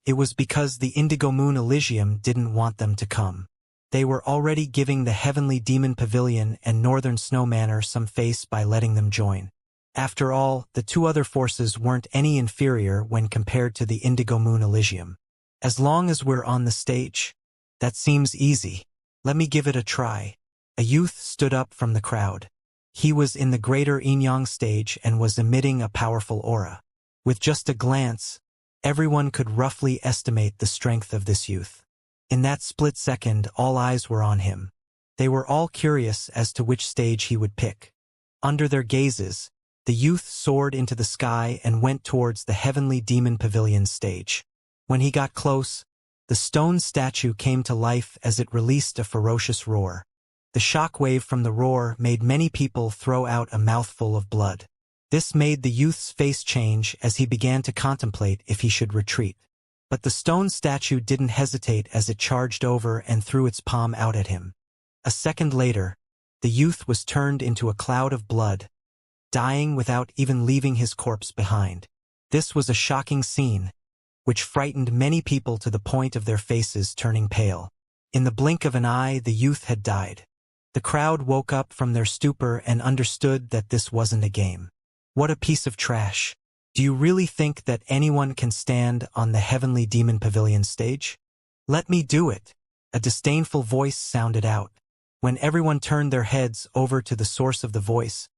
It was because the Indigo Moon Elysium didn't want them to come. They were already giving the Heavenly Demon Pavilion and Northern Snow Manor some face by letting them join. After all, the 2 other forces weren't any inferior when compared to the Indigo Moon Elysium. As long as we're on the stage, that seems easy. Let me give it a try. A youth stood up from the crowd. He was in the greater Inyang stage and was emitting a powerful aura. With just a glance, everyone could roughly estimate the strength of this youth. In that split second, all eyes were on him. They were all curious as to which stage he would pick. Under their gazes, the youth soared into the sky and went towards the Heavenly Demon Pavilion stage. When he got close, the stone statue came to life as it released a ferocious roar. The shockwave from the roar made many people throw out a mouthful of blood. This made the youth's face change as he began to contemplate if he should retreat. But the stone statue didn't hesitate as it charged over and threw its palm out at him. A second later, the youth was turned into a cloud of blood, dying without even leaving his corpse behind. This was a shocking scene, which frightened many people to the point of their faces turning pale. In the blink of an eye, the youth had died. The crowd woke up from their stupor and understood that this wasn't a game. What a piece of trash. Do you really think that anyone can stand on the Heavenly Demon Pavilion stage? Let me do it. A disdainful voice sounded out. When everyone turned their heads over to the source of the voice,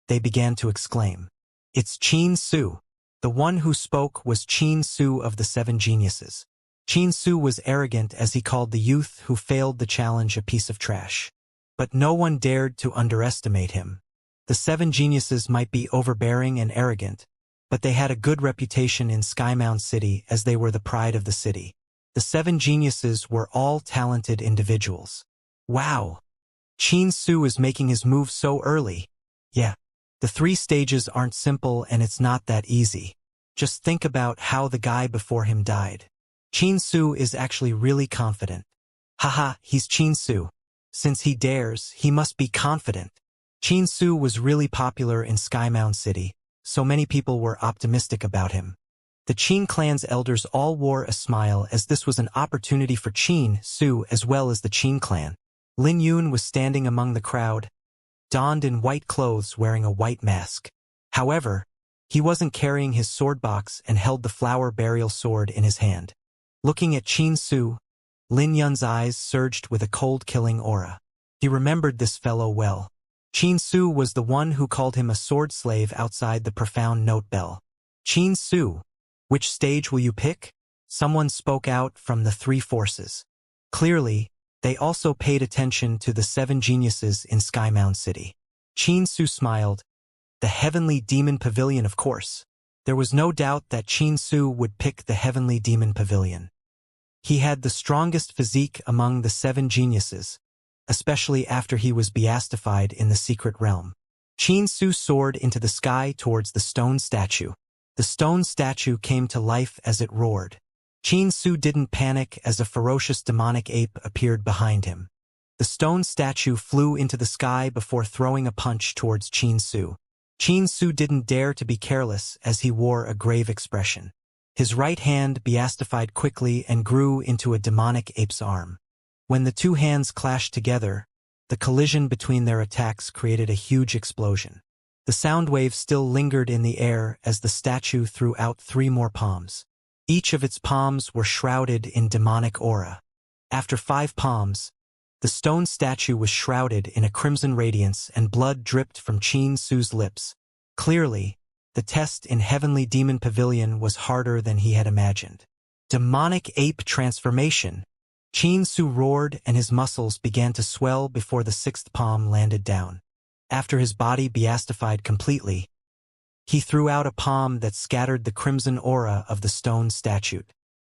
they began to exclaim, "It's Qin Su." The one who spoke was Qin Su of the 7 Geniuses. Qin Su was arrogant as he called the youth who failed the challenge a piece of trash. But no one dared to underestimate him. The 7 Geniuses might be overbearing and arrogant, but they had a good reputation in Skymound City as they were the pride of the city. The 7 Geniuses were all talented individuals. Wow! Qin Su is making his move so early. Yeah. The 3 stages aren't simple and it's not that easy. Just think about how the guy before him died. Qin Su is actually really confident. Haha, he's Qin Su. Since he dares, he must be confident. Qin Su was really popular in Skymound City, so many people were optimistic about him. The Qin clan's elders all wore a smile as this was an opportunity for Qin Su as well as the Qin clan. Lin Yun was standing among the crowd, donned in white clothes wearing a white mask. However, he wasn't carrying his sword box and held the flower burial sword in his hand. Looking at Qin Su, Lin Yun's eyes surged with a cold-killing aura. He remembered this fellow well. Qin Su was the one who called him a sword slave outside the profound note bell. Qin Su, which stage will you pick? Someone spoke out from the 3 forces. Clearly, they also paid attention to the 7 Geniuses in Skymound City. Qin Su smiled. The Heavenly Demon Pavilion, of course. There was no doubt that Qin Su would pick the Heavenly Demon Pavilion. He had the strongest physique among the 7 Geniuses, especially after he was beastified in the secret realm. Qin Su soared into the sky towards the stone statue. The stone statue came to life as it roared. Qin Su didn't panic as a ferocious demonic ape appeared behind him. The stone statue flew into the sky before throwing a punch towards Qin Su. Qin Su didn't dare to be careless as he wore a grave expression. His right hand beastified quickly and grew into a demonic ape's arm. When the 2 hands clashed together, the collision between their attacks created a huge explosion. The sound wave still lingered in the air as the statue threw out 3 more palms. Each of its palms were shrouded in demonic aura. After 5 palms, the stone statue was shrouded in a crimson radiance and blood dripped from Qin Su's lips. Clearly, the test in Heavenly Demon Pavilion was harder than he had imagined. Demonic ape transformation. Qin Su roared and his muscles began to swell before the 6th palm landed down. After his body beastified completely, he threw out a palm that scattered the crimson aura of the stone statue.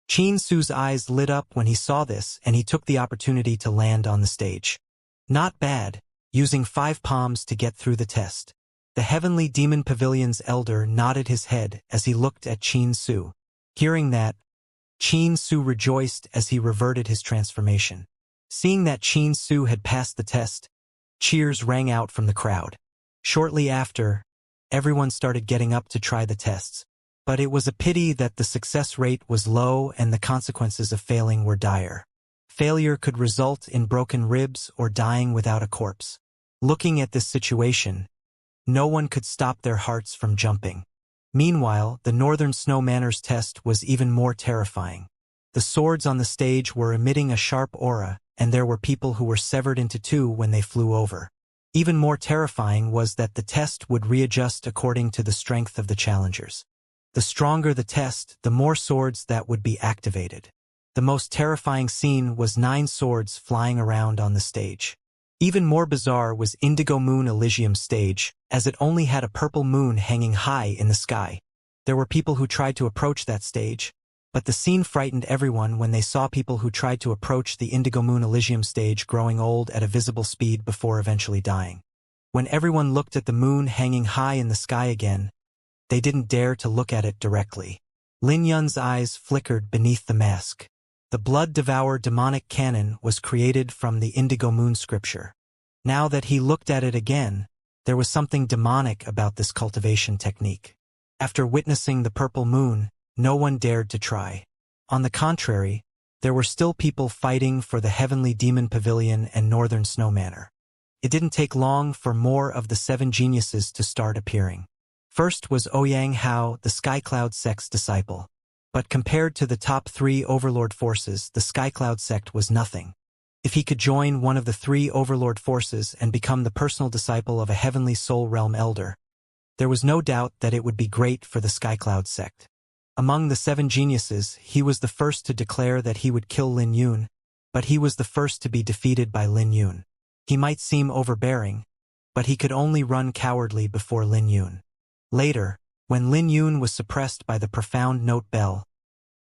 Qin Su's eyes lit up when he saw this and he took the opportunity to land on the stage. Not bad, using 5 palms to get through the test. The Heavenly Demon Pavilion's elder nodded his head as he looked at Qin Su. Hearing that, Qin Su rejoiced as he reverted his transformation. Seeing that Qin Su had passed the test, cheers rang out from the crowd. Shortly after, everyone started getting up to try the tests. But it was a pity that the success rate was low and the consequences of failing were dire. Failure could result in broken ribs or dying without a corpse. Looking at this situation, no one could stop their hearts from jumping. Meanwhile, the Northern Snow Manor's test was even more terrifying. The swords on the stage were emitting a sharp aura, and there were people who were severed into two when they flew over. Even more terrifying was that the test would readjust according to the strength of the challengers. The stronger the test, the more swords that would be activated. The most terrifying scene was 9 swords flying around on the stage. Even more bizarre was Indigo Moon Elysium's stage, as it only had a purple moon hanging high in the sky. There were people who tried to approach that stage, but the scene frightened everyone when they saw people who tried to approach the Indigo Moon Elysium stage growing old at a visible speed before eventually dying. When everyone looked at the moon hanging high in the sky again, they didn't dare to look at it directly. Lin Yun's eyes flickered beneath the mask. The blood-devoured demonic cannon was created from the Indigo Moon scripture. Now that he looked at it again, there was something demonic about this cultivation technique. After witnessing the purple moon, no one dared to try. On the contrary, there were still people fighting for the Heavenly Demon Pavilion and Northern Snow Manor. It didn't take long for more of the 7 geniuses to start appearing. First was Ouyang Hao, the Skycloud sect's disciple. But compared to the top 3 overlord forces, the Skycloud sect was nothing. If he could join one of the 3 overlord forces and become the personal disciple of a heavenly soul realm elder, there was no doubt that it would be great for the Skycloud sect. Among the 7 geniuses, he was the first to declare that he would kill Lin Yun, but he was the first to be defeated by Lin Yun. He might seem overbearing, but he could only run cowardly before Lin Yun. Later, when Lin Yun was suppressed by the profound note bell,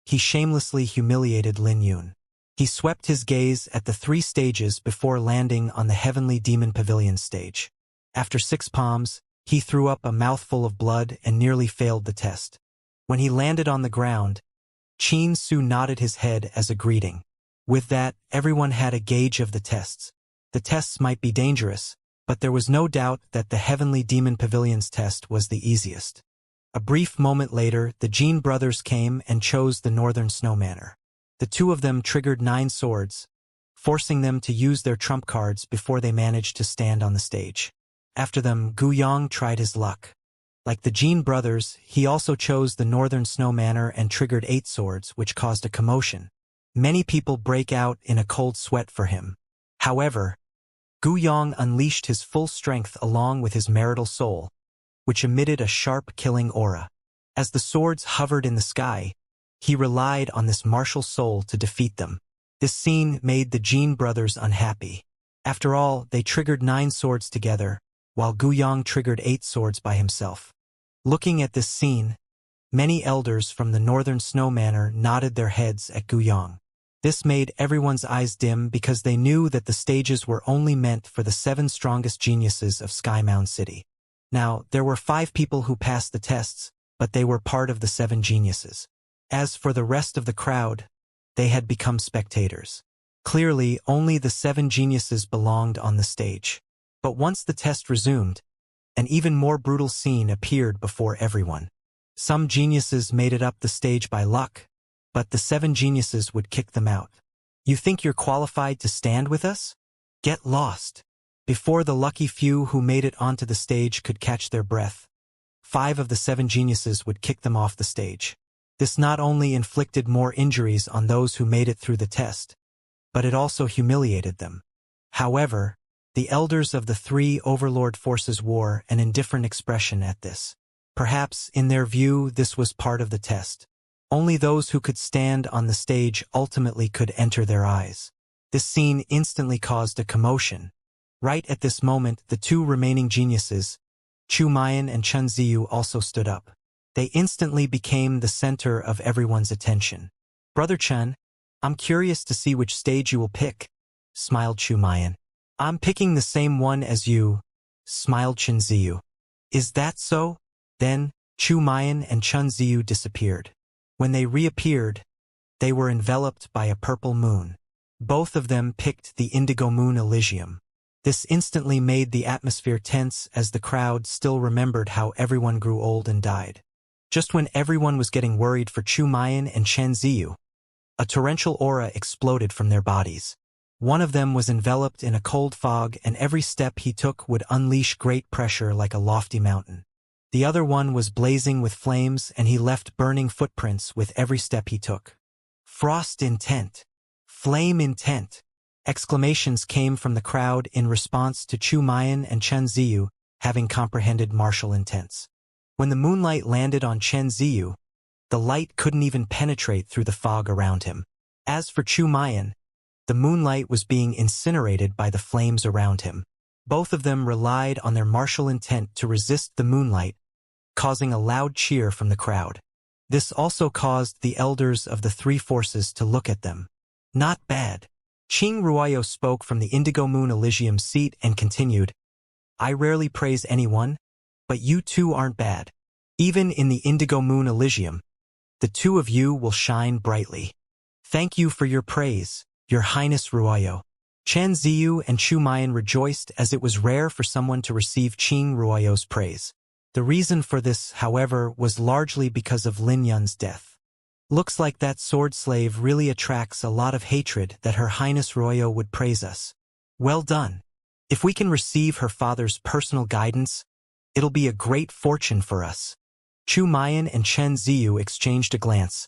he shamelessly humiliated Lin Yun. He swept his gaze at the 3 stages before landing on the Heavenly Demon Pavilion stage. After 6 palms, he threw up a mouthful of blood and nearly failed the test. When he landed on the ground, Qin Su nodded his head as a greeting. With that, everyone had a gauge of the tests. The tests might be dangerous, but there was no doubt that the Heavenly Demon Pavilion's test was the easiest. A brief moment later, the Jean brothers came and chose the Northern Snow Manor. The 2 of them triggered 9 swords, forcing them to use their trump cards before they managed to stand on the stage. After them, Gu Yong tried his luck. Like the Jean brothers, he also chose the Northern Snow Manor and triggered 8 swords, which caused a commotion. Many people break out in a cold sweat for him. However, Gu Yong unleashed his full strength along with his marital soul, which emitted a sharp killing aura. As the swords hovered in the sky, he relied on this martial soul to defeat them. This scene made the Jean brothers unhappy. After all, they triggered 9 swords together, while Gu Yong triggered 8 swords by himself. Looking at this scene, many elders from the Northern Snow Manor nodded their heads at Gu Yong. This made everyone's eyes dim because they knew that the stages were only meant for the 7 strongest geniuses of Sky Mound City. Now, there were 5 people who passed the tests, but they were part of the 7 geniuses. As for the rest of the crowd, they had become spectators. Clearly, only the 7 geniuses belonged on the stage. But once the test resumed, an even more brutal scene appeared before everyone. Some geniuses made it up the stage by luck, but the 7 geniuses would kick them out. You think you're qualified to stand with us? Get lost. Before the lucky few who made it onto the stage could catch their breath, 5 of the 7 geniuses would kick them off the stage. This not only inflicted more injuries on those who made it through the test, but it also humiliated them. However, the elders of the 3 overlord forces wore an indifferent expression at this. Perhaps, in their view, this was part of the test. Only those who could stand on the stage ultimately could enter their eyes. This scene instantly caused a commotion. Right at this moment, the 2 remaining geniuses, Chu Mayan and Chun Ziyu, also stood up. They instantly became the center of everyone's attention. Brother Chun, I'm curious to see which stage you will pick, smiled Chu Mayan. I'm picking the same one as you, smiled Chun Ziyu. Is that so? Then, Chu Mayan and Chun Ziyu disappeared. When they reappeared, They were enveloped by a purple moon. Both of them picked the indigo moon Elysium. This instantly made the atmosphere tense as the crowd still remembered how everyone grew old and died. Just when everyone was getting worried for Chu Mayan and Chen Ziyu, a torrential aura exploded from their bodies. One of them was enveloped in a cold fog, and every step he took would unleash great pressure like a lofty mountain. The other one was blazing with flames, and he left burning footprints with every step he took. Frost intent. Flame intent. Exclamations came from the crowd in response to Chu Mayan and Chen Ziyu having comprehended martial intents. When the moonlight landed on Chen Ziyu, the light couldn't even penetrate through the fog around him. As for Chu Mayan, the moonlight was being incinerated by the flames around him. Both of them relied on their martial intent to resist the moonlight, causing a loud cheer from the crowd. This also caused the elders of the three forces to look at them. Not bad. Qing Ruoyo spoke from the Indigo Moon Elysium seat and continued, I rarely praise anyone, but you two aren't bad. Even in the Indigo Moon Elysium, the two of you will shine brightly. Thank you for your praise, Your Highness Ruoyo. Chen Ziyu and Chu Mayan rejoiced, as it was rare for someone to receive Qing Ruoyo's praise. The reason for this, however, was largely because of Lin Yun's death. Looks like that sword slave really attracts a lot of hatred that Her Highness Ruoyo would praise us. Well done. If we can receive her father's personal guidance, it'll be a great fortune for us. Chu Mayan and Chen Ziyu exchanged a glance,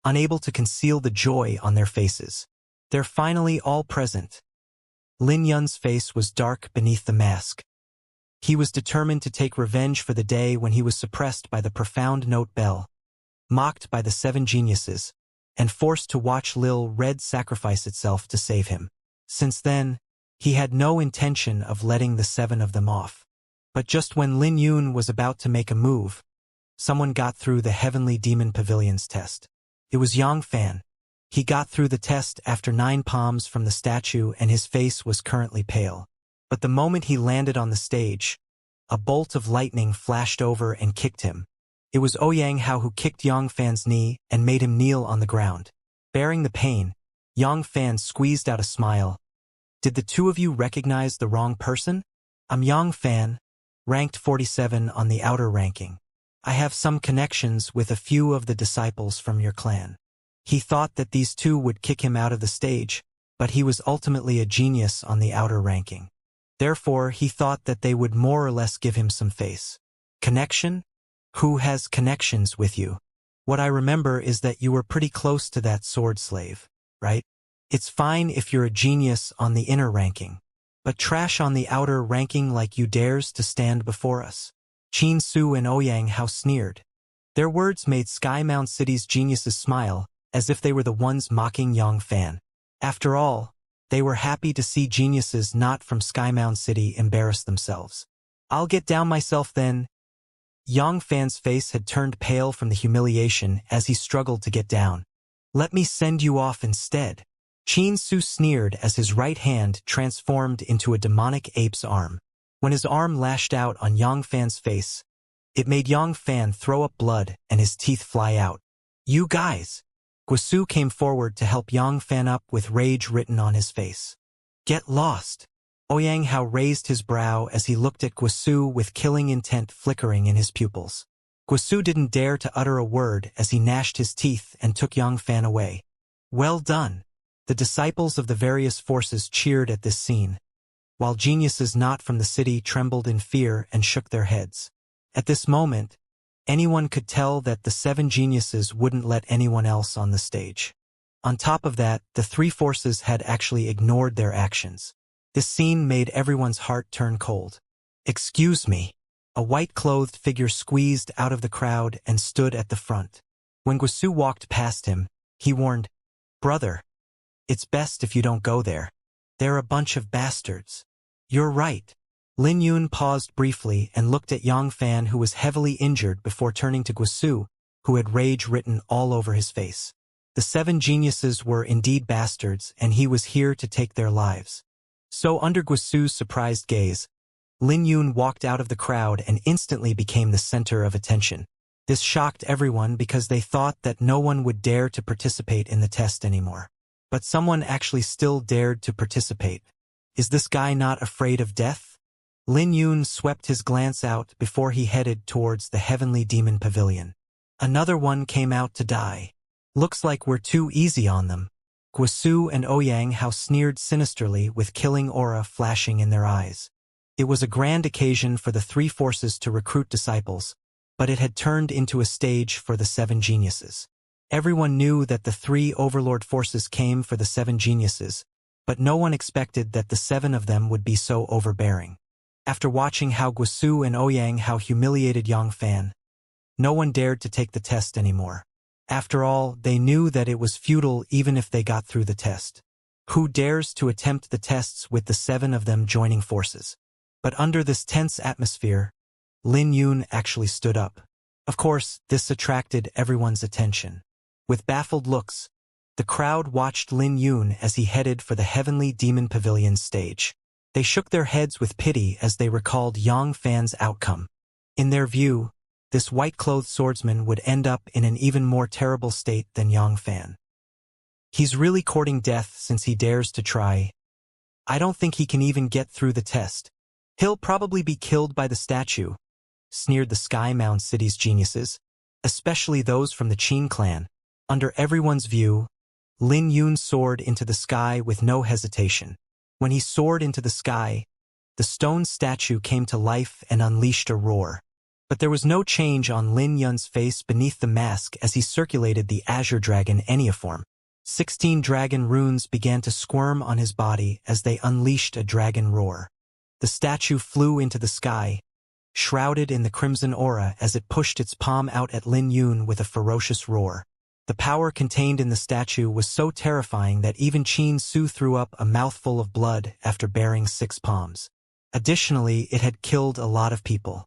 unable to conceal the joy on their faces. They're finally all present. Lin Yun's face was dark beneath the mask. He was determined to take revenge for the day when he was suppressed by the profound note bell, mocked by the seven geniuses, and forced to watch Lil Red sacrifice itself to save him. Since then, he had no intention of letting the seven of them off. But just when Lin Yun was about to make a move, someone got through the Heavenly Demon Pavilion's test. It was Yang Fan. He got through the test after 9 palms from the statue, and his face was currently pale. But the moment he landed on the stage, a bolt of lightning flashed over and kicked him. It was Ouyang Hao who kicked Yang Fan's knee and made him kneel on the ground. Bearing the pain, Yang Fan squeezed out a smile. Did the two of you recognize the wrong person? I'm Yang Fan, ranked 47 on the outer ranking. I have some connections with a few of the disciples from your clan. He thought that these two would kick him out of the stage, but he was ultimately a genius on the outer ranking. Therefore, he thought that they would more or less give him some face. Connection? Who has connections with you? What I remember is that you were pretty close to that sword slave, right? It's fine if you're a genius on the inner ranking, but trash on the outer ranking like you dares to stand before us. Qin Su and Ouyang Hao sneered. Their words made Skymount City's geniuses smile, as if they were the ones mocking Yang Fan. After all, they were happy to see geniuses not from Skymount City embarrass themselves. I'll get down myself then. Yang Fan's face had turned pale from the humiliation as he struggled to get down. Let me send you off instead. Qin Su sneered as his right hand transformed into a demonic ape's arm. When his arm lashed out on Yang Fan's face, it made Yang Fan throw up blood and his teeth fly out. You guys! Guisu came forward to help Yang Fan up with rage written on his face. Get lost! Ouyang Hao raised his brow as he looked at Guisu with killing intent flickering in his pupils. Guisu didn't dare to utter a word as he gnashed his teeth and took Yang Fan away. Well done! The disciples of the various forces cheered at this scene, while geniuses not from the city trembled in fear and shook their heads. At this moment, anyone could tell that the 7 geniuses wouldn't let anyone else on the stage. On top of that, the 3 forces had actually ignored their actions. This scene made everyone's heart turn cold. Excuse me. A white-clothed figure squeezed out of the crowd and stood at the front. When Guisu walked past him, he warned, Brother, it's best if you don't go there. They're a bunch of bastards. You're right. Lin Yun paused briefly and looked at Yang Fan, who was heavily injured, before turning to Guisu, who had rage written all over his face. The 7 geniuses were indeed bastards, and he was here to take their lives. So under Guisu's surprised gaze, Lin Yun walked out of the crowd and instantly became the center of attention. This shocked everyone because they thought that no one would dare to participate in the test anymore. But someone actually still dared to participate. Is this guy not afraid of death? Lin Yun swept his glance out before he headed towards the Heavenly Demon Pavilion. Another one came out to die. Looks like we're too easy on them. Guisu and Ouyang Hao sneered sinisterly with killing aura flashing in their eyes. It was a grand occasion for the three forces to recruit disciples, but it had turned into a stage for the seven geniuses. Everyone knew that the three overlord forces came for the seven geniuses, but no one expected that the seven of them would be so overbearing. After watching how Guisu and Ouyang Hao humiliated Yang Fan, no one dared to take the test anymore. After all, they knew that it was futile even if they got through the test. Who dares to attempt the tests with the seven of them joining forces? But under this tense atmosphere, Lin Yun actually stood up. Of course, this attracted everyone's attention. With baffled looks, the crowd watched Lin Yun as he headed for the Heavenly Demon Pavilion stage. They shook their heads with pity as they recalled Yang Fan's outcome. In their view, this white-clothed swordsman would end up in an even more terrible state than Yang Fan. He's really courting death since he dares to try. I don't think he can even get through the test. He'll probably be killed by the statue, sneered the Sky Mound City's geniuses, especially those from the Qin clan. Under everyone's view, Lin Yun soared into the sky with no hesitation. When he soared into the sky, the stone statue came to life and unleashed a roar. But there was no change on Lin Yun's face beneath the mask as he circulated the Azure Dragon Enneaform. 16 dragon runes began to squirm on his body as they unleashed a dragon roar. The statue flew into the sky, shrouded in the crimson aura as it pushed its palm out at Lin Yun with a ferocious roar. The power contained in the statue was so terrifying that even Qin Su threw up a mouthful of blood after bearing 6 palms. Additionally, it had killed a lot of people.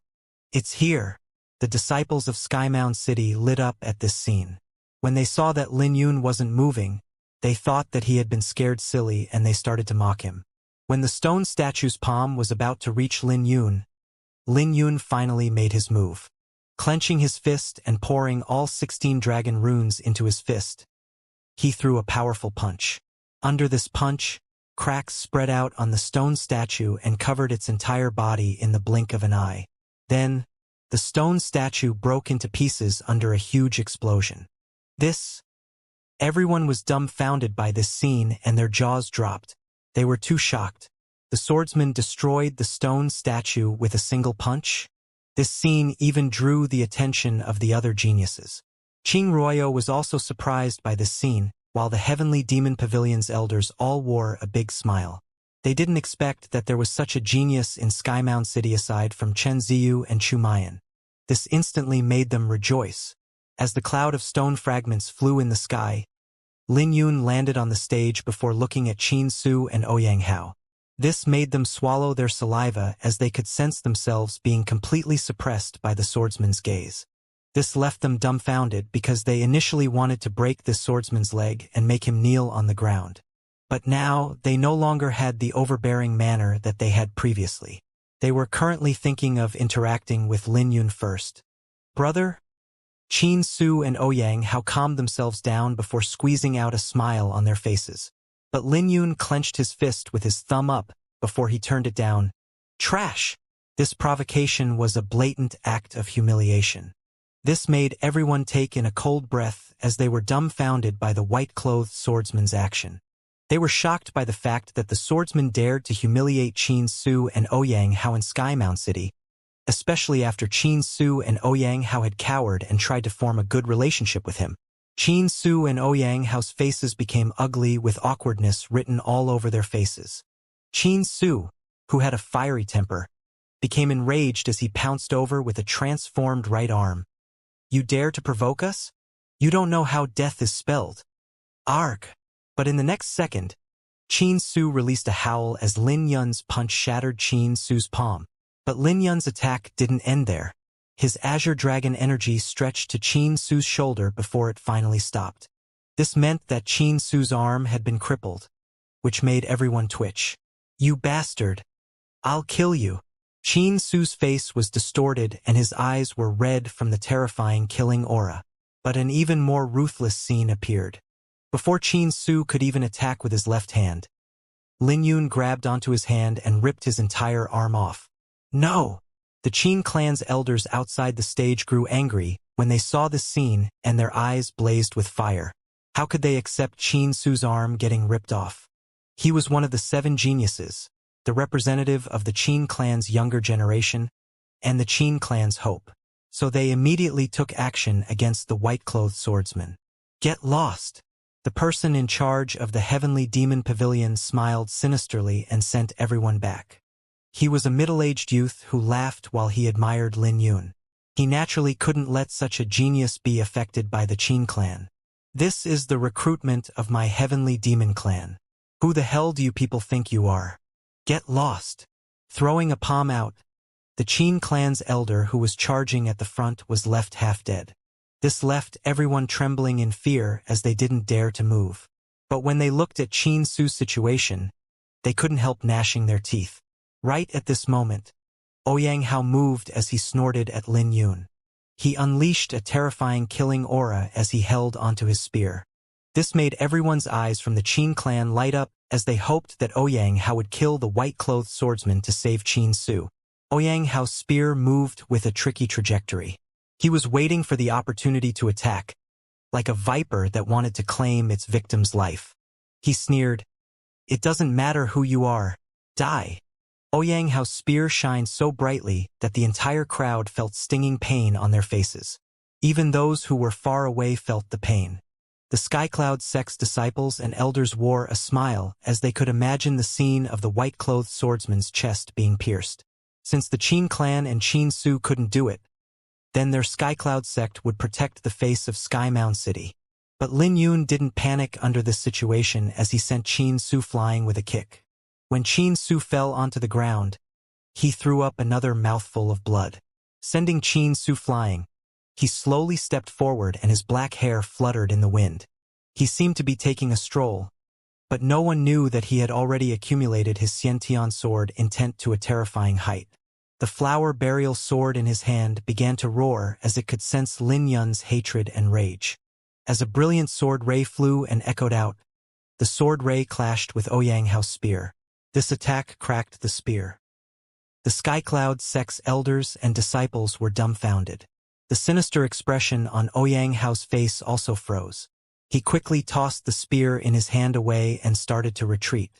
It's here. The disciples of Skymound City lit up at this scene. When they saw that Lin Yun wasn't moving, they thought that he had been scared silly and they started to mock him. When the stone statue's palm was about to reach Lin Yun finally made his move. Clenching his fist and pouring all 16 dragon runes into his fist, he threw a powerful punch. Under this punch, cracks spread out on the stone statue and covered its entire body in the blink of an eye. Then, the stone statue broke into pieces under a huge explosion. Everyone was dumbfounded by this scene and their jaws dropped. They were too shocked. The swordsman destroyed the stone statue with a single punch? This scene even drew the attention of the other geniuses. Qing Ruoyo was also surprised by this scene, while the Heavenly Demon Pavilion's elders all wore a big smile. They didn't expect that there was such a genius in Skymound City aside from Chen Ziyu and Chu Mayan. This instantly made them rejoice. As the cloud of stone fragments flew in the sky, Lin Yun landed on the stage before looking at Qin Su and Ouyang Hao. This made them swallow their saliva as they could sense themselves being completely suppressed by the swordsman's gaze. This left them dumbfounded because they initially wanted to break this swordsman's leg and make him kneel on the ground. But now, they no longer had the overbearing manner that they had previously. They were currently thinking of interacting with Lin Yun first. Brother? Qin Su and Ouyang Hao calmed themselves down before squeezing out a smile on their faces. But Lin Yun clenched his fist with his thumb up before he turned it down. Trash! This provocation was a blatant act of humiliation. This made everyone take in a cold breath as they were dumbfounded by the white-clothed swordsman's action. They were shocked by the fact that the swordsman dared to humiliate Qin Su and Ouyang Hao in Skymound City, especially after Qin Su and Ouyang Hao had cowered and tried to form a good relationship with him. Qin Su and Ouyang Hao's faces became ugly with awkwardness written all over their faces. Qin Su, who had a fiery temper, became enraged as he pounced over with a transformed right arm. You dare to provoke us? You don't know how death is spelled. Arg! But in the next second, Qin Su released a howl as Lin Yun's punch shattered Qin Su's palm. But Lin Yun's attack didn't end there. His Azure Dragon energy stretched to Qin Su's shoulder before it finally stopped. This meant that Qin Su's arm had been crippled, which made everyone twitch. You bastard! I'll kill you! Qin Su's face was distorted and his eyes were red from the terrifying killing aura. But an even more ruthless scene appeared. Before Qin Su could even attack with his left hand, Lin Yun grabbed onto his hand and ripped his entire arm off. No! The Qin clan's elders outside the stage grew angry when they saw this scene and their eyes blazed with fire. How could they accept Qin Su's arm getting ripped off? He was one of the 7 geniuses, the representative of the Qin clan's younger generation, and the Qin clan's hope. So they immediately took action against the white-clothed swordsman. Get lost! The person in charge of the Heavenly Demon Pavilion smiled sinisterly and sent everyone back. He was a middle-aged youth who laughed while he admired Lin Yun. He naturally couldn't let such a genius be affected by the Qin clan. This is the recruitment of my Heavenly Demon clan. Who the hell do you people think you are? Get lost! Throwing a palm out, the Qin clan's elder who was charging at the front was left half dead. This left everyone trembling in fear as they didn't dare to move. But when they looked at Qin Su's situation, they couldn't help gnashing their teeth. Right at this moment, Ouyang Hao moved as he snorted at Lin Yun. He unleashed a terrifying killing aura as he held onto his spear. This made everyone's eyes from the Qin clan light up as they hoped that Ouyang Hao would kill the white-clothed swordsman to save Qin Su. Ouyang Hao's spear moved with a tricky trajectory. He was waiting for the opportunity to attack, like a viper that wanted to claim its victim's life. He sneered, "It doesn't matter who you are. Die." Ouyang Hao's spear shined so brightly that the entire crowd felt stinging pain on their faces. Even those who were far away felt the pain. The Skycloud sect's disciples and elders wore a smile as they could imagine the scene of the white-clothed swordsman's chest being pierced. Since the Qin clan and Qin Su couldn't do it, then their Skycloud sect would protect the face of Sky Mound City. But Lin Yun didn't panic under this situation as he sent Qin Su flying with a kick. When Qin Su fell onto the ground, he threw up another mouthful of blood. Sending Qin Su flying, he slowly stepped forward and his black hair fluttered in the wind. He seemed to be taking a stroll, but no one knew that he had already accumulated his Xiantian sword intent to a terrifying height. The flower burial sword in his hand began to roar as it could sense Lin Yun's hatred and rage. As a brilliant sword ray flew and echoed out, the sword ray clashed with Ouyang Hao's spear. This attack cracked the spear. The Skycloud sect's elders and disciples were dumbfounded. The sinister expression on Ouyang Hao's face also froze. He quickly tossed the spear in his hand away and started to retreat.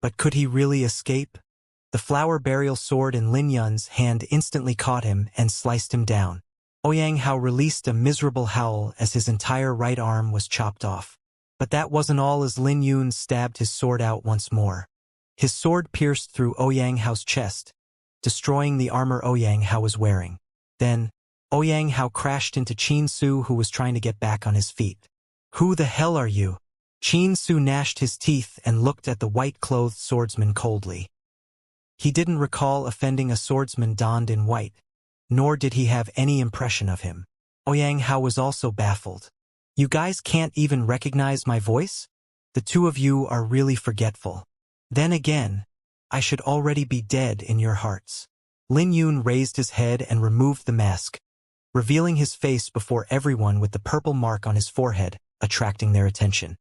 But could he really escape? The flower burial sword in Lin Yun's hand instantly caught him and sliced him down. Ouyang Hao released a miserable howl as his entire right arm was chopped off. But that wasn't all as Lin Yun stabbed his sword out once more. His sword pierced through Ouyang Hao's chest, destroying the armor Ouyang Hao was wearing. Then, Ouyang Hao crashed into Qin Su who was trying to get back on his feet. "Who the hell are you?" Qin Su gnashed his teeth and looked at the white-clothed swordsman coldly. He didn't recall offending a swordsman donned in white, nor did he have any impression of him. Ouyang Hao was also baffled. "You guys can't even recognize my voice? The two of you are really forgetful. Then again, I should already be dead in your hearts." Lin Yun raised his head and removed the mask, revealing his face before everyone with the purple mark on his forehead, attracting their attention.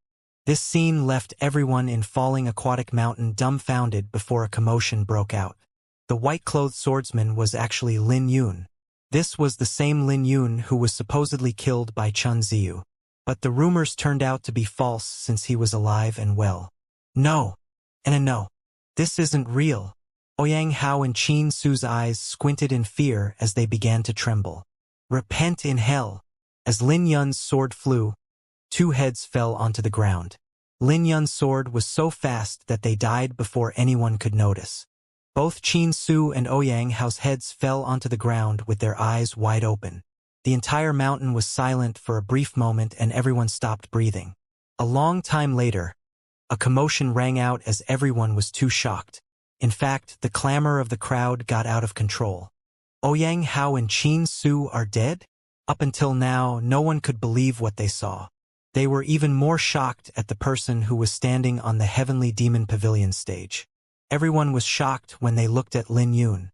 This scene left everyone in Falling Aquatic Mountain dumbfounded before a commotion broke out. The white-clothed swordsman was actually Lin Yun. This was the same Lin Yun who was supposedly killed by Chun Ziyu. But the rumors turned out to be false since he was alive and well. No, and a no. This isn't real. Ouyang Hao and Qin Su's eyes squinted in fear as they began to tremble. Repent in hell. As Lin Yun's sword flew, 2 heads fell onto the ground. Lin Yun's sword was so fast that they died before anyone could notice. Both Qin Su and Ouyang Hao's heads fell onto the ground with their eyes wide open. The entire mountain was silent for a brief moment and everyone stopped breathing. A long time later, a commotion rang out as everyone was too shocked. In fact, the clamor of the crowd got out of control. Ouyang Hao and Qin Su are dead? Up until now, no one could believe what they saw. They were even more shocked at the person who was standing on the Heavenly Demon Pavilion stage. Everyone was shocked when they looked at Lin Yun.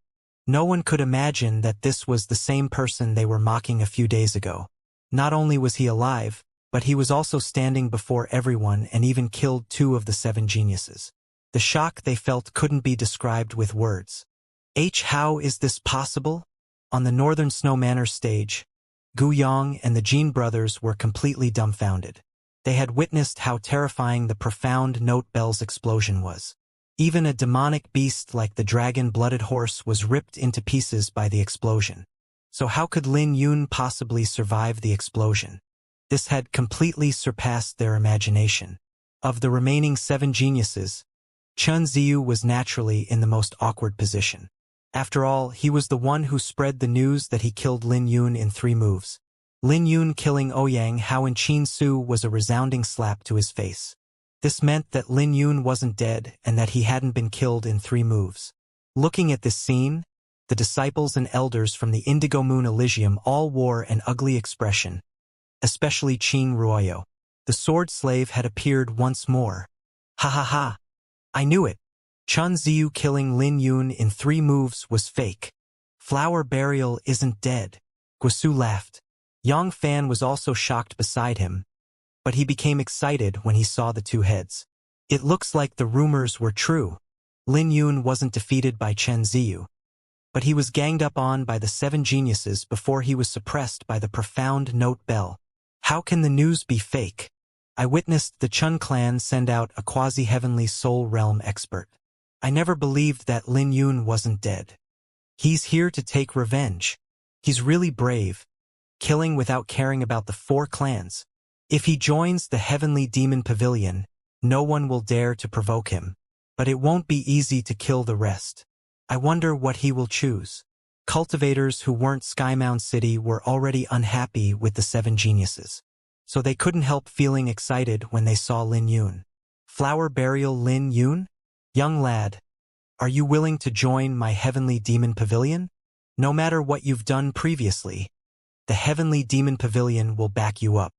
No one could imagine that this was the same person they were mocking a few days ago. Not only was he alive, but he was also standing before everyone and even killed 2 of the 7 geniuses. The shock they felt couldn't be described with words. How is this possible? On the Northern Snow Manor stage, Gu Yang and the Jin brothers were completely dumbfounded. They had witnessed how terrifying the profound note bell's explosion was. Even a demonic beast like the dragon-blooded horse was ripped into pieces by the explosion. So how could Lin Yun possibly survive the explosion? This had completely surpassed their imagination. Of the remaining 7 geniuses, Chen Ziyu was naturally in the most awkward position. After all, he was the one who spread the news that he killed Lin Yun in 3 moves. Lin Yun killing Ouyang Hao and Qin Su was a resounding slap to his face. This meant that Lin Yun wasn't dead and that he hadn't been killed in 3 moves. Looking at this scene, the disciples and elders from the Indigo Moon Elysium all wore an ugly expression, especially Qing Ruoyo. The sword slave had appeared once more. Ha ha ha! I knew it! Chen Ziyu killing Lin Yun in 3 moves was fake. Flower Burial isn't dead. Guosu laughed. Yang Fan was also shocked beside him, but he became excited when he saw the 2 heads. It looks like the rumors were true. Lin Yun wasn't defeated by Chen Ziyu, but he was ganged up on by the 7 geniuses before he was suppressed by the profound note bell. How can the news be fake? I witnessed the Chun clan send out a quasi-heavenly soul realm expert. I never believed that Lin Yun wasn't dead. He's here to take revenge. He's really brave, killing without caring about the 4 clans. If he joins the Heavenly Demon Pavilion, no one will dare to provoke him. But it won't be easy to kill the rest. I wonder what he will choose. Cultivators who weren't Skymound City were already unhappy with the 7 geniuses, so they couldn't help feeling excited when they saw Lin Yun. Flower Burial Lin Yun? Young lad, are you willing to join my Heavenly Demon Pavilion? No matter what you've done previously, the Heavenly Demon Pavilion will back you up.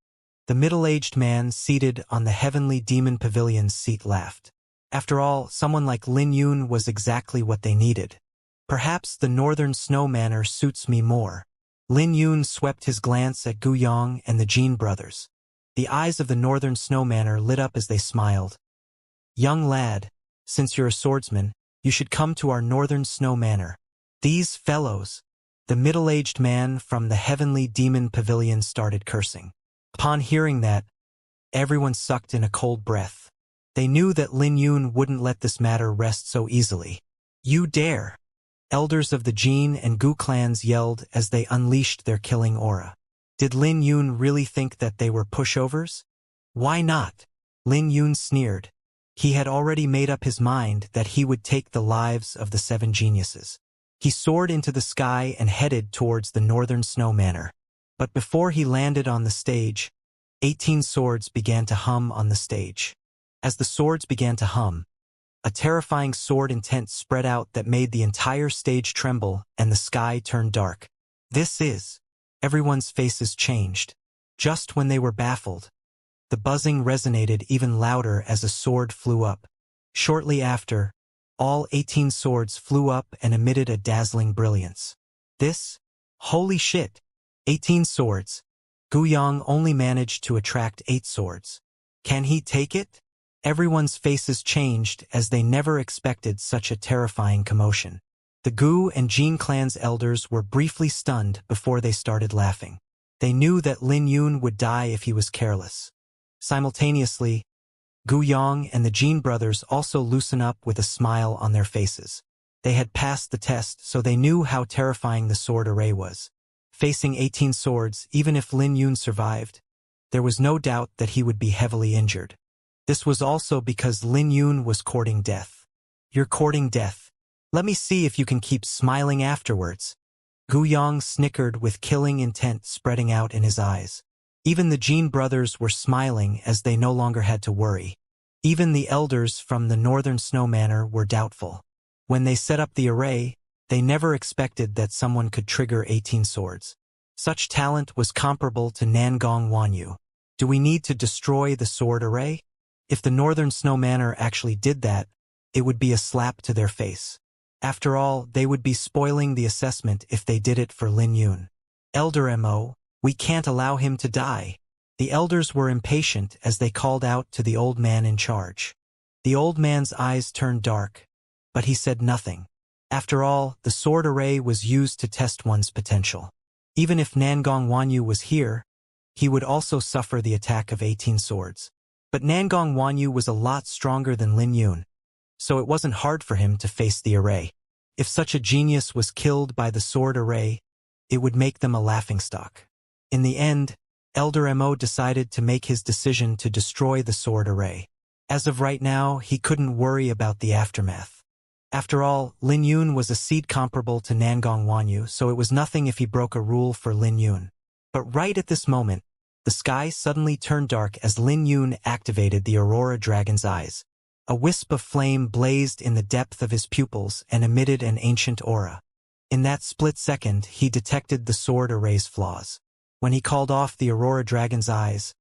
The middle-aged man seated on the Heavenly Demon Pavilion's seat laughed. After all, someone like Lin Yun was exactly what they needed. Perhaps the Northern Snow Manor suits me more. Lin Yun swept his glance at Gu Yang and the Jin brothers. The eyes of the Northern Snow Manor lit up as they smiled. Young lad, since you're a swordsman, you should come to our Northern Snow Manor. These fellows. The middle-aged man from the Heavenly Demon Pavilion started cursing. Upon hearing that, everyone sucked in a cold breath. They knew that Lin Yun wouldn't let this matter rest so easily. You dare! Elders of the Jin and Gu clans yelled as they unleashed their killing aura. Did Lin Yun really think that they were pushovers? Why not? Lin Yun sneered. He had already made up his mind that he would take the lives of the 7 geniuses. He soared into the sky and headed towards the Northern Snow Manor. But before he landed on the stage, 18 swords began to hum on the stage. As the swords began to hum, a terrifying sword intent spread out that made the entire stage tremble and the sky turn dark. Everyone's faces changed. Just when they were baffled, the buzzing resonated even louder as a sword flew up. Shortly after, all 18 swords flew up and emitted a dazzling brilliance. Holy shit! 18 swords. Gu Yang only managed to attract 8 swords. Can he take it? Everyone's faces changed as they never expected such a terrifying commotion. The Gu and Jin clan's elders were briefly stunned before they started laughing. They knew that Lin Yun would die if he was careless. Simultaneously, Gu Yang and the Jin brothers also loosened up with a smile on their faces. They had passed the test, so they knew how terrifying the sword array was. Facing 18 swords, even if Lin Yun survived, there was no doubt that he would be heavily injured. This was also because Lin Yun was courting death. You're courting death. Let me see if you can keep smiling afterwards. Gu Yang snickered with killing intent spreading out in his eyes. Even the Jin brothers were smiling as they no longer had to worry. Even the elders from the Northern Snow Manor were doubtful. When they set up the array, they never expected that someone could trigger 18 swords. Such talent was comparable to Nangong Wanyu. Do we need to destroy the sword array? If the Northern Snow Manor actually did that, it would be a slap to their face. After all, they would be spoiling the assessment if they did it for Lin Yun. Elder Mo, we can't allow him to die. The elders were impatient as they called out to the old man in charge. The old man's eyes turned dark, but he said nothing. After all, the sword array was used to test one's potential. Even if Nangong Wanyu was here, he would also suffer the attack of 18 swords. But Nangong Wanyu was a lot stronger than Lin Yun, so it wasn't hard for him to face the array. If such a genius was killed by the sword array, it would make them a laughingstock. In the end, Elder Mo decided to make his decision to destroy the sword array. As of right now, he couldn't worry about the aftermath. After all, Lin Yun was a seed comparable to Nangong Wanyu, so it was nothing if he broke a rule for Lin Yun. But right at this moment, the sky suddenly turned dark as Lin Yun activated the Aurora Dragon's eyes. A wisp of flame blazed in the depth of his pupils and emitted an ancient aura. In that split second, he detected the sword array's flaws. When he called off the Aurora Dragon's eyes,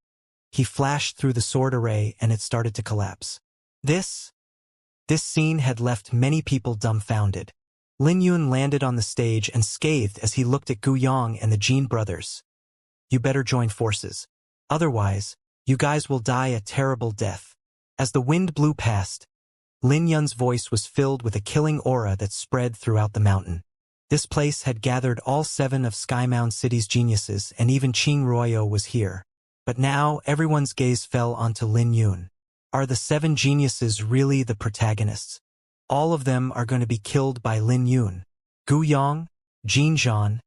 he flashed through the sword array and it started to collapse. This scene had left many people dumbfounded. Lin Yun landed on the stage and scathed as he looked at Gu Yang and the Jin brothers. You better join forces. Otherwise, you guys will die a terrible death. As the wind blew past, Lin Yun's voice was filled with a killing aura that spread throughout the mountain. This place had gathered all 7 of Skymound City's geniuses, and even Qing Royo was here. But now, everyone's gaze fell onto Lin Yun. Are the 7 geniuses really the protagonists? All of them are going to be killed by Lin Yun. Gu Yang, Jin Zhan,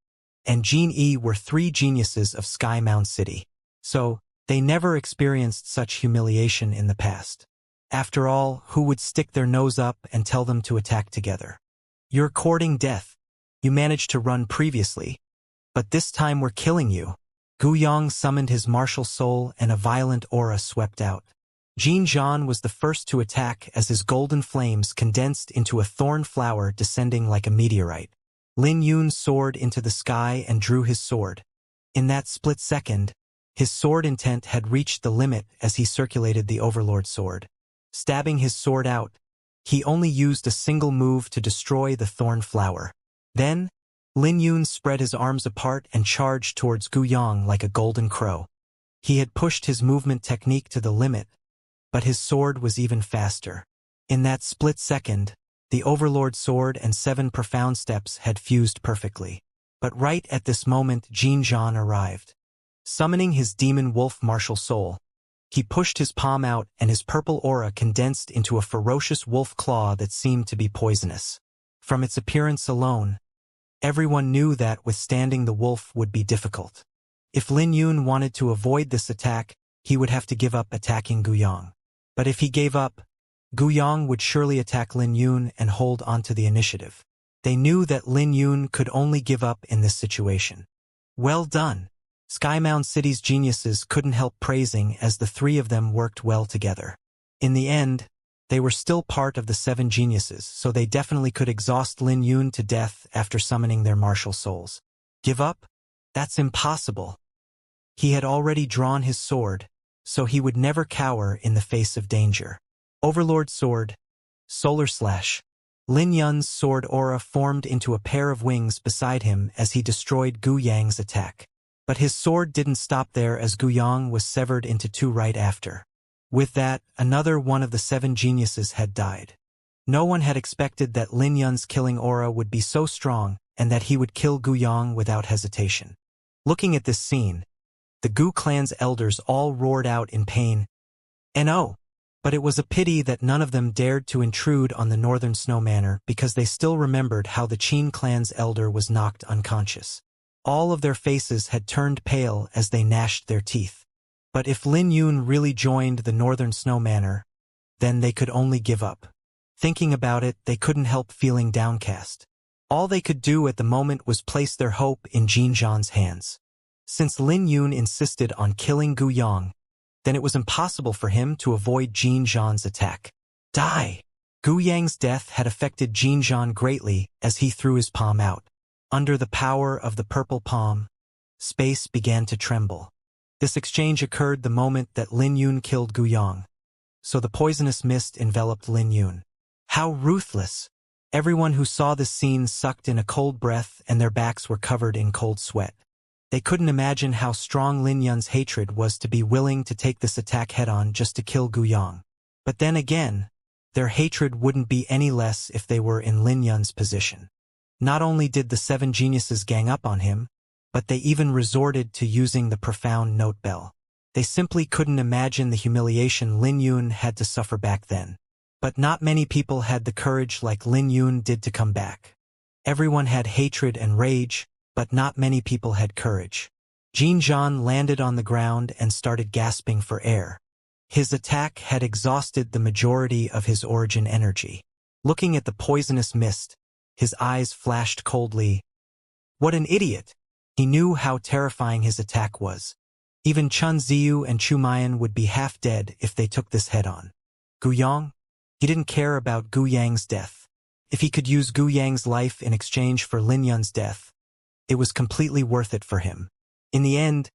and Jin Yi were 3 geniuses of Skymound City. So, they never experienced such humiliation in the past. After all, who would stick their nose up and tell them to attack together? You're courting death. You managed to run previously, but this time we're killing you. Gu Yang summoned his martial soul and a violent aura swept out. Jin Zhan was the first to attack as his golden flames condensed into a thorn flower descending like a meteorite. Lin Yun soared into the sky and drew his sword. In that split second, his sword intent had reached the limit as he circulated the Overlord sword. Stabbing his sword out, he only used a single move to destroy the thorn flower. Then, Lin Yun spread his arms apart and charged towards Gu Yang like a golden crow. He had pushed his movement technique to the limit, but his sword was even faster. In that split second, the Overlord sword and 7 profound steps had fused perfectly. But right at this moment, Jin Zhan arrived. Summoning his demon wolf martial soul, he pushed his palm out and his purple aura condensed into a ferocious wolf claw that seemed to be poisonous. From its appearance alone, everyone knew that withstanding the wolf would be difficult. If Lin Yun wanted to avoid this attack, he would have to give up attacking Gu Yang. But if he gave up, Gu Yang would surely attack Lin Yun and hold onto the initiative. They knew that Lin Yun could only give up in this situation. Well done! Skymound City's geniuses couldn't help praising as the 3 of them worked well together. In the end, they were still part of the 7 geniuses, so they definitely could exhaust Lin Yun to death after summoning their martial souls. Give up? That's impossible. He had already drawn his sword, so he would never cower in the face of danger. Overlord sword, solar slash. Lin Yun's sword aura formed into a pair of wings beside him as he destroyed Gu Yang's attack. But his sword didn't stop there as Gu Yang was severed into 2 right after. With that, another one of the 7 geniuses had died. No one had expected that Lin Yun's killing aura would be so strong and that he would kill Gu Yang without hesitation. Looking at this scene, the Gu clan's elders all roared out in pain. No! But it was a pity that none of them dared to intrude on the Northern Snow Manor because they still remembered how the Qin clan's elder was knocked unconscious. All of their faces had turned pale as they gnashed their teeth. But if Lin Yun really joined the Northern Snow Manor, then they could only give up. Thinking about it, they couldn't help feeling downcast. All they could do at the moment was place their hope in Jin Zhan's hands. Since Lin Yun insisted on killing Gu Yang, then it was impossible for him to avoid Jin Zhan's attack. Die! Gu Yang's death had affected Jin Zhan greatly as he threw his palm out. Under the power of the purple palm, space began to tremble. This exchange occurred the moment that Lin Yun killed Gu Yang, so the poisonous mist enveloped Lin Yun. How ruthless! Everyone who saw this scene sucked in a cold breath and their backs were covered in cold sweat. They couldn't imagine how strong Lin Yun's hatred was to be willing to take this attack head-on just to kill Gu Yang. But then again, their hatred wouldn't be any less if they were in Lin Yun's position. Not only did the 7 geniuses gang up on him, but they even resorted to using the profound note bell. They simply couldn't imagine the humiliation Lin Yun had to suffer back then. But not many people had the courage like Lin Yun did to come back. Everyone had hatred and rage, but not many people had courage. Jin Zhan landed on the ground and started gasping for air. His attack had exhausted the majority of his origin energy. Looking at the poisonous mist, his eyes flashed coldly. What an idiot! He knew how terrifying his attack was. Even Chun Ziyu and Chu Mayan would be half dead if they took this head-on. Gu Yang? He didn't care about Gu Yang's death. If he could use Gu Yang's life in exchange for Lin Yun's death, it was completely worth it for him. In the end,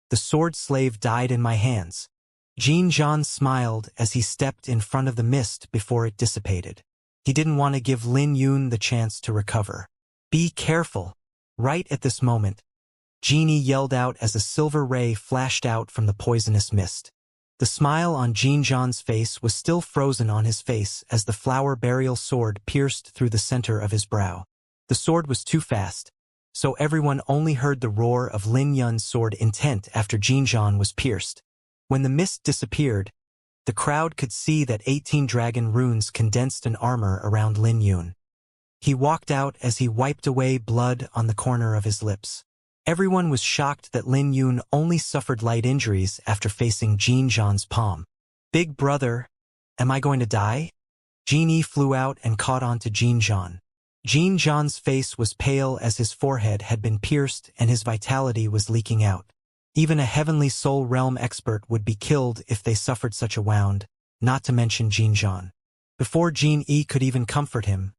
the sword slave died in my hands. Jin Zhan smiled as he stepped in front of the mist before it dissipated. He didn't want to give Lin Yun the chance to recover. Be careful. Right at this moment, Genie yelled out as a silver ray flashed out from the poisonous mist. The smile on Jin Zhan's face was still frozen on his face as the flower burial sword pierced through the center of his brow. The sword was too fast, so everyone only heard the roar of Lin Yun's sword intent after Jin Zhan was pierced. When the mist disappeared, the crowd could see that 18 dragon runes condensed an armor around Lin Yun. He walked out as he wiped away blood on the corner of his lips. Everyone was shocked that Lin Yun only suffered light injuries after facing Jin Zhan's palm. Big brother, am I going to die? Genie flew out and caught on to Jin Zhan. Jin Zhan's face was pale as his forehead had been pierced and his vitality was leaking out. Even a heavenly soul realm expert would be killed if they suffered such a wound, not to mention Jin Zhan. Before Jin Yi could even comfort him,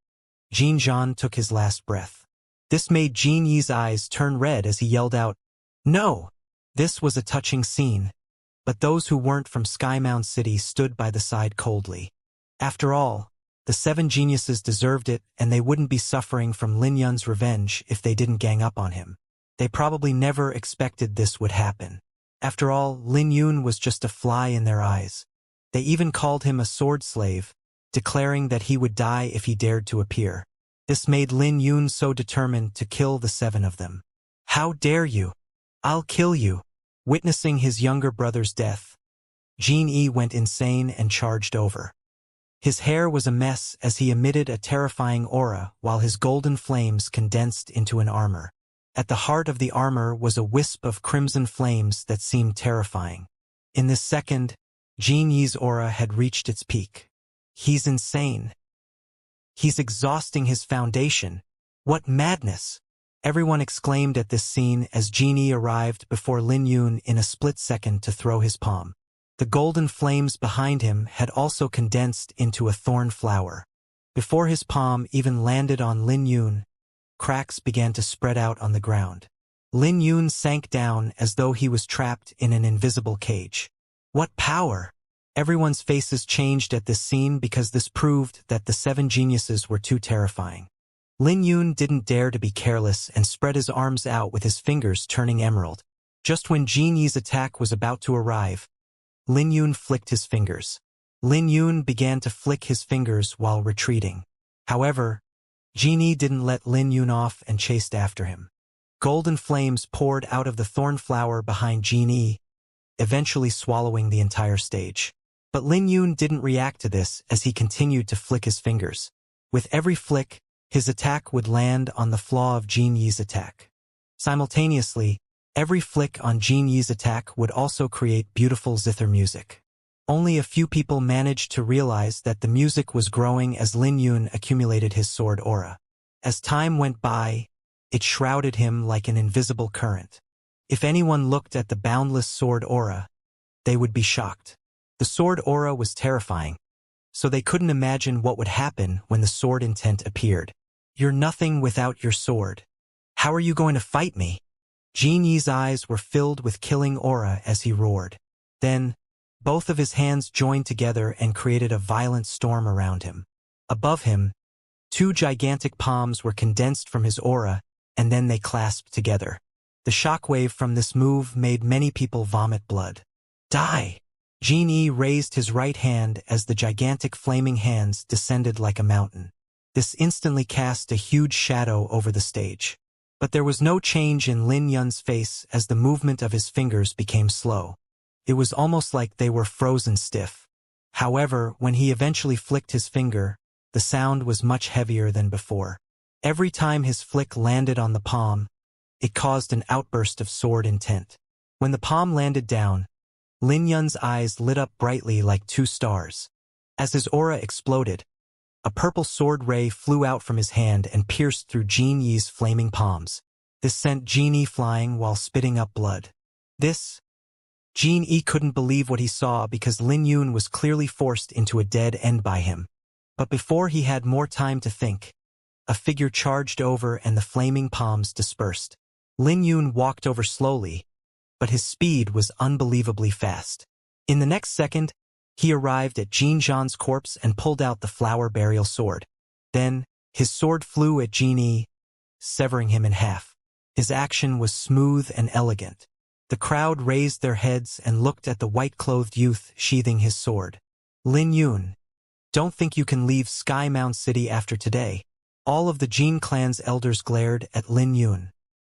Jin Zhan took his last breath. This made Jin Yi's eyes turn red as he yelled out, "No!" This was a touching scene, but those who weren't from Skymound City stood by the side coldly. After all, the 7 geniuses deserved it and they wouldn't be suffering from Lin Yun's revenge if they didn't gang up on him. They probably never expected this would happen. After all, Lin Yun was just a fly in their eyes. They even called him a sword slave, declaring that he would die if he dared to appear. This made Lin Yun so determined to kill the 7 of them. "How dare you? I'll kill you." Witnessing his younger brother's death, Jin Yi went insane and charged over. His hair was a mess as he emitted a terrifying aura while his golden flames condensed into an armor. At the heart of the armor was a wisp of crimson flames that seemed terrifying. In this second, Jin Yi's aura had reached its peak. He's insane. He's exhausting his foundation. What madness! Everyone exclaimed at this scene as Genie arrived before Lin Yun in a split second to throw his palm. The golden flames behind him had also condensed into a thorn flower. Before his palm even landed on Lin Yun, cracks began to spread out on the ground. Lin Yun sank down as though he was trapped in an invisible cage. What power! Everyone's faces changed at this scene because this proved that the 7 geniuses were too terrifying. Lin Yun didn't dare to be careless and spread his arms out with his fingers turning emerald. Just when Jin Yi's attack was about to arrive, Lin Yun flicked his fingers. Lin Yun began to flick his fingers while retreating. However, Genie didn't let Lin Yun off and chased after him. Golden flames poured out of the thorn flower behind Genie, eventually swallowing the entire stage. But Lin Yun didn't react to this as he continued to flick his fingers. With every flick, his attack would land on the flaw of Jin Yi's attack. Simultaneously, every flick on Jin Yi's attack would also create beautiful zither music. Only a few people managed to realize that the music was growing as Lin Yun accumulated his sword aura. As time went by, it shrouded him like an invisible current. If anyone looked at the boundless sword aura, they would be shocked. The sword aura was terrifying, so they couldn't imagine what would happen when the sword intent appeared. "You're nothing without your sword. How are you going to fight me?" Jin Yi's eyes were filled with killing aura as he roared. Then, both of his hands joined together and created a violent storm around him. Above him, Two gigantic palms were condensed from his aura, and then they clasped together. The shockwave from this move made many people vomit blood. Die! Jin Yi raised his right hand as the gigantic flaming hands descended like a mountain. This instantly cast a huge shadow over the stage. But there was no change in Lin Yun's face as the movement of his fingers became slow. It was almost like they were frozen stiff. However, when he eventually flicked his finger, the sound was much heavier than before. Every time his flick landed on the palm, it caused an outburst of sword intent. When the palm landed down, Lin Yun's eyes lit up brightly like two stars. As his aura exploded, a purple sword ray flew out from his hand and pierced through Jin Yi's flaming palms. This sent Jin Yi flying while spitting up blood. Jin Yi couldn't believe what he saw because Lin Yun was clearly forced into a dead end by him. But before he had more time to think, a figure charged over and the flaming palms dispersed. Lin Yun walked over slowly, but his speed was unbelievably fast. In the next second, he arrived at Jin Zhan's corpse and pulled out the flower burial sword. Then, his sword flew at Jin Yi, severing him in half. His action was smooth and elegant. The crowd raised their heads and looked at the white-clothed youth sheathing his sword. Lin Yun, don't think you can leave Sky Mound City after today. All of the Jin clan's elders glared at Lin Yun.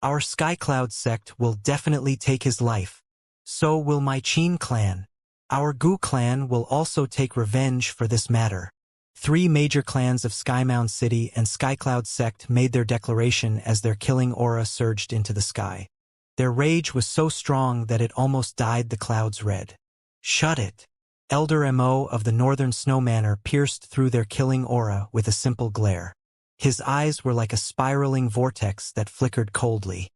Our Sky Cloud sect will definitely take his life. So will my Qin clan. Our Gu clan will also take revenge for this matter. 3 major clans of Sky Mound City and Sky Cloud sect made their declaration as their killing aura surged into the sky. Their rage was so strong that it almost dyed the clouds red. Shut it! Elder Mo of the Northern Snow Manor pierced through their killing aura with a simple glare. His eyes were like a spiraling vortex that flickered coldly.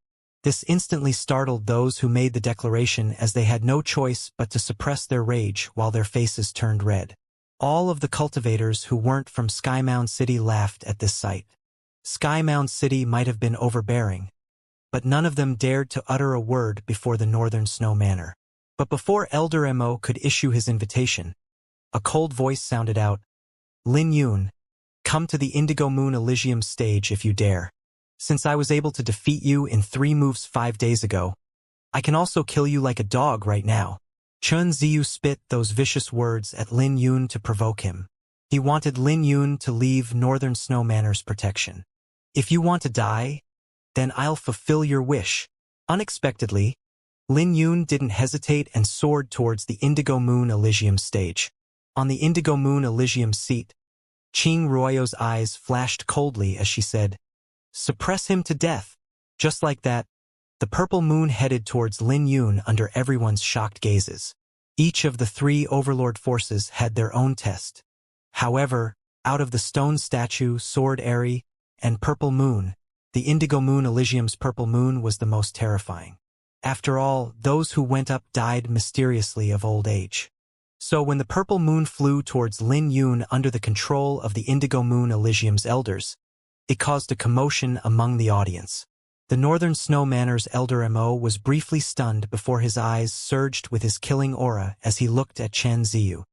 This instantly startled those who made the declaration as they had no choice but to suppress their rage while their faces turned red. All of the cultivators who weren't from Sky Mound City laughed at this sight. Sky Mound City might have been overbearing, but none of them dared to utter a word before the Northern Snow Manor. But before Elder Mo could issue his invitation, a cold voice sounded out, "Lin Yun, come to the Indigo Moon Elysium stage if you dare. Since I was able to defeat you in 3 moves 5 days ago, I can also kill you like a dog right now." Chun Ziyu spit those vicious words at Lin Yun to provoke him. He wanted Lin Yun to leave Northern Snow Manor's protection. "If you want to die, then I'll fulfill your wish." Unexpectedly, Lin Yun didn't hesitate and soared towards the Indigo Moon Elysium stage. On the Indigo Moon Elysium seat, Qing Ruoyo's eyes flashed coldly as she said, "Suppress him to death." Just like that, the purple moon headed towards Lin Yun under everyone's shocked gazes. Each of the 3 overlord forces had their own test. However, out of the stone statue, sword Eri, and purple moon, the Indigo Moon Elysium's purple moon was the most terrifying. After all, those who went up died mysteriously of old age. So when the purple moon flew towards Lin Yun under the control of the Indigo Moon Elysium's elders, it caused a commotion among the audience. The Northern Snow Manor's Elder Mo was briefly stunned before his eyes surged with his killing aura as he looked at Chen Ziyu.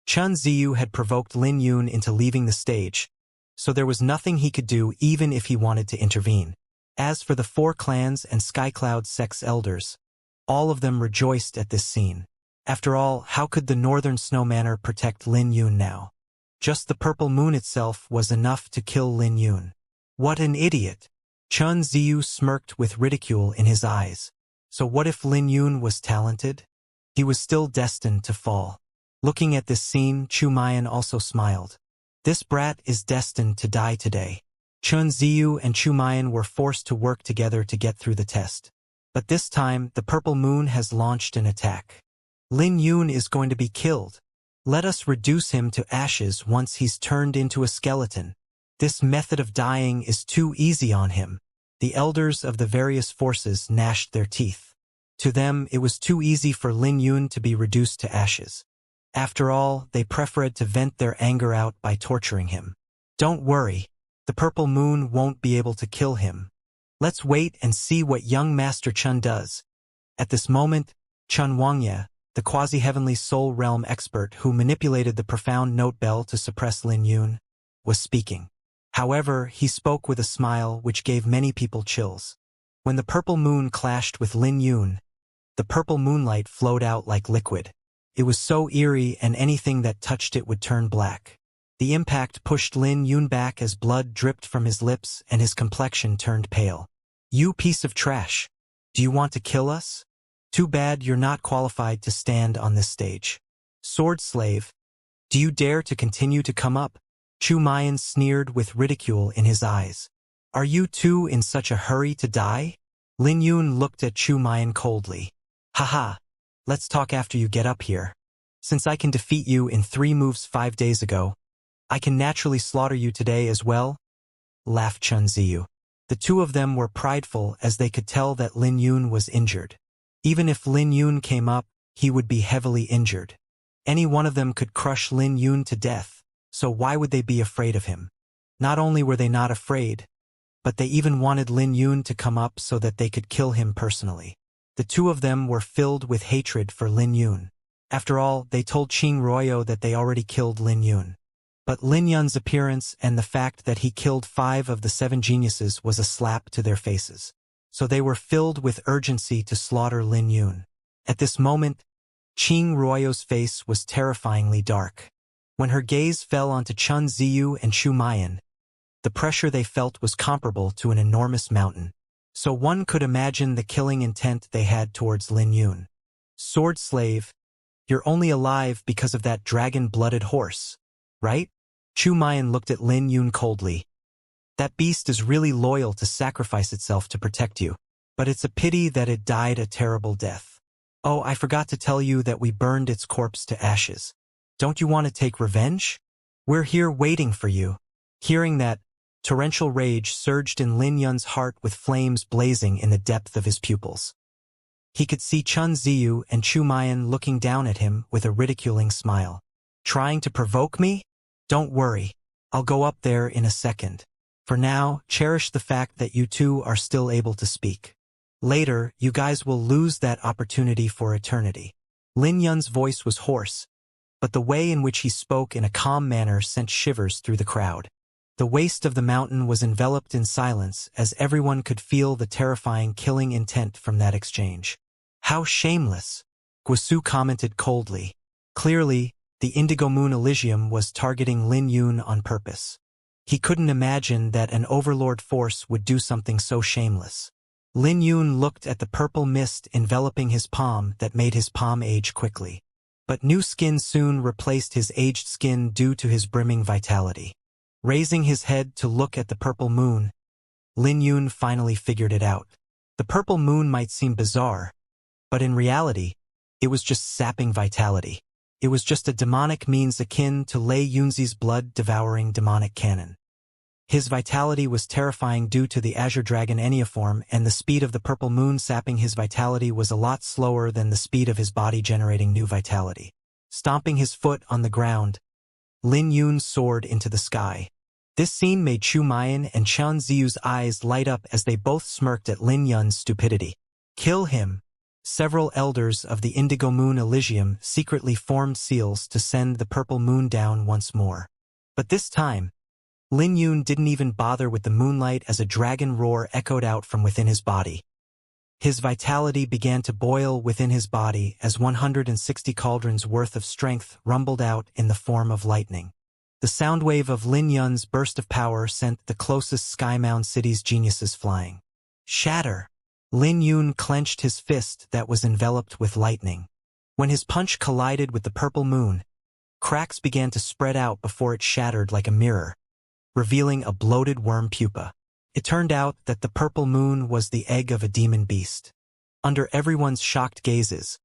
Chen Ziyu had provoked Lin Yun into leaving the stage, so there was nothing he could do even if he wanted to intervene. As for the 4 clans and Sky Cloud sect's elders, all of them rejoiced at this scene. After all, how could the Northern Snow Manor protect Lin Yun now? Just the purple moon itself was enough to kill Lin Yun. What an idiot! Chun Ziyu smirked with ridicule in his eyes. So what if Lin Yun was talented? He was still destined to fall. Looking at this scene, Chu Mayan also smiled. This brat is destined to die today. Chun Ziyu and Chu Mayan were forced to work together to get through the test. But this time, the purple moon has launched an attack. Lin Yun is going to be killed. Let us reduce him to ashes once he's turned into a skeleton. This method of dying is too easy on him. The elders of the various forces gnashed their teeth. To them, it was too easy for Lin Yun to be reduced to ashes. After all, they preferred to vent their anger out by torturing him. Don't worry, the purple moon won't be able to kill him. Let's wait and see what young Master Chun does. At this moment, Chun Wangya, the quasi-heavenly soul realm expert who manipulated the profound note bell to suppress Lin Yun, was speaking. However, he spoke with a smile which gave many people chills. When the purple moon clashed with Lin Yun, the purple moonlight flowed out like liquid. It was so eerie, and anything that touched it would turn black. The impact pushed Lin Yun back as blood dripped from his lips and his complexion turned pale. "You piece of trash. Do you want to kill us? Too bad you're not qualified to stand on this stage. Sword slave, do you dare to continue to come up?" Chu Mayan sneered with ridicule in his eyes. "Are you two in such a hurry to die?" Lin Yun looked at Chu Mayan coldly. "Haha, let's talk after you get up here. Since I can defeat you in 3 moves 5 days ago, I can naturally slaughter you today as well," laughed Chun Ziyu. The two of them were prideful as they could tell that Lin Yun was injured. Even if Lin Yun came up, he would be heavily injured. Any one of them could crush Lin Yun to death, so why would they be afraid of him? Not only were they not afraid, but they even wanted Lin Yun to come up so that they could kill him personally. The two of them were filled with hatred for Lin Yun. After all, they told Qing Royo that they already killed Lin Yun. But Lin Yun's appearance and the fact that he killed 5 of the 7 geniuses was a slap to their faces. So they were filled with urgency to slaughter Lin Yun. At this moment, Qing Royo's face was terrifyingly dark. When her gaze fell onto Chun Ziyu and Chu Mayan, the pressure they felt was comparable to an enormous mountain. So one could imagine the killing intent they had towards Lin Yun. "Sword slave, you're only alive because of that dragon-blooded horse, right?" Chu Mayan looked at Lin Yun coldly. "That beast is really loyal to sacrifice itself to protect you. But it's a pity that it died a terrible death. Oh, I forgot to tell you that we burned its corpse to ashes. Don't you want to take revenge? We're here waiting for you." Hearing that, torrential rage surged in Lin Yun's heart with flames blazing in the depth of his pupils. He could see Chun Ziyu and Chu Mayan looking down at him with a ridiculing smile. "Trying to provoke me? Don't worry, I'll go up there in a second. For now, cherish the fact that you two are still able to speak. Later, you guys will lose that opportunity for eternity." Lin Yun's voice was hoarse, but the way in which he spoke in a calm manner sent shivers through the crowd. The waist of the mountain was enveloped in silence as everyone could feel the terrifying killing intent from that exchange. "How shameless," Guisu commented coldly. Clearly, the Indigo Moon Elysium was targeting Lin Yun on purpose. He couldn't imagine that an overlord force would do something so shameless. Lin Yun looked at the purple mist enveloping his palm that made his palm age quickly. But new skin soon replaced his aged skin due to his brimming vitality. Raising his head to look at the purple moon, Lin Yun finally figured it out. The purple moon might seem bizarre, but in reality, it was just sapping vitality. It was just a demonic means akin to Lei Yunzi's blood-devouring demonic cannon. His vitality was terrifying due to the Azure Dragon Enneaform, and the speed of the purple moon sapping his vitality was a lot slower than the speed of his body generating new vitality. Stomping his foot on the ground, Lin Yun soared into the sky. This scene made Chu Mayan and Chun Ziyu's eyes light up as they both smirked at Lin Yun's stupidity. "Kill him!" Several elders of the Indigo Moon Elysium secretly formed seals to send the purple moon down once more. But this time, Lin Yun didn't even bother with the moonlight as a dragon roar echoed out from within his body. His vitality began to boil within his body as 160 cauldrons worth of strength rumbled out in the form of lightning. The sound wave of Lin Yun's burst of power sent the closest Skymound city's geniuses flying. Shatter! Lin Yun clenched his fist that was enveloped with lightning. When his punch collided with the purple moon, cracks began to spread out before it shattered like a mirror, revealing a bloated worm pupa. It turned out that the purple moon was the egg of a demon beast. Under everyone's shocked gazes,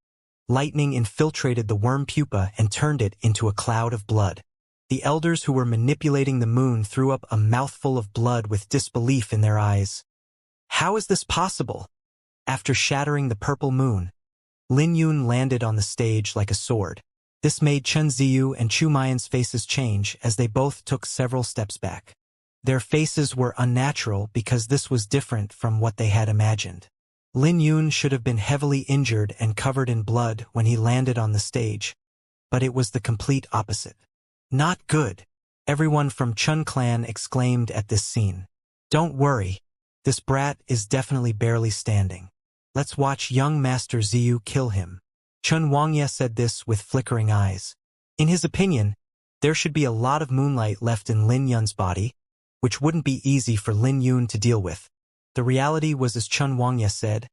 lightning infiltrated the worm pupa and turned it into a cloud of blood. The elders who were manipulating the moon threw up a mouthful of blood with disbelief in their eyes. How is this possible? After shattering the purple moon, Lin Yun landed on the stage like a sword. This made Chun Ziyu and Chu Mayan's faces change as they both took several steps back. Their faces were unnatural because this was different from what they had imagined. Lin Yun should have been heavily injured and covered in blood when he landed on the stage, but it was the complete opposite. Not good. Everyone from Chun clan exclaimed at this scene. Don't worry. This brat is definitely barely standing. Let's watch young Master Ziyu kill him. Chun Wangye said this with flickering eyes. In his opinion, there should be a lot of moonlight left in Lin Yun's body, which wouldn't be easy for Lin Yun to deal with. The reality was as Chun Wangye said,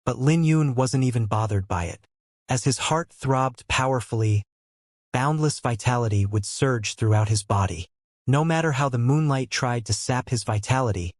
but Lin Yun wasn't even bothered by it. As his heart throbbed powerfully, boundless vitality would surge throughout his body. No matter how the moonlight tried to sap his vitality,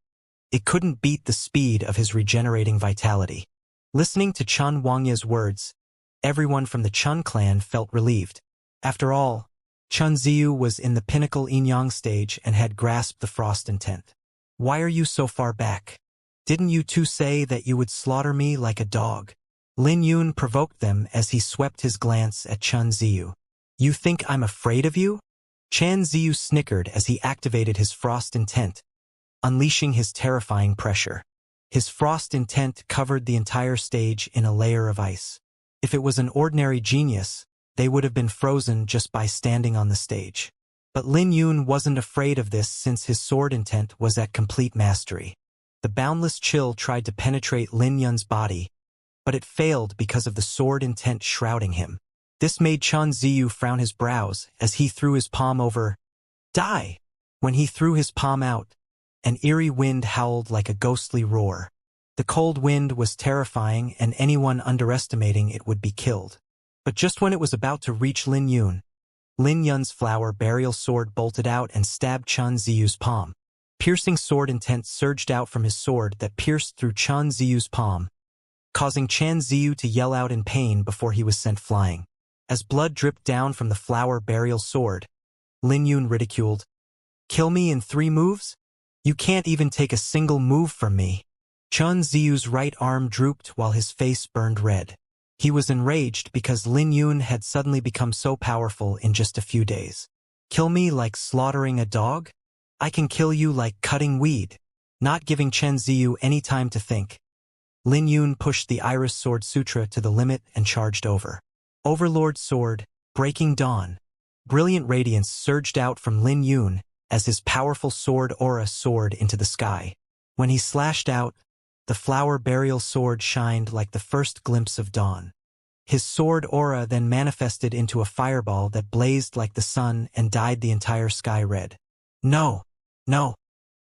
it couldn't beat the speed of his regenerating vitality. Listening to Chun Wangye's words, everyone from the Chun clan felt relieved. After all, Chun Ziyu was in the pinnacle yin-yang stage and had grasped the frost intent. Why are you so far back? Didn't you two say that you would slaughter me like a dog? Lin Yun provoked them as he swept his glance at Chun Ziyu. You think I'm afraid of you? Chan Ziyu snickered as he activated his frost intent, unleashing his terrifying pressure. His frost intent covered the entire stage in a layer of ice. If it was an ordinary genius, they would have been frozen just by standing on the stage. But Lin Yun wasn't afraid of this since his sword intent was at complete mastery. The boundless chill tried to penetrate Lin Yun's body, but it failed because of the sword intent shrouding him. This made Chun Ziyu frown his brows as he threw his palm over. Die! When he threw his palm out, an eerie wind howled like a ghostly roar. The cold wind was terrifying and anyone underestimating it would be killed. But just when it was about to reach Lin Yun's flower burial sword bolted out and stabbed Chun Ziyu's palm. Piercing sword intent surged out from his sword that pierced through Chun Ziyu's palm, causing Chan Ziyu to yell out in pain before he was sent flying. As blood dripped down from the flower burial sword, Lin Yun ridiculed, "Kill me in 3 moves? You can't even take a single move from me." Chun Ziyu's right arm drooped while his face burned red. He was enraged because Lin Yun had suddenly become so powerful in just a few days. Kill me like slaughtering a dog? I can kill you like cutting weed. Not giving Chen Ziyu any time to think, Lin Yun pushed the Iris Sword Sutra to the limit and charged over. Overlord Sword, Breaking Dawn. Brilliant radiance surged out from Lin Yun as his powerful sword aura soared into the sky. When he slashed out, the flower burial sword shined like the first glimpse of dawn. His sword aura then manifested into a fireball that blazed like the sun and dyed the entire sky red. No! No!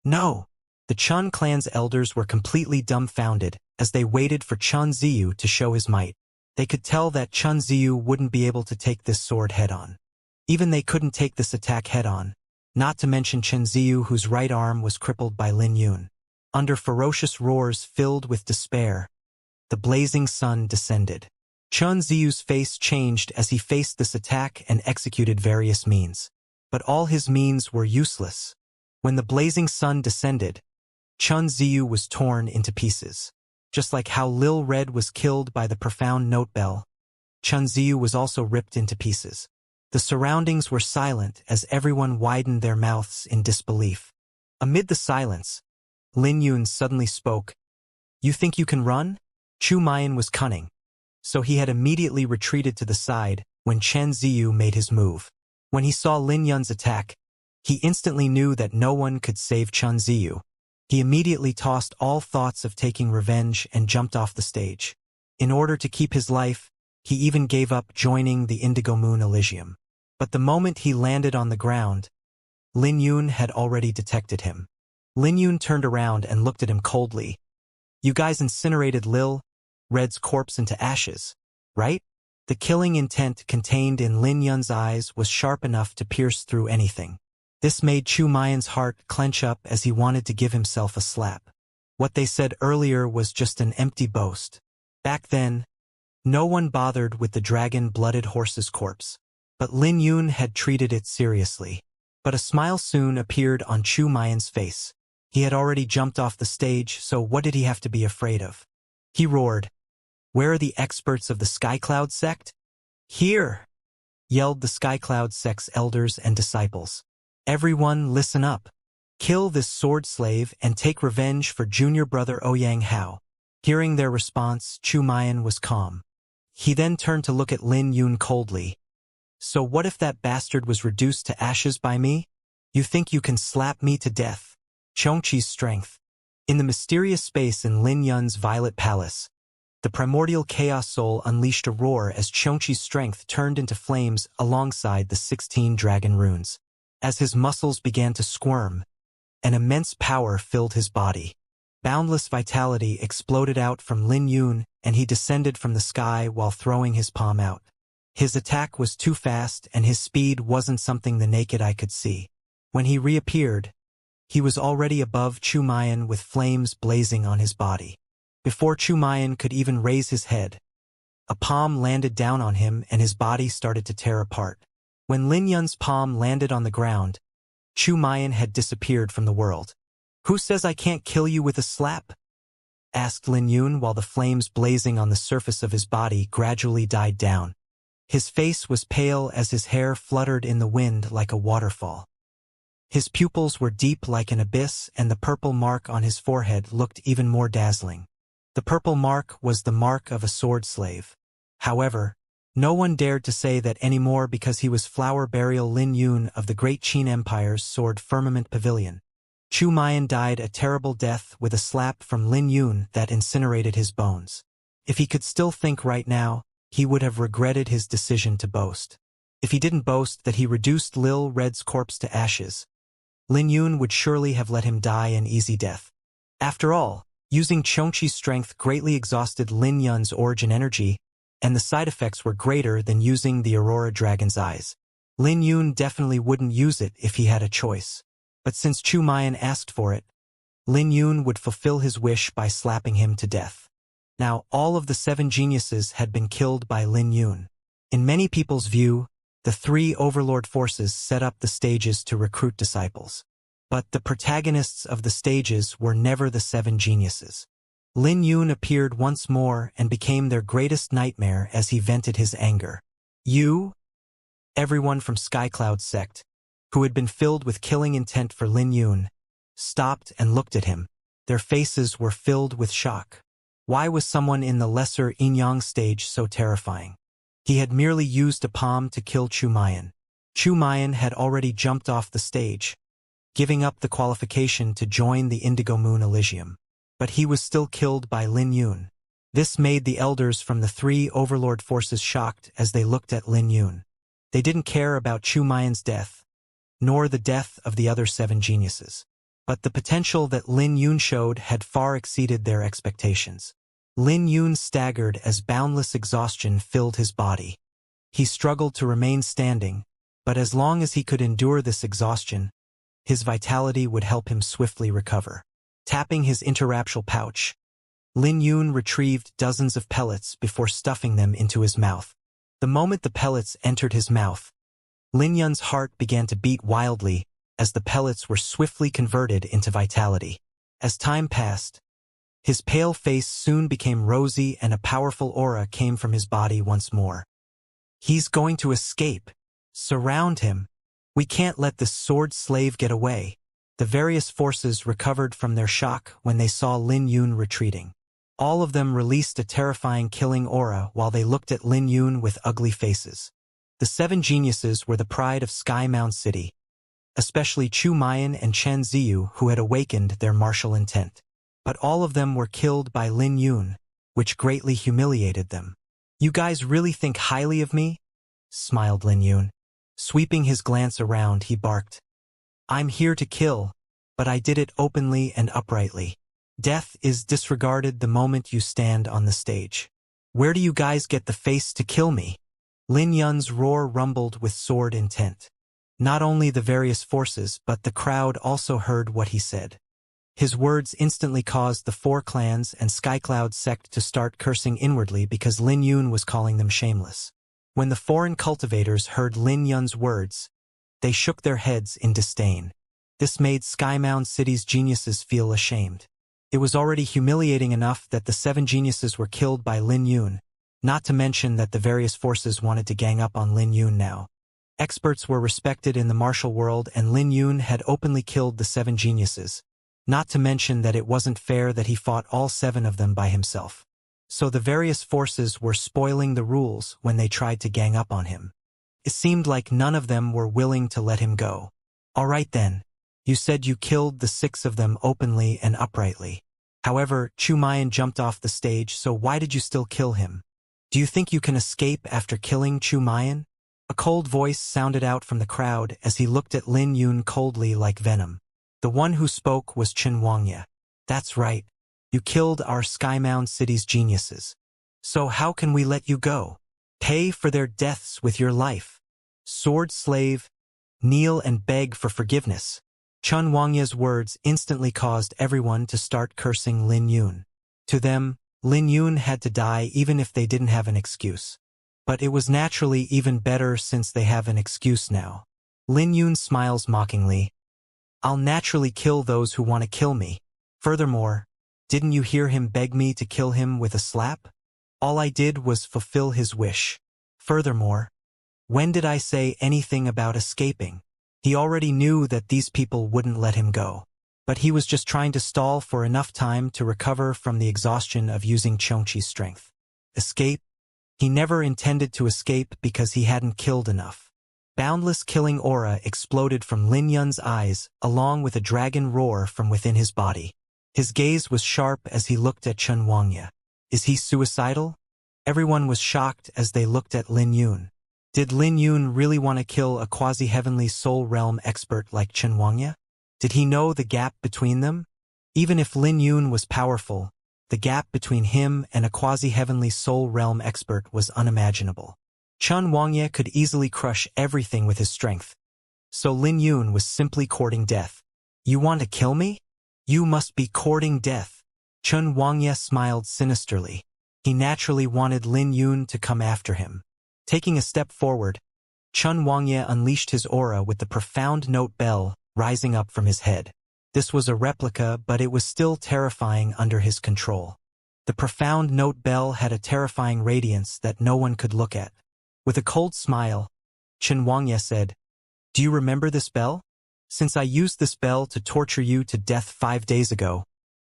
No! The Chun clan's elders were completely dumbfounded as they waited for Chun Ziyu to show his might. They could tell that Chun Ziyu wouldn't be able to take this sword head-on. Even they couldn't take this attack head-on, not to mention Chen Ziyu, whose right arm was crippled by Lin Yun. Under ferocious roars filled with despair, the blazing sun descended. Chun Ziyu's face changed as he faced this attack and executed various means. But all his means were useless. When the blazing sun descended, Chun Ziyu was torn into pieces. Just like how Lil Red was killed by the profound note bell, Chun Ziyu was also ripped into pieces. The surroundings were silent as everyone widened their mouths in disbelief. Amid the silence, Lin Yun suddenly spoke. You think you can run? Chu Mayan was cunning, so he had immediately retreated to the side when Chen Ziyu made his move. When he saw Lin Yun's attack, he instantly knew that no one could save Chun Ziyu. He immediately tossed all thoughts of taking revenge and jumped off the stage. In order to keep his life, he even gave up joining the Indigo Moon Elysium. But the moment he landed on the ground, Lin Yun had already detected him. Lin Yun turned around and looked at him coldly. You guys incinerated Lil Red's corpse into ashes, right? The killing intent contained in Lin Yun's eyes was sharp enough to pierce through anything. This made Chu Mayan's heart clench up as he wanted to give himself a slap. What they said earlier was just an empty boast. Back then, no one bothered with the dragon-blooded horse's corpse. But Lin Yun had treated it seriously. But a smile soon appeared on Chu Mayan's face. He had already jumped off the stage, so what did he have to be afraid of? He roared, "Where are the experts of the Skycloud sect?" "Here!" yelled the Skycloud sect's elders and disciples. "Everyone listen up. Kill this sword slave and take revenge for junior brother Ouyang Hao." Hearing their response, Chu Mayan was calm. He then turned to look at Lin Yun coldly. "So what if that bastard was reduced to ashes by me? You think you can slap me to death? Xianxia's strength. In the mysterious space in Lin Yun's violet palace, the primordial chaos soul unleashed a roar as Xianxia's strength turned into flames alongside the 16 dragon runes. As his muscles began to squirm, an immense power filled his body. Boundless vitality exploded out from Lin Yun, and he descended from the sky while throwing his palm out. His attack was too fast, and his speed wasn't something the naked eye could see. When he reappeared, he was already above Chu Mayan with flames blazing on his body. Before Chu Mayan could even raise his head, a palm landed down on him and his body started to tear apart. When Lin Yun's palm landed on the ground, Chu Mayan had disappeared from the world. "Who says I can't kill you with a slap?" asked Lin Yun while the flames blazing on the surface of his body gradually died down. His face was pale as his hair fluttered in the wind like a waterfall. His pupils were deep like an abyss, and the purple mark on his forehead looked even more dazzling. The purple mark was the mark of a sword slave. However, no one dared to say that anymore because he was Flower Burial Lin Yun of the Great Qin Empire's Sword Firmament Pavilion. Chu Mayan died a terrible death with a slap from Lin Yun that incinerated his bones. If he could still think right now, he would have regretted his decision to boast. If he didn't boast that he reduced Lil Red's corpse to ashes, Lin Yun would surely have let him die an easy death. After all, using Xianxia's strength greatly exhausted Lin Yun's origin energy, and the side effects were greater than using the Aurora Dragon's eyes. Lin Yun definitely wouldn't use it if he had a choice. But since Chu Mayan asked for it, Lin Yun would fulfill his wish by slapping him to death. Now, all of the 7 geniuses had been killed by Lin Yun. In many people's view, the 3 overlord forces set up the stages to recruit disciples. But the protagonists of the stages were never the 7 geniuses. Lin Yun appeared once more and became their greatest nightmare as he vented his anger. "You?" Everyone from Skycloud's sect, who had been filled with killing intent for Lin Yun, stopped and looked at him. Their faces were filled with shock. Why was someone in the lesser Yin-Yang stage so terrifying? He had merely used a palm to kill Chu Mayan. Chu Mayan had already jumped off the stage, giving up the qualification to join the Indigo Moon Elysium. But he was still killed by Lin Yun. This made the elders from the 3 overlord forces shocked as they looked at Lin Yun. They didn't care about Chu Mayan's death, nor the death of the other 7 geniuses. But the potential that Lin Yun showed had far exceeded their expectations. Lin Yun staggered as boundless exhaustion filled his body. He struggled to remain standing, but as long as he could endure this exhaustion, his vitality would help him swiftly recover. Tapping his interraptual pouch, Lin Yun retrieved dozens of pellets before stuffing them into his mouth. The moment the pellets entered his mouth, Lin Yun's heart began to beat wildly as the pellets were swiftly converted into vitality. As time passed, his pale face soon became rosy and a powerful aura came from his body once more. "He's going to escape. Surround him. We can't let this sword slave get away." The various forces recovered from their shock when they saw Lin Yun retreating. All of them released a terrifying killing aura while they looked at Lin Yun with ugly faces. The 7 geniuses were the pride of Sky Mound City, especially Chu Mayan and Chen Ziyu, who had awakened their martial intent. But all of them were killed by Lin Yun, which greatly humiliated them. "You guys really think highly of me?" smiled Lin Yun. Sweeping his glance around, he barked, "I'm here to kill, but I did it openly and uprightly. Death is disregarded the moment you stand on the stage. Where do you guys get the face to kill me?" Lin Yun's roar rumbled with sword intent. Not only the various forces, but the crowd also heard what he said. His words instantly caused the 4 clans and Skycloud sect to start cursing inwardly because Lin Yun was calling them shameless. When the foreign cultivators heard Lin Yun's words, they shook their heads in disdain. This made Skymound City's geniuses feel ashamed. It was already humiliating enough that the 7 geniuses were killed by Lin Yun, not to mention that the various forces wanted to gang up on Lin Yun now. Experts were respected in the martial world and Lin Yun had openly killed the 7 geniuses, not to mention that it wasn't fair that he fought all 7 of them by himself. So the various forces were spoiling the rules when they tried to gang up on him. It seemed like none of them were willing to let him go. All right then. You said you killed the 6 of them openly and uprightly. However, Chu Mayan jumped off the stage, so why did you still kill him? Do you think you can escape after killing Chu Mayan? A cold voice sounded out from the crowd as he looked at Lin Yun coldly like venom. The one who spoke was Xianxia. That's right. You killed our Skymound City's geniuses. So how can we let you go? Pay for their deaths with your life. Sword slave, kneel and beg for forgiveness. Xianxia's words instantly caused everyone to start cursing Lin Yun. To them, Lin Yun had to die even if they didn't have an excuse. But it was naturally even better since they have an excuse now. Lin Yun smiles mockingly. I'll naturally kill those who want to kill me. Furthermore, didn't you hear him beg me to kill him with a slap? All I did was fulfill his wish. Furthermore, when did I say anything about escaping? He already knew that these people wouldn't let him go. But he was just trying to stall for enough time to recover from the exhaustion of using Xianxia's strength. Escape? He never intended to escape because he hadn't killed enough. Boundless killing aura exploded from Lin Yun's eyes, along with a dragon roar from within his body. His gaze was sharp as he looked at Xianxia. Is he suicidal? Everyone was shocked as they looked at Lin Yun. Did Lin Yun really want to kill a quasi-heavenly soul realm expert like Xianxia? Did he know the gap between them? Even if Lin Yun was powerful, the gap between him and a quasi-heavenly soul realm expert was unimaginable. Xianxia could easily crush everything with his strength. So Lin Yun was simply courting death. You want to kill me? You must be courting death. Xianxia smiled sinisterly. He naturally wanted Lin Yun to come after him. Taking a step forward, Xianxia unleashed his aura with the profound note bell rising up from his head. This was a replica, but it was still terrifying under his control. The profound note bell had a terrifying radiance that no one could look at. With a cold smile, Xianxia said, Do you remember this bell? Since I used this bell to torture you to death 5 days ago,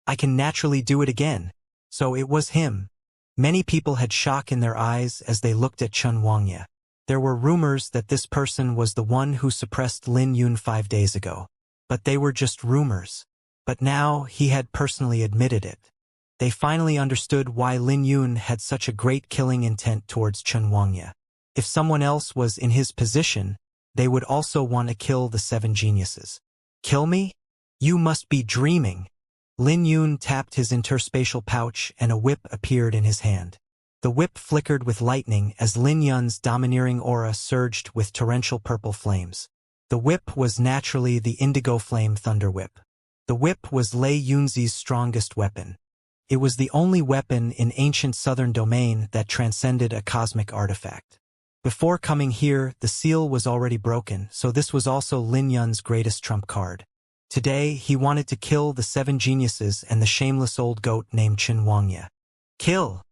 I can naturally do it again. So it was him. Many people had shock in their eyes as they looked at Xianxia. There were rumors that this person was the one who suppressed Lin Yun 5 days ago. But they were just rumors. But now he had personally admitted it. They finally understood why Lin Yun had such a great killing intent towards Xianxia. If someone else was in his position, they would also want to kill the 7 geniuses. Kill me? You must be dreaming. Lin Yun tapped his interspatial pouch and a whip appeared in his hand. The whip flickered with lightning as Lin Yun's domineering aura surged with torrential purple flames. The whip was naturally the Indigo Flame Thunder Whip. The whip was Lei Yunzi's strongest weapon. It was the only weapon in ancient southern domain that transcended a cosmic artifact. Before coming here, the seal was already broken, so this was also Lin Yun's greatest trump card. Today, he wanted to kill the 7 geniuses and the shameless old goat named Xianxia. Kill!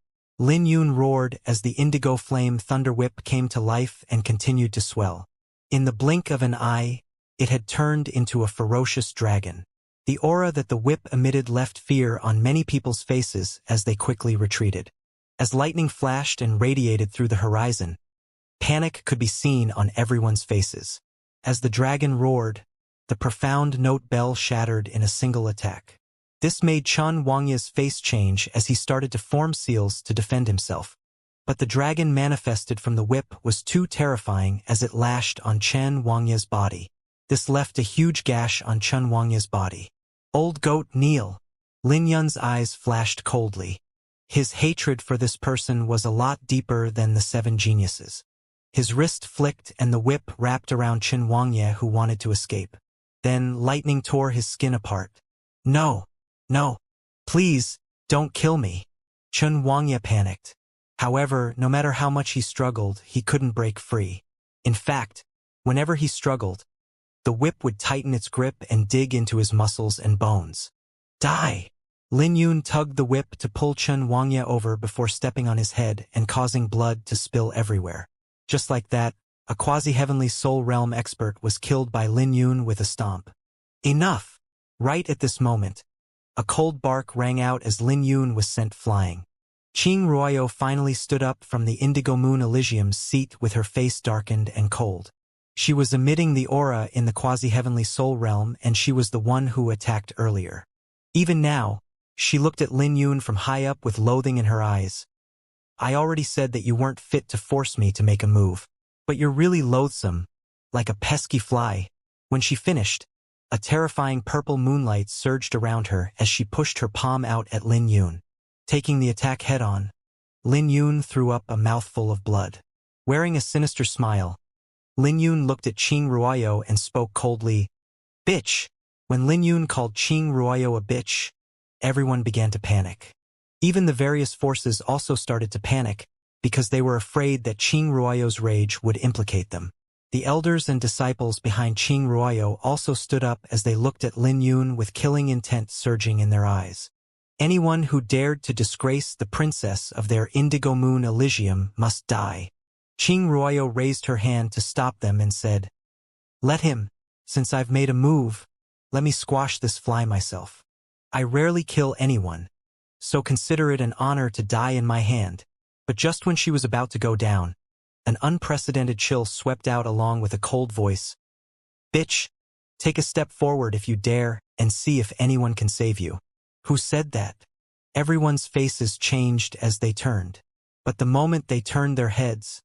Lin Yun roared as the Indigo Flame Thunder Whip came to life and continued to swell. In the blink of an eye, it had turned into a ferocious dragon. The aura that the whip emitted left fear on many people's faces as they quickly retreated. As lightning flashed and radiated through the horizon, panic could be seen on everyone's faces. As the dragon roared, the profound note bell shattered in a single attack. This made Xianxia's face change as he started to form seals to defend himself. But the dragon manifested from the whip was too terrifying as it lashed on Xianxia's body. This left a huge gash on Xianxia's body. Old goat, kneel. Lin Yun's eyes flashed coldly. His hatred for this person was a lot deeper than the 7 geniuses. His wrist flicked and the whip wrapped around Xianxia, who wanted to escape. Then lightning tore his skin apart. No, no, please, don't kill me. Xianxia panicked. However, no matter how much he struggled, he couldn't break free. In fact, whenever he struggled, the whip would tighten its grip and dig into his muscles and bones. Die! Lin Yun tugged the whip to pull Xianxia over before stepping on his head and causing blood to spill everywhere. Just like that, a quasi-heavenly soul realm expert was killed by Lin Yun with a stomp. Enough! Right at this moment, a cold bark rang out as Lin Yun was sent flying. Qing Ruoyo finally stood up from the Indigo Moon Elysium's seat with her face darkened and cold. She was emitting the aura in the quasi-heavenly soul realm, and she was the one who attacked earlier. Even now, she looked at Lin Yun from high up with loathing in her eyes. I already said that you weren't fit to force me to make a move. But you're really loathsome, like a pesky fly. When she finished, a terrifying purple moonlight surged around her as she pushed her palm out at Lin Yun. Taking the attack head-on, Lin Yun threw up a mouthful of blood. Wearing a sinister smile, Lin Yun looked at Qing Ruoyo and spoke coldly, "Bitch." When Lin Yun called Qing Ruoyo a bitch, everyone began to panic. Even the various forces also started to panic, because they were afraid that Qing Ruoyo's rage would implicate them. The elders and disciples behind Qing Ruoyo also stood up as they looked at Lin Yun with killing intent surging in their eyes. Anyone who dared to disgrace the princess of their Indigo Moon Elysium must die. Qing Ruoyo raised her hand to stop them and said, "Let him. Since I've made a move, let me squash this fly myself. I rarely kill anyone, so consider it an honor to die in my hand." But just when she was about to go down, an unprecedented chill swept out along with a cold voice. "Bitch, take a step forward if you dare and see if anyone can save you." Who said that? Everyone's faces changed as they turned. But the moment they turned their heads,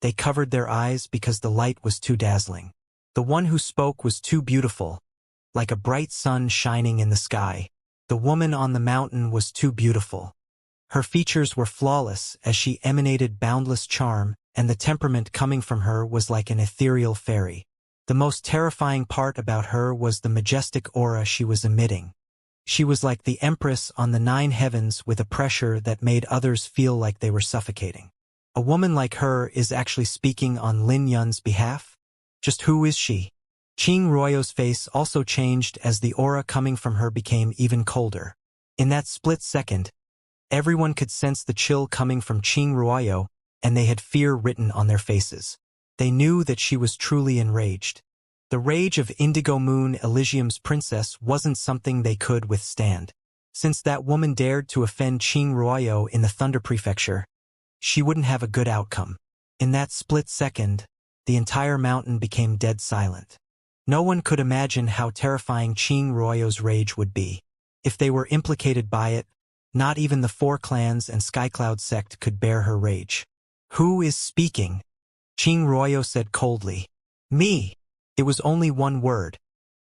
they covered their eyes because the light was too dazzling. The one who spoke was too beautiful, like a bright sun shining in the sky. The woman on the mountain was too beautiful. Her features were flawless as she emanated boundless charm, and the temperament coming from her was like an ethereal fairy. The most terrifying part about her was the majestic aura she was emitting. She was like the empress on the 9 heavens with a pressure that made others feel like they were suffocating. A woman like her is actually speaking on Lin Yun's behalf? Just who is she? Qing Ruoyo's face also changed as the aura coming from her became even colder. In that split second, everyone could sense the chill coming from Qing Ruoyo, and they had fear written on their faces. They knew that she was truly enraged. The rage of Indigo Moon Elysium's princess wasn't something they could withstand. Since that woman dared to offend Qing Ruoyo in the Thunder Prefecture, she wouldn't have a good outcome. In that split second, the entire mountain became dead silent. No one could imagine how terrifying Qing Ruoyo's rage would be. If they were implicated by it, not even the 4 clans and Skycloud sect could bear her rage. "Who is speaking?" Qing Ruoyo said coldly. "Me." It was only one word,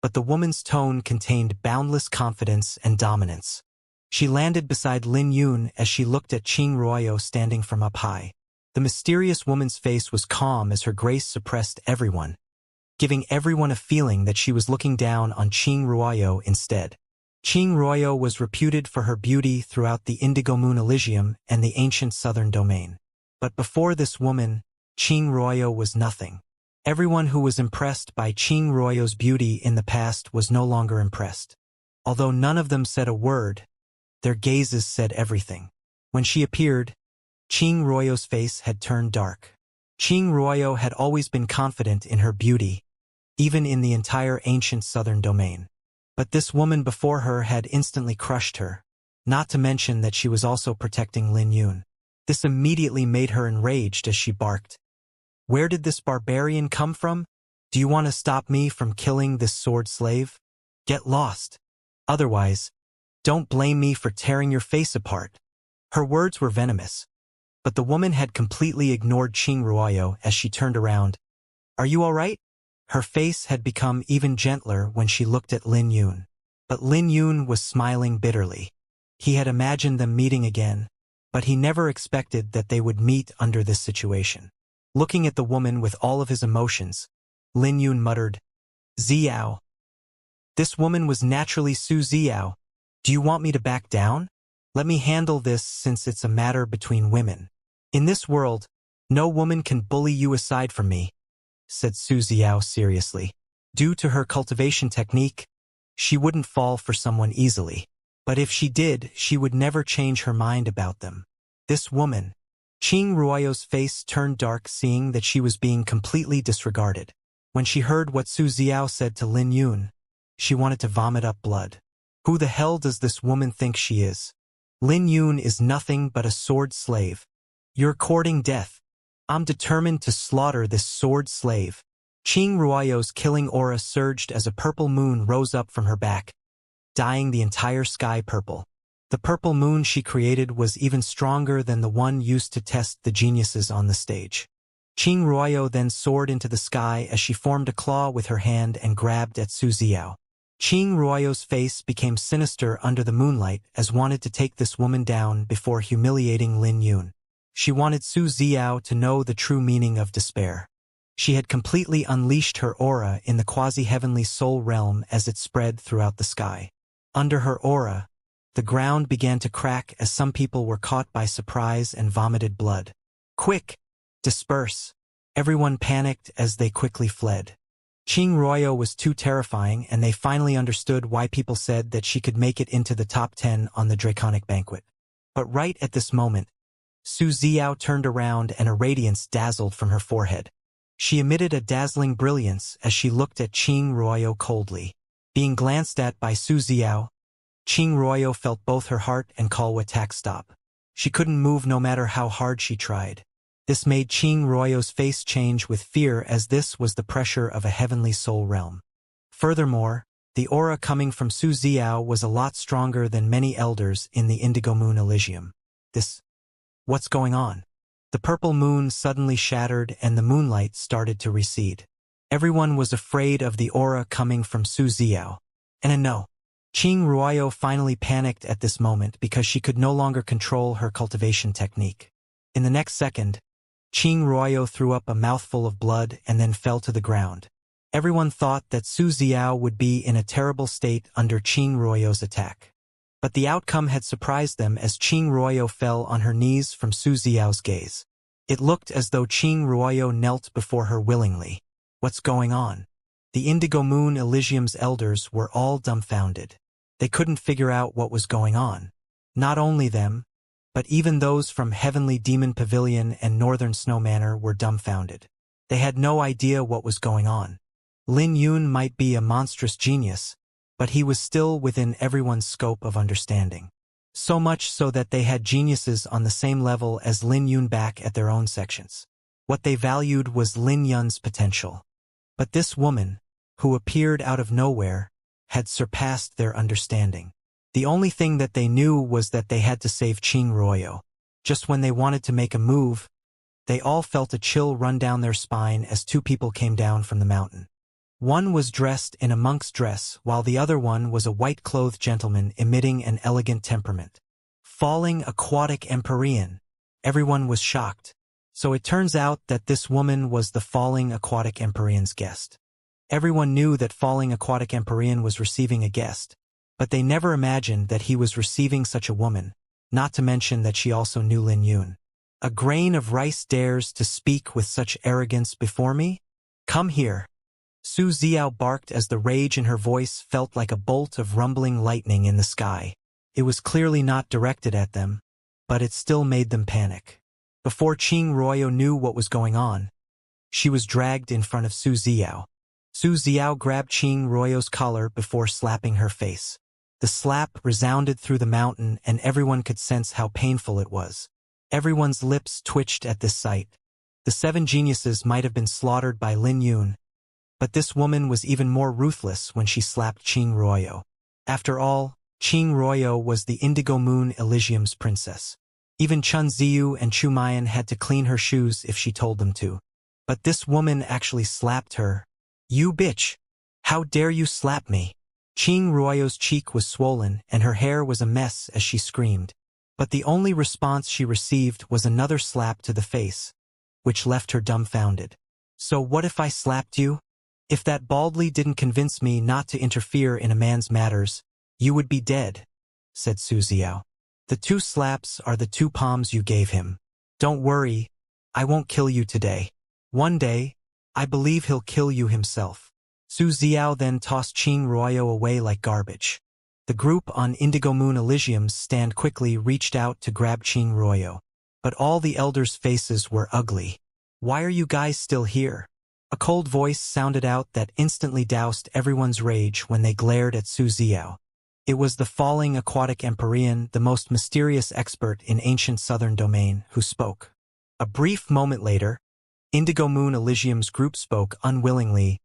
but the woman's tone contained boundless confidence and dominance. She landed beside Lin Yun as she looked at Qing Ruoyo standing from up high. The mysterious woman's face was calm as her grace suppressed everyone, giving everyone a feeling that she was looking down on Qing Ruoyo instead. Qing Ruoyo was reputed for her beauty throughout the Indigo Moon Elysium and the ancient southern domain. But before this woman, Qing Ruoyo was nothing. Everyone who was impressed by Qing Ruoyo's beauty in the past was no longer impressed. Although none of them said a word, their gazes said everything. When she appeared, Qing Ruoyo's face had turned dark. Qing Ruoyo had always been confident in her beauty, even in the entire ancient southern domain. But this woman before her had instantly crushed her, not to mention that she was also protecting Lin Yun. This immediately made her enraged as she barked. "Where did this barbarian come from? Do you want to stop me from killing this sword slave? Get lost. Otherwise, don't blame me for tearing your face apart." Her words were venomous, but the woman had completely ignored Qing Ruoyo as she turned around. "Are you all right?" Her face had become even gentler when she looked at Lin Yun. But Lin Yun was smiling bitterly. He had imagined them meeting again, but he never expected that they would meet under this situation. Looking at the woman with all of his emotions, Lin Yun muttered, "Xiao." This woman was naturally Su Xiao. "Do you want me to back down? Let me handle this since it's a matter between women. In this world, no woman can bully you aside from me," said Su Xiao seriously. Due to her cultivation technique, she wouldn't fall for someone easily. But if she did, she would never change her mind about them. This woman. Qing Ruoyo's face turned dark seeing that she was being completely disregarded. When she heard what Su Xiao said to Lin Yun, she wanted to vomit up blood. Who the hell does this woman think she is? Lin Yun is nothing but a sword slave. You're courting death. I'm determined to slaughter this sword slave. Qing Ruoyo's killing aura surged as a purple moon rose up from her back, dyeing the entire sky purple. The purple moon she created was even stronger than the one used to test the geniuses on the stage. Qing Ruoyo then soared into the sky as she formed a claw with her hand and grabbed at Su Xiao. Qing Ruoyo's face became sinister under the moonlight as wanted to take this woman down before humiliating Lin Yun. She wanted Su Xiao to know the true meaning of despair. She had completely unleashed her aura in the quasi-heavenly soul realm as it spread throughout the sky. Under her aura, the ground began to crack as some people were caught by surprise and vomited blood. "Quick! Disperse!" Everyone panicked as they quickly fled. Qing Ruoyo was too terrifying, and they finally understood why people said that she could make it into the top 10 on the Draconic Banquet. But right at this moment, Su Xiao turned around and a radiance dazzled from her forehead. She emitted a dazzling brilliance as she looked at Qing Ruoyo coldly. Being glanced at by Su Xiao, Qing Ruoyo felt both her heart and Kalwa attack stop. She couldn't move no matter how hard she tried. This made Qing Ruoyo's face change with fear, as this was the pressure of a heavenly soul realm. Furthermore, the aura coming from Su Xiao was a lot stronger than many elders in the Indigo Moon Elysium. What's going on? The purple moon suddenly shattered and the moonlight started to recede. Everyone was afraid of the aura coming from Su Xiao. And no. Qing Ruoyo finally panicked at this moment because she could no longer control her cultivation technique. In the next second, Qing Ruoyo threw up a mouthful of blood and then fell to the ground. Everyone thought that Su Xiao would be in a terrible state under Qing Ruoyo's attack. But the outcome had surprised them as Qing Ruoyo fell on her knees from Su Xiao's gaze. It looked as though Qing Ruoyo knelt before her willingly. What's going on? The Indigo Moon Elysium's elders were all dumbfounded. They couldn't figure out what was going on. Not only them, but even those from Heavenly Demon Pavilion and Northern Snow Manor were dumbfounded. They had no idea what was going on. Lin Yun might be a monstrous genius, but he was still within everyone's scope of understanding. So much so that they had geniuses on the same level as Lin Yun back at their own sections. What they valued was Lin Yun's potential. But this woman, who appeared out of nowhere, had surpassed their understanding. The only thing that they knew was that they had to save Qing Ruoyo. Just when they wanted to make a move, they all felt a chill run down their spine as two people came down from the mountain. One was dressed in a monk's dress, while the other one was a white-clothed gentleman emitting an elegant temperament. Falling aquatic Empyrean. Everyone was shocked. So it turns out that this woman was the falling aquatic Empyrean's guest. Everyone knew that falling aquatic Empyrean was receiving a guest, but they never imagined that he was receiving such a woman, not to mention that she also knew Lin Yun. A grain of rice dares to speak with such arrogance before me? Come here. Su Xiao barked as the rage in her voice felt like a bolt of rumbling lightning in the sky. It was clearly not directed at them, but it still made them panic. Before Qing Ruoyo knew what was going on, she was dragged in front of Su Xiao. Su Xiao grabbed Qing Ruoyo's collar before slapping her face. The slap resounded through the mountain and everyone could sense how painful it was. Everyone's lips twitched at this sight. The 7 geniuses might have been slaughtered by Lin Yun, but this woman was even more ruthless when she slapped Qing Ruoyo. After all, Qing Ruoyo was the Indigo Moon Elysium's princess. Even Chun Ziyu and Chu Mayan had to clean her shoes if she told them to. But this woman actually slapped her. "You bitch! How dare you slap me?" Qing Ruoyo's cheek was swollen and her hair was a mess as she screamed. But the only response she received was another slap to the face, which left her dumbfounded. "So what if I slapped you? If that baldly didn't convince me not to interfere in a man's matters, you would be dead," said Su Xiao. "The 2 slaps are the 2 palms you gave him. Don't worry, I won't kill you today. One day, I believe he'll kill you himself." Su Xiao then tossed Qing Ruoyo away like garbage. The group on Indigo Moon Elysium's stand quickly reached out to grab Qing Ruoyo. But all the elders' faces were ugly. "Why are you guys still here?" A cold voice sounded out that instantly doused everyone's rage when they glared at Su Xiao. It was the falling aquatic Empyrean, the most mysterious expert in ancient southern domain, who spoke. A brief moment later, Indigo Moon Elysium's group spoke unwillingly.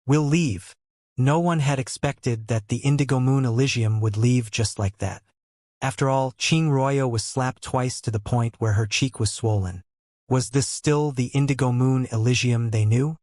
We'll leave. No one had expected that the Indigo Moon Elysium would leave just like that. After all, Qing Royo was slapped twice to the point where her cheek was swollen. Was this still the Indigo Moon Elysium they knew?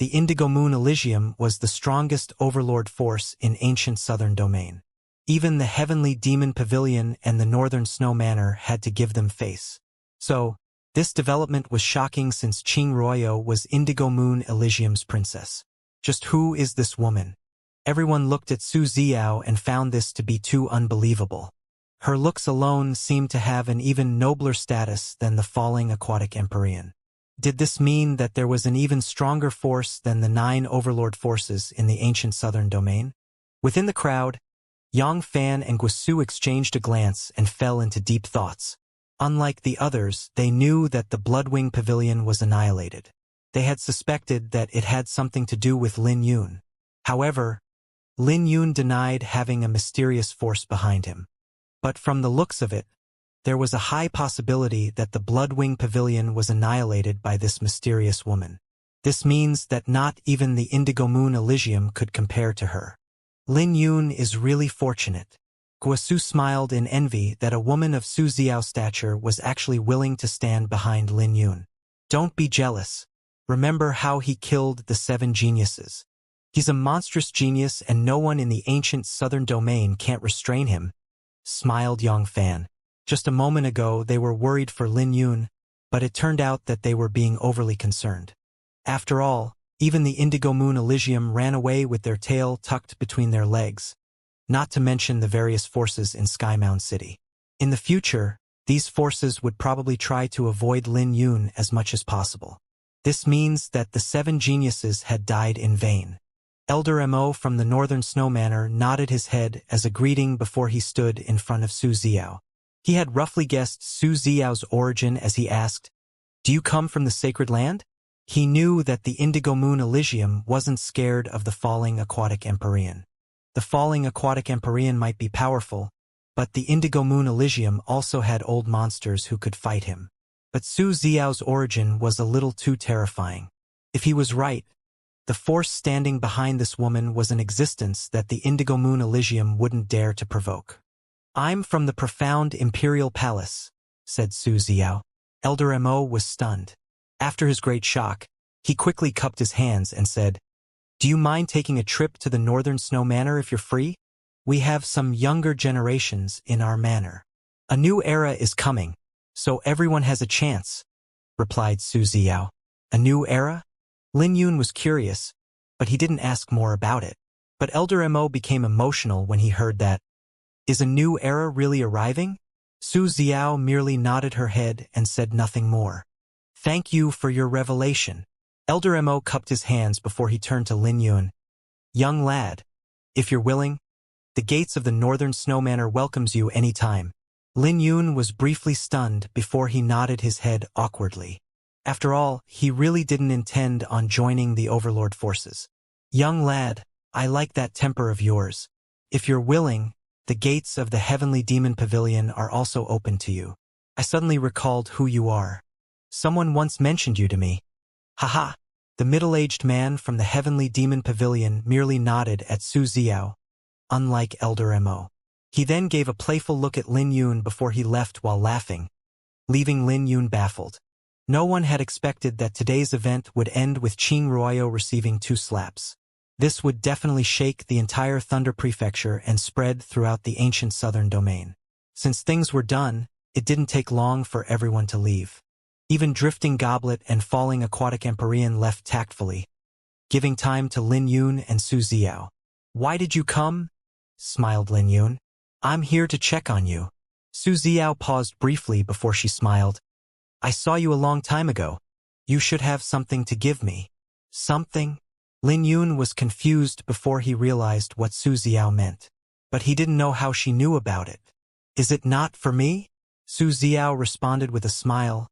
The Indigo Moon Elysium was the strongest overlord force in ancient southern domain. Even the Heavenly Demon Pavilion and the Northern Snow Manor had to give them face. So, this development was shocking since Qing Royo was Indigo Moon Elysium's princess. Just who is this woman? Everyone looked at Su Xiao and found this to be too unbelievable. Her looks alone seemed to have an even nobler status than the falling aquatic Empyrean. Did this mean that there was an even stronger force than the 9 overlord forces in the ancient southern domain? Within the crowd, Yang Fan and Guisu exchanged a glance and fell into deep thoughts. Unlike the others, they knew that the Bloodwing Pavilion was annihilated. They had suspected that it had something to do with Lin Yun. However, Lin Yun denied having a mysterious force behind him. But from the looks of it, there was a high possibility that the Bloodwing Pavilion was annihilated by this mysterious woman. This means that not even the Indigo Moon Elysium could compare to her. Lin Yun is really fortunate. Guisu smiled in envy that a woman of Su Xiao's stature was actually willing to stand behind Lin Yun. Don't be jealous. Remember how he killed the 7 geniuses. He's a monstrous genius and no one in the ancient southern domain can't restrain him, smiled Yang Fan. Just a moment ago they were worried for Lin Yun, but it turned out that they were being overly concerned. After all, even the Indigo Moon Elysium ran away with their tail tucked between their legs, not to mention the various forces in Skymound City. In the future, these forces would probably try to avoid Lin Yun as much as possible. This means that the 7 geniuses had died in vain. Elder Mo from the Northern Snow Manor nodded his head as a greeting before he stood in front of Su Xiao. He had roughly guessed Su Xiao's origin as he asked, "Do you come from the sacred land?" He knew that the Indigo Moon Elysium wasn't scared of the falling aquatic Empyrean. The falling aquatic Empyrean might be powerful, but the Indigo Moon Elysium also had old monsters who could fight him. But Su Xiao's origin was a little too terrifying. If he was right, the force standing behind this woman was an existence that the Indigo Moon Elysium wouldn't dare to provoke. "I'm from the profound Imperial Palace," said Su Xiao. Elder Mo was stunned. After his great shock, he quickly cupped his hands and said, "Do you mind taking a trip to the Northern Snow Manor if you're free? We have some younger generations in our manor. A new era is coming, so everyone has a chance," replied Su Xiao. A new era? Lin Yun was curious, but he didn't ask more about it. But Elder Mo became emotional when he heard that. Is a new era really arriving? Su Xiao merely nodded her head and said nothing more. "Thank you for your revelation." Elder Mo cupped his hands before he turned to Lin Yun. "Young lad, if you're willing, the gates of the Northern Snow Manor welcomes you any time." Lin Yun was briefly stunned before he nodded his head awkwardly. After all, he really didn't intend on joining the Overlord forces. "Young lad, I like that temper of yours. If you're willing, the gates of the Heavenly Demon Pavilion are also open to you. I suddenly recalled who you are. Someone once mentioned you to me." "Haha." The middle-aged man from the Heavenly Demon Pavilion merely nodded at Su Xiao, unlike Elder Mo. He then gave a playful look at Lin Yun before he left while laughing, leaving Lin Yun baffled. No one had expected that today's event would end with Qing Royo receiving 2 slaps. This would definitely shake the entire Thunder Prefecture and spread throughout the ancient southern domain. Since things were done, it didn't take long for everyone to leave. Even Drifting Goblet and Falling Aquatic Empyrean left tactfully, giving time to Lin Yun and Su Xiao. "Why did you come?" smiled Lin Yun. "I'm here to check on you." Su Xiao paused briefly before she smiled. "I saw you a long time ago. You should have something to give me." "Something?" Lin Yun was confused before he realized what Su Xiao meant. But he didn't know how she knew about it. "Is it not for me?" Su Xiao responded with a smile,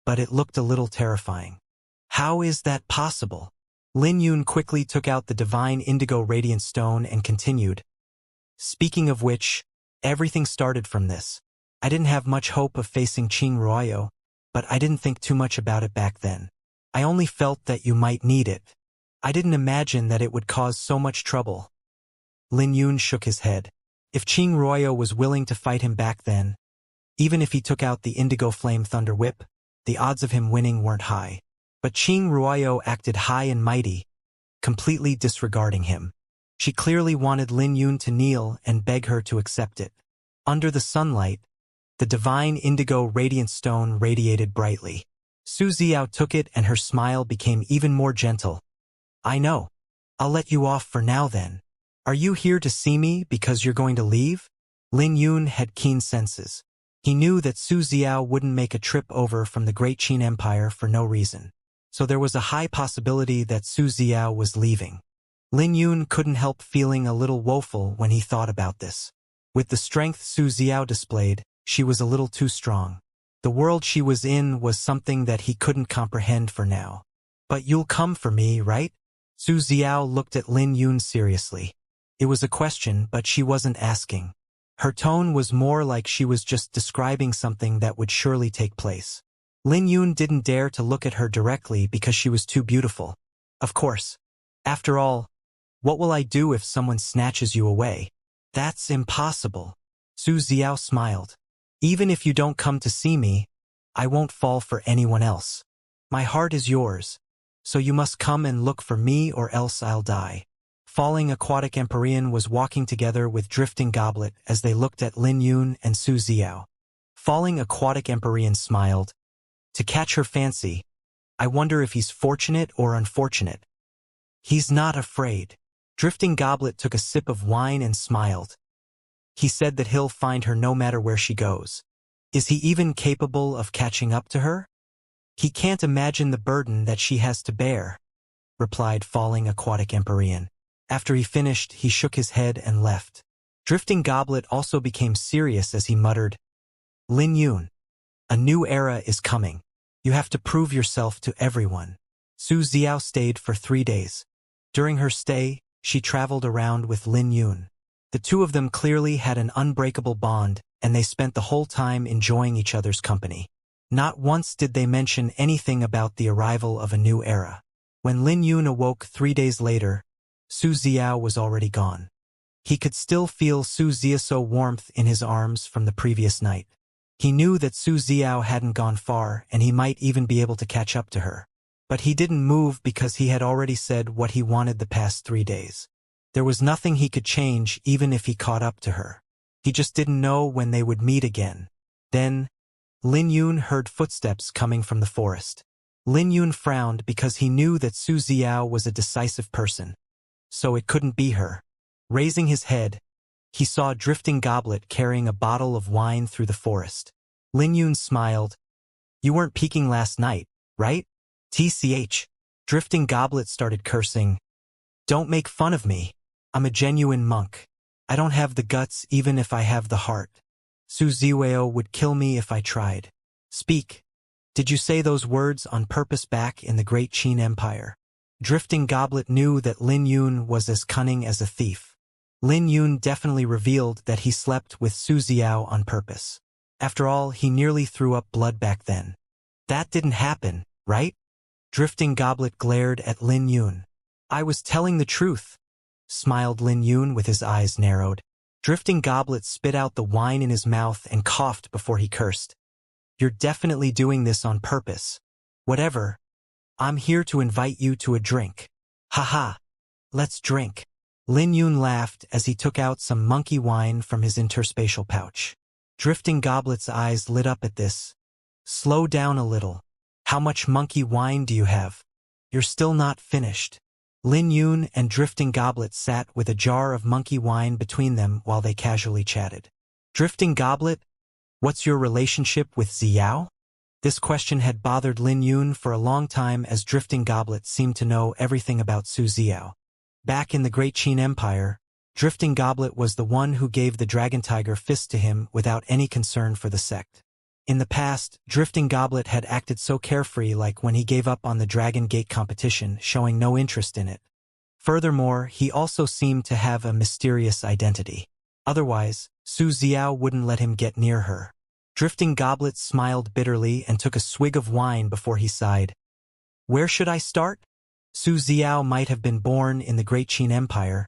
but it looked a little terrifying. "How is that possible?" Lin Yun quickly took out the divine indigo radiant stone and continued. "Speaking of which, everything started from this. I didn't have much hope of facing Qing Royo, but I didn't think too much about it back then. I only felt that you might need it. I didn't imagine that it would cause so much trouble. Lin Yun shook his head. If Qing Ruoyo was willing to fight him back then, even if he took out the Indigo Flame Thunder Whip, the odds of him winning weren't high. But Qing Ruoyo acted high and mighty, completely disregarding him. She clearly wanted Lin Yun to kneel and beg her to accept it. Under the sunlight, the divine indigo radiant stone radiated brightly. Su Xiao took it and her smile became even more gentle. I know. I'll let you off for now then. Are you here to see me because you're going to leave? Lin Yun had keen senses. He knew that Su Xiao wouldn't make a trip over from the Great Qin Empire for no reason. So there was a high possibility that Su Xiao was leaving. Lin Yun couldn't help feeling a little woeful when he thought about this. With the strength Su Xiao displayed, she was a little too strong. The world she was in was something that he couldn't comprehend for now. But you'll come for me, right? Su Xiao looked at Lin Yun seriously. It was a question, but she wasn't asking. Her tone was more like she was just describing something that would surely take place. Lin Yun didn't dare to look at her directly because she was too beautiful. Of course. After all, what will I do if someone snatches you away? That's impossible. Su Xiao smiled. Even if you don't come to see me, I won't fall for anyone else. My heart is yours, so you must come and look for me or else I'll die. Falling Aquatic Empyrean was walking together with Drifting Goblet as they looked at Lin Yun and Su Xiao. Falling Aquatic Empyrean smiled. To catch her fancy, I wonder if he's fortunate or unfortunate. He's not afraid. Drifting Goblet took a sip of wine and smiled. He said that he'll find her no matter where she goes. Is he even capable of catching up to her? He can't imagine the burden that she has to bear, replied Falling Aquatic Empyrean. After he finished, he shook his head and left. Drifting Goblet also became serious as he muttered, Lin Yun, a new era is coming. You have to prove yourself to everyone. Su Xiao stayed for 3 days. During her stay, she traveled around with Lin Yun. The two of them clearly had an unbreakable bond, and they spent the whole time enjoying each other's company. Not once did they mention anything about the arrival of a new era. When Lin Yun awoke 3 days later, Su Xiao was already gone. He could still feel Su Xiao's warmth in his arms from the previous night. He knew that Su Xiao hadn't gone far and he might even be able to catch up to her. But he didn't move because he had already said what he wanted the past 3 days. There was nothing he could change even if he caught up to her. He just didn't know when they would meet again. Then, Lin Yun heard footsteps coming from the forest. Lin Yun frowned because he knew that Su Xiao was a decisive person. So it couldn't be her. Raising his head, he saw Drifting Goblet carrying a bottle of wine through the forest. Lin Yun smiled. You weren't peeking last night, right? TCH. Drifting Goblet started cursing. Don't make fun of me. I'm a genuine monk. I don't have the guts even if I have the heart. Su Xiao would kill me if I tried. Speak. Did you say those words on purpose back in the Great Qin Empire? Drifting Goblet knew that Lin Yun was as cunning as a thief. Lin Yun definitely revealed that he slept with Su Xiao on purpose. After all, he nearly threw up blood back then. That didn't happen, right? Drifting Goblet glared at Lin Yun. I was telling the truth, smiled Lin Yun with his eyes narrowed. Drifting Goblet spit out the wine in his mouth and coughed before he cursed. You're definitely doing this on purpose. Whatever. I'm here to invite you to a drink. Haha. Let's drink. Lin Yun laughed as he took out some monkey wine from his interspatial pouch. Drifting Goblet's eyes lit up at this. Slow down a little. How much monkey wine do you have? You're still not finished. Lin Yun and Drifting Goblet sat with a jar of monkey wine between them while they casually chatted. Drifting Goblet, what's your relationship with Xiao? This question had bothered Lin Yun for a long time as Drifting Goblet seemed to know everything about Su Xiao. Back in the Great Qin Empire, Drifting Goblet was the one who gave the Dragon Tiger fist to him without any concern for the sect. In the past, Drifting Goblet had acted so carefree like when he gave up on the Dragon Gate competition, showing no interest in it. Furthermore, he also seemed to have a mysterious identity. Otherwise, Su Xiao wouldn't let him get near her. Drifting Goblet smiled bitterly and took a swig of wine before he sighed. Where should I start? Su Xiao might have been born in the Great Qin Empire,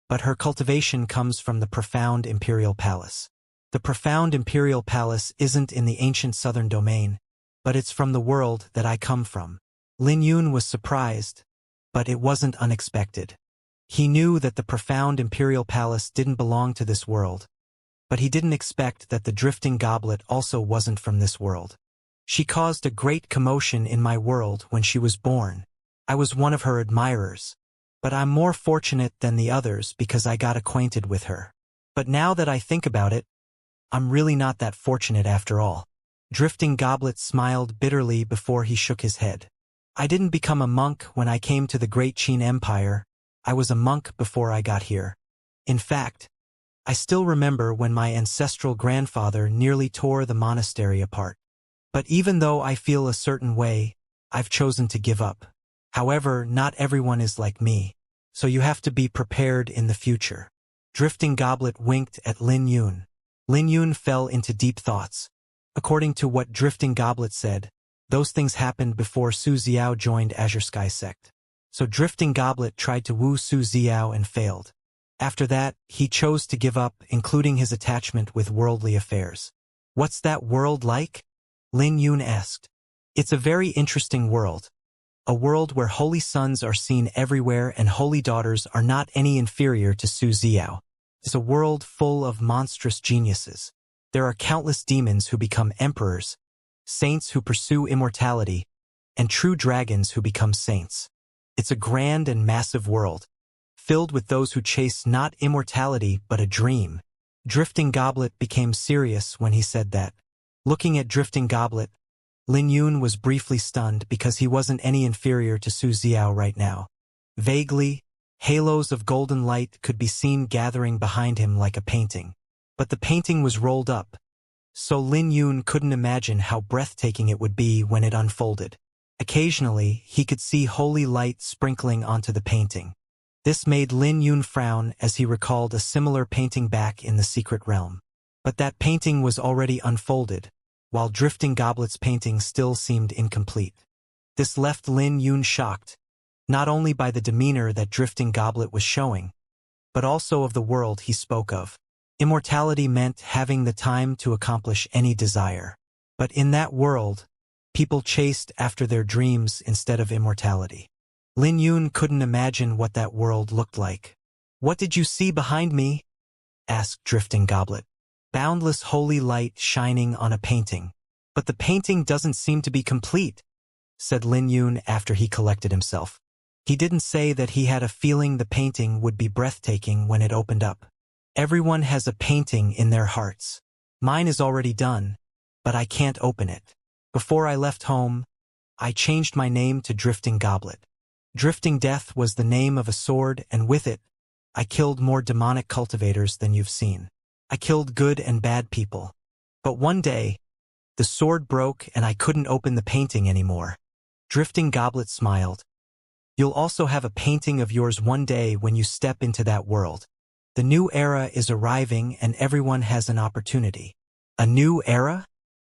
but her cultivation comes from the profound imperial palace. The profound imperial palace isn't in the ancient southern domain, but it's from the world that I come from. Lin Yun was surprised, but it wasn't unexpected. He knew that the profound imperial palace didn't belong to this world, but he didn't expect that the drifting goblet also wasn't from this world. She caused a great commotion in my world when she was born. I was one of her admirers, but I'm more fortunate than the others because I got acquainted with her. But now that I think about it, I'm really not that fortunate after all. Drifting Goblet smiled bitterly before he shook his head. I didn't become a monk when I came to the Great Qin Empire. I was a monk before I got here. In fact, I still remember when my ancestral grandfather nearly tore the monastery apart. But even though I feel a certain way, I've chosen to give up. However, not everyone is like me, so you have to be prepared in the future. Drifting Goblet winked at Lin Yun. Lin Yun fell into deep thoughts. According to what Drifting Goblet said, those things happened before Su Xiao joined Azure Sky Sect. So Drifting Goblet tried to woo Su Xiao and failed. After that, he chose to give up, including his attachment with worldly affairs. What's that world like? Lin Yun asked. It's a very interesting world. A world where holy sons are seen everywhere and holy daughters are not any inferior to Su Xiao. It's a world full of monstrous geniuses. There are countless demons who become emperors, saints who pursue immortality, and true dragons who become saints. It's a grand and massive world, filled with those who chase not immortality but a dream. Drifting Goblet became serious when he said that. Looking at Drifting Goblet, Lin Yun was briefly stunned because he wasn't any inferior to Su Xiao right now. Vaguely, halos of golden light could be seen gathering behind him like a painting. But the painting was rolled up, so Lin Yun couldn't imagine how breathtaking it would be when it unfolded. Occasionally, he could see holy light sprinkling onto the painting. This made Lin Yun frown as he recalled a similar painting back in the secret realm. But that painting was already unfolded, while Drifting Goblet's painting still seemed incomplete. This left Lin Yun shocked, not only by the demeanor that Drifting Goblet was showing, but also of the world he spoke of. Immortality meant having the time to accomplish any desire. But in that world, people chased after their dreams instead of immortality. Lin Yun couldn't imagine what that world looked like. "What did you see behind me?" asked Drifting Goblet. "Boundless holy light shining on a painting. But the painting doesn't seem to be complete," said Lin Yun after he collected himself. He didn't say that he had a feeling the painting would be breathtaking when it opened up. Everyone has a painting in their hearts. Mine is already done, but I can't open it. Before I left home, I changed my name to Drifting Goblet. Drifting Death was the name of a sword, and with it, I killed more demonic cultivators than you've seen. I killed good and bad people. But one day, the sword broke and I couldn't open the painting anymore. Drifting Goblet smiled. You'll also have a painting of yours one day when you step into that world. The new era is arriving and everyone has an opportunity. A new era?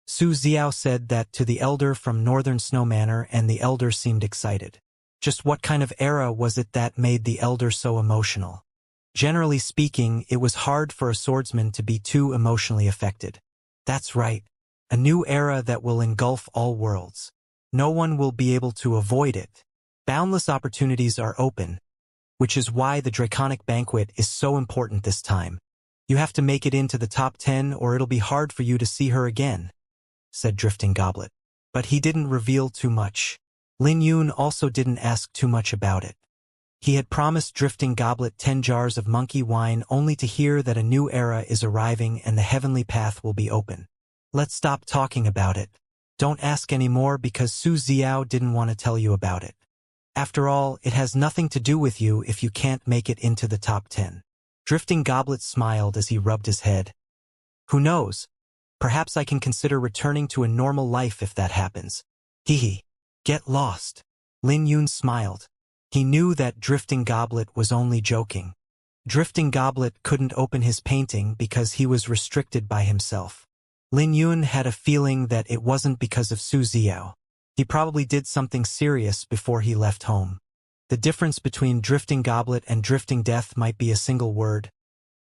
Su Xiao said that to the elder from Northern Snow Manor, and the elder seemed excited. Just what kind of era was it that made the elder so emotional? Generally speaking, it was hard for a swordsman to be too emotionally affected. That's right. A new era that will engulf all worlds. No one will be able to avoid it. Boundless opportunities are open, which is why the Draconic Banquet is so important this time. You have to make it into the top 10 or it'll be hard for you to see her again, said Drifting Goblet. But he didn't reveal too much. Lin Yun also didn't ask too much about it. He had promised Drifting Goblet 10 jars of monkey wine only to hear that a new era is arriving and the heavenly path will be open. Let's stop talking about it. Don't ask any more because Su Xiao didn't want to tell you about it. After all, it has nothing to do with you if you can't make it into the top 10. Drifting Goblet smiled as he rubbed his head. Who knows? Perhaps I can consider returning to a normal life if that happens. Hee. Get lost. Lin Yun smiled. He knew that Drifting Goblet was only joking. Drifting Goblet couldn't open his painting because he was restricted by himself. Lin Yun had a feeling that it wasn't because of Su Xiao. He probably did something serious before he left home. The difference between drifting goblet and drifting death might be a single word,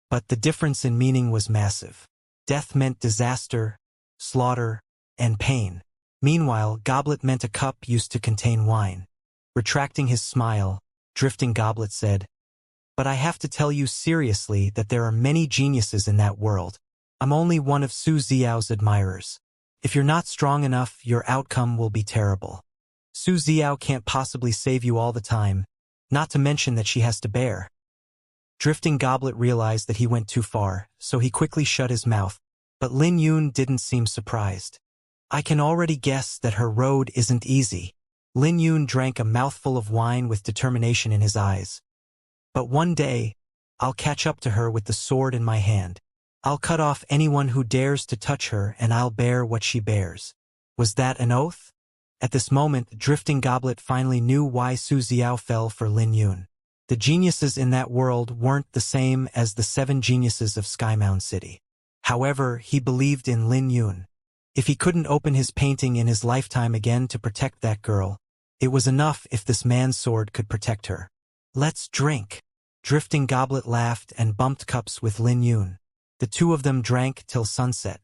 but the difference in meaning was massive. Death meant disaster, slaughter, and pain. Meanwhile, goblet meant a cup used to contain wine. Retracting his smile, drifting goblet said, "But I have to tell you seriously that there are many geniuses in that world. I'm only one of Su Xiao's admirers. If you're not strong enough, your outcome will be terrible. Su Xiao can't possibly save you all the time, not to mention that she has to bear." Drifting goblet realized that he went too far, so he quickly shut his mouth, but Lin Yun didn't seem surprised. "I can already guess that her road isn't easy." Lin Yun drank a mouthful of wine with determination in his eyes. "But one day, I'll catch up to her with the sword in my hand. I'll cut off anyone who dares to touch her, and I'll bear what she bears." Was that an oath? At this moment, drifting goblet finally knew why Su Xiao fell for Lin Yun. The geniuses in that world weren't the same as the 7 geniuses of Skymound City. However, he believed in Lin Yun. If he couldn't open his painting in his lifetime again to protect that girl, it was enough if this man's sword could protect her. "Let's drink." Drifting goblet laughed and bumped cups with Lin Yun. The two of them drank till sunset.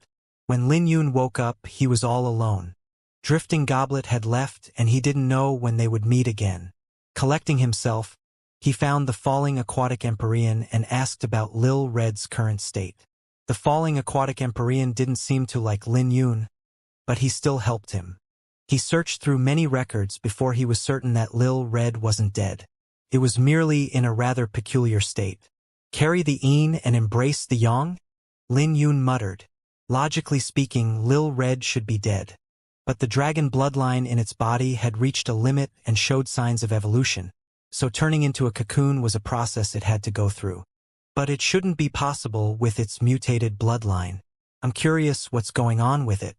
When Lin Yun woke up, he was all alone. Drifting goblet had left, and he didn't know when they would meet again. Collecting himself, he found the falling aquatic Empyrean and asked about Lil Red's current state. The falling aquatic Empyrean didn't seem to like Lin Yun, but he still helped him. He searched through many records before he was certain that Lil Red wasn't dead. It was merely in a rather peculiar state. "Carry the Yin and embrace the Yang?" Lin Yun muttered. Logically speaking, Lil Red should be dead. But the dragon bloodline in its body had reached a limit and showed signs of evolution, so turning into a cocoon was a process it had to go through. But it shouldn't be possible with its mutated bloodline. "I'm curious what's going on with it.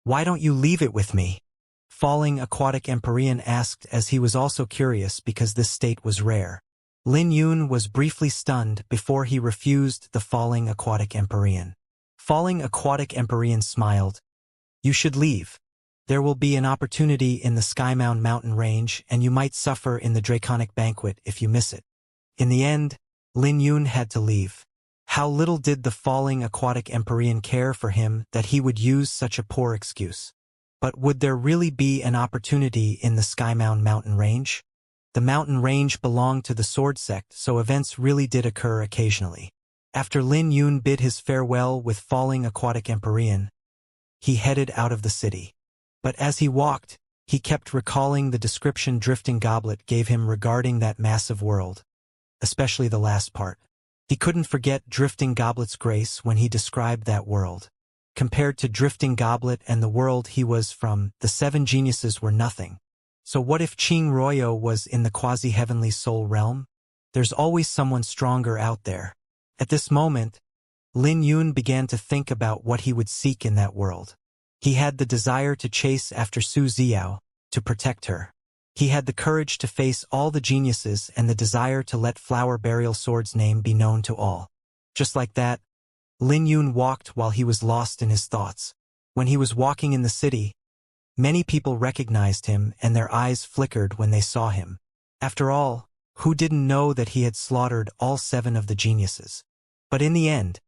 Why don't you leave it with me?" Falling aquatic Empyrean asked, as he was also curious because this state was rare. Lin Yun was briefly stunned before he refused the falling aquatic Empyrean. Falling aquatic Empyrean smiled. "You should leave. There will be an opportunity in the Skymound mountain range, and you might suffer in the Draconic banquet if you miss it." In the end, Lin Yun had to leave. How little did the falling aquatic Empyrean care for him that he would use such a poor excuse. But would there really be an opportunity in the Skymound mountain range? The mountain range belonged to the Sword Sect, so events really did occur occasionally. After Lin Yun bid his farewell with falling aquatic Empyrean, he headed out of the city. But as he walked, he kept recalling the description Drifting Goblet gave him regarding that massive world, especially the last part. He couldn't forget Drifting Goblet's grace when he described that world. Compared to Drifting Goblet and the world he was from, the 7 geniuses were nothing. So what if Qing Royo was in the quasi-heavenly soul realm? There's always someone stronger out there. At this moment, Lin Yun began to think about what he would seek in that world. He had the desire to chase after Su Xiao, to protect her. He had the courage to face all the geniuses and the desire to let Flower Burial Sword's name be known to all. Just like that, Lin Yun walked while he was lost in his thoughts. When he was walking in the city, many people recognized him and their eyes flickered when they saw him. After all, who didn't know that he had slaughtered all 7 of the geniuses? But in the end,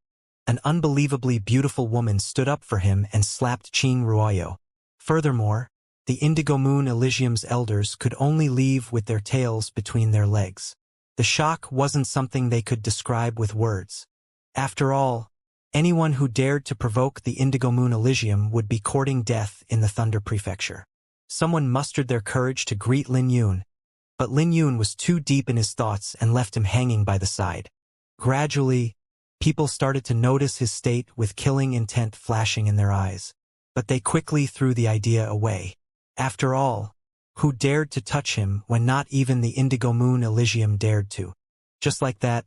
an unbelievably beautiful woman stood up for him and slapped Qing Ruoyo. Furthermore, the Indigo Moon Elysium's elders could only leave with their tails between their legs. The shock wasn't something they could describe with words. After all, anyone who dared to provoke the Indigo Moon Elysium would be courting death in the Thunder Prefecture. Someone mustered their courage to greet Lin Yun, but Lin Yun was too deep in his thoughts and left him hanging by the side. Gradually, people started to notice his state with killing intent flashing in their eyes, but they quickly threw the idea away. After all, who dared to touch him when not even the Indigo Moon Elysium dared to? Just like that,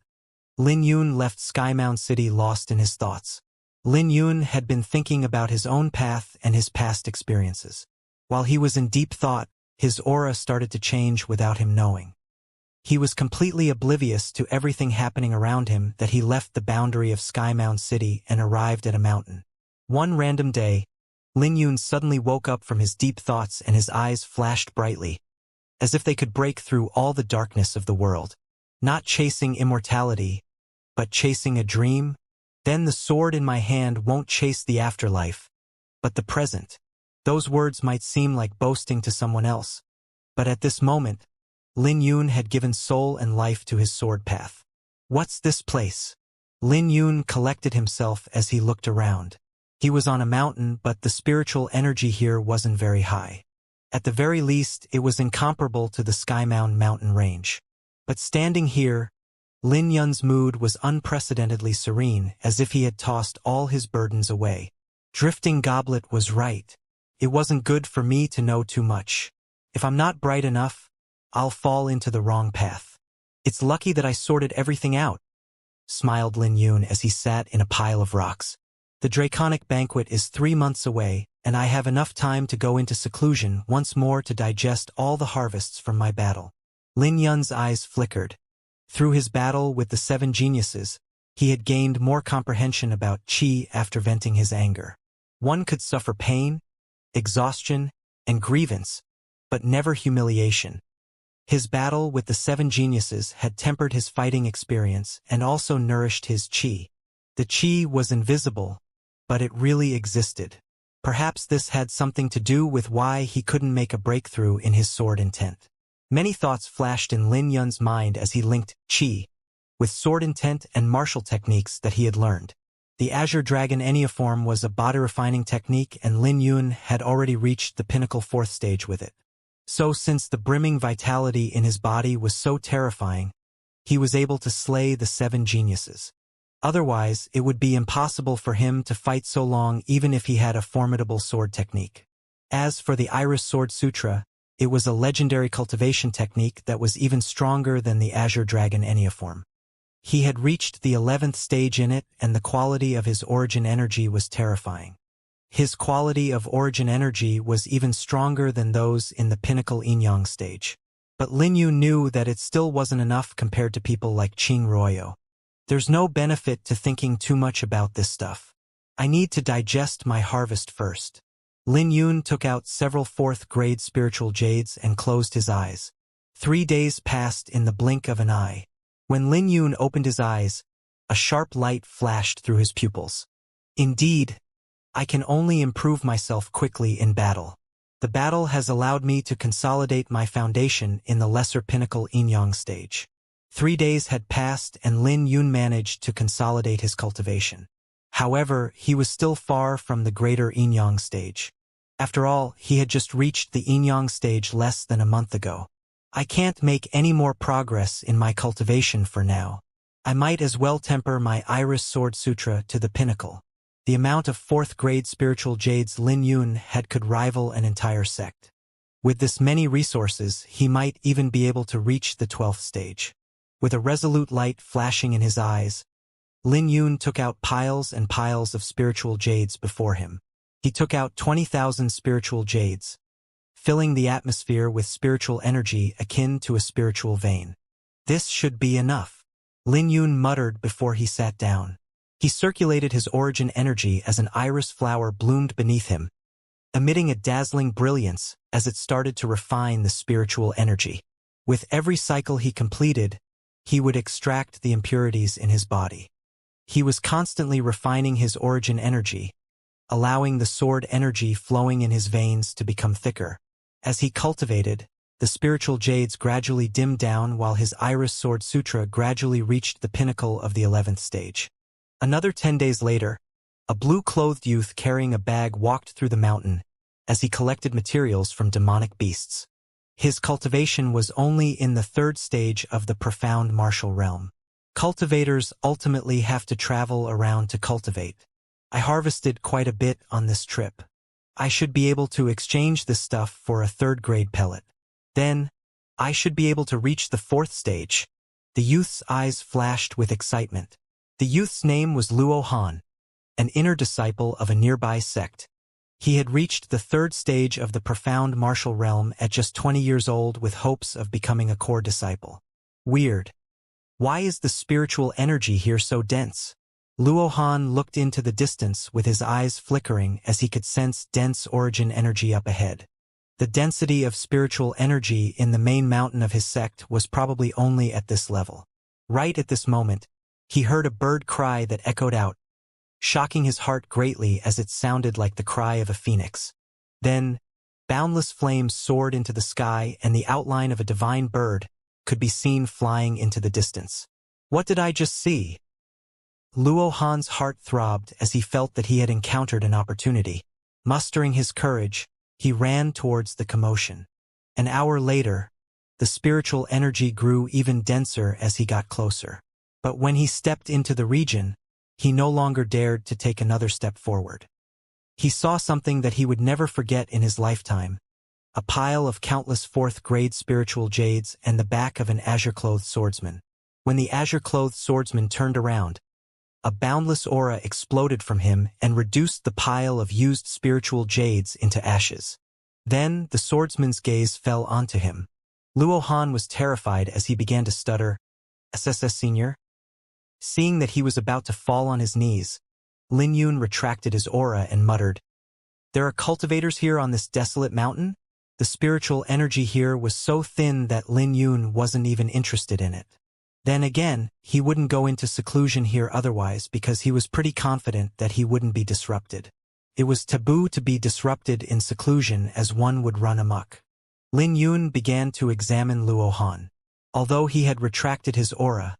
Lin Yun left Skymound City lost in his thoughts. Lin Yun had been thinking about his own path and his past experiences. While he was in deep thought, his aura started to change without him knowing. He was completely oblivious to everything happening around him that he left the boundary of Skymound City and arrived at a mountain. One random day, Lin Yun suddenly woke up from his deep thoughts and his eyes flashed brightly, as if they could break through all the darkness of the world. Not chasing immortality, but chasing a dream? Then the sword in my hand won't chase the afterlife, but the present. Those words might seem like boasting to someone else, but at this moment, Lin Yun had given soul and life to his sword path. What's this place? Lin Yun collected himself as he looked around. He was on a mountain, but the spiritual energy here wasn't very high. At the very least, it was incomparable to the Skymound mountain range. But standing here, Lin Yun's mood was unprecedentedly serene, as if he had tossed all his burdens away. Drifting Goblet was right. It wasn't good for me to know too much. If I'm not bright enough, I'll fall into the wrong path. It's lucky that I sorted everything out, smiled Lin Yun as he sat in a pile of rocks. The Draconic Banquet is 3 months away, and I have enough time to go into seclusion once more to digest all the harvests from my battle. Lin Yun's eyes flickered. Through his battle with the 7 geniuses, he had gained more comprehension about qi after venting his anger. One could suffer pain, exhaustion, and grievance, but never humiliation. His battle with the 7 geniuses had tempered his fighting experience and also nourished his qi. The qi was invisible, but it really existed. Perhaps this had something to do with why he couldn't make a breakthrough in his sword intent. Many thoughts flashed in Lin Yun's mind as he linked qi with sword intent and martial techniques that he had learned. The Azure Dragon Enneaform was a body refining technique, and Lin Yun had already reached the pinnacle 4th stage with it. So since the brimming vitality in his body was so terrifying, he was able to slay the 7 geniuses. Otherwise, it would be impossible for him to fight so long even if he had a formidable sword technique. As for the Iris Sword Sutra, it was a legendary cultivation technique that was even stronger than the Azure Dragon Enneaform. He had reached the 11th stage in it, and the quality of his origin energy was terrifying. His quality of origin energy was even stronger than those in the pinnacle Yin-Yang stage. But Lin Yu knew that it still wasn't enough compared to people like Qing Royo. There's no benefit to thinking too much about this stuff. I need to digest my harvest first. Lin Yun took out several 4th-grade spiritual jades and closed his eyes. 3 days passed in the blink of an eye. When Lin Yun opened his eyes, a sharp light flashed through his pupils. Indeed, I can only improve myself quickly in battle. The battle has allowed me to consolidate my foundation in the lesser pinnacle Yin-Yang stage. 3 days had passed and Lin Yun managed to consolidate his cultivation. However, he was still far from the greater Yin-Yang stage. After all, he had just reached the Yin-Yang stage less than a month ago. I can't make any more progress in my cultivation for now. I might as well temper my Iris Sword Sutra to the pinnacle. The amount of 4th-grade spiritual jades Lin Yun had could rival an entire sect. With this many resources, he might even be able to reach the 12th stage. With a resolute light flashing in his eyes, Lin Yun took out piles and piles of spiritual jades before him. He took out 20,000 spiritual jades, filling the atmosphere with spiritual energy akin to a spiritual vein. This should be enough, Lin Yun muttered before he sat down. He circulated his origin energy as an iris flower bloomed beneath him, emitting a dazzling brilliance as it started to refine the spiritual energy. With every cycle he completed, he would extract the impurities in his body. He was constantly refining his origin energy, allowing the sword energy flowing in his veins to become thicker. As he cultivated, the spiritual jades gradually dimmed down while his Iris Sword Sutra gradually reached the pinnacle of the 11th stage. Another 10 days later, a blue-clothed youth carrying a bag walked through the mountain as he collected materials from demonic beasts. His cultivation was only in the 3rd stage of the profound martial realm. Cultivators ultimately have to travel around to cultivate. I harvested quite a bit on this trip. I should be able to exchange this stuff for a 3rd-grade pellet. Then, I should be able to reach the 4th stage. The youth's eyes flashed with excitement. The youth's name was Luo Han, an inner disciple of a nearby sect. He had reached the 3rd stage of the profound martial realm at just 20 years old with hopes of becoming a core disciple. Weird. Why is the spiritual energy here so dense? Luohan looked into the distance with his eyes flickering as he could sense dense origin energy up ahead. The density of spiritual energy in the main mountain of his sect was probably only at this level. Right at this moment, he heard a bird cry that echoed out, shocking his heart greatly as it sounded like the cry of a phoenix. Then, boundless flames soared into the sky and the outline of a divine bird could be seen flying into the distance. What did I just see? Luohan's heart throbbed as he felt that he had encountered an opportunity. Mustering his courage, he ran towards the commotion. An hour later, the spiritual energy grew even denser as he got closer. But when he stepped into the region, he no longer dared to take another step forward. He saw something that he would never forget in his lifetime, a pile of countless fourth-grade spiritual jades and the back of an azure-clothed swordsman. When the azure-clothed swordsman turned around, a boundless aura exploded from him and reduced the pile of used spiritual jades into ashes. Then the swordsman's gaze fell onto him. Luohan was terrified as he began to stutter, "SSS Senior?" Seeing that he was about to fall on his knees, Lin Yun retracted his aura and muttered, "There are cultivators here on this desolate mountain?" The spiritual energy here was so thin that Lin Yun wasn't even interested in it. Then again, he wouldn't go into seclusion here otherwise because he was pretty confident that he wouldn't be disrupted. It was taboo to be disrupted in seclusion as one would run amok. Lin Yun began to examine Luohan. Although he had retracted his aura,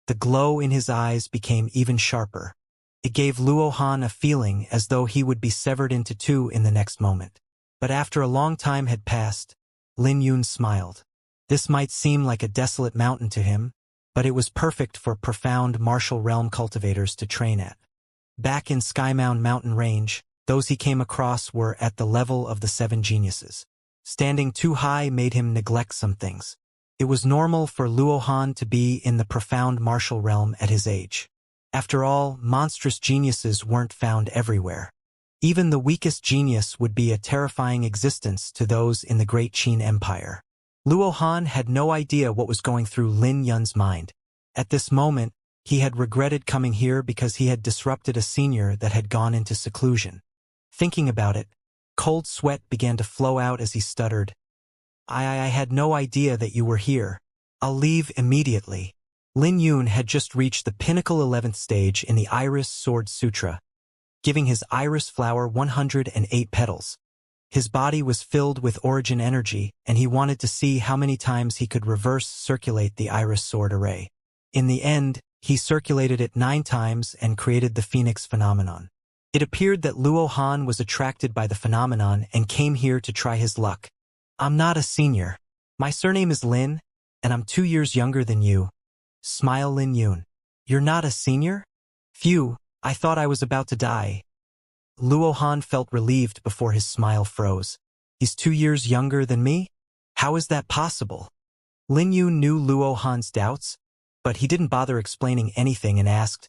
the glow in his eyes became even sharper. It gave Luohan a feeling as though he would be severed into two in the next moment. But after a long time had passed, Lin Yun smiled. This might seem like a desolate mountain to him, but it was perfect for profound martial realm cultivators to train at. Back in Skymound mountain range, those he came across were at the level of the 7 geniuses. Standing too high made him neglect some things. It was normal for Luohan to be in the profound martial realm at his age. After all, monstrous geniuses weren't found everywhere. Even the weakest genius would be a terrifying existence to those in the Great Qin Empire. Luohan had no idea what was going through Lin Yun's mind. At this moment, he had regretted coming here because he had disrupted a senior that had gone into seclusion. Thinking about it, cold sweat began to flow out as he stuttered, I had no idea that you were here. I'll leave immediately." Lin Yun had just reached the pinnacle 11th stage in the Iris Sword Sutra, giving his iris flower 108 petals. His body was filled with origin energy, and he wanted to see how many times he could reverse circulate the iris sword array. In the end, he circulated it 9 times and created the Phoenix phenomenon. It appeared that Luohan was attracted by the phenomenon and came here to try his luck. "I'm not a senior. My surname is Lin, and I'm 2 years younger than you." Smile Lin Yun. "You're not a senior? Phew, I thought I was about to die." Luohan felt relieved before his smile froze. "He's 2 years younger than me? How is that possible?" Lin Yun knew Luohan's doubts, but he didn't bother explaining anything and asked,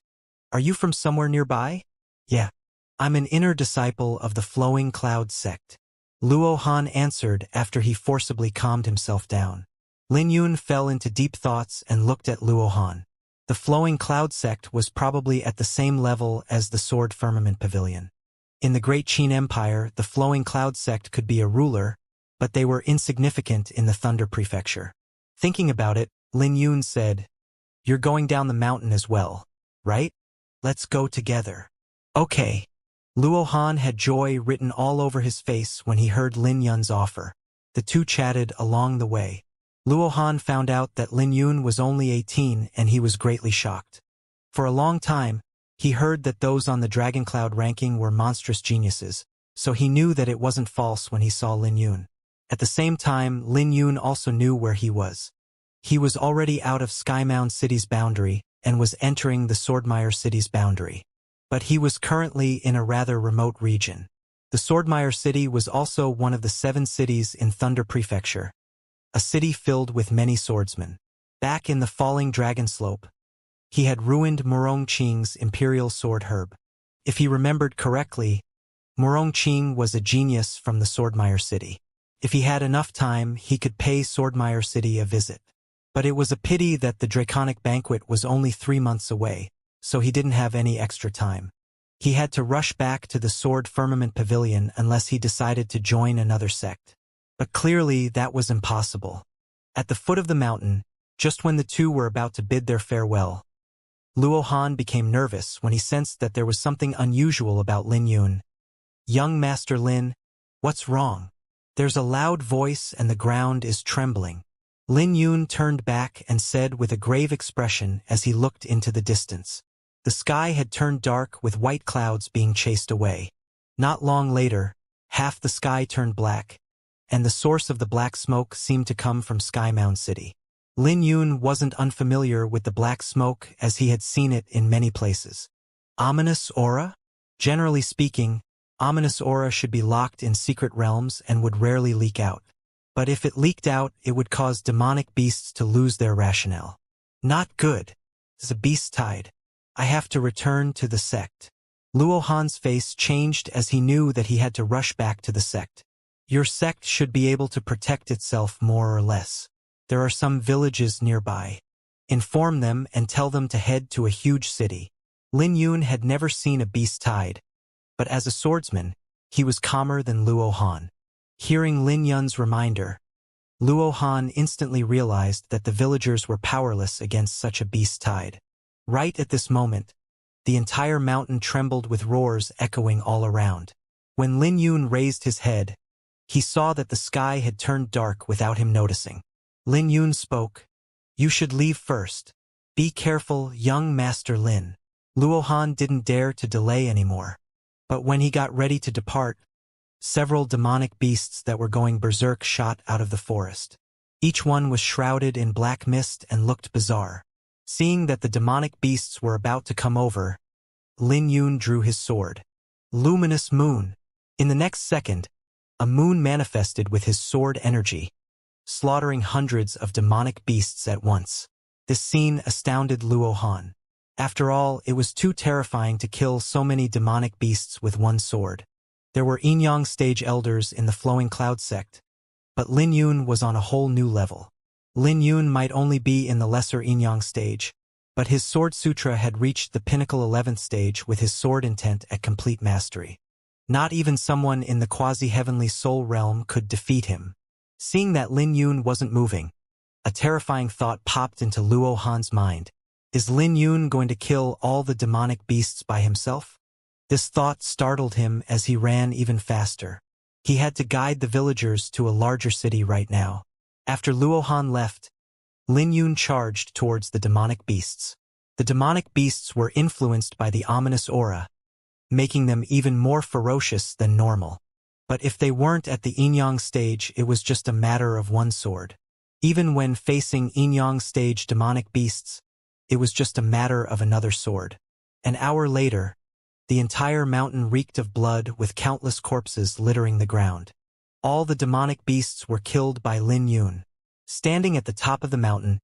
"Are you from somewhere nearby?" "Yeah. I'm an inner disciple of the Flowing Cloud sect," Luohan answered after he forcibly calmed himself down. Lin Yun fell into deep thoughts and looked at Luohan. The Flowing Cloud sect was probably at the same level as the Sword Firmament Pavilion. In the Great Qin Empire, the Flowing Cloud sect could be a ruler, but they were insignificant in the Thunder Prefecture. Thinking about it, Lin Yun said, "You're going down the mountain as well, right? Let's go together." "Okay." Luohan had joy written all over his face when he heard Lin Yun's offer. The two chatted along the way. Luohan found out that Lin Yun was only 18 and he was greatly shocked. For a long time, he heard that those on the Dragon Cloud ranking were monstrous geniuses, so he knew that it wasn't false when he saw Lin Yun. At the same time, Lin Yun also knew where he was. He was already out of Skymound City's boundary and was entering the Swordmire City's boundary. But he was currently in a rather remote region. The Swordmire City was also one of the 7 cities in Thunder Prefecture, a city filled with many swordsmen. Back in the Falling Dragon Slope, he had ruined Murongqing's Imperial Sword Herb. If he remembered correctly, Murongqing was a genius from the Swordmire City. If he had enough time, he could pay Swordmire City a visit. But it was a pity that the Draconic Banquet was only 3 months away. so he didn't have any extra time. He had to rush back to the Sword Firmament Pavilion unless he decided to join another sect. But clearly that was impossible. At the foot of the mountain, just when the two were about to bid their farewell, Luo Han became nervous when he sensed that there was something unusual about Lin Yun. "Young Master Lin, what's wrong?" There's a loud voice and the ground is trembling. Lin Yun turned back and said with a grave expression as he looked into the distance. The sky had turned dark with white clouds being chased away. Not long later, half the sky turned black, and the source of the black smoke seemed to come from Sky Mound City. Lin Yun wasn't unfamiliar with the black smoke as he had seen it in many places. Ominous aura? Generally speaking, ominous aura should be locked in secret realms and would rarely leak out. But if it leaked out, it would cause demonic beasts to lose their rationale. Not good. It's a beast tide. I have to return to the sect. Luo Han's face changed as he knew that he had to rush back to the sect. Your sect should be able to protect itself more or less. There are some villages nearby. Inform them and tell them to head to a huge city. Lin Yun had never seen a beast tide, but as a swordsman, he was calmer than Luo Han. Hearing Lin Yun's reminder, Luo Han instantly realized that the villagers were powerless against such a beast tide. Right at this moment, the entire mountain trembled with roars echoing all around. When Lin Yun raised his head, he saw that the sky had turned dark without him noticing. Lin Yun spoke. "You should leave first. Be careful, young Master Lin." Luo Han didn't dare to delay anymore. But when he got ready to depart, several demonic beasts that were going berserk shot out of the forest. Each one was shrouded in black mist and looked bizarre. Seeing that the demonic beasts were about to come over, Lin Yun drew his sword. Luminous moon. In the next second, a moon manifested with his sword energy, slaughtering hundreds of demonic beasts at once. This scene astounded Luo Han. After all, it was too terrifying to kill so many demonic beasts with one sword. There were Yin-Yang stage elders in the Flowing Cloud sect, but Lin Yun was on a whole new level. Lin Yun might only be in the lesser Yin-Yang stage, but his Sword Sutra had reached the pinnacle 11th stage with his sword intent at complete mastery. Not even someone in the quasi-heavenly soul realm could defeat him. Seeing that Lin Yun wasn't moving, a terrifying thought popped into Luo Han's mind. Is Lin Yun going to kill all the demonic beasts by himself? This thought startled him as he ran even faster. He had to guide the villagers to a larger city right now. After Luo Han left, Lin Yun charged towards the demonic beasts. The demonic beasts were influenced by the ominous aura, making them even more ferocious than normal. But if they weren't at the Yin-Yang stage, it was just a matter of one sword. Even when facing Yin-Yang stage demonic beasts, it was just a matter of another sword. An hour later, the entire mountain reeked of blood with countless corpses littering the ground. All the demonic beasts were killed by Lin Yun. Standing at the top of the mountain,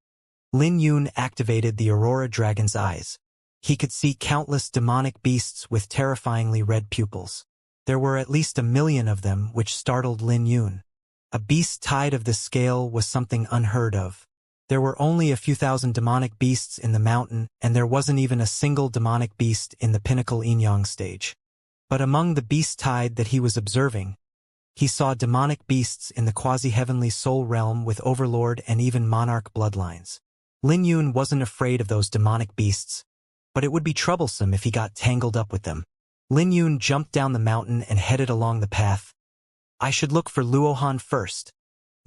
Lin Yun activated the Aurora Dragon's eyes. He could see countless demonic beasts with terrifyingly red pupils. There were at least 1 million of them, which startled Lin Yun. A beast tide of this scale was something unheard of. There were only a few thousand demonic beasts in the mountain, and there wasn't even a single demonic beast in the pinnacle Yin-Yang stage. But among the beast tide that he was observing, he saw demonic beasts in the quasi-heavenly soul realm with overlord and even monarch bloodlines. Lin Yun wasn't afraid of those demonic beasts, but it would be troublesome if he got tangled up with them. Lin Yun jumped down the mountain and headed along the path. I should look for Luo Han first.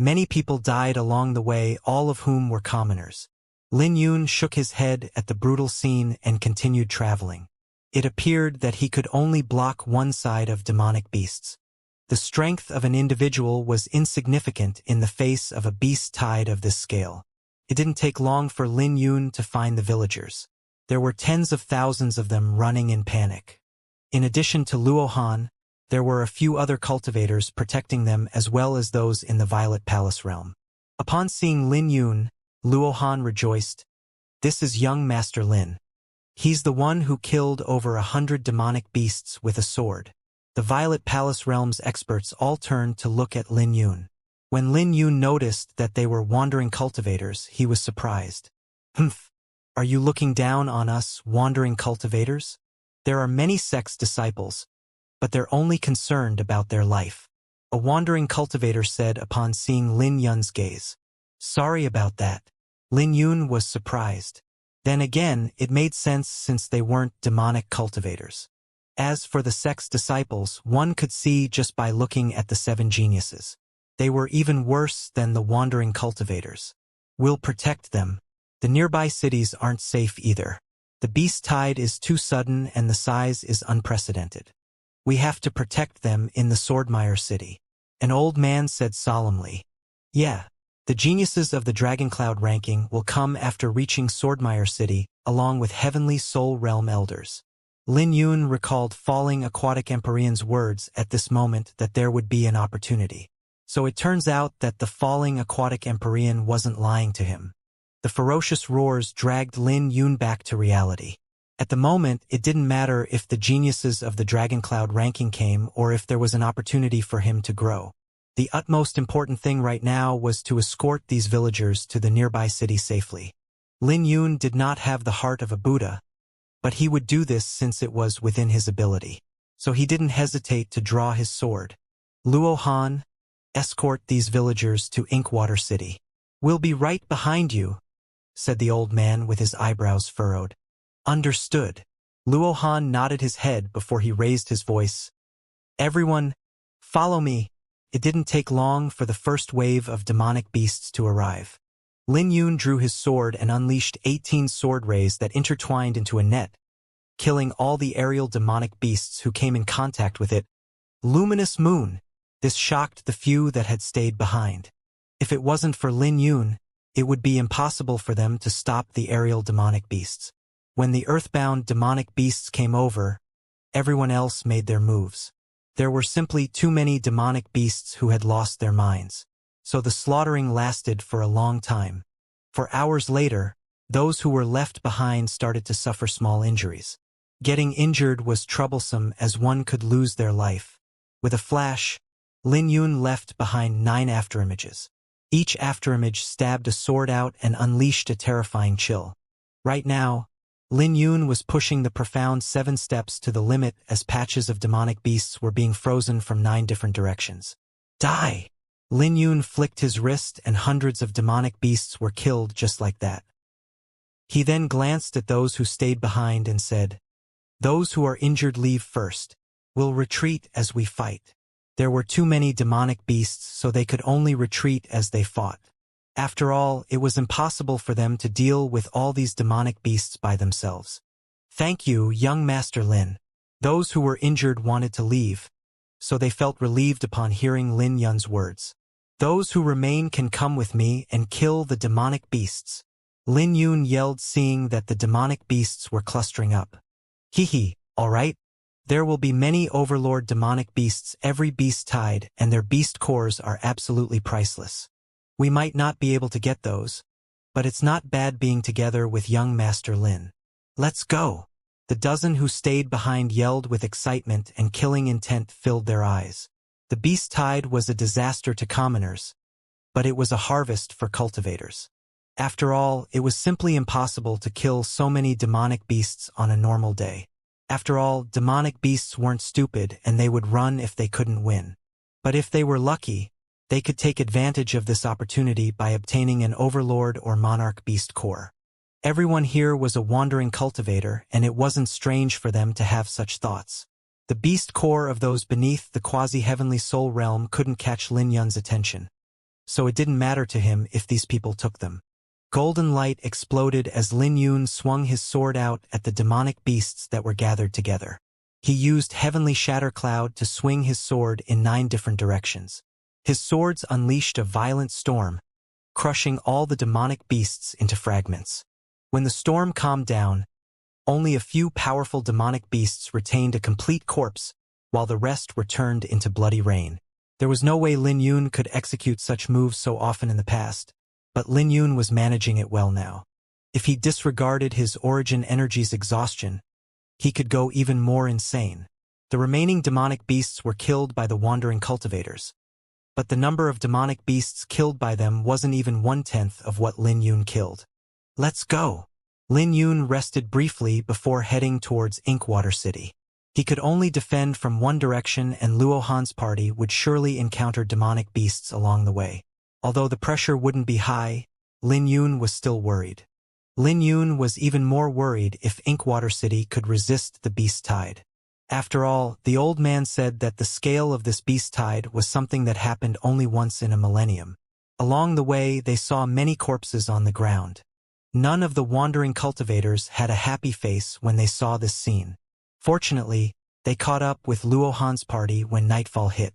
Many people died along the way, all of whom were commoners. Lin Yun shook his head at the brutal scene and continued traveling. It appeared that he could only block one side of demonic beasts. The strength of an individual was insignificant in the face of a beast tide of this scale. It didn't take long for Lin Yun to find the villagers. There were tens of thousands of them running in panic. In addition to Luo Han, there were a few other cultivators protecting them as well as those in the Violet Palace realm. Upon seeing Lin Yun, Luo Han rejoiced. This is young Master Lin. He's the one who killed over 100 demonic beasts with a sword. The Violet Palace realm's experts all turned to look at Lin Yun. When Lin Yun noticed that they were wandering cultivators, he was surprised. Humph! Are you looking down on us, wandering cultivators? There are many sect's disciples, but they're only concerned about their life. A wandering cultivator said upon seeing Lin Yun's gaze. Sorry about that. Lin Yun was surprised. Then again, it made sense since they weren't demonic cultivators. As for the sect's disciples, one could see just by looking at the 7 geniuses. They were even worse than the wandering cultivators. We'll protect them. The nearby cities aren't safe either. The beast tide is too sudden and the size is unprecedented. We have to protect them in the Swordmire city. An old man said solemnly. Yeah, the geniuses of the Dragoncloud ranking will come after reaching Swordmire city, along with heavenly soul realm elders. Lin Yun recalled falling aquatic Empyrean's words at this moment that there would be an opportunity. So it turns out that the falling aquatic Empyrean wasn't lying to him. The ferocious roars dragged Lin Yun back to reality. At the moment, it didn't matter if the geniuses of the Dragoncloud ranking came or if there was an opportunity for him to grow. The utmost important thing right now was to escort these villagers to the nearby city safely. Lin Yun did not have the heart of a Buddha, but he would do this since it was within his ability. So he didn't hesitate to draw his sword. Luo Han, escort these villagers to Inkwater City. We'll be right behind you, said the old man with his eyebrows furrowed. Understood. Luo Han nodded his head before he raised his voice. Everyone, follow me. It didn't take long for the first wave of demonic beasts to arrive. Lin Yun drew his sword and unleashed 18 sword rays that intertwined into a net, killing all the aerial demonic beasts who came in contact with it. Luminous moon! This shocked the few that had stayed behind. If it wasn't for Lin Yun, it would be impossible for them to stop the aerial demonic beasts. When the earthbound demonic beasts came over, everyone else made their moves. There were simply too many demonic beasts who had lost their minds. So the slaughtering lasted for a long time. For hours later, those who were left behind started to suffer small injuries. Getting injured was troublesome as one could lose their life. With a flash, Lin Yun left behind 9 afterimages. Each afterimage stabbed a sword out and unleashed a terrifying chill. Right now, Lin Yun was pushing the profound 7 steps to the limit as patches of demonic beasts were being frozen from 9 different directions. Die! Lin Yun flicked his wrist and hundreds of demonic beasts were killed just like that. He then glanced at those who stayed behind and said, "Those who are injured leave first. We'll retreat as we fight." There were too many demonic beasts, so they could only retreat as they fought. After all, it was impossible for them to deal with all these demonic beasts by themselves. Thank you, young Master Lin. Those who were injured wanted to leave, so they felt relieved upon hearing Lin Yun's words. Those who remain can come with me and kill the demonic beasts. Lin Yun yelled, seeing that the demonic beasts were clustering up. Hee, all right. There will be many overlord demonic beasts every beast tide, and their beast cores are absolutely priceless. We might not be able to get those, but it's not bad being together with young Master Lin. Let's go. The dozen who stayed behind yelled with excitement and killing intent filled their eyes. The beast tide was a disaster to commoners, but it was a harvest for cultivators. After all, it was simply impossible to kill so many demonic beasts on a normal day. After all, demonic beasts weren't stupid and they would run if they couldn't win. But if they were lucky, they could take advantage of this opportunity by obtaining an overlord or monarch beast core. Everyone here was a wandering cultivator, and it wasn't strange for them to have such thoughts. The beast core of those beneath the quasi-heavenly soul realm couldn't catch Lin Yun's attention, so it didn't matter to him if these people took them. Golden light exploded as Lin Yun swung his sword out at the demonic beasts that were gathered together. He used Heavenly Shatter Cloud to swing his sword in 9 different directions. His swords unleashed a violent storm, crushing all the demonic beasts into fragments. When the storm calmed down, only a few powerful demonic beasts retained a complete corpse, while the rest were turned into bloody rain. There was no way Lin Yun could execute such moves so often in the past, but Lin Yun was managing it well now. If he disregarded his origin energy's exhaustion, he could go even more insane. The remaining demonic beasts were killed by the wandering cultivators, but the number of demonic beasts killed by them wasn't even 1/10 of what Lin Yun killed. Let's go. Lin Yun rested briefly before heading towards Inkwater City. He could only defend from one direction, and Luo Han's party would surely encounter demonic beasts along the way. Although the pressure wouldn't be high, Lin Yun was still worried. Lin Yun was even more worried if Inkwater City could resist the beast tide. After all, the old man said that the scale of this beast tide was something that happened only once in a millennium. Along the way, they saw many corpses on the ground. None of the wandering cultivators had a happy face when they saw this scene. Fortunately, they caught up with Luo Han's party when nightfall hit.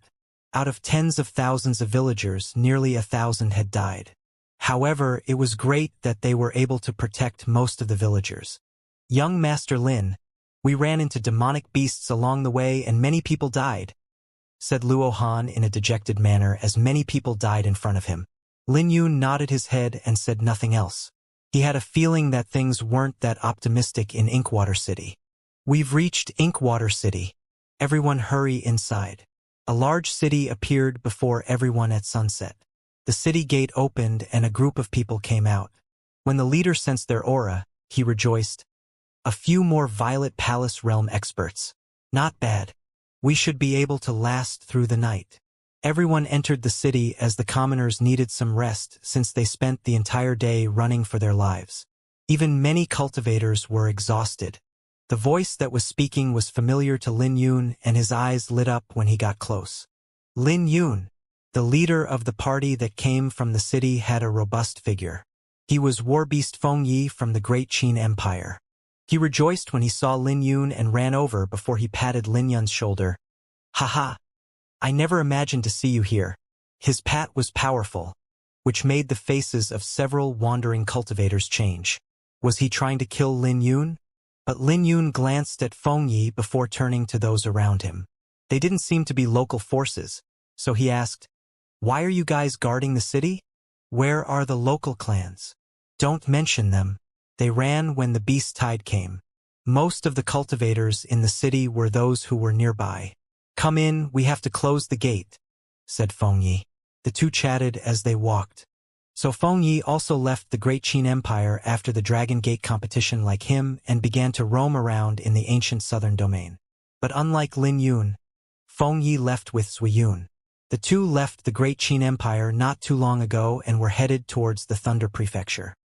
Out of tens of thousands of villagers, nearly 1,000 had died. However, it was great that they were able to protect most of the villagers. Young Master Lin, we ran into demonic beasts along the way and many people died, said Luo Han in a dejected manner as many people died in front of him. Lin Yun nodded his head and said nothing else. He had a feeling that things weren't that optimistic in Inkwater City. We've reached Inkwater City. Everyone hurry inside. A large city appeared before everyone at sunset. The city gate opened and a group of people came out. When the leader sensed their aura, he rejoiced. A few more Violet Palace Realm experts. Not bad. We should be able to last through the night. Everyone entered the city as the commoners needed some rest since they spent the entire day running for their lives. Even many cultivators were exhausted. The voice that was speaking was familiar to Lin Yun, and his eyes lit up when he got close. Lin Yun, the leader of the party that came from the city, had a robust figure. He was Warbeast Feng Yi from the Great Qin Empire. He rejoiced when he saw Lin Yun and ran over before he patted Lin Yun's shoulder. Haha! I never imagined to see you here. His pat was powerful, which made the faces of several wandering cultivators change. Was he trying to kill Lin Yun? But Lin Yun glanced at Feng Yi before turning to those around him. They didn't seem to be local forces, so he asked, "Why are you guys guarding the city? Where are the local clans? Don't mention them. They ran when the beast tide came. Most of the cultivators in the city were those who were nearby. Come in, we have to close the gate," said Feng Yi. The two chatted as they walked. So Feng Yi also left the Great Qin Empire after the Dragon Gate competition like him and began to roam around in the ancient southern domain. But unlike Lin Yun, Feng Yi left with Zui Yun. The two left the Great Qin Empire not too long ago and were headed towards the Thunder Prefecture.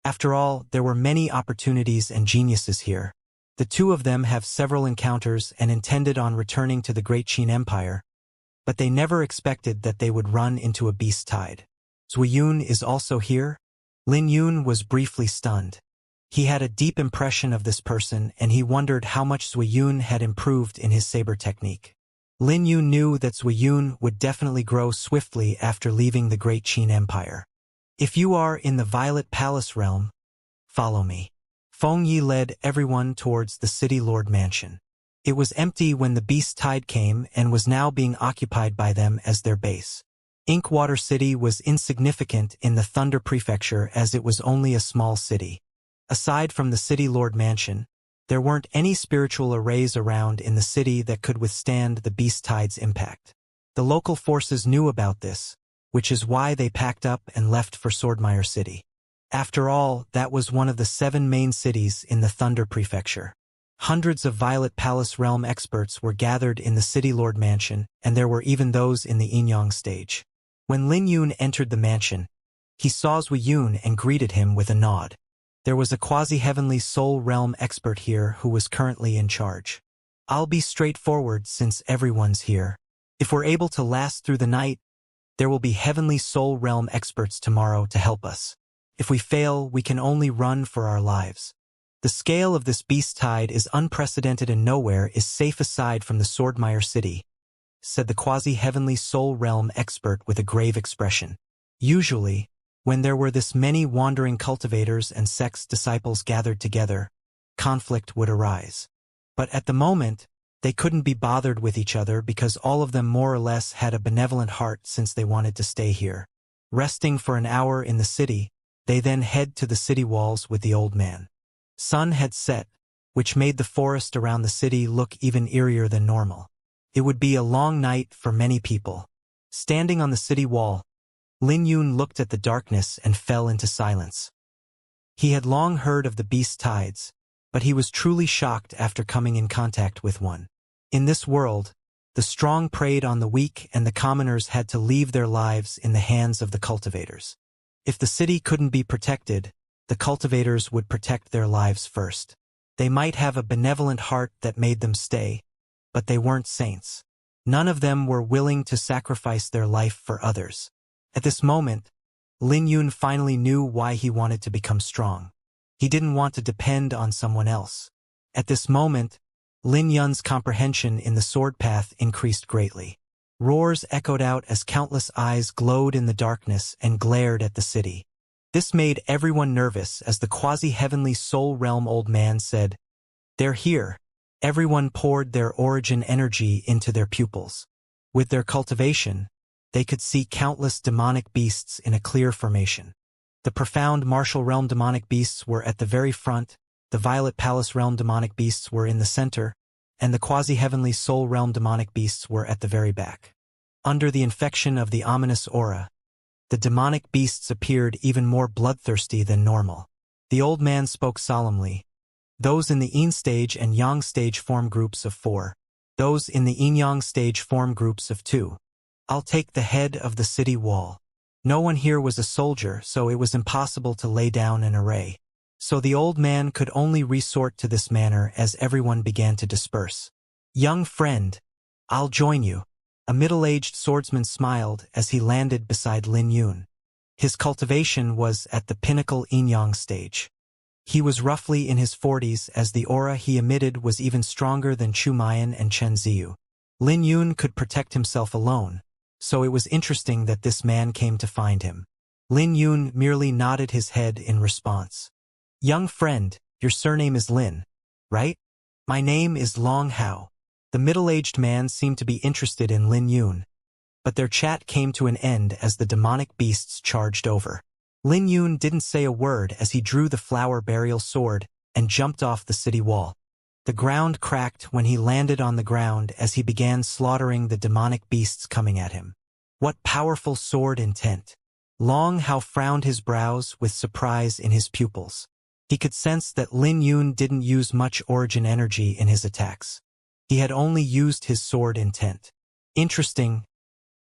After all, there were many opportunities and geniuses here. The two of them have several encounters and intended on returning to the Great Qin Empire, but they never expected that they would run into a beast tide. Zui Yun is also here? Lin Yun was briefly stunned. He had a deep impression of this person, and he wondered how much Zui Yun had improved in his saber technique. Lin Yun knew that Zui Yun would definitely grow swiftly after leaving the Great Qin Empire. If you are in the Violet Palace realm, follow me. Feng Yi led everyone towards the City Lord Mansion. It was empty when the beast tide came and was now being occupied by them as their base. Inkwater City was insignificant in the Thunder Prefecture as it was only a small city. Aside from the City Lord Mansion, there weren't any spiritual arrays around in the city that could withstand the beast tide's impact. The local forces knew about this, which is why they packed up and left for Swordmire City. After all, that was one of the 7 main cities in the Thunder Prefecture. Hundreds of Violet Palace Realm experts were gathered in the City Lord Mansion, and there were even those in the Inyang stage. When Lin Yun entered the mansion, he saw Zui Yun and greeted him with a nod. There was a quasi-heavenly soul realm expert here who was currently in charge. I'll be straightforward since everyone's here. If we're able to last through the night, there will be heavenly soul realm experts tomorrow to help us. If we fail, we can only run for our lives. The scale of this beast tide is unprecedented and nowhere is safe aside from the Swordmire City, said the quasi-heavenly soul realm expert with a grave expression. Usually, when there were this many wandering cultivators and sex disciples gathered together, conflict would arise. But at the moment, they couldn't be bothered with each other because all of them more or less had a benevolent heart since they wanted to stay here. Resting for an hour in the city, they then head to the city walls with the old man. Sun had set, which made the forest around the city look even eerier than normal. It would be a long night for many people. Standing on the city wall, Lin Yun looked at the darkness and fell into silence. He had long heard of the beast tides, but he was truly shocked after coming in contact with one. In this world, the strong preyed on the weak and the commoners had to leave their lives in the hands of the cultivators. If the city couldn't be protected, the cultivators would protect their lives first. They might have a benevolent heart that made them stay, but they weren't saints. None of them were willing to sacrifice their life for others. At this moment, Lin Yun finally knew why he wanted to become strong. He didn't want to depend on someone else. At this moment, Lin Yun's comprehension in the sword path increased greatly. Roars echoed out as countless eyes glowed in the darkness and glared at the city. This made everyone nervous as the quasi-heavenly soul realm old man said, "They're here." Everyone poured their origin energy into their pupils. With their cultivation, they could see countless demonic beasts in a clear formation. The profound martial realm demonic beasts were at the very front, the violet palace realm demonic beasts were in the center, and the quasi-heavenly soul realm demonic beasts were at the very back. Under the infection of the ominous aura, the demonic beasts appeared even more bloodthirsty than normal. The old man spoke solemnly. Those in the Yin stage and Yang stage form groups of 4. Those in the Yin-Yang stage form groups of 2. I'll take the head of the city wall. No one here was a soldier, so it was impossible to lay down an array. So the old man could only resort to this manner as everyone began to disperse. "Young friend, I'll join you." A middle-aged swordsman smiled as he landed beside Lin Yun. His cultivation was at the pinnacle Yin-Yang stage. He was roughly in his 40s as the aura he emitted was even stronger than Chu Mayan and Chen Ziyu. Lin Yun could protect himself alone, so it was interesting that this man came to find him. Lin Yun merely nodded his head in response. "Young friend, your surname is Lin, right? My name is Long Hao." The middle-aged man seemed to be interested in Lin Yun, but their chat came to an end as the demonic beasts charged over. Lin Yun didn't say a word as he drew the flower burial sword and jumped off the city wall. The ground cracked when he landed on the ground as he began slaughtering the demonic beasts coming at him. What powerful sword intent! Long Hao frowned his brows with surprise in his pupils. He could sense that Lin Yun didn't use much origin energy in his attacks. He had only used his sword intent. Interesting.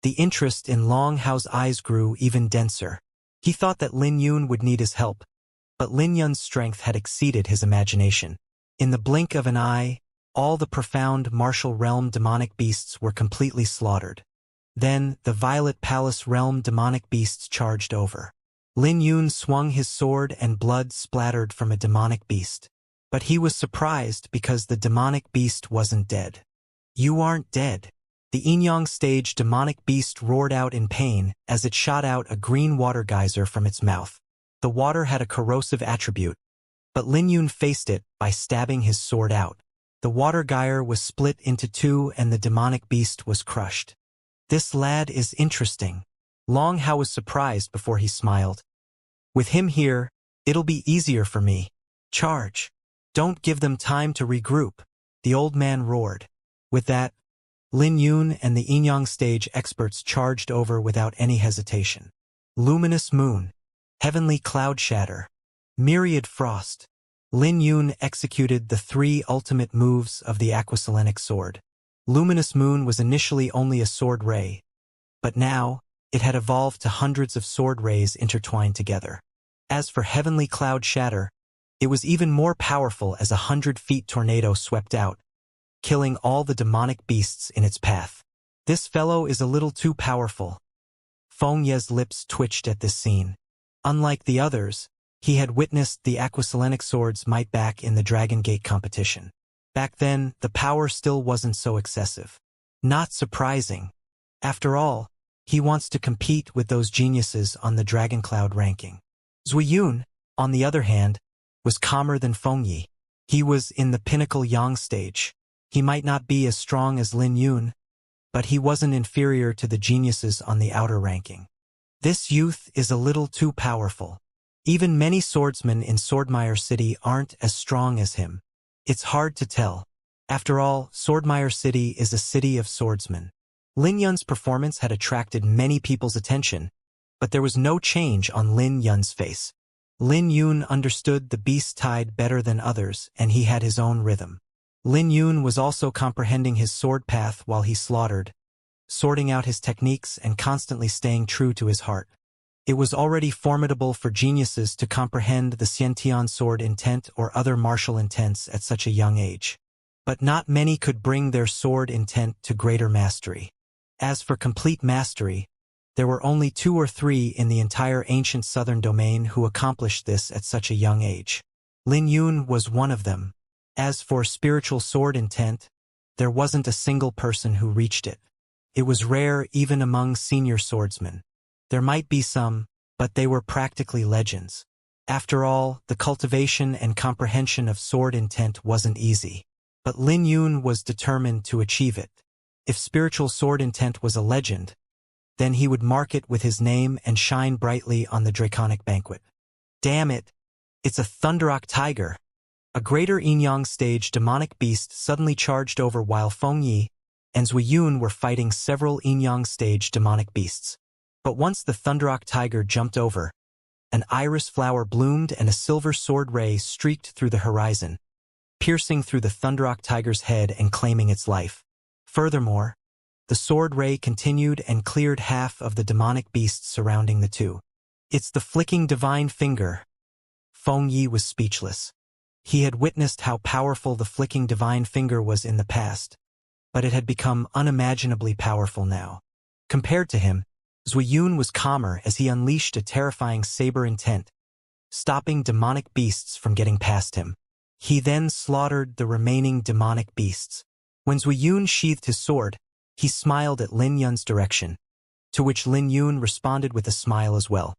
The interest in Long Hao's eyes grew even denser. He thought that Lin Yun would need his help, but Lin Yun's strength had exceeded his imagination. In the blink of an eye, all the profound martial realm demonic beasts were completely slaughtered. Then, the violet palace realm demonic beasts charged over. Lin Yun swung his sword and blood splattered from a demonic beast. But he was surprised because the demonic beast wasn't dead. "You aren't dead." The Yin-Yang stage demonic beast roared out in pain as it shot out a green water geyser from its mouth. The water had a corrosive attribute, but Lin Yun faced it by stabbing his sword out. The water gyre was split into 2 and the demonic beast was crushed. "This lad is interesting." Long Hao was surprised before he smiled. "With him here, it'll be easier for me. Charge. Don't give them time to regroup," the old man roared. With that, Lin Yun and the Yin-Yang stage experts charged over without any hesitation. Luminous moon, heavenly cloud shatter, myriad frost. Lin Yun executed the 3 ultimate moves of the Aquaselenic sword. Luminous moon was initially only a sword ray, but now it had evolved to hundreds of sword rays intertwined together. As for heavenly cloud shatter, it was even more powerful as 100-foot tornado swept out, killing all the demonic beasts in its path. "This fellow is a little too powerful." Feng Ye's lips twitched at this scene. Unlike the others, he had witnessed the Aquaselenic sword's might back in the Dragon Gate competition. Back then, the power still wasn't so excessive. Not surprising. After all, he wants to compete with those geniuses on the Dragon Cloud ranking. Zui Yun, on the other hand, was calmer than Feng Ye. He was in the pinnacle Yang stage. He might not be as strong as Lin Yun, but he wasn't inferior to the geniuses on the outer ranking. This youth is a little too powerful. Even many swordsmen in Swordmire City aren't as strong as him. It's hard to tell. After all, Swordmire City is a city of swordsmen. Lin Yun's performance had attracted many people's attention, but there was no change on Lin Yun's face. Lin Yun understood the beast tide better than others, and he had his own rhythm. Lin Yun was also comprehending his sword path while he slaughtered, sorting out his techniques and constantly staying true to his heart. It was already formidable for geniuses to comprehend the Xiantian sword intent or other martial intents at such a young age. But not many could bring their sword intent to greater mastery. As for complete mastery, there were only 2 or 3 in the entire ancient southern domain who accomplished this at such a young age. Lin Yun was one of them. As for spiritual sword intent, there wasn't a single person who reached it. It was rare even among senior swordsmen. There might be some, but they were practically legends. After all, the cultivation and comprehension of sword intent wasn't easy. But Lin Yun was determined to achieve it. If spiritual sword intent was a legend, then he would mark it with his name and shine brightly on the draconic banquet. Damn it! It's a Thunderrock tiger! A greater Yin-Yang stage demonic beast suddenly charged over while Feng Yi and Zui Yun were fighting several Yin-Yang stage demonic beasts. But once the Thunderrock tiger jumped over, an iris flower bloomed and a silver sword ray streaked through the horizon, piercing through the Thunderrock tiger's head and claiming its life. Furthermore, the sword ray continued and cleared half of the demonic beasts surrounding the two. It's the flicking divine finger. Feng Yi was speechless. He had witnessed how powerful the flicking divine finger was in the past, but it had become unimaginably powerful now. Compared to him, Zui Yun was calmer as he unleashed a terrifying saber intent, stopping demonic beasts from getting past him. He then slaughtered the remaining demonic beasts. When Zui Yun sheathed his sword, he smiled at Lin Yun's direction, to which Lin Yun responded with a smile as well.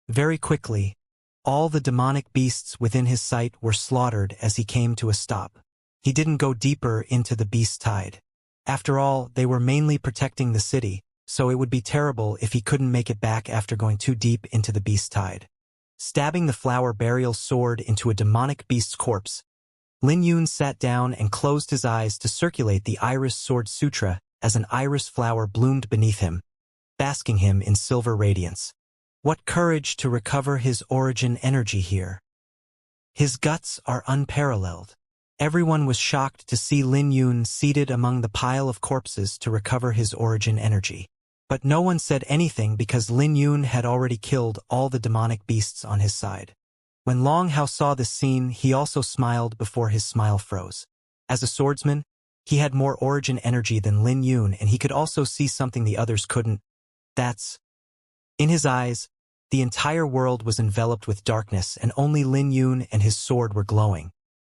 Very quickly, all the demonic beasts within his sight were slaughtered as he came to a stop. He didn't go deeper into the beast tide. After all, they were mainly protecting the city, so it would be terrible if he couldn't make it back after going too deep into the beast tide. Stabbing the flower burial sword into a demonic beast's corpse, Lin Yun sat down and closed his eyes to circulate the Iris Sword Sutra as an iris flower bloomed beneath him, basking him in silver radiance. What courage to recover his origin energy here. His guts are unparalleled. Everyone was shocked to see Lin Yun seated among the pile of corpses to recover his origin energy. But no one said anything because Lin Yun had already killed all the demonic beasts on his side. When Long Hao saw this scene, he also smiled before his smile froze. As a swordsman, he had more origin energy than Lin Yun, and he could also see something the others couldn't. In his eyes, the entire world was enveloped with darkness, and only Lin Yun and his sword were glowing.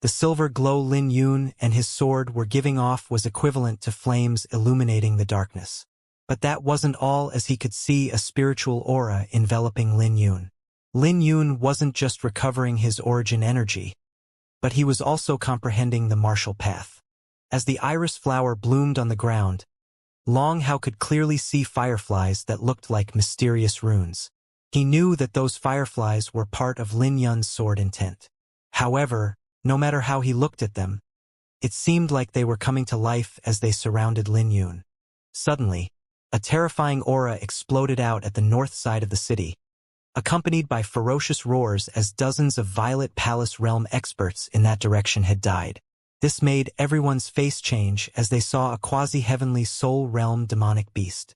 The silver glow Lin Yun and his sword were giving off was equivalent to flames illuminating the darkness. But that wasn't all, as he could see a spiritual aura enveloping Lin Yun. Lin Yun wasn't just recovering his origin energy, but he was also comprehending the martial path. As the iris flower bloomed on the ground, Long Hao could clearly see fireflies that looked like mysterious runes. He knew that those fireflies were part of Lin Yun's sword intent. However, no matter how he looked at them, it seemed like they were coming to life as they surrounded Lin Yun. Suddenly, a terrifying aura exploded out at the north side of the city, accompanied by ferocious roars as dozens of Violet Palace Realm experts in that direction had died. This made everyone's face change as they saw a quasi-heavenly soul realm demonic beast.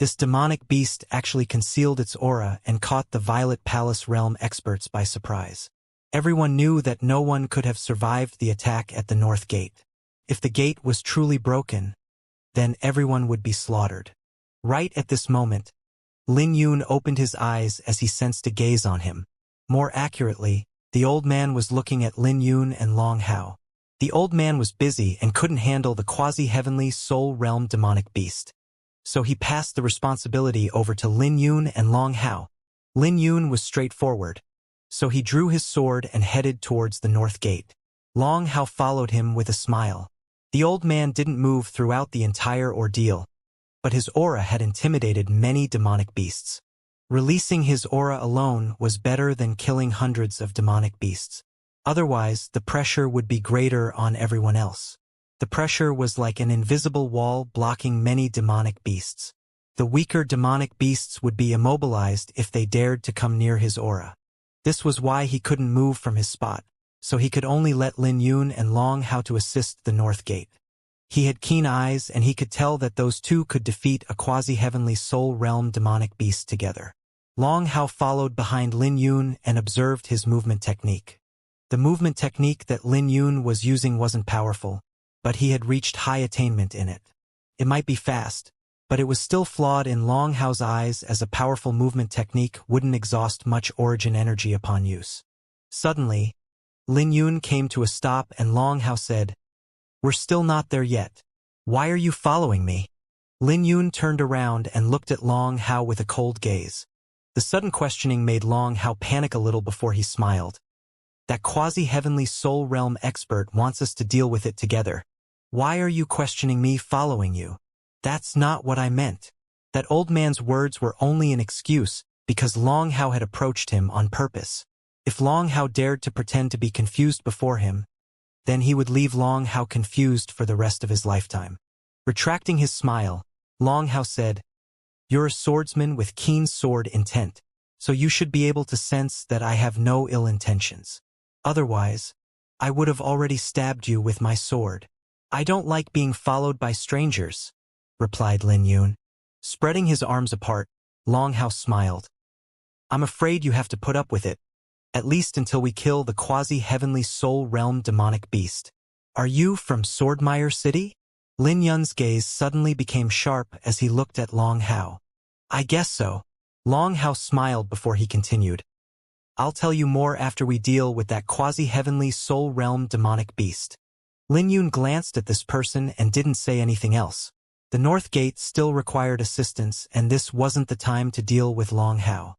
This demonic beast actually concealed its aura and caught the Violet Palace Realm experts by surprise. Everyone knew that no one could have survived the attack at the North Gate. If the gate was truly broken, then everyone would be slaughtered. Right at this moment, Lin Yun opened his eyes as he sensed a gaze on him. More accurately, the old man was looking at Lin Yun and Long Hao. The old man was busy and couldn't handle the quasi-heavenly soul realm demonic beast. So he passed the responsibility over to Lin Yun and Long Hao. Lin Yun was straightforward, so he drew his sword and headed towards the north gate. Long Hao followed him with a smile. The old man didn't move throughout the entire ordeal, but his aura had intimidated many demonic beasts. Releasing his aura alone was better than killing hundreds of demonic beasts. Otherwise, the pressure would be greater on everyone else. The pressure was like an invisible wall blocking many demonic beasts. The weaker demonic beasts would be immobilized if they dared to come near his aura. This was why he couldn't move from his spot, so he could only let Lin Yun and Long Hao to assist the North Gate. He had keen eyes, and he could tell that those two could defeat a quasi-heavenly soul realm demonic beast together. Long Hao followed behind Lin Yun and observed his movement technique. The movement technique that Lin Yun was using wasn't powerful, but he had reached high attainment in it. It might be fast, but it was still flawed in Long Hao's eyes, as a powerful movement technique wouldn't exhaust much origin energy upon use. Suddenly, Lin Yun came to a stop and Long Hao said, "We're still not there yet. Why are you following me?" Lin Yun turned around and looked at Long Hao with a cold gaze. The sudden questioning made Long Hao panic a little before he smiled. "That quasi-heavenly soul realm expert wants us to deal with it together. Why are you questioning me following you?" "That's not what I meant." That old man's words were only an excuse because Long Hao had approached him on purpose. If Long Hao dared to pretend to be confused before him, then he would leave Long Hao confused for the rest of his lifetime. Retracting his smile, Long Hao said, "You're a swordsman with keen sword intent, so you should be able to sense that I have no ill intentions. Otherwise, I would have already stabbed you with my sword." "I don't like being followed by strangers," replied Lin Yun. Spreading his arms apart, Long Hao smiled. "I'm afraid you have to put up with it, at least until we kill the quasi-heavenly soul realm demonic beast." "Are you from Swordmire City?" Lin Yun's gaze suddenly became sharp as he looked at Long Hao. "I guess so." Long Hao smiled before he continued. "I'll tell you more after we deal with that quasi-heavenly soul realm demonic beast." Lin Yun glanced at this person and didn't say anything else. The North Gate still required assistance, and this wasn't the time to deal with Long Hao.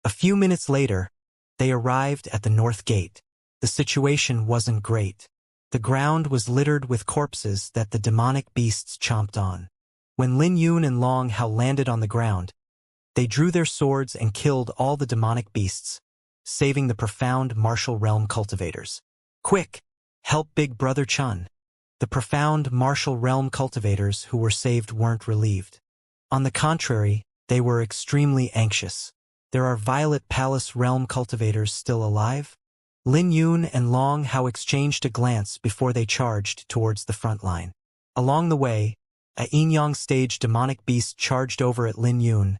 A few minutes later, they arrived at the North Gate. The situation wasn't great. The ground was littered with corpses that the demonic beasts chomped on. When Lin Yun and Long Hao landed on the ground, they drew their swords and killed all the demonic beasts, saving the profound martial realm cultivators. "Quick, help Big Brother Chun." The profound martial realm cultivators who were saved weren't relieved. On the contrary, they were extremely anxious. "There are Violet Palace realm cultivators still alive?" Lin Yun and Long Hao exchanged a glance before they charged towards the front line. Along the way, a Yin-Yang stage demonic beast charged over at Lin Yun,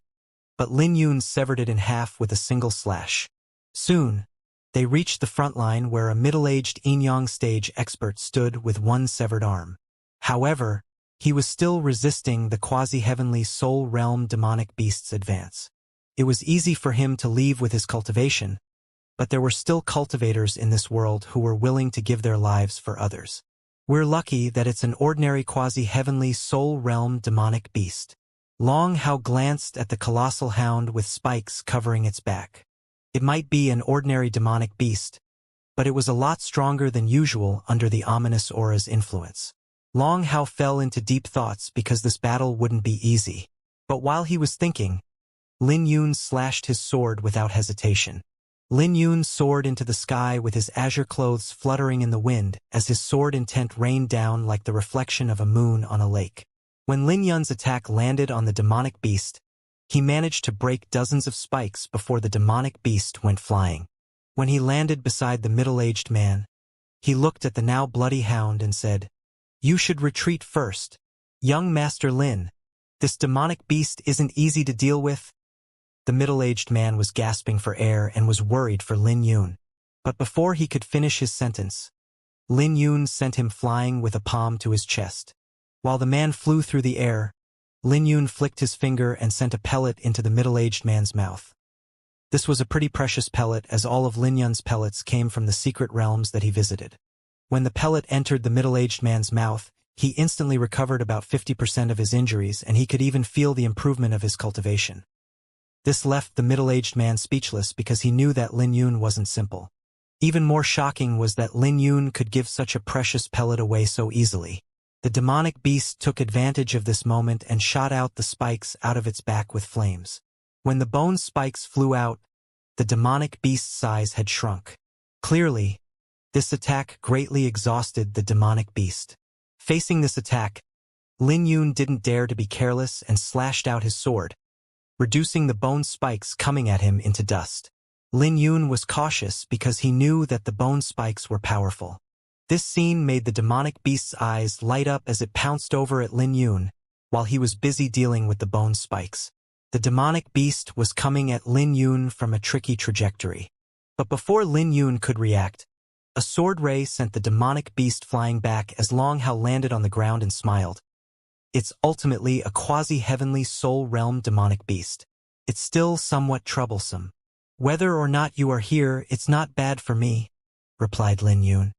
but Lin Yun severed it in half with a single slash. Soon, they reached the front line where a middle-aged Yin-Yang stage expert stood with one severed arm. However, he was still resisting the quasi-heavenly soul realm demonic beast's advance. It was easy for him to leave with his cultivation, but there were still cultivators in this world who were willing to give their lives for others. "We're lucky that it's an ordinary quasi-heavenly soul realm demonic beast." Long Hao glanced at the colossal hound with spikes covering its back. It might be an ordinary demonic beast, but it was a lot stronger than usual under the ominous aura's influence. Long Hao fell into deep thoughts because this battle wouldn't be easy. But while he was thinking, Lin Yun slashed his sword without hesitation. Lin Yun soared into the sky with his azure clothes fluttering in the wind as his sword intent rained down like the reflection of a moon on a lake. When Lin Yun's attack landed on the demonic beast, he managed to break dozens of spikes before the demonic beast went flying. When he landed beside the middle-aged man, he looked at the now bloody hound and said, "You should retreat first. Young Master Lin, this demonic beast isn't easy to deal with." The middle-aged man was gasping for air and was worried for Lin Yun. But before he could finish his sentence, Lin Yun sent him flying with a palm to his chest. While the man flew through the air, Lin Yun flicked his finger and sent a pellet into the middle-aged man's mouth. This was a pretty precious pellet, as all of Lin Yun's pellets came from the secret realms that he visited. When the pellet entered the middle-aged man's mouth, he instantly recovered about 50% of his injuries, and he could even feel the improvement of his cultivation. This left the middle-aged man speechless because he knew that Lin Yun wasn't simple. Even more shocking was that Lin Yun could give such a precious pellet away so easily. The demonic beast took advantage of this moment and shot out the spikes out of its back with flames. When the bone spikes flew out, the demonic beast's size had shrunk. Clearly, this attack greatly exhausted the demonic beast. Facing this attack, Lin Yun didn't dare to be careless and slashed out his sword, reducing the bone spikes coming at him into dust. Lin Yun was cautious because he knew that the bone spikes were powerful. This scene made the demonic beast's eyes light up as it pounced over at Lin Yun, while he was busy dealing with the bone spikes. The demonic beast was coming at Lin Yun from a tricky trajectory. But before Lin Yun could react, a sword ray sent the demonic beast flying back as Long Hao landed on the ground and smiled. It's ultimately a quasi-heavenly soul realm demonic beast. It's still somewhat troublesome. Whether or not you are here, it's not bad for me, replied Lin Yun.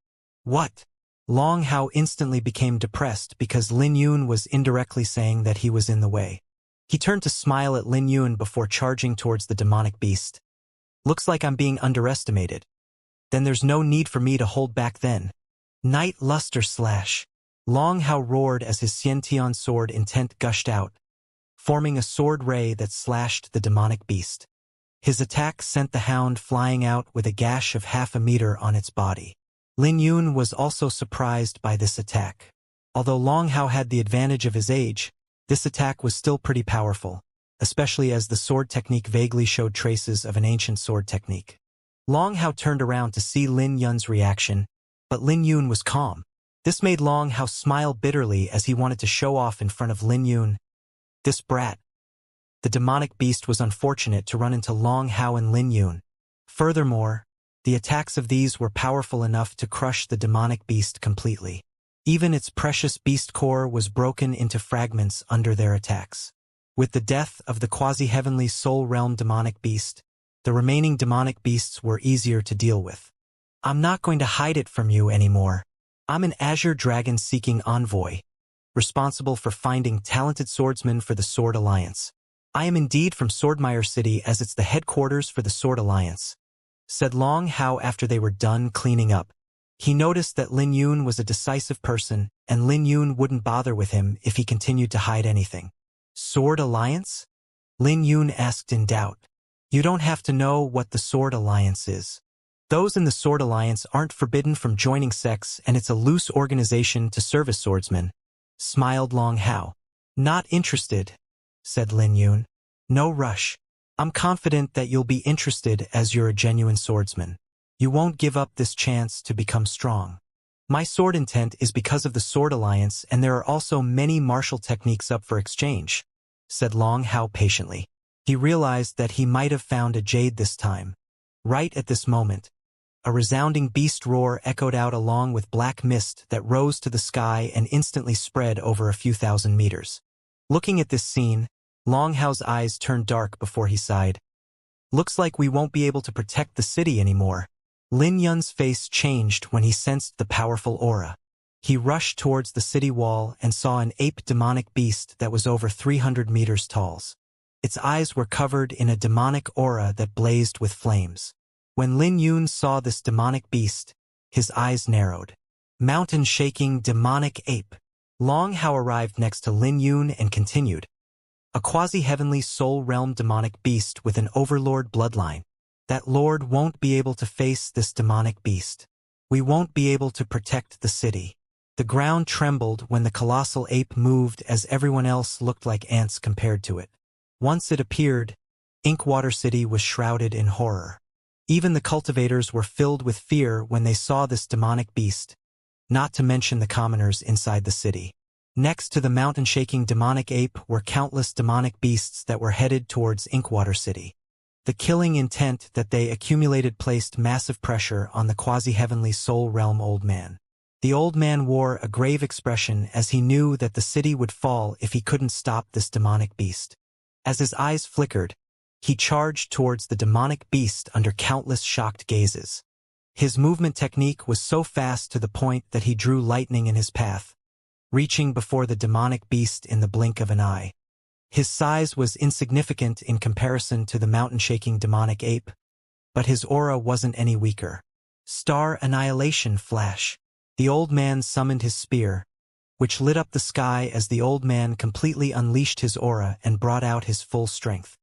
What? Long Hao instantly became depressed because Lin Yun was indirectly saying that he was in the way. He turned to smile at Lin Yun before charging towards the demonic beast. Looks like I'm being underestimated. Then there's no need for me to hold back then. Night Luster Slash. Long Hao roared as his Xiantian sword intent gushed out, forming a sword ray that slashed the demonic beast. His attack sent the hound flying out with a gash of half a meter on its body. Lin Yun was also surprised by this attack. Although Long Hao had the advantage of his age, this attack was still pretty powerful, especially as the sword technique vaguely showed traces of an ancient sword technique. Long Hao turned around to see Lin Yun's reaction, but Lin Yun was calm. This made Long Hao smile bitterly as he wanted to show off in front of Lin Yun. This brat. The demonic beast was unfortunate to run into Long Hao and Lin Yun. Furthermore, the attacks of these were powerful enough to crush the demonic beast completely. Even its precious beast core was broken into fragments under their attacks. With the death of the quasi-heavenly soul realm demonic beast, the remaining demonic beasts were easier to deal with. I'm not going to hide it from you anymore. I'm an Azure Dragon-seeking envoy, responsible for finding talented swordsmen for the Sword Alliance. I am indeed from Swordmire City as it's the headquarters for the Sword Alliance, said Long Hao after they were done cleaning up. He noticed that Lin Yun was a decisive person, and Lin Yun wouldn't bother with him if he continued to hide anything. Sword Alliance? Lin Yun asked in doubt. You don't have to know what the Sword Alliance is. Those in the Sword Alliance aren't forbidden from joining sects, and it's a loose organization to service swordsmen, smiled Long Hao. Not interested, said Lin Yun. No rush. I'm confident that you'll be interested as you're a genuine swordsman. You won't give up this chance to become strong. My sword intent is because of the Sword Alliance, and there are also many martial techniques up for exchange, said Long Hao patiently. He realized that he might have found a jade this time. Right at this moment, a resounding beast roar echoed out along with black mist that rose to the sky and instantly spread over a few thousand meters. Looking at this scene, Long Hao's eyes turned dark before he sighed. Looks like we won't be able to protect the city anymore. Lin Yun's face changed when he sensed the powerful aura. He rushed towards the city wall and saw an ape demonic beast that was over 300 meters tall. Its eyes were covered in a demonic aura that blazed with flames. When Lin Yun saw this demonic beast, his eyes narrowed. Mountain-shaking demonic ape. Long Hao arrived next to Lin Yun and continued. A quasi-heavenly soul realm demonic beast with an overlord bloodline. That lord won't be able to face this demonic beast. We won't be able to protect the city. The ground trembled when the colossal ape moved as everyone else looked like ants compared to it. Once it appeared, Inkwater City was shrouded in horror. Even the cultivators were filled with fear when they saw this demonic beast, not to mention the commoners inside the city. Next to the mountain-shaking demonic ape were countless demonic beasts that were headed towards Inkwater City. The killing intent that they accumulated placed massive pressure on the quasi-heavenly soul realm old man. The old man wore a grave expression as he knew that the city would fall if he couldn't stop this demonic beast. As his eyes flickered, he charged towards the demonic beast under countless shocked gazes. His movement technique was so fast to the point that he drew lightning in his path, reaching before the demonic beast in the blink of an eye. His size was insignificant in comparison to the mountain-shaking demonic ape, but his aura wasn't any weaker. Star Annihilation Flash. The old man summoned his spear, which lit up the sky as the old man completely unleashed his aura and brought out his full strength.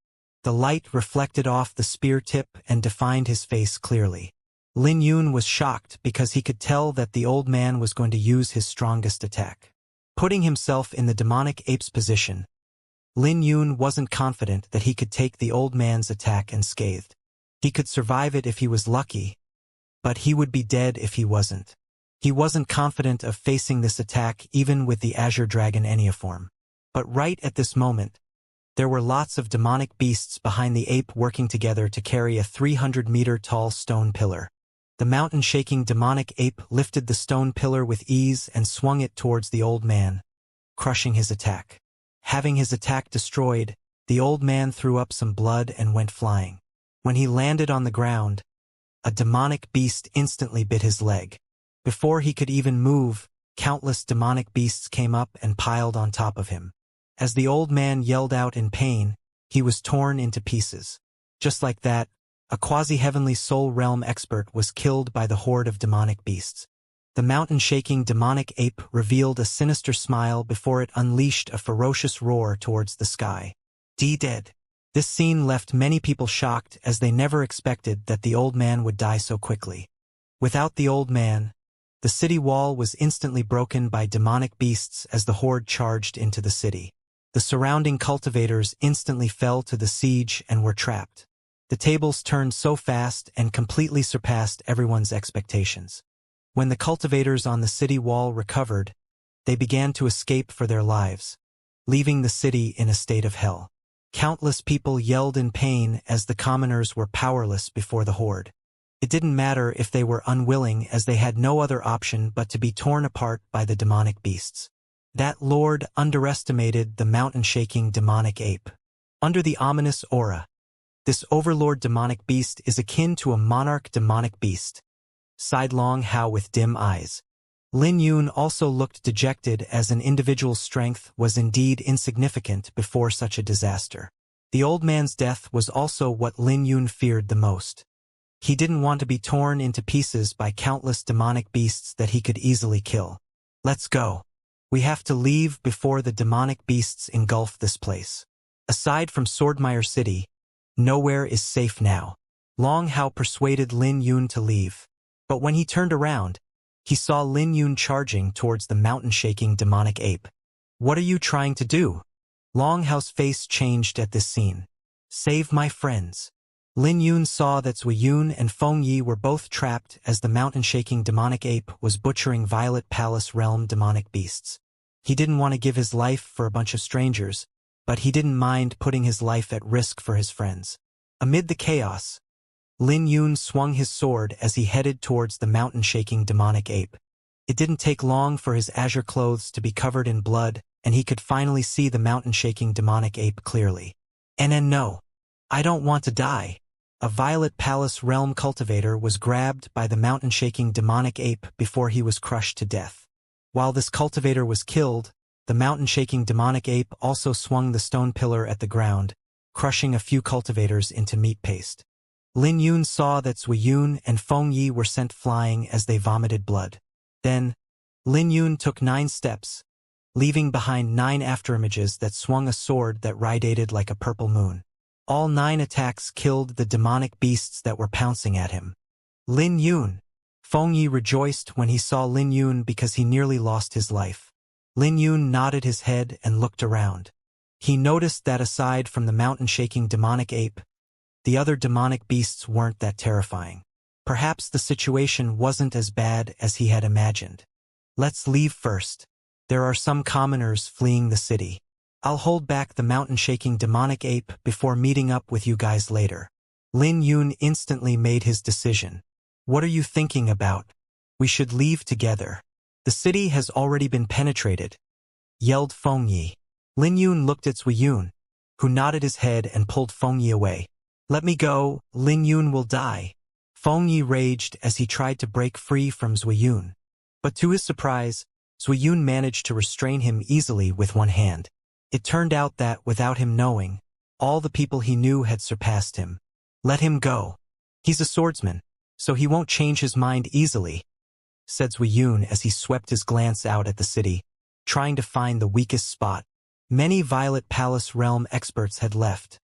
The light reflected off the spear tip and defined his face clearly. Lin Yun was shocked because he could tell that the old man was going to use his strongest attack. Putting himself in the demonic ape's position, Lin Yun wasn't confident that he could take the old man's attack unscathed. He could survive it if he was lucky, but he would be dead if he wasn't. He wasn't confident of facing this attack even with the Azure Dragon Enneaform. But right at this moment, there were lots of demonic beasts behind the ape working together to carry a 300-meter-tall stone pillar. The mountain-shaking demonic ape lifted the stone pillar with ease and swung it towards the old man, crushing his attack. Having his attack destroyed, the old man threw up some blood and went flying. When he landed on the ground, a demonic beast instantly bit his leg. Before he could even move, countless demonic beasts came up and piled on top of him. As the old man yelled out in pain, he was torn into pieces. Just like that, a quasi-heavenly soul realm expert was killed by the horde of demonic beasts. The mountain-shaking demonic ape revealed a sinister smile before it unleashed a ferocious roar towards the sky. Dead. This scene left many people shocked as they never expected that the old man would die so quickly. Without the old man, the city wall was instantly broken by demonic beasts as the horde charged into the city. The surrounding cultivators instantly fell to the siege and were trapped. The tables turned so fast and completely surpassed everyone's expectations. When the cultivators on the city wall recovered, they began to escape for their lives, leaving the city in a state of hell. Countless people yelled in pain as the commoners were powerless before the horde. It didn't matter if they were unwilling, as they had no other option but to be torn apart by the demonic beasts. That lord underestimated the mountain-shaking demonic ape. Under the ominous aura, this overlord demonic beast is akin to a monarch demonic beast, sidelong Hao with dim eyes. Lin Yun also looked dejected, as an individual's strength was indeed insignificant before such a disaster. The old man's death was also what Lin Yun feared the most. He didn't want to be torn into pieces by countless demonic beasts that he could easily kill. Let's go. We have to leave before the demonic beasts engulf this place. Aside from Swordmire City, nowhere is safe now. Long Hao persuaded Lin Yun to leave. But when he turned around, he saw Lin Yun charging towards the mountain-shaking demonic ape. What are you trying to do? Long Hao's face changed at this scene. Save my friends. Lin Yun saw that Zui Yun and Feng Yi were both trapped as the mountain-shaking demonic ape was butchering Violet Palace realm demonic beasts. He didn't want to give his life for a bunch of strangers, but he didn't mind putting his life at risk for his friends. Amid the chaos, Lin Yun swung his sword as he headed towards the mountain-shaking demonic ape. It didn't take long for his azure clothes to be covered in blood, and he could finally see the mountain-shaking demonic ape clearly. No. I don't want to die. A Violet Palace realm cultivator was grabbed by the mountain-shaking demonic ape before he was crushed to death. While this cultivator was killed, the mountain-shaking demonic ape also swung the stone pillar at the ground, crushing a few cultivators into meat paste. Lin Yun saw that Zui Yun and Feng Yi were sent flying as they vomited blood. Then, Lin Yun took 9 steps, leaving behind 9 afterimages that swung a sword that radiated like a purple moon. All 9 attacks killed the demonic beasts that were pouncing at him. Lin Yun. Feng Yi rejoiced when he saw Lin Yun because he nearly lost his life. Lin Yun nodded his head and looked around. He noticed that aside from the mountain-shaking demonic ape, the other demonic beasts weren't that terrifying. Perhaps the situation wasn't as bad as he had imagined. Let's leave first. There are some commoners fleeing the city. I'll hold back the mountain-shaking demonic ape before meeting up with you guys later. Lin Yun instantly made his decision. What are you thinking about? We should leave together. The city has already been penetrated, yelled Feng Yi. Lin Yun looked at Zui Yun, who nodded his head and pulled Feng Yi away. Let me go, Lin Yun will die. Feng Yi raged as he tried to break free from Zui Yun. But to his surprise, Zui Yun managed to restrain him easily with one hand. It turned out that, without him knowing, all the people he knew had surpassed him. Let him go. He's a swordsman, so he won't change his mind easily, said Zui Yun as he swept his glance out at the city, trying to find the weakest spot. Many Violet Palace realm experts had left,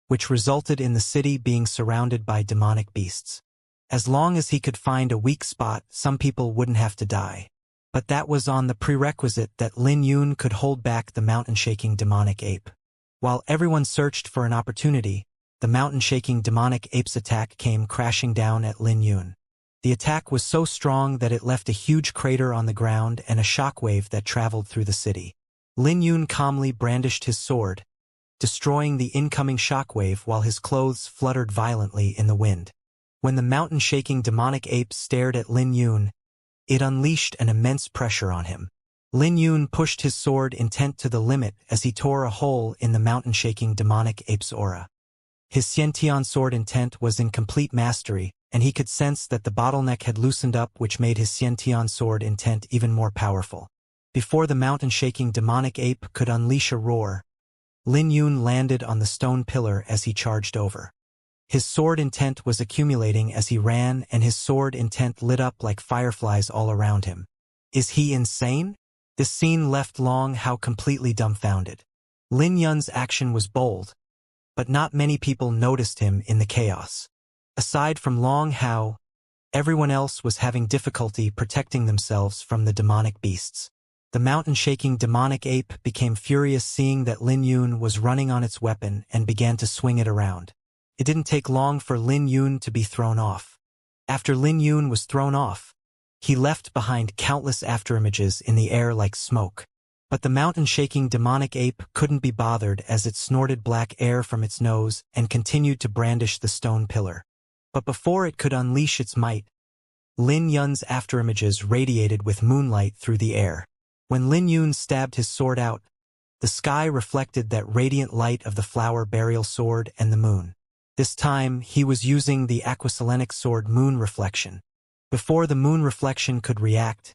which resulted in the city being surrounded by demonic beasts. As long as he could find a weak spot, some people wouldn't have to die. But that was on the prerequisite that Lin Yun could hold back the mountain-shaking demonic ape. While everyone searched for an opportunity, the mountain-shaking demonic ape's attack came crashing down at Lin Yun. The attack was so strong that it left a huge crater on the ground and a shockwave that traveled through the city. Lin Yun calmly brandished his sword, destroying the incoming shockwave while his clothes fluttered violently in the wind. When the mountain-shaking demonic ape stared at Lin Yun, it unleashed an immense pressure on him. Lin Yun pushed his sword intent to the limit as he tore a hole in the mountain-shaking demonic ape's aura. His Xianxia sword intent was in complete mastery, and he could sense that the bottleneck had loosened up, which made his Xianxia sword intent even more powerful. Before the mountain-shaking demonic ape could unleash a roar, Lin Yun landed on the stone pillar as he charged over. His sword intent was accumulating as he ran, and his sword intent lit up like fireflies all around him. Is he insane? This scene left Long Hao completely dumbfounded. Lin Yun's action was bold, but not many people noticed him in the chaos. Aside from Long Hao, everyone else was having difficulty protecting themselves from the demonic beasts. The mountain-shaking demonic ape became furious seeing that Lin Yun was running on its weapon and began to swing it around. It didn't take long for Lin Yun to be thrown off. After Lin Yun was thrown off, he left behind countless afterimages in the air like smoke. But the mountain-shaking demonic ape couldn't be bothered as it snorted black air from its nose and continued to brandish the stone pillar. But before it could unleash its might, Lin Yun's afterimages radiated with moonlight through the air. When Lin Yun stabbed his sword out, the sky reflected that radiant light of the flower burial sword and the moon. This time, he was using the aquaselenic sword Moon Reflection. Before the moon reflection could react,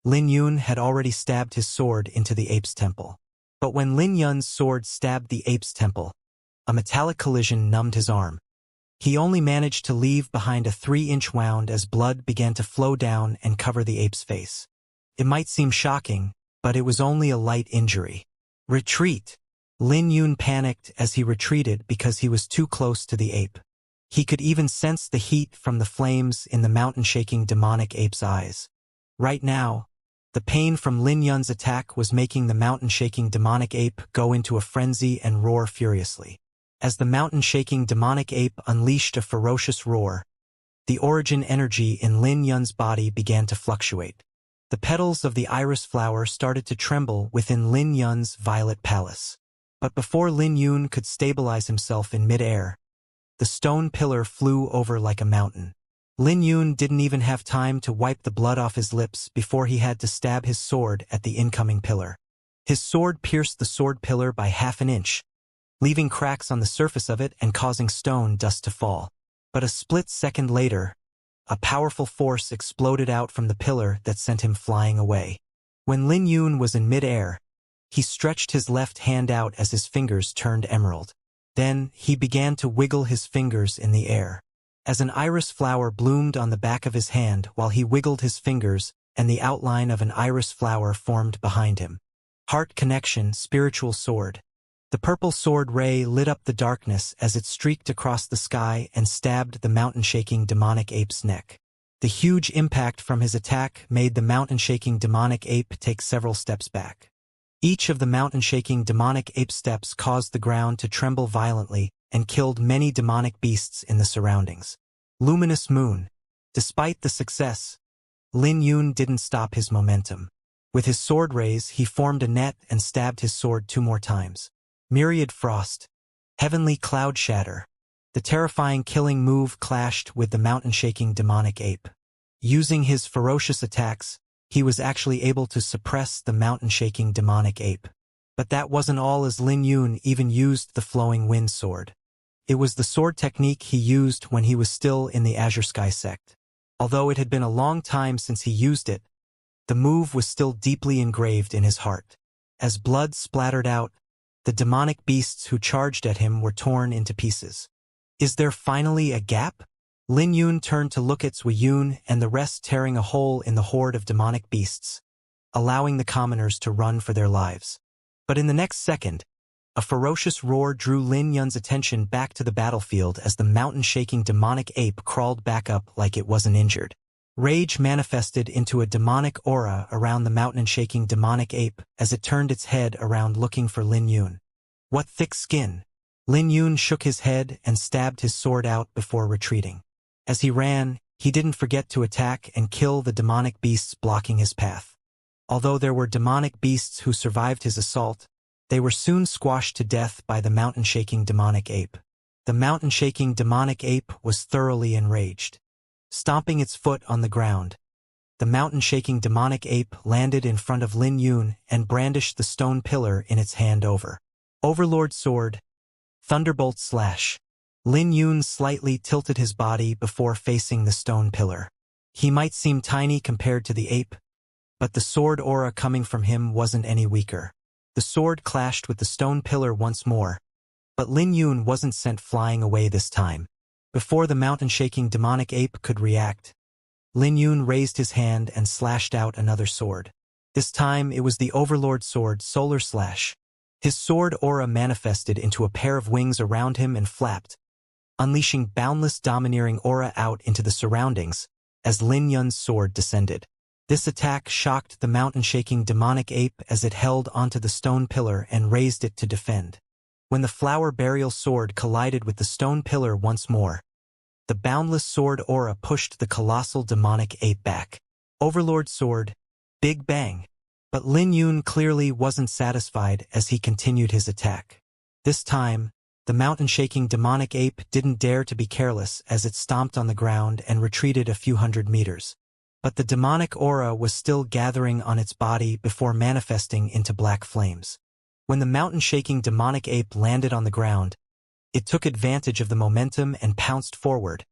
Lin Yun had already stabbed his sword into the ape's temple. But when Lin Yun's sword stabbed the ape's temple, a metallic collision numbed his arm. He only managed to leave behind a 3-inch wound as blood began to flow down and cover the ape's face. It might seem shocking, but it was only a light injury. Retreat! Lin Yun panicked as he retreated because he was too close to the ape. He could even sense the heat from the flames in the mountain-shaking demonic ape's eyes. Right now, the pain from Lin Yun's attack was making the mountain-shaking demonic ape go into a frenzy and roar furiously. As the mountain-shaking demonic ape unleashed a ferocious roar, the origin energy in Lin Yun's body began to fluctuate. The petals of the iris flower started to tremble within Lin Yun's violet palace. But before Lin Yun could stabilize himself in mid-air, the stone pillar flew over like a mountain. Lin Yun didn't even have time to wipe the blood off his lips before he had to stab his sword at the incoming pillar. His sword pierced the sword pillar by half an inch, leaving cracks on the surface of it and causing stone dust to fall. But a split second later, a powerful force exploded out from the pillar that sent him flying away. When Lin Yun was in mid-air, he stretched his left hand out as his fingers turned emerald. Then, he began to wiggle his fingers in the air. As an iris flower bloomed on the back of his hand while he wiggled his fingers, and the outline of an iris flower formed behind him. Heart Connection, Spiritual Sword. The purple sword ray lit up the darkness as it streaked across the sky and stabbed the mountain-shaking demonic ape's neck. The huge impact from his attack made the mountain-shaking demonic ape take several steps back. Each of the mountain-shaking demonic ape steps caused the ground to tremble violently and killed many demonic beasts in the surroundings. Luminous Moon. Despite the success, Lin Yun didn't stop his momentum. With his sword rays, he formed a net and stabbed his sword 2 more times. Myriad Frost. Heavenly Cloud Shatter. The terrifying killing move clashed with the mountain-shaking demonic ape. Using his ferocious attacks, he was actually able to suppress the mountain-shaking demonic ape. But that wasn't all, as Lin Yun even used the flowing wind sword. It was the sword technique he used when he was still in the Azure Sky sect. Although it had been a long time since he used it, the move was still deeply engraved in his heart. As blood splattered out, the demonic beasts who charged at him were torn into pieces. Is there finally a gap? Lin Yun turned to look at Zui Yun and the rest, tearing a hole in the horde of demonic beasts, allowing the commoners to run for their lives. But in the next second, a ferocious roar drew Lin Yun's attention back to the battlefield as the mountain-shaking demonic ape crawled back up like it wasn't injured. Rage manifested into a demonic aura around the mountain-shaking demonic ape as it turned its head around looking for Lin Yun. What thick skin! Lin Yun shook his head and stabbed his sword out before retreating. As he ran, he didn't forget to attack and kill the demonic beasts blocking his path. Although there were demonic beasts who survived his assault, they were soon squashed to death by the mountain-shaking demonic ape. The mountain-shaking demonic ape was thoroughly enraged. Stomping its foot on the ground, the mountain-shaking demonic ape landed in front of Lin Yun and brandished the stone pillar in its hand over. Overlord Sword, Thunderbolt Slash. Lin Yun slightly tilted his body before facing the stone pillar. He might seem tiny compared to the ape, but the sword aura coming from him wasn't any weaker. The sword clashed with the stone pillar once more, but Lin Yun wasn't sent flying away this time. Before the mountain-shaking demonic ape could react, Lin Yun raised his hand and slashed out another sword. This time it was the Overlord Sword, Solar Slash. His sword aura manifested into a pair of wings around him and flapped, unleashing boundless domineering aura out into the surroundings as Lin Yun's sword descended. This attack shocked the mountain-shaking demonic ape as it held onto the stone pillar and raised it to defend. When the flower burial sword collided with the stone pillar once more, the boundless sword aura pushed the colossal demonic ape back. Overlord Sword, Big Bang. But Lin Yun clearly wasn't satisfied as he continued his attack. This time, the mountain-shaking demonic ape didn't dare to be careless as it stomped on the ground and retreated a few hundred meters. But the demonic aura was still gathering on its body before manifesting into black flames. When the mountain-shaking demonic ape landed on the ground, it took advantage of the momentum and pounced forward,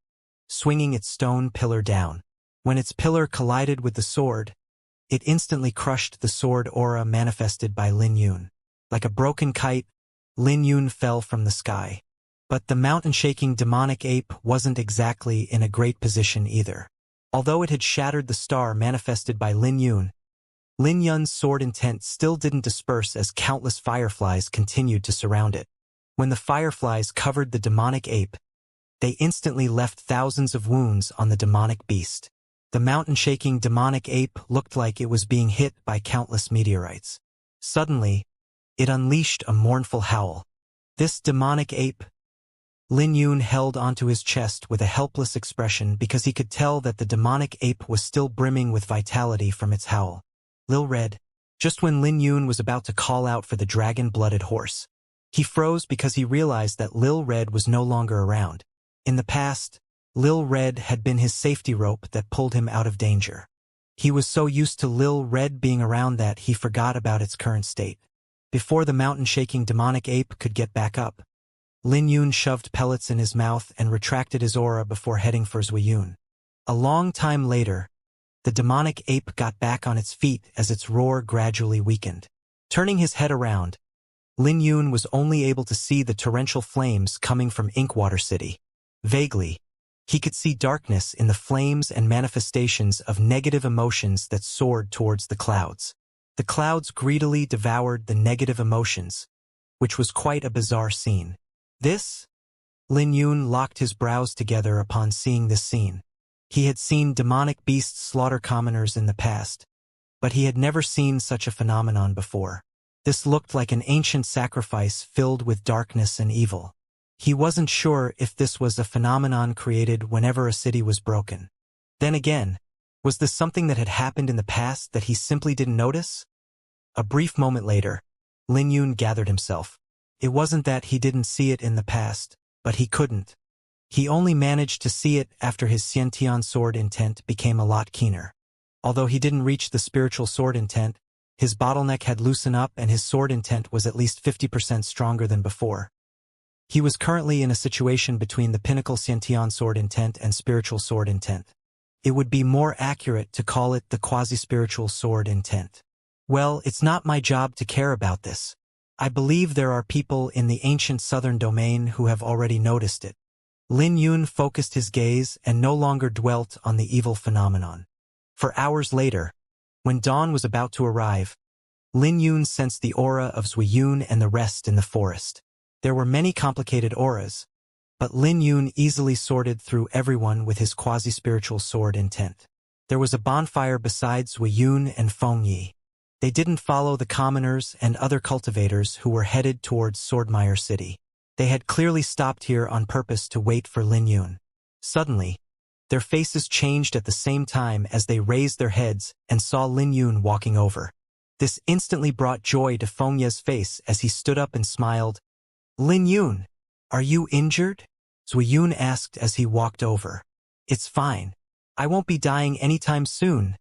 swinging its stone pillar down. When its pillar collided with the sword, it instantly crushed the sword aura manifested by Lin Yun. Like a broken kite, Lin Yun fell from the sky. But the mountain-shaking demonic ape wasn't exactly in a great position either. Although it had shattered the star manifested by Lin Yun's sword intent still didn't disperse as countless fireflies continued to surround it. When the fireflies covered the demonic ape, they instantly left thousands of wounds on the demonic beast. The mountain-shaking demonic ape looked like it was being hit by countless meteorites. Suddenly, it unleashed a mournful howl. This demonic ape, Lin Yun held onto his chest with a helpless expression because he could tell that the demonic ape was still brimming with vitality from its howl. Lil Red. Just when Lin Yun was about to call out for the dragon-blooded horse, he froze because he realized that Lil Red was no longer around. In the past, Lil Red had been his safety rope that pulled him out of danger. He was so used to Lil Red being around that he forgot about its current state. Before the mountain-shaking demonic ape could get back up, Lin Yun shoved pellets in his mouth and retracted his aura before heading for Zui Yun. A long time later, the demonic ape got back on its feet as its roar gradually weakened. Turning his head around, Lin Yun was only able to see the torrential flames coming from Inkwater City. Vaguely, he could see darkness in the flames and manifestations of negative emotions that soared towards the clouds. The clouds greedily devoured the negative emotions, which was quite a bizarre scene. Lin Yun locked his brows together upon seeing this scene. He had seen demonic beasts slaughter commoners in the past, but he had never seen such a phenomenon before. This looked like an ancient sacrifice filled with darkness and evil. He wasn't sure if this was a phenomenon created whenever a city was broken. Then again, was this something that had happened in the past that he simply didn't notice? A brief moment later, Lin Yun gathered himself. It wasn't that he didn't see it in the past, but he couldn't. He only managed to see it after his Xiantian sword intent became a lot keener. Although he didn't reach the spiritual sword intent, his bottleneck had loosened up and his sword intent was at least 50% stronger than before. He was currently in a situation between the pinnacle Xiantian sword intent and spiritual sword intent. It would be more accurate to call it the quasi-spiritual sword intent. Well, it's not my job to care about this. I believe there are people in the ancient southern domain who have already noticed it. Lin Yun focused his gaze and no longer dwelt on the evil phenomenon. For hours later, when dawn was about to arrive, Lin Yun sensed the aura of Zui Yun and the rest in the forest. There were many complicated auras, but Lin Yun easily sorted through everyone with his quasi-spiritual sword intent. There was a bonfire beside Zui Yun and Feng Yi. They didn't follow the commoners and other cultivators who were headed towards Swordmire City. They had clearly stopped here on purpose to wait for Lin Yun. Suddenly, their faces changed at the same time as they raised their heads and saw Lin Yun walking over. This instantly brought joy to Feng Ye's face as he stood up and smiled. "Lin Yun, are you injured?" Zui Yun asked as he walked over. "It's fine. I won't be dying anytime soon,"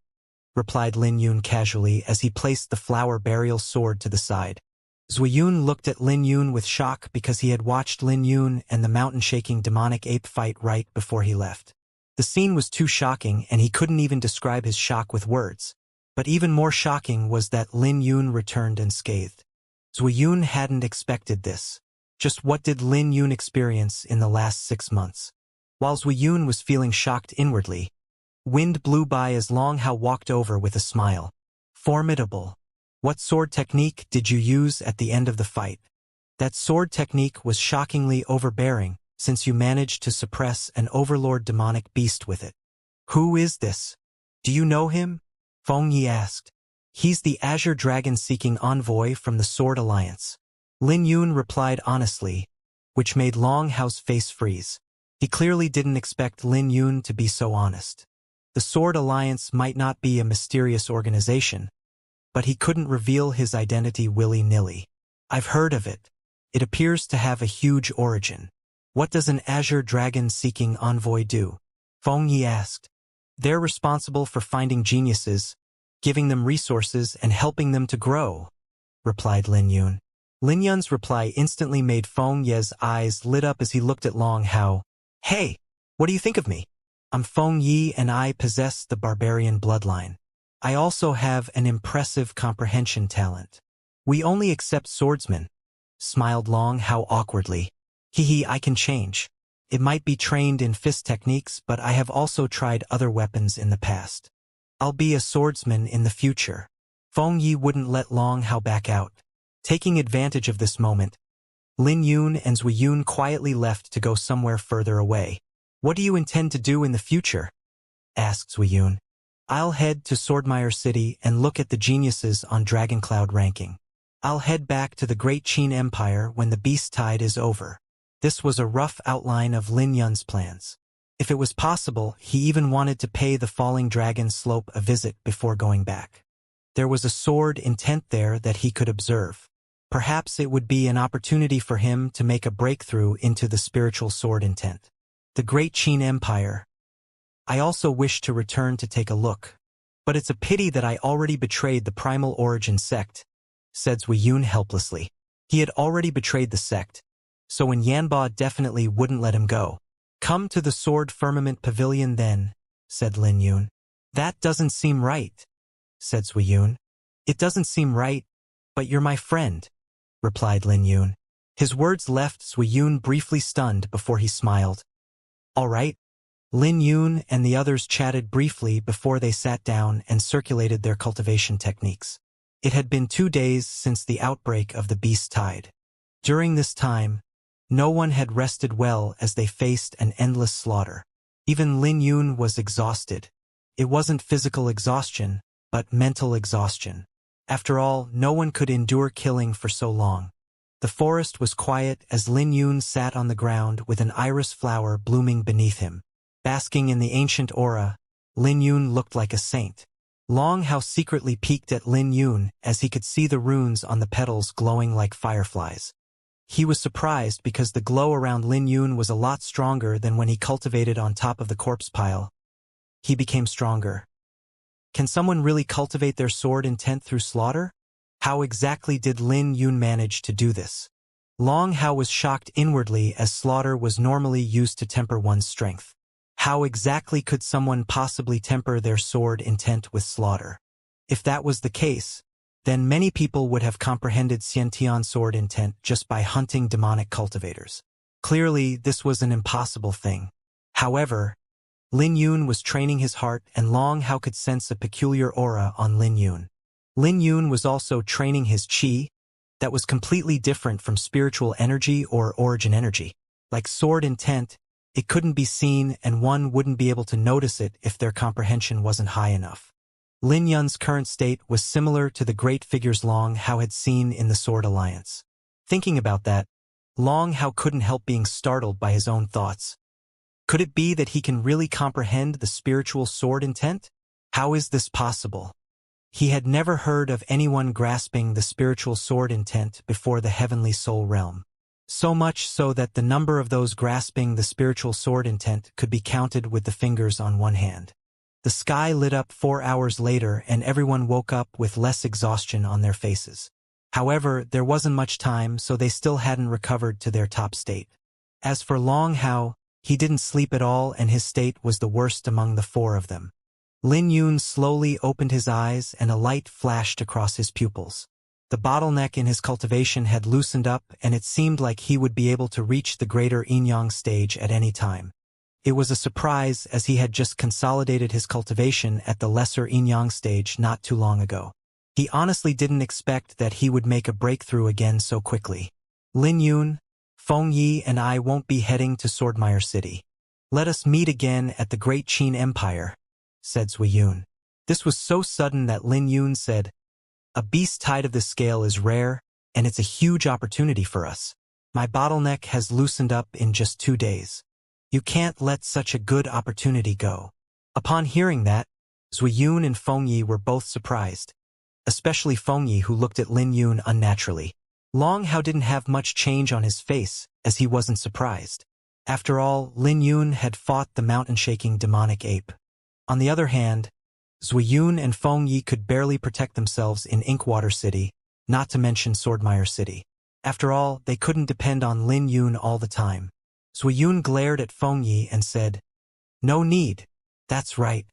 replied Lin Yun casually as he placed the flower burial sword to the side. Zui Yun looked at Lin Yun with shock because he had watched Lin Yun and the mountain-shaking demonic ape fight right before he left. The scene was too shocking and he couldn't even describe his shock with words. But even more shocking was that Lin Yun returned unscathed. Zui Yun hadn't expected this. Just what did Lin Yun experience in the last 6 months? While Zui Yun was feeling shocked inwardly, wind blew by as Long Hao walked over with a smile. "Formidable. What sword technique did you use at the end of the fight?" "That sword technique was shockingly overbearing, since you managed to suppress an overlord demonic beast with it." "Who is this? Do you know him?" Feng Yi asked. "He's the Azure Dragon-seeking envoy from the Sword Alliance." Lin Yun replied honestly, which made Long Hao's face freeze. He clearly didn't expect Lin Yun to be so honest. The Sword Alliance might not be a mysterious organization, but he couldn't reveal his identity willy-nilly. "I've heard of it. It appears to have a huge origin. What does an Azure Dragon-seeking envoy do?" Feng Yi asked. "They're responsible for finding geniuses, giving them resources and helping them to grow," replied Lin Yun. Lin Yun's reply instantly made Feng Ye's eyes lit up as he looked at Long Hao. "Hey, what do you think of me? I'm Feng Yi and I possess the barbarian bloodline. I also have an impressive comprehension talent. We only accept swordsmen," smiled Long Hao awkwardly. "Hee, I can change. It might be trained in fist techniques, but I have also tried other weapons in the past. I'll be a swordsman in the future." Feng Yi wouldn't let Long Hao back out. Taking advantage of this moment, Lin Yun and Zui Yun quietly left to go somewhere further away. "What do you intend to do in the future?" asked Zui Yun. "I'll head to Swordmire City and look at the geniuses on Dragoncloud ranking. I'll head back to the Great Qin Empire when the Beast Tide is over." This was a rough outline of Lin Yun's plans. If it was possible, he even wanted to pay the Falling Dragon Slope a visit before going back. There was a sword intent there that he could observe. Perhaps it would be an opportunity for him to make a breakthrough into the spiritual sword intent. The Great Qin Empire. "I also wish to return to take a look. But it's a pity that I already betrayed the Primal Origin sect," said Zui Yun helplessly. He had already betrayed the sect, so Yanba definitely wouldn't let him go. "Come to the Sword Firmament Pavilion then," said Lin Yun. "That doesn't seem right," said Zui Yun. "It doesn't seem right, but you're my friend," replied Lin Yun. His words left Zui Yun briefly stunned before he smiled. "All right." Lin Yun and the others chatted briefly before they sat down and circulated their cultivation techniques. It had been 2 days since the outbreak of the Beast Tide. During this time, no one had rested well as they faced an endless slaughter. Even Lin Yun was exhausted. It wasn't physical exhaustion, but mental exhaustion. After all, no one could endure killing for so long. The forest was quiet as Lin Yun sat on the ground with an iris flower blooming beneath him. Basking in the ancient aura, Lin Yun looked like a saint. Long Hao secretly peeked at Lin Yun as he could see the runes on the petals glowing like fireflies. He was surprised because the glow around Lin Yun was a lot stronger than when he cultivated on top of the corpse pile. He became stronger. Can someone really cultivate their sword intent through slaughter? How exactly did Lin Yun manage to do this? Long Hao was shocked inwardly as slaughter was normally used to temper one's strength. How exactly could someone possibly temper their sword intent with slaughter? If that was the case, then many people would have comprehended Xianxia's sword intent just by hunting demonic cultivators. Clearly, this was an impossible thing. However, Lin Yun was training his heart and Long Hao could sense a peculiar aura on Lin Yun. Lin Yun was also training his qi, that was completely different from spiritual energy or origin energy. Like sword intent, it couldn't be seen and one wouldn't be able to notice it if their comprehension wasn't high enough. Lin Yun's current state was similar to the great figures Long Hao had seen in the Sword Alliance. Thinking about that, Long Hao couldn't help being startled by his own thoughts. Could it be that he can really comprehend the spiritual sword intent? How is this possible? He had never heard of anyone grasping the spiritual sword intent before the heavenly soul realm. So much so that the number of those grasping the spiritual sword intent could be counted with the fingers on one hand. The sky lit up 4 hours later and everyone woke up with less exhaustion on their faces. However, there wasn't much time, so they still hadn't recovered to their top state. As for Long Hao, he didn't sleep at all and his state was the worst among the 4 of them. Lin Yun slowly opened his eyes and a light flashed across his pupils. The bottleneck in his cultivation had loosened up and it seemed like he would be able to reach the greater Yin-Yang stage at any time. It was a surprise as he had just consolidated his cultivation at the lesser Yin-Yang stage not too long ago. He honestly didn't expect that he would make a breakthrough again so quickly. Lin Yun, Feng Yi and I won't be heading to Swordmire City. Let us meet again at the Great Qin Empire, said Zui Yun. This was so sudden that Lin Yun said, a beast tide of this scale is rare, and it's a huge opportunity for us. My bottleneck has loosened up in just 2 days. You can't let such a good opportunity go. Upon hearing that, Zui Yun and Feng Yi were both surprised, especially Feng Yi who looked at Lin Yun unnaturally. Long Hao didn't have much change on his face, as he wasn't surprised. After all, Lin Yun had fought the mountain-shaking demonic ape. On the other hand, Zui Yun and Feng Yi could barely protect themselves in Inkwater City, not to mention Swordmire City. After all, they couldn't depend on Lin Yun all the time. Zui Yun glared at Feng Yi and said, no need. That's right.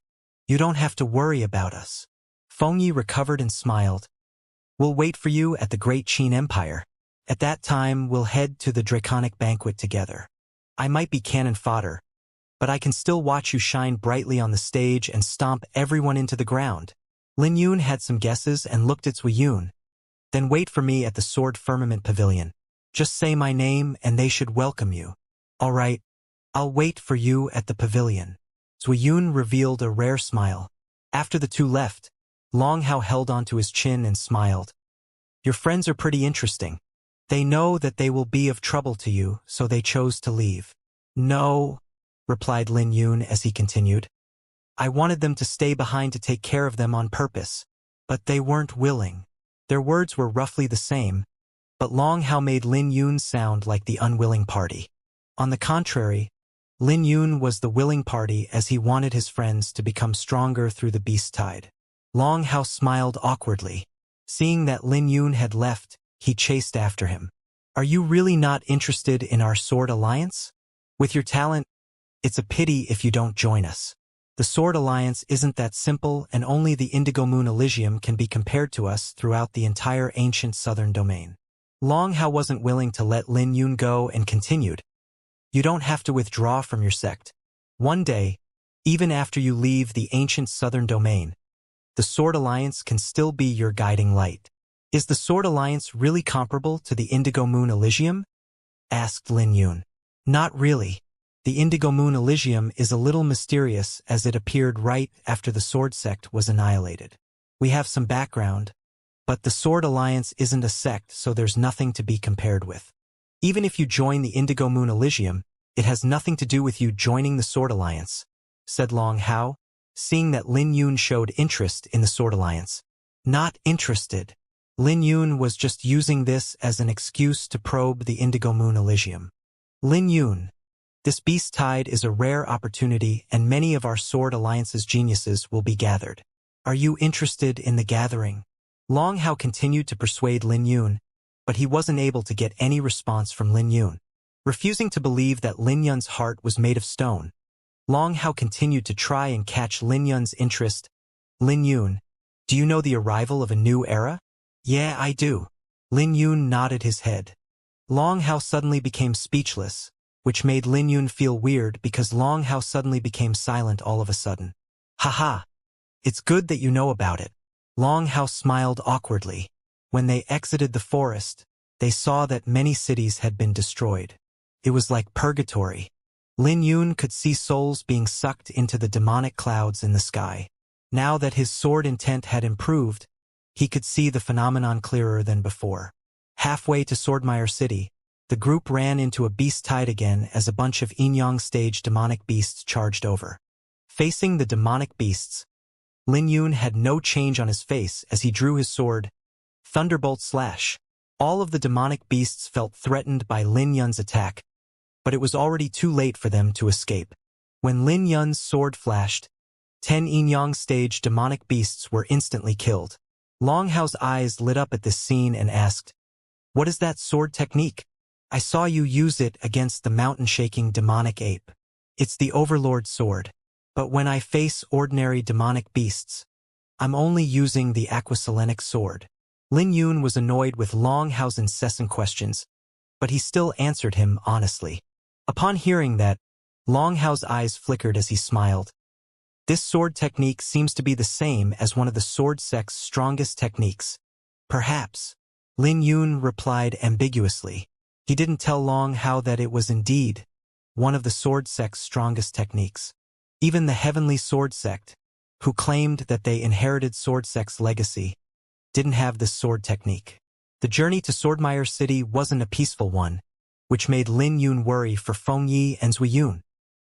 You don't have to worry about us. Feng Yi recovered and smiled. We'll wait for you at the Great Qin Empire. At that time, we'll head to the Draconic Banquet together. I might be cannon fodder, but I can still watch you shine brightly on the stage and stomp everyone into the ground. Lin Yun had some guesses and looked at Zui Yun. Then wait for me at the Sword Firmament Pavilion. Just say my name and they should welcome you. All right, I'll wait for you at the pavilion. Zui Yun revealed a rare smile. After the two left, Long Hao held onto his chin and smiled. Your friends are pretty interesting. They know that they will be of trouble to you, so they chose to leave. No, replied Lin Yun as he continued. I wanted them to stay behind to take care of them on purpose, but they weren't willing. Their words were roughly the same, but Long Hao made Lin Yun sound like the unwilling party. On the contrary, Lin Yun was the willing party as he wanted his friends to become stronger through the beast tide. Long Hao smiled awkwardly. Seeing that Lin Yun had left, he chased after him. Are you really not interested in our Sword Alliance? With your talent, it's a pity if you don't join us. The Sword Alliance isn't that simple and only the Indigo Moon Elysium can be compared to us throughout the entire ancient southern domain. Long Hao wasn't willing to let Lin Yun go and continued. You don't have to withdraw from your sect. One day, even after you leave the ancient southern domain, the Sword Alliance can still be your guiding light. Is the Sword Alliance really comparable to the Indigo Moon Elysium? Asked Lin Yun. Not really. The Indigo Moon Elysium is a little mysterious as it appeared right after the Sword Sect was annihilated. We have some background, but the Sword Alliance isn't a sect, so there's nothing to be compared with. Even if you join the Indigo Moon Elysium, it has nothing to do with you joining the Sword Alliance, said Long Hao, seeing that Lin Yun showed interest in the Sword Alliance. Not interested. Lin Yun was just using this as an excuse to probe the Indigo Moon Elysium. Lin Yun, this beast tide is a rare opportunity and many of our Sword Alliance's geniuses will be gathered. Are you interested in the gathering? Long Hao continued to persuade Lin Yun, but he wasn't able to get any response from Lin Yun. Refusing to believe that Lin Yun's heart was made of stone, Long Hao continued to try and catch Lin Yun's interest. Lin Yun, do you know the arrival of a new era? Yeah, I do. Lin Yun nodded his head. Long Hao suddenly became speechless, which made Lin Yun feel weird because Long Hao suddenly became silent all of a sudden. Haha. It's good that you know about it. Long Hao smiled awkwardly. When they exited the forest, they saw that many cities had been destroyed. It was like purgatory. Lin Yun could see souls being sucked into the demonic clouds in the sky. Now that his sword intent had improved, he could see the phenomenon clearer than before. Halfway to Swordmire City, The group ran into a beast tide again as a bunch of Yin-Yang stage demonic beasts charged over. Facing the demonic beasts, Lin Yun had no change on his face as he drew his sword, Thunderbolt Slash. All of the demonic beasts felt threatened by Lin Yun's attack, but it was already too late for them to escape. When Lin Yun's sword flashed, 10 Yin-Yang stage demonic beasts were instantly killed. Long Hao's eyes lit up at this scene and asked, "What is that sword technique? I saw you use it against the mountain-shaking demonic ape. It's the Overlord sword. But when I face ordinary demonic beasts, I'm only using the Aquaselenic sword." Lin Yun was annoyed with Long Hao's incessant questions, but he still answered him honestly. Upon hearing that, Long Hao's eyes flickered as he smiled. This sword technique seems to be the same as one of the sword sect's strongest techniques. Perhaps. Lin Yun replied ambiguously. He didn't tell Long Hao that it was indeed one of the sword sect's strongest techniques. Even the Heavenly Sword Sect, who claimed that they inherited sword sect's legacy, didn't have this sword technique. The journey to Swordmire City wasn't a peaceful one, which made Lin Yun worry for Feng Yi and Zui Yun.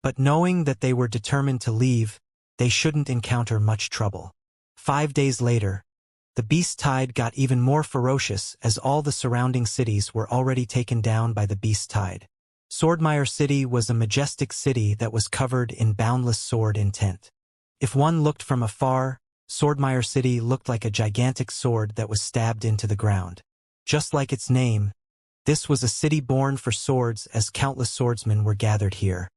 But knowing that they were determined to leave, they shouldn't encounter much trouble. 5 days later, the beast tide got even more ferocious as all the surrounding cities were already taken down by the beast tide. Swordmire City was a majestic city that was covered in boundless sword intent. If one looked from afar, Swordmire City looked like a gigantic sword that was stabbed into the ground. Just like its name, this was a city born for swords as countless swordsmen were gathered here.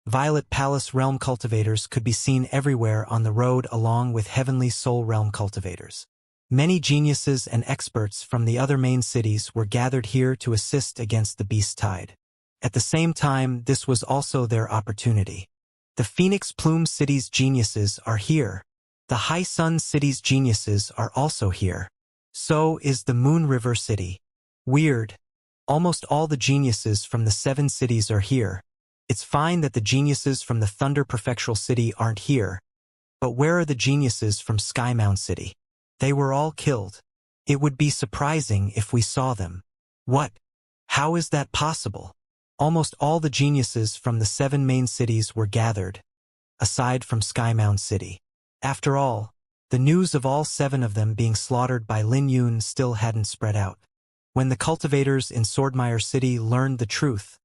Violet Palace Realm Cultivators could be seen everywhere on the road along with Heavenly Soul Realm Cultivators. Many geniuses and experts from the other main cities were gathered here to assist against the beast tide. At the same time, this was also their opportunity. The Phoenix Plume City's geniuses are here. The High Sun City's geniuses are also here. So is the Moon River City. Weird. Almost all the geniuses from the 7 cities are here. It's fine that the geniuses from the Thunder Prefectural City aren't here, but where are the geniuses from Skymount City? They were all killed. It would be surprising if we saw them. What? How is that possible? Almost all the geniuses from the 7 main cities were gathered, aside from Skymount City. After all, the news of all 7 of them being slaughtered by Lin Yun still hadn't spread out. When the cultivators in Swordmire City learned the truth,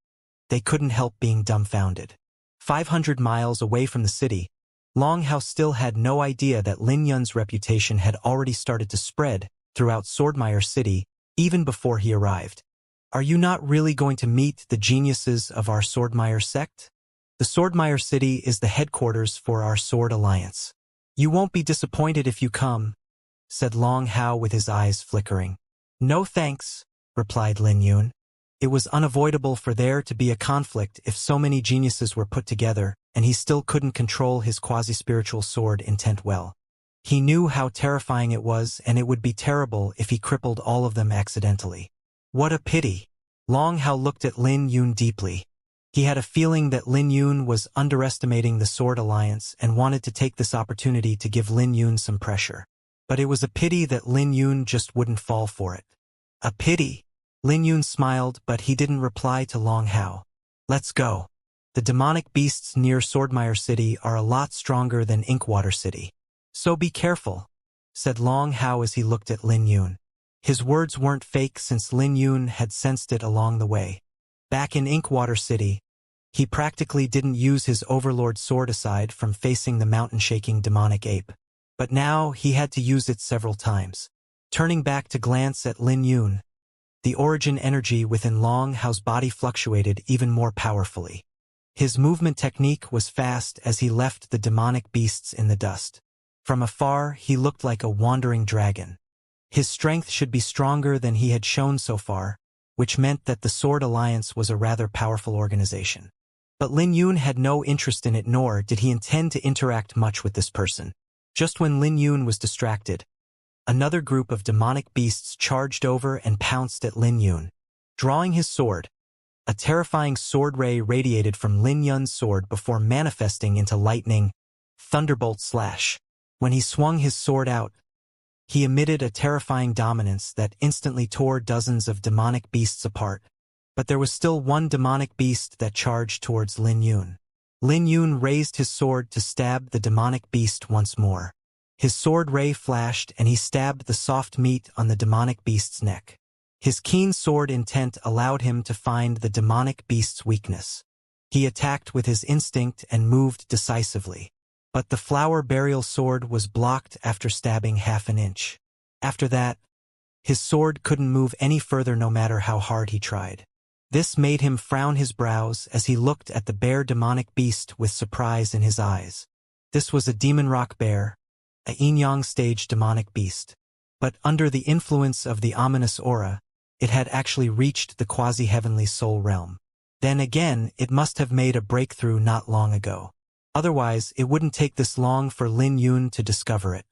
they couldn't help being dumbfounded. 500 miles away from the city, Long Hao still had no idea that Lin Yun's reputation had already started to spread throughout Swordmire City even before he arrived. Are you not really going to meet the geniuses of our Swordmire sect? The Swordmire City is the headquarters for our Sword Alliance. You won't be disappointed if you come, said Long Hao with his eyes flickering. No thanks, replied Lin Yun. It was unavoidable for there to be a conflict if so many geniuses were put together, and he still couldn't control his quasi-spiritual sword intent well. He knew how terrifying it was, and it would be terrible if he crippled all of them accidentally. What a pity. Long Hao looked at Lin Yun deeply. He had a feeling that Lin Yun was underestimating the Sword Alliance and wanted to take this opportunity to give Lin Yun some pressure. But it was a pity that Lin Yun just wouldn't fall for it. A pity. Lin Yun smiled, but he didn't reply to Long Hao. Let's go. The demonic beasts near Swordmire City are a lot stronger than Inkwater City. So be careful, said Long Hao as he looked at Lin Yun. His words weren't fake since Lin Yun had sensed it along the way. Back in Inkwater City, he practically didn't use his Overlord sword aside from facing the mountain-shaking demonic ape. But now he had to use it several times. Turning back to glance at Lin Yun, the origin energy within Long Hao's body fluctuated even more powerfully. His movement technique was fast as he left the demonic beasts in the dust. From afar, he looked like a wandering dragon. His strength should be stronger than he had shown so far, which meant that the Sword Alliance was a rather powerful organization. But Lin Yun had no interest in it, nor did he intend to interact much with this person. Just when Lin Yun was distracted, another group of demonic beasts charged over and pounced at Lin Yun. Drawing his sword, a terrifying sword ray radiated from Lin Yun's sword before manifesting into lightning, Thunderbolt Slash. When he swung his sword out, he emitted a terrifying dominance that instantly tore dozens of demonic beasts apart. But there was still one demonic beast that charged towards Lin Yun. Lin Yun raised his sword to stab the demonic beast once more. His sword ray flashed and he stabbed the soft meat on the demonic beast's neck. His keen sword intent allowed him to find the demonic beast's weakness. He attacked with his instinct and moved decisively. But the flower burial sword was blocked after stabbing half an inch. After that, his sword couldn't move any further no matter how hard he tried. This made him frown his brows as he looked at the bare demonic beast with surprise in his eyes. This was a demon rock bear, a yin-yang stage demonic beast. But under the influence of the ominous aura, it had actually reached the quasi-heavenly soul realm. Then again, it must have made a breakthrough not long ago. Otherwise, it wouldn't take this long for Lin Yun to discover it.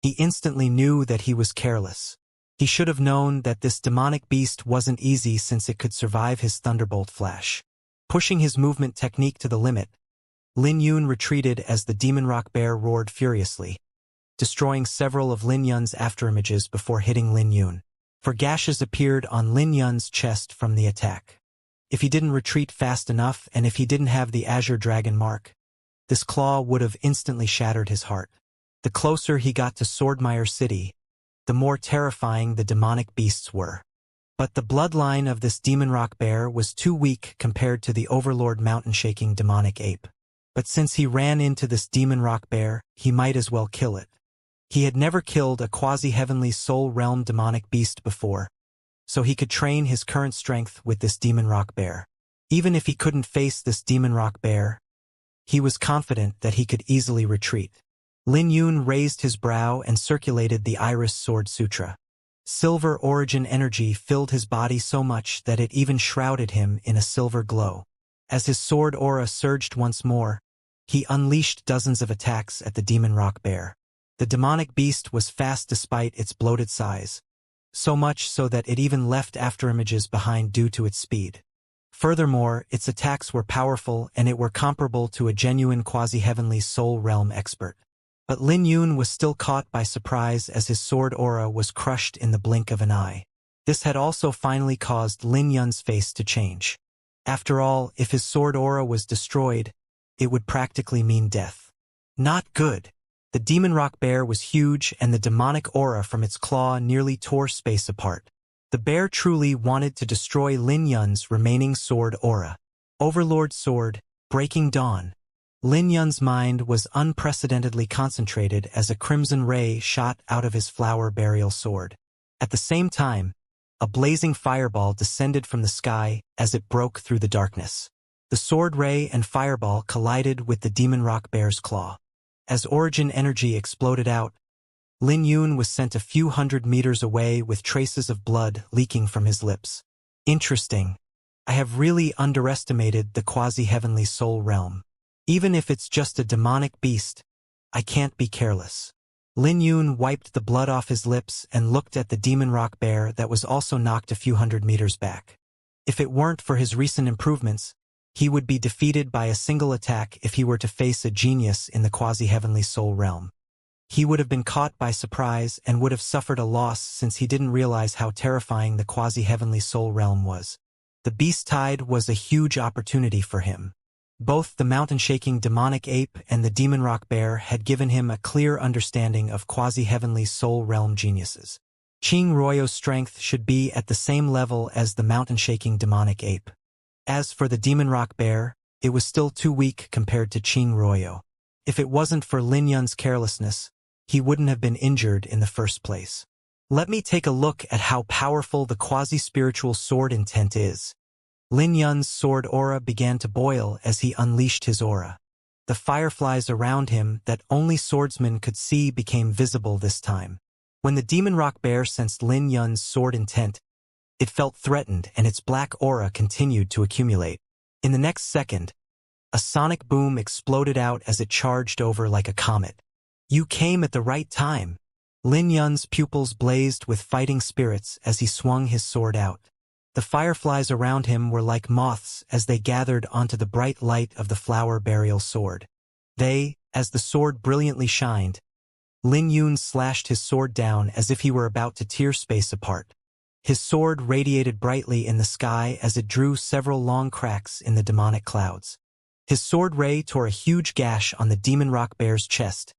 He instantly knew that he was careless. He should have known that this demonic beast wasn't easy since it could survive his thunderbolt flash. Pushing his movement technique to the limit, Lin Yun retreated as the demon rock bear roared furiously, destroying several of Lin Yun's afterimages before hitting Lin Yun. For gashes appeared on Lin Yun's chest from the attack. If he didn't retreat fast enough and if he didn't have the Azure Dragon mark, this claw would have instantly shattered his heart. The closer he got to Swordmire City, the more terrifying the demonic beasts were. But the bloodline of this demon rock bear was too weak compared to the overlord mountain-shaking demonic ape. But since he ran into this demon rock bear, he might as well kill it. He had never killed a quasi-heavenly soul realm demonic beast before, so he could train his current strength with this demon rock bear. Even if he couldn't face this demon rock bear, he was confident that he could easily retreat. Lin Yun raised his brow and circulated the Iris Sword Sutra. Silver origin energy filled his body so much that it even shrouded him in a silver glow. As his sword aura surged once more, he unleashed dozens of attacks at the demon rock bear. The demonic beast was fast despite its bloated size, so much so that it even left afterimages behind due to its speed. Furthermore, its attacks were powerful and it were comparable to a genuine quasi-heavenly soul realm expert. But Lin Yun was still caught by surprise as his sword aura was crushed in the blink of an eye. This had also finally caused Lin Yun's face to change. After all, if his sword aura was destroyed, it would practically mean death. Not good. The demon rock bear was huge and the demonic aura from its claw nearly tore space apart. The bear truly wanted to destroy Lin Yun's remaining sword aura. Overlord Sword, Breaking Dawn. Lin Yun's mind was unprecedentedly concentrated as a crimson ray shot out of his flower burial sword. At the same time, a blazing fireball descended from the sky as it broke through the darkness. The sword ray and fireball collided with the demon rock bear's claw. As origin energy exploded out, Lin Yun was sent a few hundred meters away with traces of blood leaking from his lips. Interesting. I have really underestimated the quasi-heavenly soul realm. Even if it's just a demonic beast, I can't be careless. Lin Yun wiped the blood off his lips and looked at the demon rock bear that was also knocked a few hundred meters back. If it weren't for his recent improvements, he would be defeated by a single attack if he were to face a genius in the quasi-heavenly soul realm. He would have been caught by surprise and would have suffered a loss since he didn't realize how terrifying the quasi-heavenly soul realm was. The beast tide was a huge opportunity for him. Both the mountain-shaking demonic ape and the demon rock bear had given him a clear understanding of quasi-heavenly soul realm geniuses. Qing Royo's strength should be at the same level as the mountain-shaking demonic ape. As for the demon rock bear, it was still too weak compared to Qing Royo. If it wasn't for Lin Yun's carelessness, he wouldn't have been injured in the first place. Let me take a look at how powerful the quasi-spiritual sword intent is. Lin Yun's sword aura began to boil as he unleashed his aura. The fireflies around him that only swordsmen could see became visible this time. When the demon rock bear sensed Lin Yun's sword intent, it felt threatened and its black aura continued to accumulate. In the next second, a sonic boom exploded out as it charged over like a comet. You came at the right time. Lin Yun's pupils blazed with fighting spirits as he swung his sword out. The fireflies around him were like moths as they gathered onto the bright light of the flower burial sword. As the sword brilliantly shined, Lin Yun slashed his sword down as if he were about to tear space apart. His sword radiated brightly in the sky as it drew several long cracks in the demonic clouds. His sword ray tore a huge gash on the demon rock bear's chest,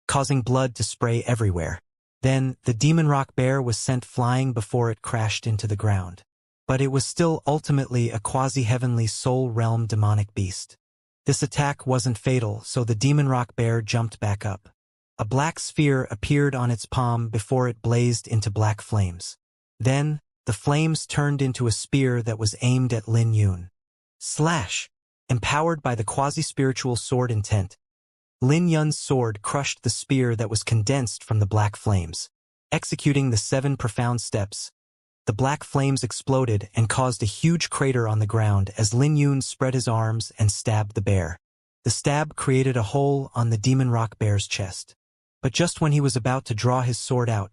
causing blood to spray everywhere. Then, the demon rock bear was sent flying before it crashed into the ground. But it was still ultimately a quasi-heavenly soul realm demonic beast. This attack wasn't fatal, so the demon rock bear jumped back up. A black sphere appeared on its palm before it blazed into black flames. Then, the flames turned into a spear that was aimed at Lin Yun. Slash! Empowered by the quasi-spiritual sword intent, Lin Yun's sword crushed the spear that was condensed from the black flames. Executing the 7 profound steps, the black flames exploded and caused a huge crater on the ground as Lin Yun spread his arms and stabbed the bear. The stab created a hole on the demon rock bear's chest. But just when he was about to draw his sword out,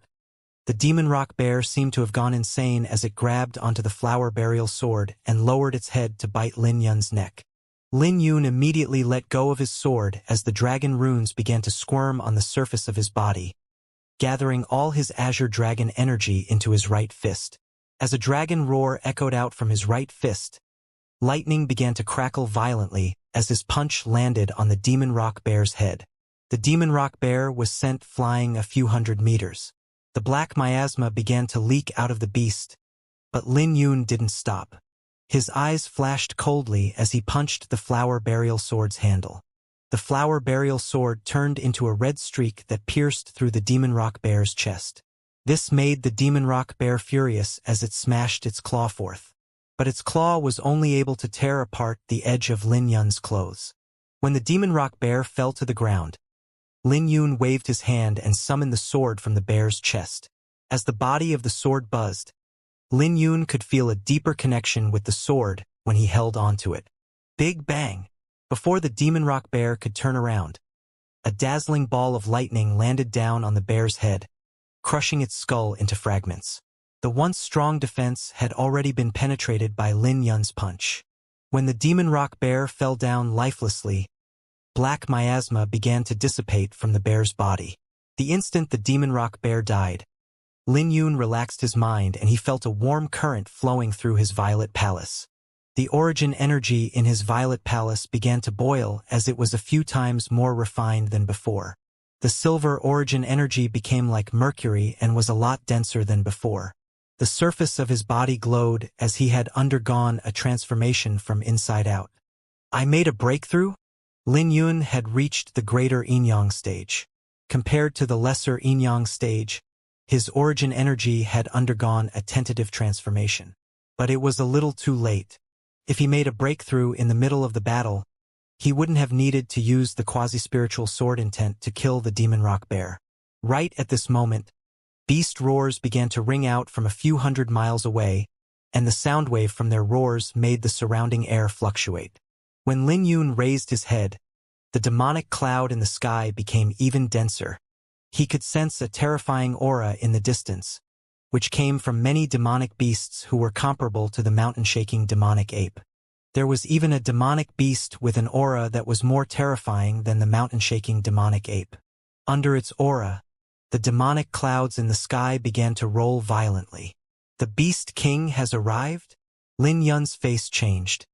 the demon rock bear seemed to have gone insane as it grabbed onto the flower burial sword and lowered its head to bite Lin Yun's neck. Lin Yun immediately let go of his sword as the dragon runes began to squirm on the surface of his body, gathering all his azure dragon energy into his right fist. As a dragon roar echoed out from his right fist, lightning began to crackle violently as his punch landed on the demon rock bear's head. The demon rock bear was sent flying a few hundred meters. The black miasma began to leak out of the beast, but Lin Yun didn't stop. His eyes flashed coldly as he punched the flower burial sword's handle. The flower burial sword turned into a red streak that pierced through the demon rock bear's chest. This made the demon rock bear furious as it smashed its claw forth. But its claw was only able to tear apart the edge of Lin Yun's clothes. When the demon rock bear fell to the ground, Lin Yun waved his hand and summoned the sword from the bear's chest. As the body of the sword buzzed, Lin Yun could feel a deeper connection with the sword when he held onto it. Big bang! Before the demon rock bear could turn around, a dazzling ball of lightning landed down on the bear's head, crushing its skull into fragments. The once strong defense had already been penetrated by Lin Yun's punch. When the demon rock bear fell down lifelessly, black miasma began to dissipate from the bear's body. The instant the demon rock bear died, Lin Yun relaxed his mind and he felt a warm current flowing through his violet palace. The origin energy in his violet palace began to boil as it was a few times more refined than before. The silver origin energy became like mercury and was a lot denser than before. The surface of his body glowed as he had undergone a transformation from inside out. I made a breakthrough? Lin Yun had reached the greater Yin-Yang stage. Compared to the lesser Yin-Yang stage, his origin energy had undergone a tentative transformation. But it was a little too late. If he made a breakthrough in the middle of the battle, he wouldn't have needed to use the quasi-spiritual sword intent to kill the demon rock bear. Right at this moment, beast roars began to ring out from a few hundred miles away, and the sound wave from their roars made the surrounding air fluctuate. When Lin Yun raised his head, the demonic cloud in the sky became even denser. He could sense a terrifying aura in the distance, which came from many demonic beasts who were comparable to the mountain-shaking demonic ape. There was even a demonic beast with an aura that was more terrifying than the mountain-shaking demonic ape. Under its aura, the demonic clouds in the sky began to roll violently. The Beast King has arrived? Lin Yun's face changed.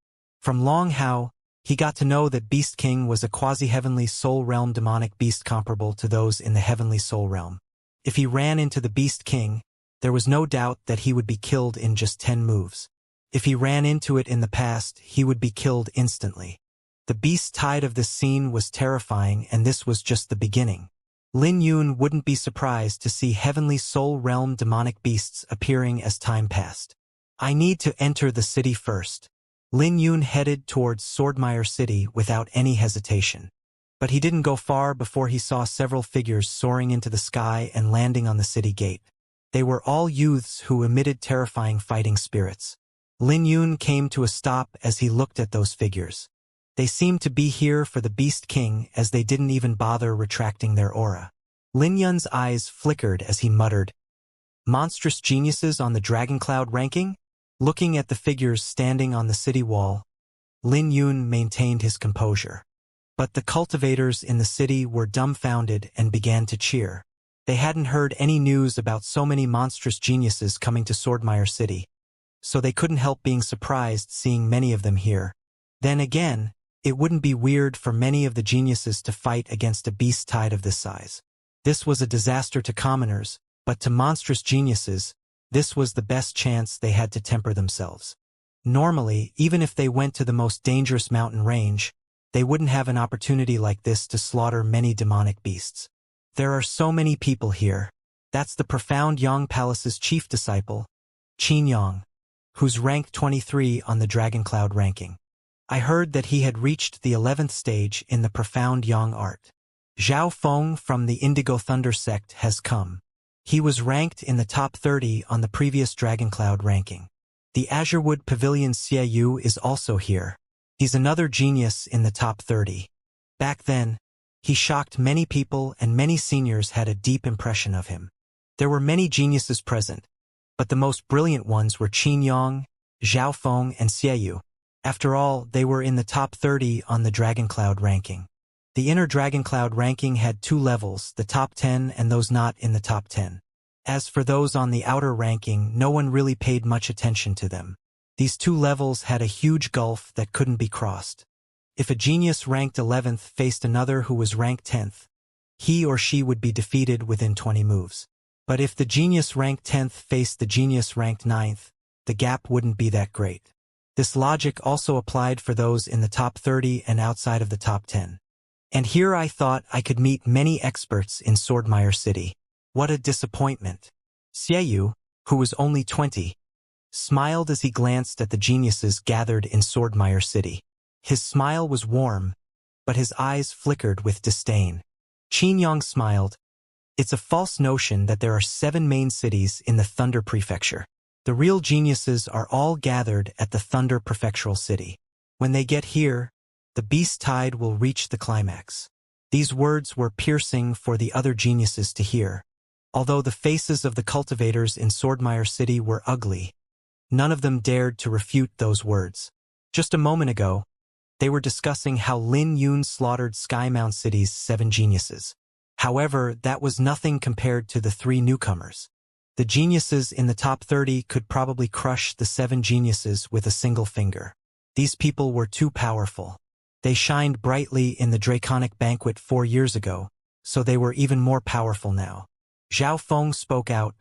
From Long Hao, he got to know that Beast King was a quasi-heavenly soul realm demonic beast comparable to those in the heavenly soul realm. If he ran into the Beast King, there was no doubt that he would be killed in just 10 moves. If he ran into it in the past, he would be killed instantly. The beast tide of this scene was terrifying, and this was just the beginning. Lin Yun wouldn't be surprised to see heavenly soul realm demonic beasts appearing as time passed. I need to enter the city first. Lin Yun headed towards Swordmire City without any hesitation. But he didn't go far before he saw several figures soaring into the sky and landing on the city gate. They were all youths who emitted terrifying fighting spirits. Lin Yun came to a stop as he looked at those figures. They seemed to be here for the Beast King as they didn't even bother retracting their aura. Lin Yun's eyes flickered as he muttered, "Monstrous geniuses on the Dragon Cloud ranking?" Looking at the figures standing on the city wall, Lin Yun maintained his composure. But the cultivators in the city were dumbfounded and began to cheer. They hadn't heard any news about so many monstrous geniuses coming to Swordmire City, so they couldn't help being surprised seeing many of them here. Then again, it wouldn't be weird for many of the geniuses to fight against a beast tide of this size. This was a disaster to commoners, but to monstrous geniuses, this was the best chance they had to temper themselves. Normally, even if they went to the most dangerous mountain range, they wouldn't have an opportunity like this to slaughter many demonic beasts. There are so many people here. That's the profound Yang Palace's chief disciple, Qin Yang, who's ranked 23 on the Dragon Cloud ranking. I heard that he had reached the 11th stage in the profound Yang art. Zhao Feng from the Indigo Thunder sect has come. He was ranked in the top 30 on the previous Dragon Cloud ranking. The Azurewood Pavilion Xiayu is also here. He's another genius in the top 30. Back then, he shocked many people and many seniors had a deep impression of him. There were many geniuses present, but the most brilliant ones were Qin Yang, Zhao Feng, and Xiayu. After all, they were in the top 30 on the Dragon Cloud ranking. The inner Dragon Cloud ranking had two levels, the top 10 and those not in the top 10. As for those on the outer ranking, no one really paid much attention to them. These two levels had a huge gulf that couldn't be crossed. If a genius ranked 11th faced another who was ranked 10th, he or she would be defeated within 20 moves. But if the genius ranked 10th faced the genius ranked 9th, the gap wouldn't be that great. This logic also applied for those in the top 30 and outside of the top 10. And here I thought I could meet many experts in Swordmire City. What a disappointment. Xiayu, who was only 20, smiled as he glanced at the geniuses gathered in Swordmire City. His smile was warm, but his eyes flickered with disdain. Qin Yang smiled. It's a false notion that there are 7 main cities in the Thunder Prefecture. The real geniuses are all gathered at the Thunder Prefectural City. When they get here, the beast tide will reach the climax. These words were piercing for the other geniuses to hear. Although the faces of the cultivators in Swordmire City were ugly, none of them dared to refute those words. Just a moment ago, they were discussing how Lin Yun slaughtered Skymount City's 7 geniuses. However, that was nothing compared to the 3 newcomers. The geniuses in the top 30 could probably crush the 7 geniuses with a single finger. These people were too powerful. They shined brightly in the Draconic Banquet 4 years ago, so they were even more powerful now. Zhao Feng spoke out.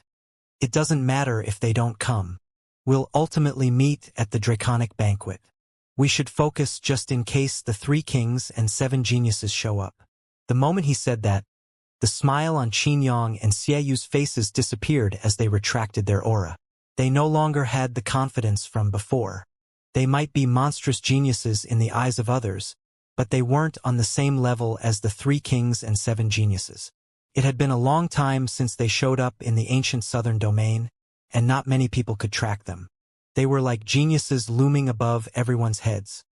It doesn't matter if they don't come. We'll ultimately meet at the Draconic Banquet. We should focus just in case the 3 kings and 7 geniuses show up. The moment he said that, the smile on Qin Yang and Xiayu's faces disappeared as they retracted their aura. They no longer had the confidence from before. They might be monstrous geniuses in the eyes of others, but they weren't on the same level as the 3 kings and 7 geniuses. It had been a long time since they showed up in the ancient southern domain, and not many people could track them. They were like geniuses looming above everyone's heads,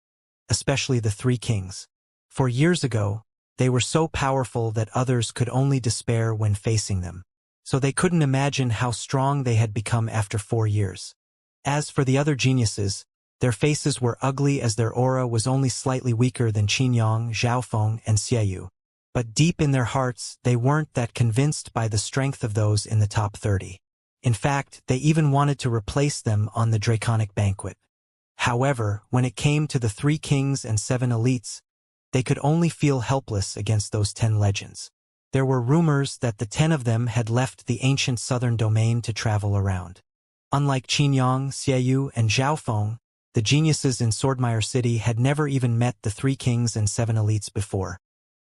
especially the 3 kings. For years ago, they were so powerful that others could only despair when facing them. So they couldn't imagine how strong they had become after 4 years. As for the other geniuses, their faces were ugly as their aura was only slightly weaker than Qin Yang, Zhao Feng, and Xiayu. But deep in their hearts, they weren't that convinced by the strength of those in the top 30. In fact, they even wanted to replace them on the Draconic Banquet. However, when it came to the 3 kings and 7 elites, they could only feel helpless against those 10 legends. There were rumors that the 10 of them had left the ancient southern domain to travel around. Unlike Qin Yang, Xiayu, and Zhao Feng, the geniuses in Swordmire City had never even met the 3 kings and 7 elites before.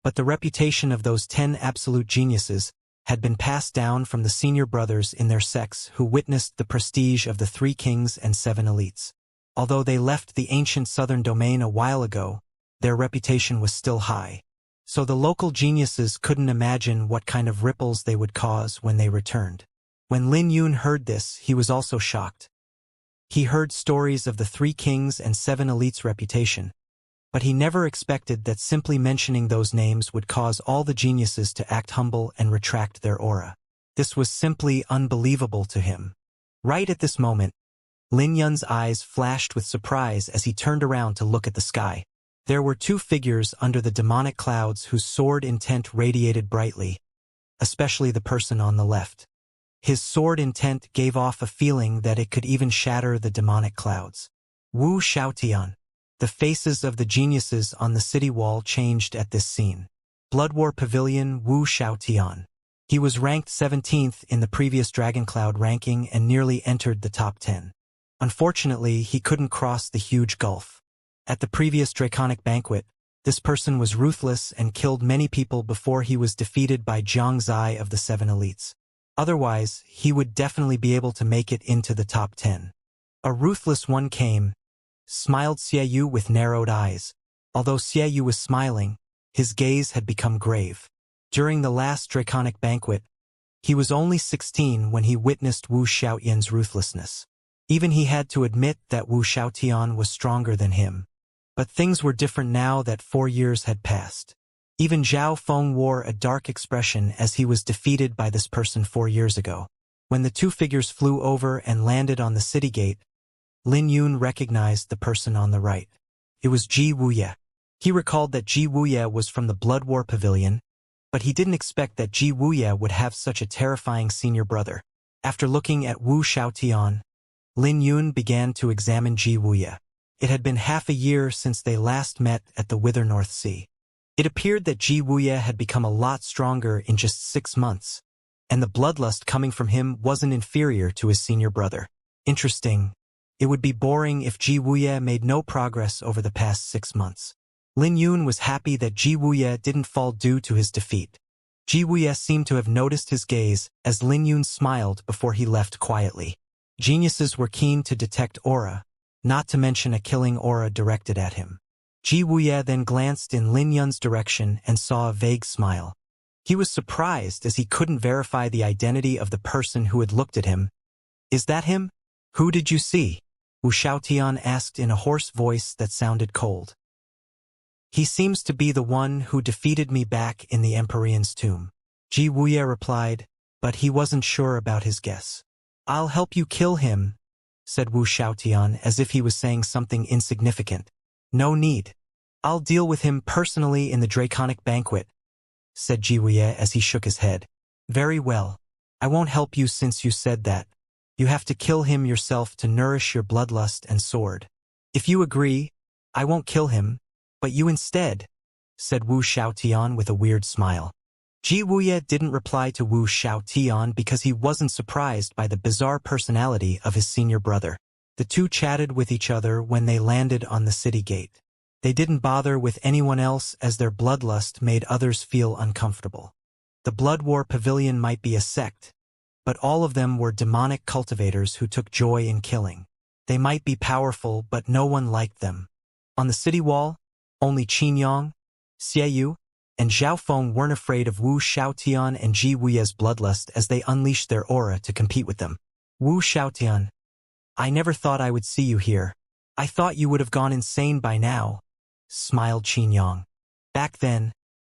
But the reputation of those 10 absolute geniuses had been passed down from the senior brothers in their sects who witnessed the prestige of the 3 kings and 7 elites. Although they left the ancient southern domain a while ago, their reputation was still high. So the local geniuses couldn't imagine what kind of ripples they would cause when they returned. When Lin Yun heard this, he was also shocked. He heard stories of the 3 kings and 7 elites' reputation, but he never expected that simply mentioning those names would cause all the geniuses to act humble and retract their aura. This was simply unbelievable to him. Right at this moment, Lin Yun's eyes flashed with surprise as he turned around to look at the sky. There were 2 figures under the demonic clouds whose sword intent radiated brightly. especially the person on the left. His sword intent gave off a feeling that it could even shatter the demonic clouds. Wu Xiaotian. The faces of the geniuses on the city wall changed at this scene. Blood War Pavilion Wu Xiaotian. He was ranked 17th in the previous Dragon Cloud ranking and nearly entered the top 10. Unfortunately, he couldn't cross the huge gulf. At the previous Draconic Banquet, this person was ruthless and killed many people before he was defeated by Xianxia of the 7 elites. Otherwise, he would definitely be able to make it into the top 10. A ruthless one came, smiled Xiayu with narrowed eyes. Although Xiayu was smiling, his gaze had become grave. During the last Draconic Banquet, he was only 16 when he witnessed Wu Xiaotian's ruthlessness. Even he had to admit that Wu Xiaotian was stronger than him. But things were different now that 4 years had passed. Even Zhao Feng wore a dark expression as he was defeated by this person 4 years ago. When the two figures flew over and landed on the city gate, Lin Yun recognized the person on the right. It was Ji Wuya. He recalled that Ji Wuya was from the Blood War Pavilion, but he didn't expect that Ji Wuya would have such a terrifying senior brother. After looking at Wu Xiaotian, Lin Yun began to examine Ji Wuya. It had been half a year since they last met at the Wither North Sea. It appeared that Ji Wuya had become a lot stronger in just 6 months, and the bloodlust coming from him wasn't inferior to his senior brother. Interesting. It would be boring if Ji Wuya made no progress over the past 6 months. Lin Yun was happy that Ji Wuya didn't fall due to his defeat. Ji Wuya seemed to have noticed his gaze as Lin Yun smiled before he left quietly. Geniuses were keen to detect aura, not to mention a killing aura directed at him. Ji Wuya then glanced in Lin Yun's direction and saw a vague smile. He was surprised as he couldn't verify the identity of the person who had looked at him. "Is that him? Who did you see?" Wu Xiaotian asked in a hoarse voice that sounded cold. "He seems to be the one who defeated me back in the Empyrean's tomb," Ji Wuya replied, but he wasn't sure about his guess. "I'll help you kill him," said Wu Xiaotian as if he was saying something insignificant. "No need. I'll deal with him personally in the Draconic Banquet," said Ji Wuya as he shook his head. "Very well. I won't help you since you said that. You have to kill him yourself to nourish your bloodlust and sword. If you agree, I won't kill him, but you instead," said Wu Xiaotian with a weird smile. Ji Wuya didn't reply to Wu Xiaotian because he wasn't surprised by the bizarre personality of his senior brother. The two chatted with each other when they landed on the city gate. They didn't bother with anyone else as their bloodlust made others feel uncomfortable. The Blood War Pavilion might be a sect, but all of them were demonic cultivators who took joy in killing. They might be powerful, but no one liked them. On the city wall, only Qingyang, Xiayu, and Zhao Feng weren't afraid of Wu Xiaotian and Ji Wuya's bloodlust as they unleashed their aura to compete with them. "Wu Xiaotian, I never thought I would see you here. I thought you would have gone insane by now," smiled Qingyang. Back then,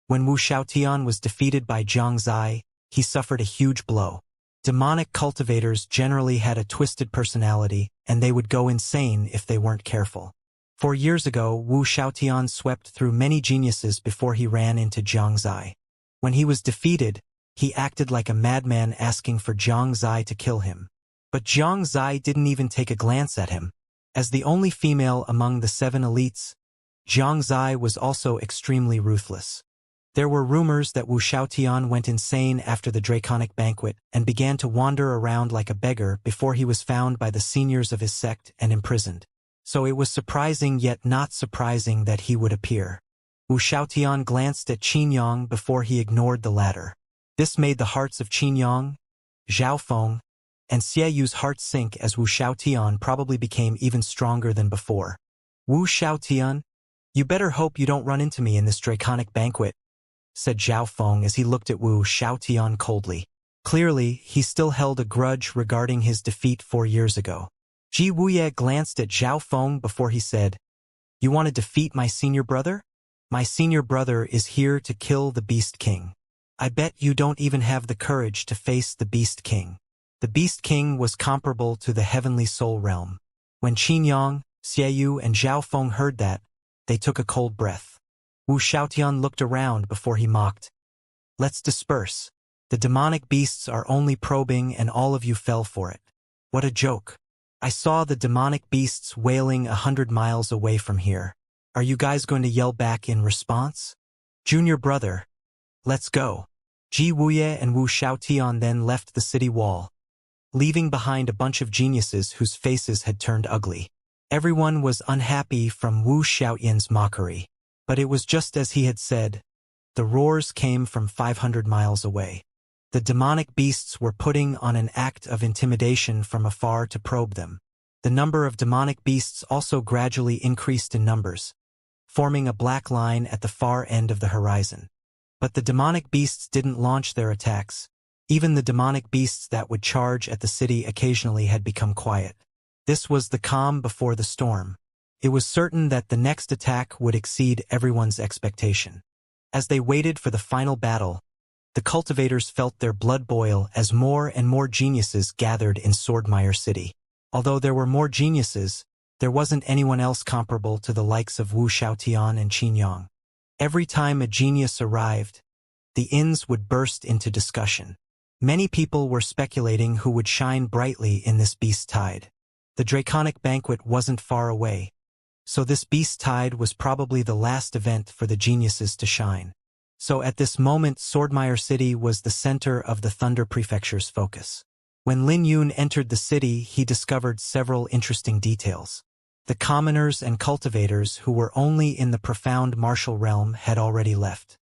when Wu Xiaotian was defeated by Xianxia, he suffered a huge blow. Demonic cultivators generally had a twisted personality, and they would go insane if they weren't careful. 4 years ago, Wu Xiaotian swept through many geniuses before he ran into Xianxia. When he was defeated, he acted like a madman asking for Xianxia to kill him. But Xianxia didn't even take a glance at him. As the only female among the 7 elites, Xianxia was also extremely ruthless. There were rumors that Wu Xiaotian went insane after the Draconic Banquet and began to wander around like a beggar before he was found by the seniors of his sect and imprisoned. So it was surprising yet not surprising that he would appear. Wu Xiaotian glanced at Qingyang before he ignored the latter. This made the hearts of Qingyang, Zhao Feng, and Xiayu's hearts sink as Wu Xiaotian probably became even stronger than before. "Wu Xiaotian, you better hope you don't run into me in this Draconic Banquet," said Zhao Feng as he looked at Wu Xiaotian coldly. Clearly, he still held a grudge regarding his defeat 4 years ago. Ji Wuya glanced at Zhao Feng before he said, "You want to defeat my senior brother? My senior brother is here to kill the Beast King. I bet you don't even have the courage to face the Beast King." The Beast King was comparable to the Heavenly Soul Realm. When Qingyang, Xiayu, and Zhao Feng heard that, they took a cold breath. Wu Xiaotian looked around before he mocked, "Let's disperse. The demonic beasts are only probing and all of you fell for it. What a joke. I saw the demonic beasts wailing 100 miles away from here. Are you guys going to yell back in response? Junior brother, let's go. Ji Wuye and Wu Xiaotian then left the city wall, leaving behind a bunch of geniuses whose faces had turned ugly. Everyone was unhappy from Wu Xiaotian's mockery. But it was just as he had said. The roars came from 500 miles away. The demonic beasts were putting on an act of intimidation from afar to probe them. The number of demonic beasts also gradually increased in numbers, forming a black line at the far end of the horizon. But the demonic beasts didn't launch their attacks. Even the demonic beasts that would charge at the city occasionally had become quiet. This was the calm before the storm. It was certain that the next attack would exceed everyone's expectation. As they waited for the final battle, the cultivators felt their blood boil as more and more geniuses gathered in Swordmire City. Although there were more geniuses, there wasn't anyone else comparable to the likes of Wu Xiaotian and Qin Yang. Every time a genius arrived, the inns would burst into discussion. Many people were speculating who would shine brightly in this beast tide. The draconic banquet wasn't far away, so this beast tide was probably the last event for the geniuses to shine. So at this moment Swordmire City was the center of the Thunder Prefecture's focus. When Lin Yun entered the city, he discovered several interesting details. The commoners and cultivators who were only in the profound martial realm had already left.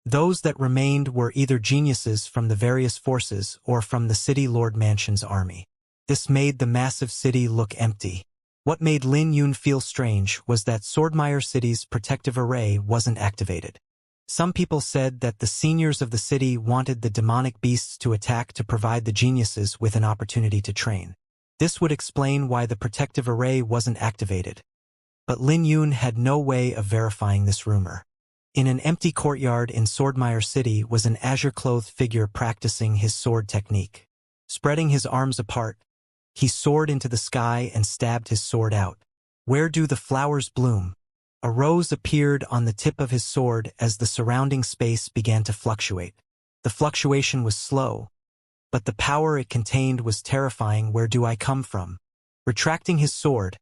Those that remained were either geniuses from the various forces or from the City Lord Mansion's army. This made the massive city look empty. What made Lin Yun feel strange was that Swordmire City's protective array wasn't activated. Some people said that the seniors of the city wanted the demonic beasts to attack to provide the geniuses with an opportunity to train. This would explain why the protective array wasn't activated. But Lin Yun had no way of verifying this rumor. In an empty courtyard in Swordmire City was an azure-clothed figure practicing his sword technique. Spreading his arms apart, he soared into the sky and stabbed his sword out. Where do the flowers bloom? A rose appeared on the tip of his sword as the surrounding space began to fluctuate. The fluctuation was slow, but the power it contained was terrifying. Where do I come from? Retracting his sword,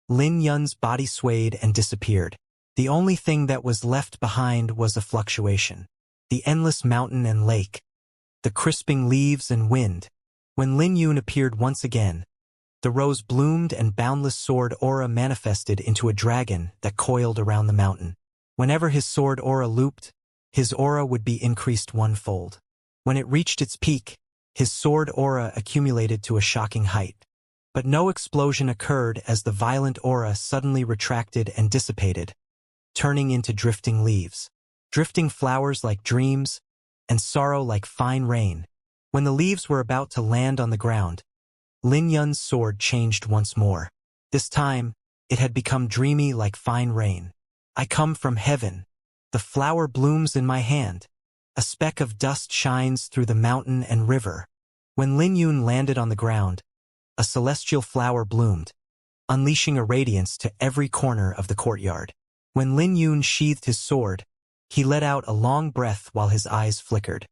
Lin Yun's body swayed and disappeared. The only thing that was left behind was a fluctuation. The endless mountain and lake, the crisping leaves and wind. When Lin Yun appeared once again, the rose bloomed and boundless sword aura manifested into a dragon that coiled around the mountain. Whenever his sword aura looped, his aura would be increased 1-fold. When it reached its peak, his sword aura accumulated to a shocking height. But no explosion occurred as the violent aura suddenly retracted and dissipated, turning into drifting leaves. Drifting flowers like dreams, and sorrow like fine rain. When the leaves were about to land on the ground, Lin Yun's sword changed once more. This time, it had become dreamy like fine rain. I come from heaven. The flower blooms in my hand. A speck of dust shines through the mountain and river. When Lin Yun landed on the ground, a celestial flower bloomed, unleashing a radiance to every corner of the courtyard. When Lin Yun sheathed his sword, he let out a long breath while his eyes flickered.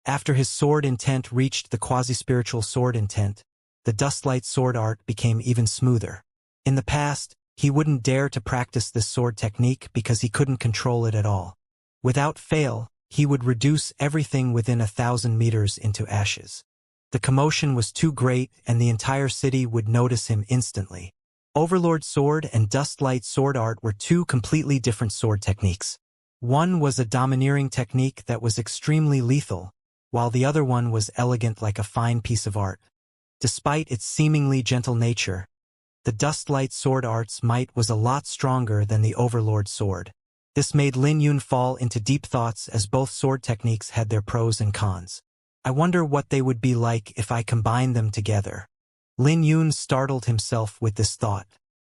After his sword intent reached the quasi-spiritual sword intent, the dustlight sword art became even smoother. In the past, he wouldn't dare to practice this sword technique because he couldn't control it at all. Without fail, he would reduce everything within 1,000 meters into ashes. The commotion was too great and the entire city would notice him instantly. Overlord Sword and Dustlight Sword art were two completely different sword techniques. One was a domineering technique that was extremely lethal, while the other one was elegant like a fine piece of art. Despite its seemingly gentle nature, the Dustlight Sword art's might was a lot stronger than the Overlord Sword. This made Lin Yun fall into deep thoughts as both sword techniques had their pros and cons. I wonder what they would be like if I combined them together. Lin Yun startled himself with this thought.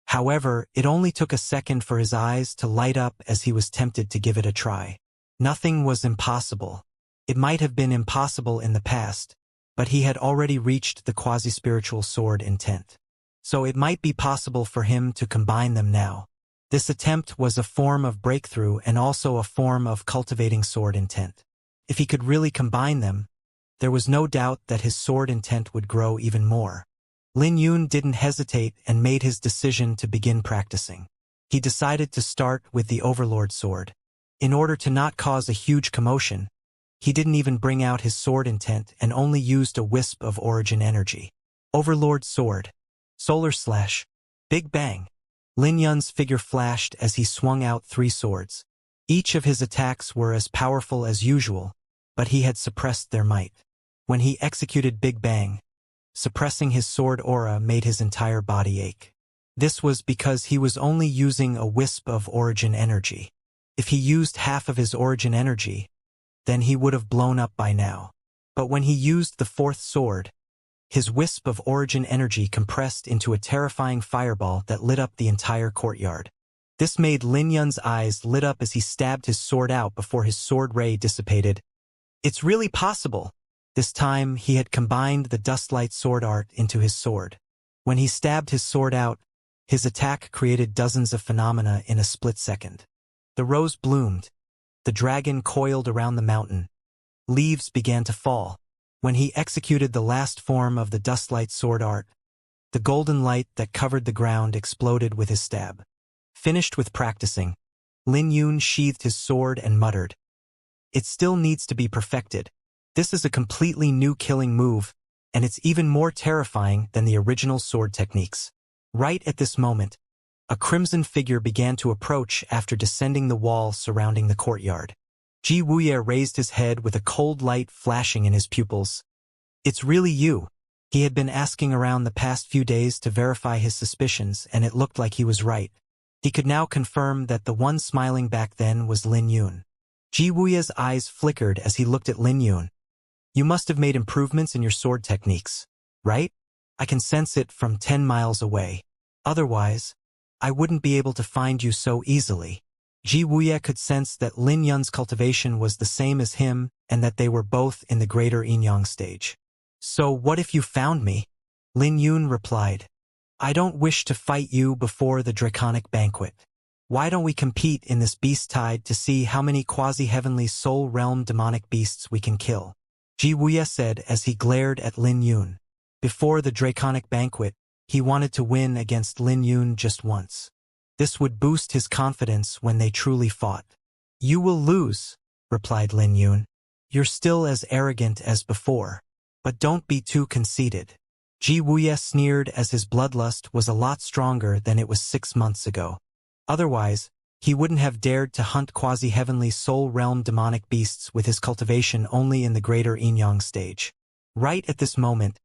However, it only took a second for his eyes to light up as he was tempted to give it a try. Nothing was impossible. It might have been impossible in the past, but he had already reached the quasi-spiritual sword intent. So it might be possible for him to combine them now. This attempt was a form of breakthrough and also a form of cultivating sword intent. If he could really combine them, There was no doubt that his sword intent would grow even more. Lin Yun didn't hesitate and made his decision to begin practicing. He decided to start with the Overlord sword. In order to not cause a huge commotion, he didn't even bring out his sword intent and only used a wisp of origin energy. Overlord sword. Solar slash. Big bang. Lin Yun's figure flashed as he swung out 3 swords. Each of his attacks were as powerful as usual, but he had suppressed their might. When he executed Big Bang, suppressing his sword aura made his entire body ache. This was because he was only using a wisp of origin energy. If he used half of his origin energy, then he would have blown up by now. But when he used the 4th sword, his wisp of origin energy compressed into a terrifying fireball that lit up the entire courtyard. This made Lin Yun's eyes lit up as he stabbed his sword out before his sword ray dissipated. It's really possible. This time, he had combined the Dustlight sword art into his sword. When he stabbed his sword out, his attack created dozens of phenomena in a split second. The rose bloomed. The dragon coiled around the mountain. Leaves began to fall. When he executed the last form of the Dustlight sword art, the golden light that covered the ground exploded with his stab. Finished with practicing, Lin Yun sheathed his sword and muttered, "It still needs to be perfected. This is a completely new killing move, and it's even more terrifying than the original sword techniques." Right at this moment, a crimson figure began to approach after descending the wall surrounding the courtyard. Wuxia raised his head with a cold light flashing in his pupils. "It's really you." He had been asking around the past few days to verify his suspicions, and it looked like he was right. He could now confirm that the one smiling back then was Lin Yun. Wuxia's eyes flickered as he looked at Lin Yun. "You must have made improvements in your sword techniques, right? I can sense it from 10 miles away. Otherwise, I wouldn't be able to find you so easily." Wuxia could sense that Lin Yun's cultivation was the same as him and that they were both in the greater yin-yang stage. "So what if you found me?" Lin Yun replied. "I don't wish to fight you before the draconic banquet. Why don't we compete in this beast tide to see how many quasi-heavenly soul realm demonic beasts we can kill?" Wuxia said as he glared at Lin Yun. Before the draconic banquet, he wanted to win against Lin Yun just once. This would boost his confidence when they truly fought. "You will lose," replied Lin Yun. "You're still as arrogant as before. But don't be too conceited." Wuxia sneered as his bloodlust was a lot stronger than it was 6 months ago. Otherwise, he wouldn't have dared to hunt quasi-heavenly soul realm demonic beasts with his cultivation only in the greater yin-yang stage. Right at this moment,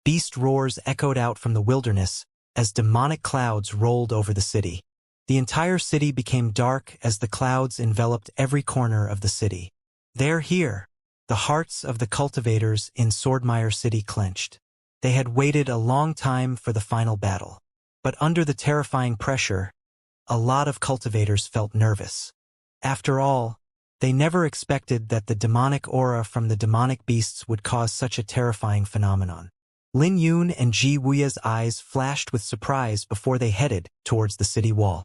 beast roars echoed out from the wilderness as demonic clouds rolled over the city. The entire city became dark as the clouds enveloped every corner of the city. "They're here." The hearts of the cultivators in Swordmire City clenched. They had waited a long time for the final battle. But under the terrifying pressure, a lot of cultivators felt nervous. After all, they never expected that the demonic aura from the demonic beasts would cause such a terrifying phenomenon. Lin Yun and Wuxia's eyes flashed with surprise before they headed towards the city wall.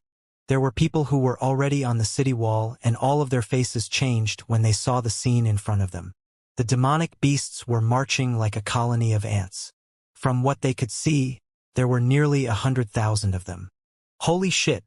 There were people who were already on the city wall, and all of their faces changed when they saw the scene in front of them. The demonic beasts were marching like a colony of ants. From what they could see, there were nearly 100,000 of them. Holy shit!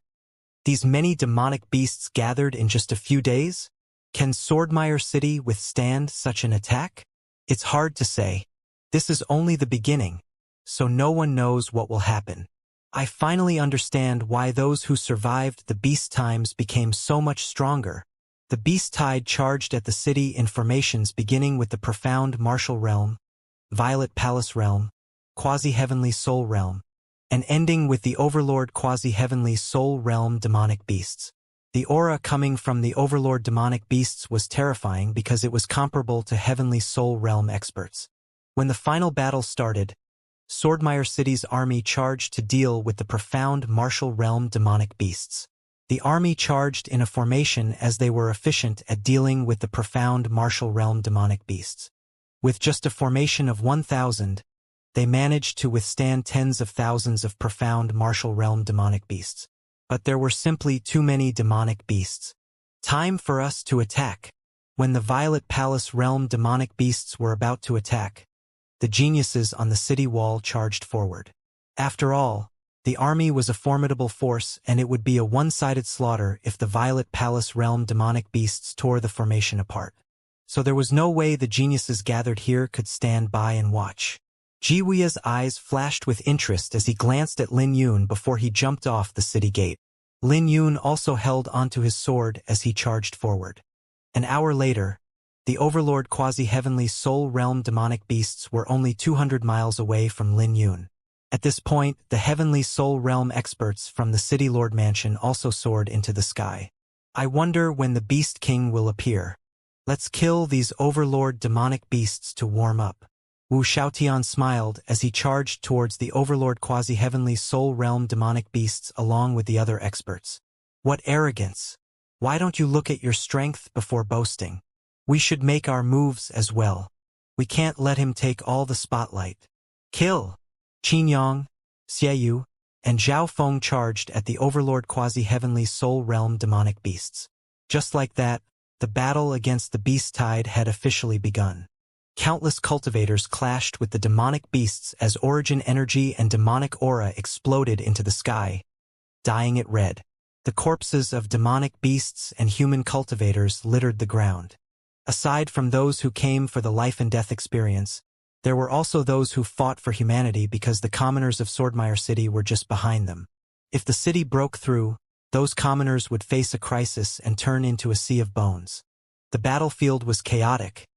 These many demonic beasts gathered in just a few days? Can Swordmire City withstand such an attack? It's hard to say. This is only the beginning, so no one knows what will happen. I finally understand why those who survived the beast times became so much stronger. The beast tide charged at the city in formations beginning with the profound martial realm, violet palace realm, quasi-heavenly soul realm, and ending with the overlord quasi-heavenly soul realm demonic beasts. The aura coming from the overlord demonic beasts was terrifying because it was comparable to heavenly soul realm experts. When the final battle started, Swordmire City's army charged to deal with the profound martial realm demonic beasts. The army charged in a formation as they were efficient at dealing with the profound martial realm demonic beasts. With just a formation of 1,000, they managed to withstand tens of thousands of profound martial realm demonic beasts. But there were simply too many demonic beasts. "Time for us to attack." When the Violet Palace realm demonic beasts were about to attack, the geniuses on the city wall charged forward. After all, the army was a formidable force, and it would be a one-sided slaughter if the Violet Palace realm demonic beasts tore the formation apart. So there was no way the geniuses gathered here could stand by and watch. Jiwuya's eyes flashed with interest as he glanced at Lin Yun before he jumped off the city gate. Lin Yun also held onto his sword as he charged forward. An hour later, the Overlord Quasi-Heavenly Soul Realm demonic beasts were only 200 miles away from Lin Yun. At this point, the Heavenly Soul Realm experts from the City Lord Mansion also soared into the sky. I wonder when the Beast King will appear. Let's kill these Overlord demonic beasts to warm up. Wu Xiaotian smiled as he charged towards the Overlord Quasi-Heavenly Soul Realm demonic beasts along with the other experts. What arrogance! Why don't you look at your strength before boasting? We should make our moves as well. We can't let him take all the spotlight. Kill! Qinyang, Xieyu, and Zhao Feng charged at the Overlord Quasi-Heavenly Soul Realm demonic beasts. Just like that, the battle against the Beast Tide had officially begun. Countless cultivators clashed with the demonic beasts as origin energy and demonic aura exploded into the sky, dyeing it red. The corpses of demonic beasts and human cultivators littered the ground. Aside from those who came for the life and death experience, there were also those who fought for humanity because the commoners of Swordmire City were just behind them. If the city broke through, those commoners would face a crisis and turn into a sea of bones. The battlefield was chaotic,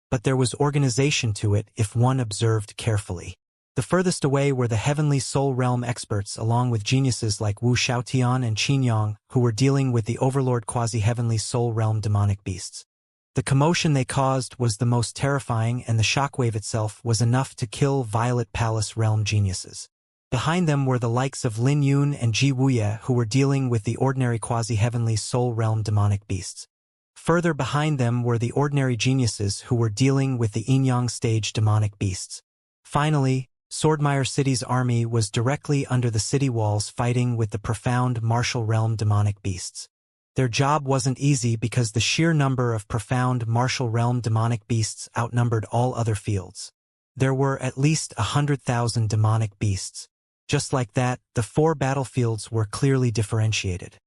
but there was organization to it if one observed carefully. The furthest away were the Heavenly Soul Realm experts along with geniuses like Wu Xiaotian and Qinyang who were dealing with the Overlord Quasi-Heavenly Soul Realm demonic beasts. The commotion they caused was the most terrifying, and the shockwave itself was enough to kill Violet Palace realm geniuses. Behind them were the likes of Lin Yun and Ji Wuya who were dealing with the ordinary Quasi-Heavenly Soul Realm demonic beasts. Further behind them were the ordinary geniuses who were dealing with the Yinyang stage demonic beasts. Finally, Swordmire City's army was directly under the city walls fighting with the profound martial realm demonic beasts. Their job wasn't easy because the sheer number of profound martial realm demonic beasts outnumbered all other fields. There were at least 100,000 demonic beasts. Just like that, the four battlefields were clearly differentiated.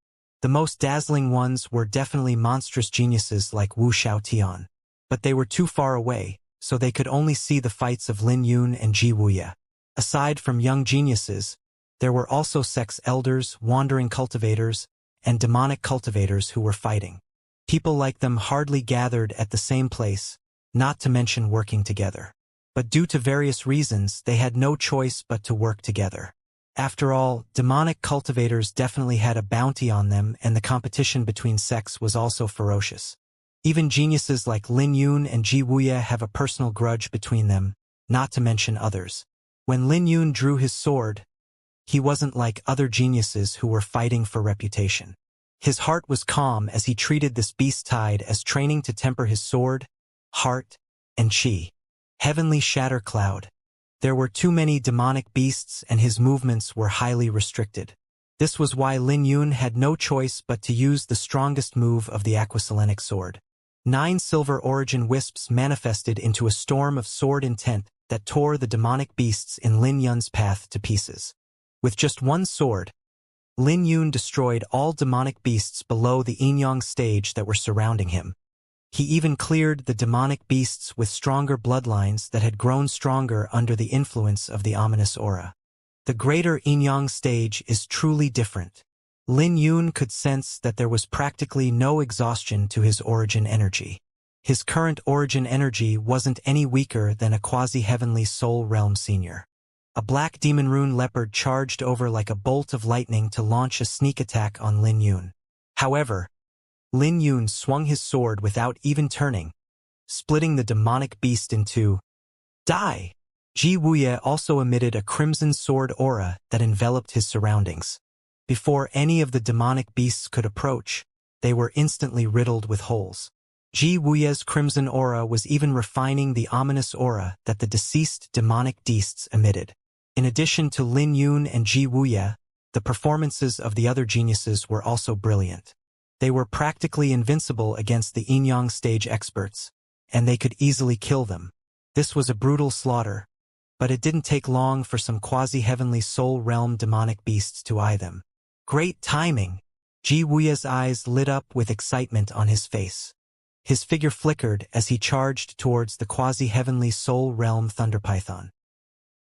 The most dazzling ones were definitely monstrous geniuses like Wu Xiaotian. But they were too far away, so they could only see the fights of Lin Yun and Ji Wuya. Aside from young geniuses, there were also sex elders, wandering cultivators, and demonic cultivators who were fighting. People like them hardly gathered at the same place, not to mention working together. But due to various reasons, they had no choice but to work together. After all, demonic cultivators definitely had a bounty on them, and the competition between sects was also ferocious. Even geniuses like Lin Yun and Ji Wuya have a personal grudge between them, not to mention others. When Lin Yun drew his sword, he wasn't like other geniuses who were fighting for reputation. His heart was calm as he treated this beast tide as training to temper his sword, heart, and chi. Heavenly Shatter Cloud. There were too many demonic beasts and his movements were highly restricted. This was why Lin Yun had no choice but to use the strongest move of the Aquaselenic sword. 9 silver origin wisps manifested into a storm of sword intent that tore the demonic beasts in Lin Yun's path to pieces. With just one sword, Lin Yun destroyed all demonic beasts below the Yinyang stage that were surrounding him. He even cleared the demonic beasts with stronger bloodlines that had grown stronger under the influence of the ominous aura. The greater Yinyang stage is truly different. Lin Yun could sense that there was practically no exhaustion to his origin energy. His current origin energy wasn't any weaker than a quasi-heavenly soul realm senior. A black demon rune leopard charged over like a bolt of lightning to launch a sneak attack on Lin Yun. However, Lin Yun swung his sword without even turning, splitting the demonic beast in two. Die! Ji Wuya also emitted a crimson sword aura that enveloped his surroundings. Before any of the demonic beasts could approach, they were instantly riddled with holes. Ji Wuya's crimson aura was even refining the ominous aura that the deceased demonic beasts emitted. In addition to Lin Yun and Ji Wuya, the performances of the other geniuses were also brilliant. They were practically invincible against the Yin-Yang stage experts, and they could easily kill them. This was a brutal slaughter, but it didn't take long for some quasi-heavenly soul realm demonic beasts to eye them. Great timing! Ji Wuya's eyes lit up with excitement on his face. His figure flickered as he charged towards the quasi-heavenly soul realm thunderpython.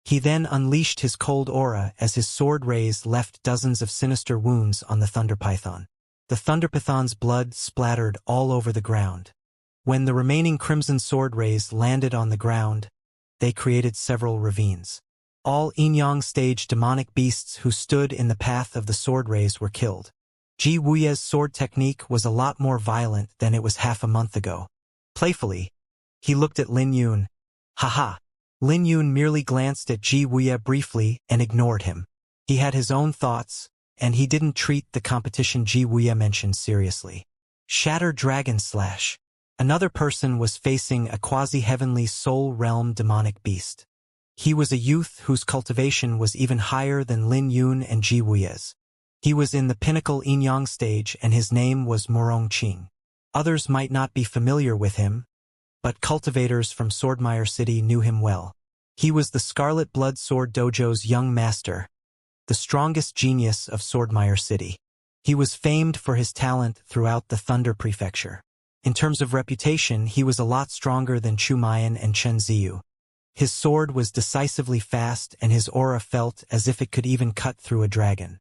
He then unleashed his cold aura as his sword rays left dozens of sinister wounds on the thunderpython. The thunderpython's blood splattered all over the ground. When the remaining crimson sword rays landed on the ground, they created several ravines. All Yin-Yang stage demonic beasts who stood in the path of the sword rays were killed. Ji Wuya's sword technique was a lot more violent than it was half a month ago. Playfully, he looked at Lin Yun. Haha. Lin Yun merely glanced at Ji Wuya briefly and ignored him. He had his own thoughts, and he didn't treat the competition Ji Wuya mentioned seriously. Shatter Dragon Slash. Another person was facing a quasi-heavenly soul realm demonic beast. He was a youth whose cultivation was even higher than Lin Yun and Ji Wuya's. He was in the pinnacle Yin-Yang stage and his name was Morong Qing. Others might not be familiar with him, but cultivators from Swordmire City knew him well. He was the Scarlet Blood Sword Dojo's young master, the strongest genius of Swordmire City. He was famed for his talent throughout the Thunder Prefecture. In terms of reputation, he was a lot stronger than Chu Mayan and Chen Ziyu. His sword was decisively fast and his aura felt as if it could even cut through a dragon.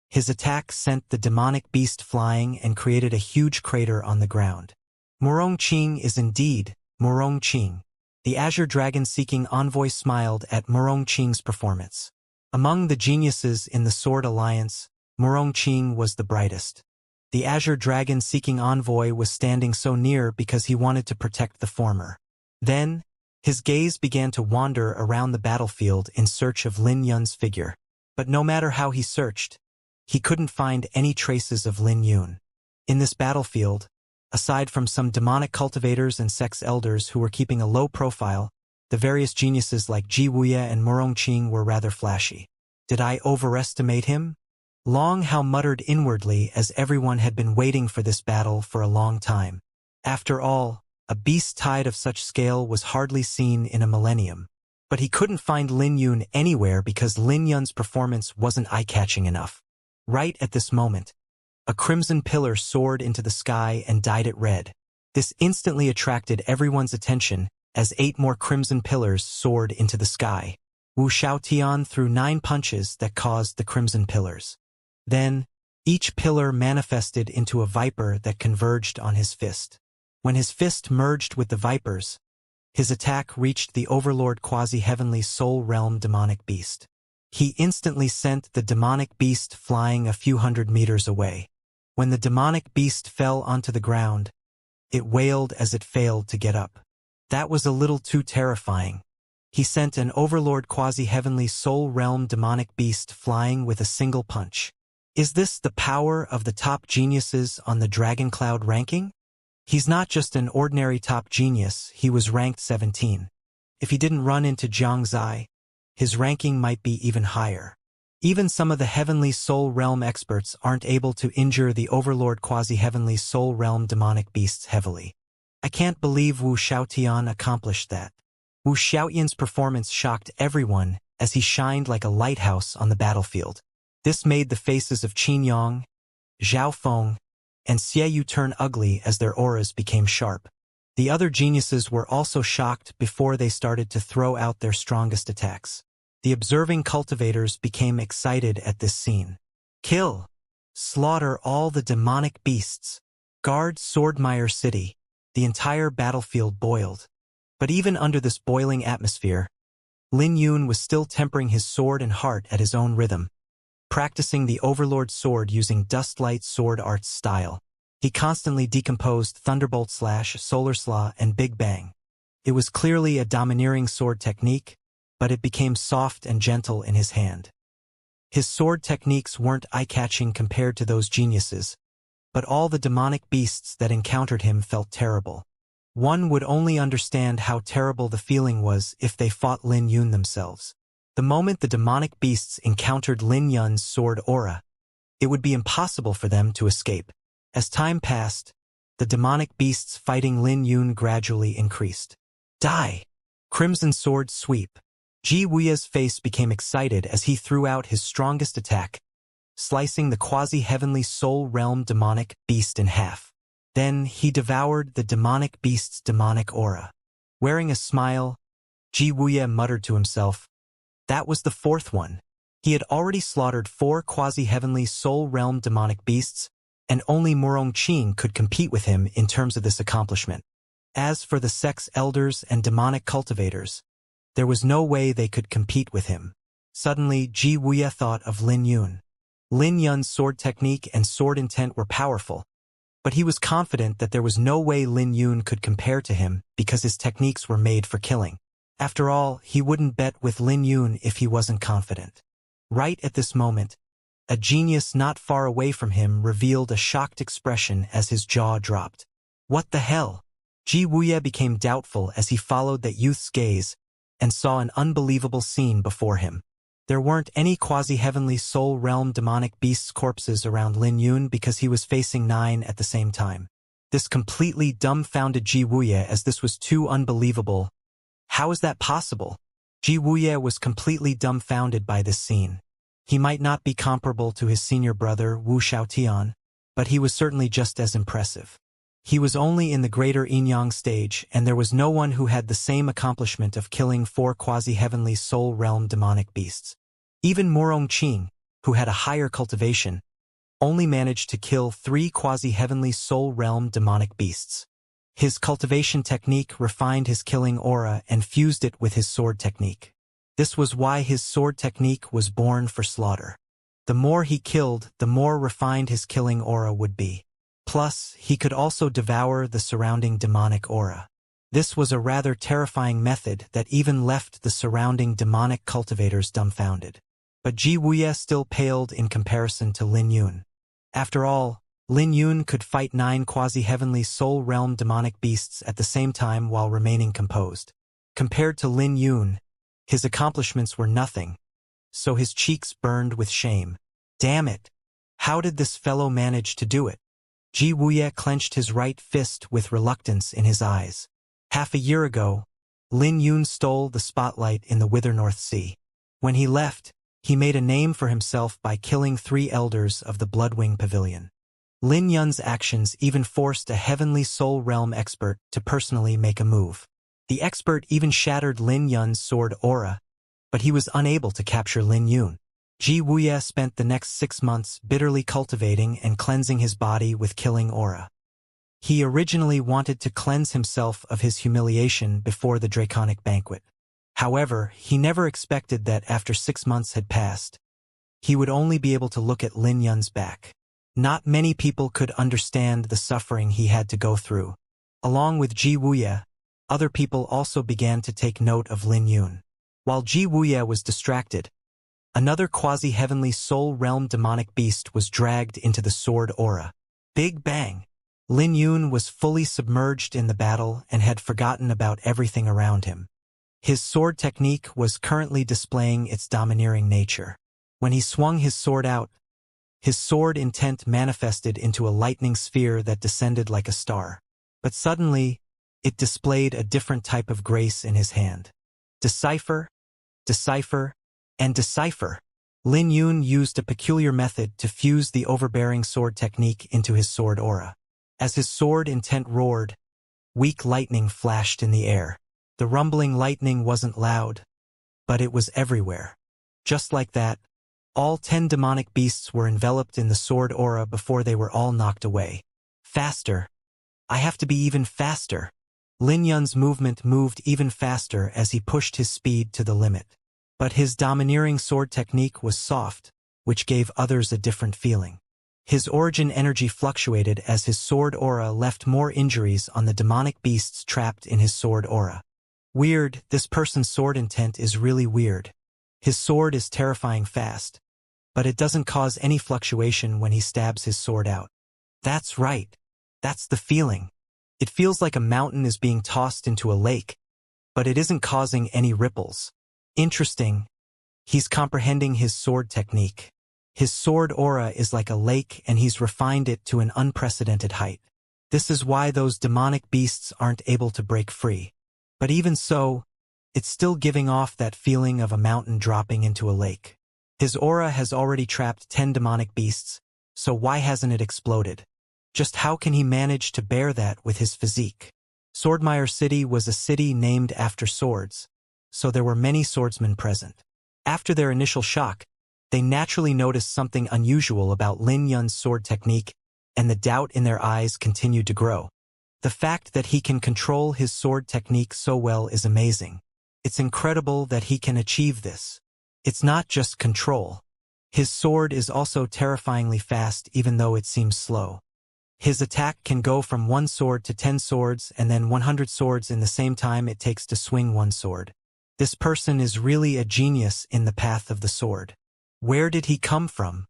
His attack sent the demonic beast flying and created a huge crater on the ground. Morong Qing is indeed Morong Qing. The Azure Dragon-seeking envoy smiled at Morong Qing's performance. Among the geniuses in the Sword Alliance, Morong Qing was the brightest. The Azure Dragon-seeking envoy was standing so near because he wanted to protect the former. Then, his gaze began to wander around the battlefield in search of Lin Yun's figure. But no matter how he searched, he couldn't find any traces of Lin Yun. In this battlefield, aside from some demonic cultivators and sex elders who were keeping a low profile, the various geniuses like Ji Wuya and Morong Qing were rather flashy. Did I overestimate him? Long Hao muttered inwardly as everyone had been waiting for this battle for a long time. After all, a beast tide of such scale was hardly seen in a millennium. But he couldn't find Lin Yun anywhere because Lin Yun's performance wasn't eye-catching enough. Right at this moment, a crimson pillar soared into the sky and dyed it red. This instantly attracted everyone's attention as 8 more crimson pillars soared into the sky. Wu Xiaotian threw 9 punches that caused the crimson pillars. Then, each pillar manifested into a viper that converged on his fist. When his fist merged with the vipers, his attack reached the Overlord quasi-heavenly soul realm demonic beast. He instantly sent the demonic beast flying a few hundred meters away. When the demonic beast fell onto the ground, it wailed as it failed to get up. That was a little too terrifying. He sent an Overlord quasi-heavenly soul realm demonic beast flying with a single punch. Is this the power of the top geniuses on the Dragon Cloud ranking? He's not just an ordinary top genius, he was ranked 17. If he didn't run into Xianxia, his ranking might be even higher. Even some of the Heavenly Soul Realm experts aren't able to injure the Overlord quasi-heavenly Soul Realm demonic beasts heavily. I can't believe Wu Xiaotian accomplished that. Wu Xiaotian's performance shocked everyone as he shined like a lighthouse on the battlefield. This made the faces of Qin Yang, Zhao Feng, and Xie Yu turn ugly as their auras became sharp. The other geniuses were also shocked before they started to throw out their strongest attacks. The observing cultivators became excited at this scene. Kill! Slaughter all the demonic beasts! Guard Swordmire City! The entire battlefield boiled. But even under this boiling atmosphere, Lin Yun was still tempering his sword and heart at his own rhythm, practicing the Overlord sword using Dustlight sword arts style. He constantly decomposed Thunderbolt Slash, Solar Slaw, and Big Bang. It was clearly a domineering sword technique, but it became soft and gentle in his hand. His sword techniques weren't eye-catching compared to those geniuses, but all the demonic beasts that encountered him felt terrible. One would only understand how terrible the feeling was if they fought Lin Yun themselves. The moment the demonic beasts encountered Lin Yun's sword aura, it would be impossible for them to escape. As time passed, the demonic beasts fighting Lin Yun gradually increased. Die! Crimson Sword Sweep. Ji Wuya's face became excited as he threw out his strongest attack, slicing the quasi-heavenly soul realm demonic beast in half. Then he devoured the demonic beast's demonic aura. Wearing a smile, Ji Wuya muttered to himself, that was the fourth one. He had already slaughtered 4 quasi-heavenly soul realm demonic beasts, and only Murong Qing could compete with him in terms of this accomplishment. As for the sex elders and demonic cultivators, there was no way they could compete with him. Suddenly, Ji Wuya thought of Lin Yun. Lin Yun's sword technique and sword intent were powerful, but he was confident that there was no way Lin Yun could compare to him because his techniques were made for killing. After all, he wouldn't bet with Lin Yun if he wasn't confident. Right at this moment, a genius not far away from him revealed a shocked expression as his jaw dropped. What the hell? Ji Wuya became doubtful as he followed that youth's gaze and saw an unbelievable scene before him. There weren't any quasi-heavenly soul realm demonic beasts' corpses around Lin Yun because he was facing 9 at the same time. This completely dumbfounded Ji Wuya as this was too unbelievable. How is that possible? Ji Wuya was completely dumbfounded by this scene. He might not be comparable to his senior brother Wu Xiaotian, but he was certainly just as impressive. He was only in the greater Yinyang stage, and there was no one who had the same accomplishment of killing 4 quasi-heavenly soul realm demonic beasts. Even Murong Qing, who had a higher cultivation, only managed to kill 3 quasi-heavenly soul realm demonic beasts. His cultivation technique refined his killing aura and fused it with his sword technique. This was why his sword technique was born for slaughter. The more he killed, the more refined his killing aura would be. Plus, he could also devour the surrounding demonic aura. This was a rather terrifying method that even left the surrounding demonic cultivators dumbfounded. But Ji Wuya still paled in comparison to Lin Yun. After all, Lin Yun could fight 9 quasi-heavenly soul realm demonic beasts at the same time while remaining composed. Compared to Lin Yun, his accomplishments were nothing, so his cheeks burned with shame. Damn it! How did this fellow manage to do it? Ji Wuya clenched his right fist with reluctance in his eyes. Half a year ago, Lin Yun stole the spotlight in the Wither North Sea. When he left, he made a name for himself by killing 3 elders of the Bloodwing Pavilion. Lin Yun's actions even forced a heavenly soul realm expert to personally make a move. The expert even shattered Lin Yun's sword aura, but he was unable to capture Lin Yun. Ji Wuya spent the next 6 months bitterly cultivating and cleansing his body with killing aura. He originally wanted to cleanse himself of his humiliation before the draconic banquet. However, he never expected that after 6 months had passed, he would only be able to look at Lin Yun's back. Not many people could understand the suffering he had to go through. Along with Ji Wuya, other people also began to take note of Lin Yun. While Ji Wuya was distracted, another quasi-heavenly soul realm demonic beast was dragged into the sword aura. Big bang! Lin Yun was fully submerged in the battle and had forgotten about everything around him. His sword technique was currently displaying its domineering nature. When he swung his sword out, his sword intent manifested into a lightning sphere that descended like a star. But suddenly, it displayed a different type of grace in his hand. Decipher, decipher, and decipher. Lin Yun used a peculiar method to fuse the overbearing sword technique into his sword aura. As his sword intent roared, weak lightning flashed in the air. The rumbling lightning wasn't loud, but it was everywhere. Just like that, all 10 demonic beasts were enveloped in the sword aura before they were all knocked away. Faster. I have to be even faster. Lin Yun's movement moved even faster as he pushed his speed to the limit. But his domineering sword technique was soft, which gave others a different feeling. His origin energy fluctuated as his sword aura left more injuries on the demonic beasts trapped in his sword aura. Weird, this person's sword intent is really weird. His sword is terrifying fast, but it doesn't cause any fluctuation when he stabs his sword out. That's right. That's the feeling. It feels like a mountain is being tossed into a lake, but it isn't causing any ripples. Interesting. He's comprehending his sword technique. His sword aura is like a lake and he's refined it to an unprecedented height. This is why those demonic beasts aren't able to break free. But even so, it's still giving off that feeling of a mountain dropping into a lake. His aura has already trapped 10 demonic beasts, so why hasn't it exploded? Just how can he manage to bear that with his physique? Swordmire City was a city named after swords, so there were many swordsmen present. After their initial shock, they naturally noticed something unusual about Lin Yun's sword technique, and the doubt in their eyes continued to grow. The fact that he can control his sword technique so well is amazing. It's incredible that he can achieve this. It's not just control. His sword is also terrifyingly fast even though it seems slow. His attack can go from 1 sword to 10 swords and then 100 swords in the same time it takes to swing 1 sword. This person is really a genius in the path of the sword. Where did he come from?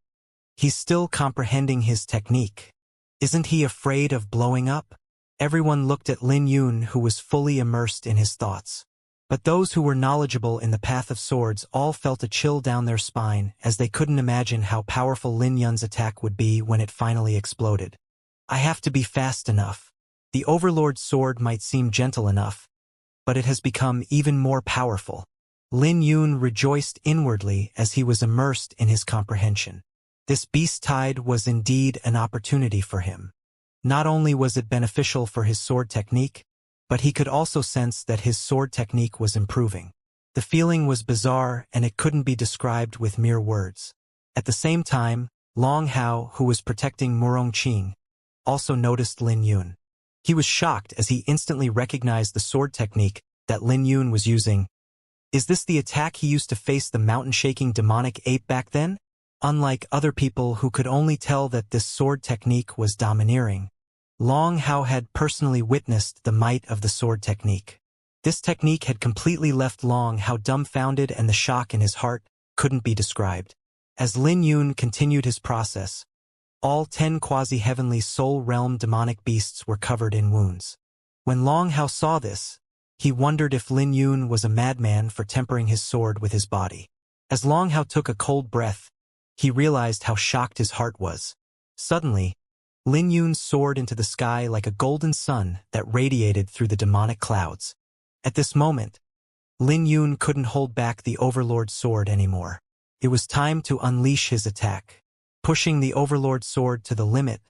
He's still comprehending his technique. Isn't he afraid of blowing up? Everyone looked at Lin Yun, who was fully immersed in his thoughts. But those who were knowledgeable in the path of swords all felt a chill down their spine as they couldn't imagine how powerful Lin Yun's attack would be when it finally exploded. I have to be fast enough. The Overlord's sword might seem gentle enough, but it has become even more powerful. Lin Yun rejoiced inwardly as he was immersed in his comprehension. This beast tide was indeed an opportunity for him. Not only was it beneficial for his sword technique, but he could also sense that his sword technique was improving. The feeling was bizarre and it couldn't be described with mere words. At the same time, Long Hao, who was protecting Murong Qing, also noticed Lin Yun. He was shocked as he instantly recognized the sword technique that Lin Yun was using. Is this the attack he used to face the mountain-shaking demonic ape back then? Unlike other people who could only tell that this sword technique was domineering, Long Hao had personally witnessed the might of the sword technique. This technique had completely left Long Hao dumbfounded and the shock in his heart couldn't be described. As Lin Yun continued his process, all 10 quasi-heavenly soul realm demonic beasts were covered in wounds. When Long Hao saw this, he wondered if Lin Yun was a madman for tempering his sword with his body. As Long Hao took a cold breath, he realized how shocked his heart was. Suddenly, Lin Yun soared into the sky like a golden sun that radiated through the demonic clouds. At this moment, Lin Yun couldn't hold back the Overlord's sword anymore. It was time to unleash his attack. Pushing the Overlord's sword to the limit,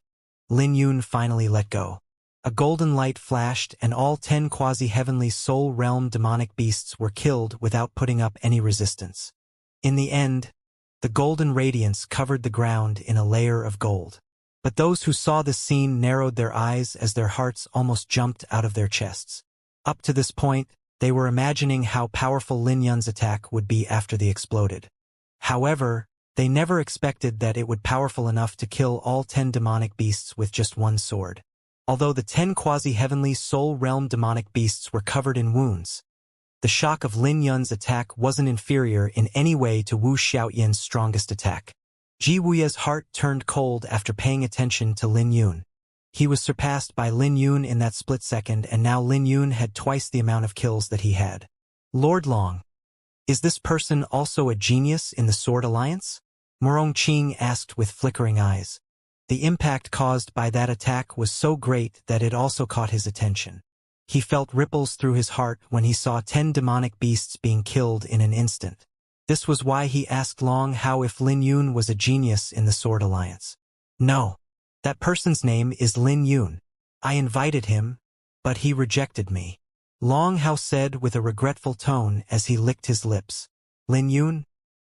Lin Yun finally let go. A golden light flashed and all 10 quasi-heavenly soul realm demonic beasts were killed without putting up any resistance. In the end, the golden radiance covered the ground in a layer of gold. But those who saw this scene narrowed their eyes as their hearts almost jumped out of their chests. Up to this point, they were imagining how powerful Lin Yun's attack would be after the exploded. However, they never expected that it would powerful enough to kill all 10 demonic beasts with just 1 sword. Although the 10 quasi-heavenly soul realm demonic beasts were covered in wounds, the shock of Lin Yun's attack wasn't inferior in any way to Wu Xiaoyan's strongest attack. Ji Wuya's heart turned cold after paying attention to Lin Yun. He was surpassed by Lin Yun in that split second, and now Lin Yun had twice the amount of kills that he had. Lord Long, is this person also a genius in the Sword Alliance? Murong Qing asked with flickering eyes. The impact caused by that attack was so great that it also caught his attention. He felt ripples through his heart when he saw 10 demonic beasts being killed in an instant. This was why he asked Long Hao if Lin Yun was a genius in the Sword Alliance. No. That person's name is Lin Yun. I invited him, but he rejected me. Long Hao said with a regretful tone as he licked his lips. Lin Yun?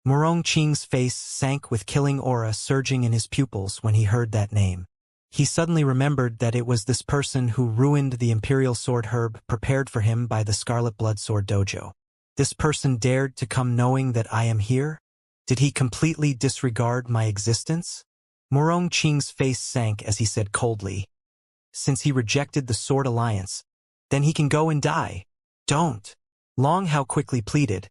Murong Qing's face sank with killing aura surging in his pupils when he heard that name. He suddenly remembered that it was this person who ruined the Imperial Sword herb prepared for him by the Scarlet Blood Sword Dojo. This person dared to come knowing that I am here? Did he completely disregard my existence? Murong Qing's face sank as he said coldly, since he rejected the Sword Alliance, then he can go and die. Don't. Long Hao quickly pleaded,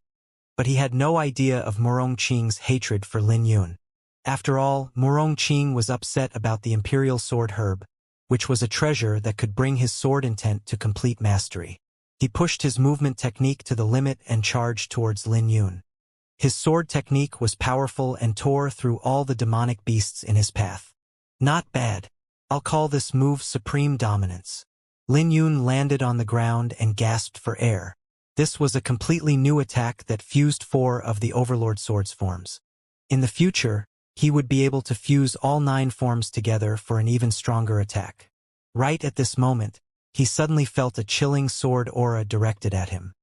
but he had no idea of Murong Qing's hatred for Lin Yun. After all, Murong Qing was upset about the Imperial Sword herb, which was a treasure that could bring his sword intent to complete mastery. He pushed his movement technique to the limit and charged towards Lin Yun. His sword technique was powerful and tore through all the demonic beasts in his path. Not bad. I'll call this move supreme dominance. Lin Yun landed on the ground and gasped for air. This was a completely new attack that fused 4 of the Overlord Sword's forms. In the future, he would be able to fuse all 9 forms together for an even stronger attack. Right at this moment, he suddenly felt a chilling sword aura directed at him.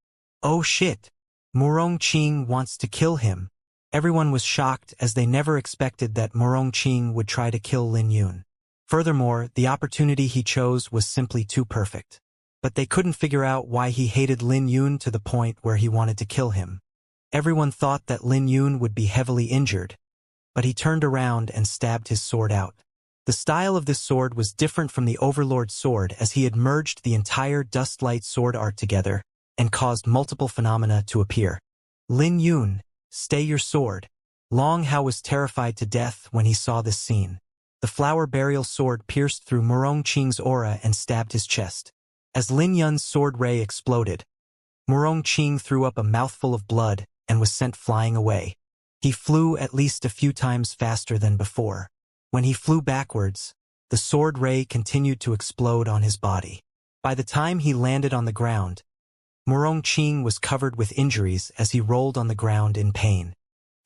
Oh shit! Murong Qing wants to kill him. Everyone was shocked as they never expected that Murong Qing would try to kill Lin Yun. Furthermore, the opportunity he chose was simply too perfect. But they couldn't figure out why he hated Lin Yun to the point where he wanted to kill him. Everyone thought that Lin Yun would be heavily injured, but he turned around and stabbed his sword out. The style of this sword was different from the Overlord sword as he had merged the entire Dustlight sword art together and caused multiple phenomena to appear. Lin Yun, stay your sword. Long Hao was terrified to death when he saw this scene. The flower burial sword pierced through Murong Qing's aura and stabbed his chest. As Lin Yun's sword ray exploded, Murong Qing threw up a mouthful of blood and was sent flying away. He flew at least a few times faster than before. When he flew backwards, the sword ray continued to explode on his body. By the time he landed on the ground, Murong Qing was covered with injuries as he rolled on the ground in pain.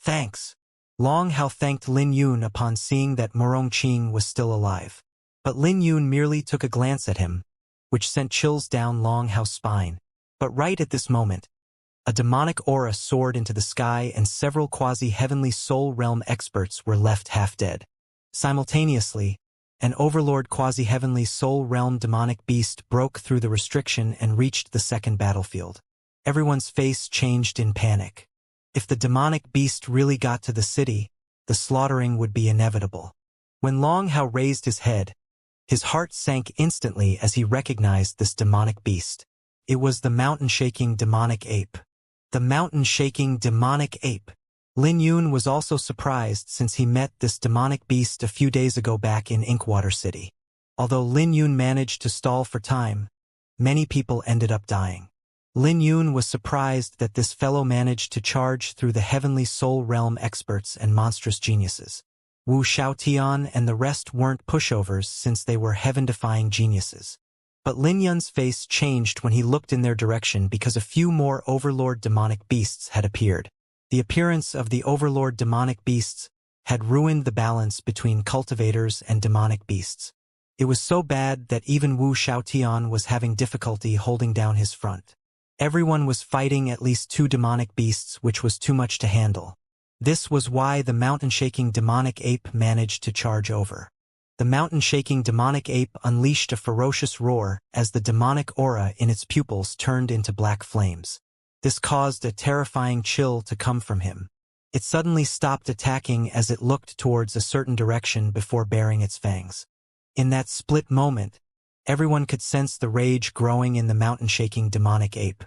Thanks. Long Hao thanked Lin Yun upon seeing that Murong Qing was still alive. But Lin Yun merely took a glance at him, which sent chills down Long Hao's spine. But right at this moment, a demonic aura soared into the sky and several quasi-heavenly soul realm experts were left half dead. Simultaneously, an overlord quasi-heavenly soul realm demonic beast broke through the restriction and reached the second battlefield. Everyone's face changed in panic. If the demonic beast really got to the city, the slaughtering would be inevitable. When Long Hao raised his head, his heart sank instantly as he recognized this demonic beast. It was the mountain-shaking demonic ape. The mountain-shaking demonic ape. Lin Yun was also surprised since he met this demonic beast a few days ago back in Inkwater City. Although Lin Yun managed to stall for time, many people ended up dying. Lin Yun was surprised that this fellow managed to charge through the heavenly soul realm experts and monstrous geniuses. Wu Xiaotian and the rest weren't pushovers since they were heaven-defying geniuses. But Lin Yun's face changed when he looked in their direction because a few more overlord demonic beasts had appeared. The appearance of the overlord demonic beasts had ruined the balance between cultivators and demonic beasts. It was so bad that even Wu Xiaotian was having difficulty holding down his front. Everyone was fighting at least 2 demonic beasts, which was too much to handle. This was why the mountain-shaking demonic ape managed to charge over. The mountain-shaking demonic ape unleashed a ferocious roar as the demonic aura in its pupils turned into black flames. This caused a terrifying chill to come from him. It suddenly stopped attacking as it looked towards a certain direction before baring its fangs. In that split moment, everyone could sense the rage growing in the mountain-shaking demonic ape.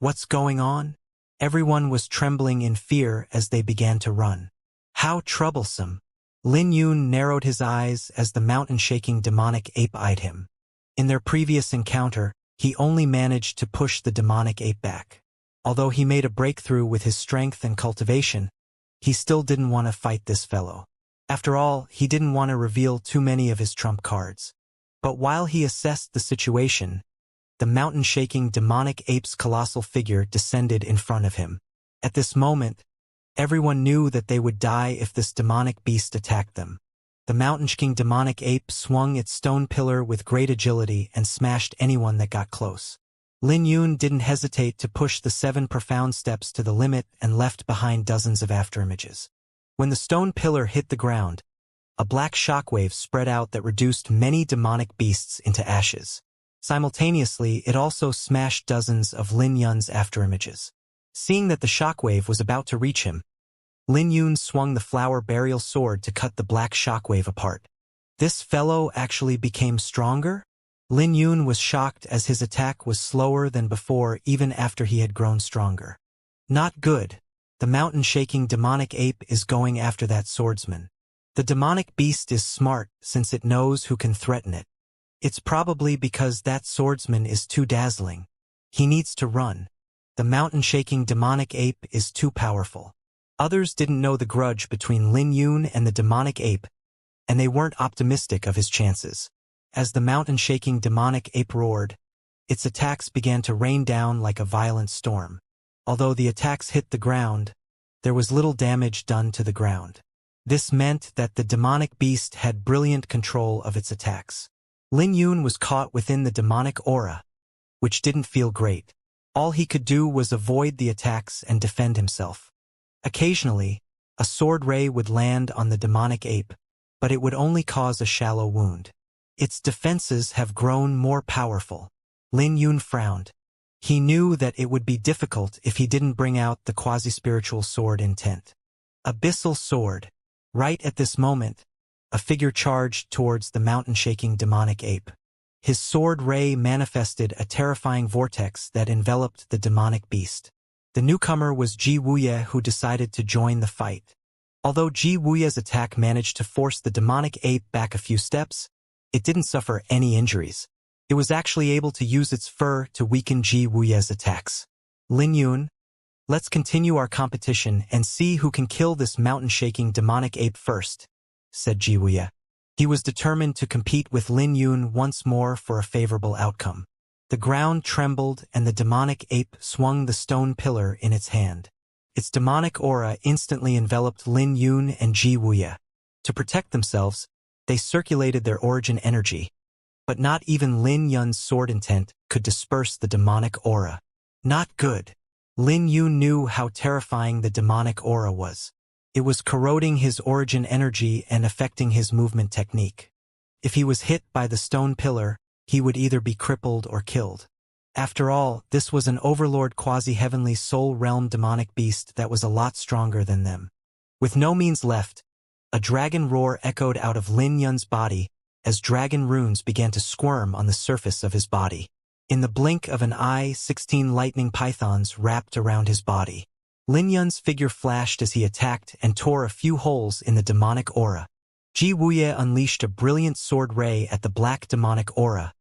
What's going on? Everyone was trembling in fear as they began to run. How troublesome! Lin Yun narrowed his eyes as the mountain-shaking demonic ape eyed him. In their previous encounter, he only managed to push the demonic ape back. Although he made a breakthrough with his strength and cultivation, he still didn't want to fight this fellow. After all, he didn't want to reveal too many of his trump cards. But while he assessed the situation, the mountain-shaking demonic ape's colossal figure descended in front of him. At this moment, everyone knew that they would die if this demonic beast attacked them. The mountain-shaking demonic ape swung its stone pillar with great agility and smashed anyone that got close. Lin Yun didn't hesitate to push the 7 profound steps to the limit and left behind dozens of afterimages. When the stone pillar hit the ground, a black shockwave spread out that reduced many demonic beasts into ashes. Simultaneously, it also smashed dozens of Lin Yun's afterimages. Seeing that the shockwave was about to reach him, Lin Yun swung the flower burial sword to cut the black shockwave apart. This fellow actually became stronger? Lin Yun was shocked as his attack was slower than before even after he had grown stronger. Not good. The mountain-shaking demonic ape is going after that swordsman. The demonic beast is smart since it knows who can threaten it. It's probably because that swordsman is too dazzling. He needs to run. The mountain-shaking demonic ape is too powerful. Others didn't know the grudge between Lin Yun and the demonic ape, and they weren't optimistic of his chances. As the mountain-shaking demonic ape roared, its attacks began to rain down like a violent storm. Although the attacks hit the ground, there was little damage done to the ground. This meant that the demonic beast had brilliant control of its attacks. Lin Yun was caught within the demonic aura, which didn't feel great. All he could do was avoid the attacks and defend himself. Occasionally, a sword ray would land on the demonic ape, but it would only cause a shallow wound. Its defenses have grown more powerful. Lin Yun frowned. He knew that it would be difficult if he didn't bring out the quasi-spiritual sword intent. Abyssal sword. Right at this moment, a figure charged towards the mountain-shaking demonic ape. His sword ray manifested a terrifying vortex that enveloped the demonic beast. The newcomer was Ji Wuya, who decided to join the fight. Although Ji Wuya's attack managed to force the demonic ape back a few steps, it didn't suffer any injuries. It was actually able to use its fur to weaken Ji Wuya's attacks. Lin Yun, let's continue our competition and see who can kill this mountain-shaking demonic ape first, said Ji Wuya. He was determined to compete with Lin Yun once more for a favorable outcome. The ground trembled and the demonic ape swung the stone pillar in its hand. Its demonic aura instantly enveloped Lin Yun and Ji Wuya. To protect themselves, they circulated their origin energy. But not even Lin Yun's sword intent could disperse the demonic aura. Not good. Lin Yun knew how terrifying the demonic aura was. It was corroding his origin energy and affecting his movement technique. If he was hit by the stone pillar, he would either be crippled or killed. After all, this was an overlord quasi-heavenly soul realm demonic beast that was a lot stronger than them. With no means left, a dragon roar echoed out of Lin Yun's body as dragon runes began to squirm on the surface of his body. In the blink of an eye, 16 lightning pythons wrapped around his body. Lin Yun's figure flashed as he attacked and tore a few holes in the demonic aura. Ji Wuya unleashed a brilliant sword ray at the black demonic aura,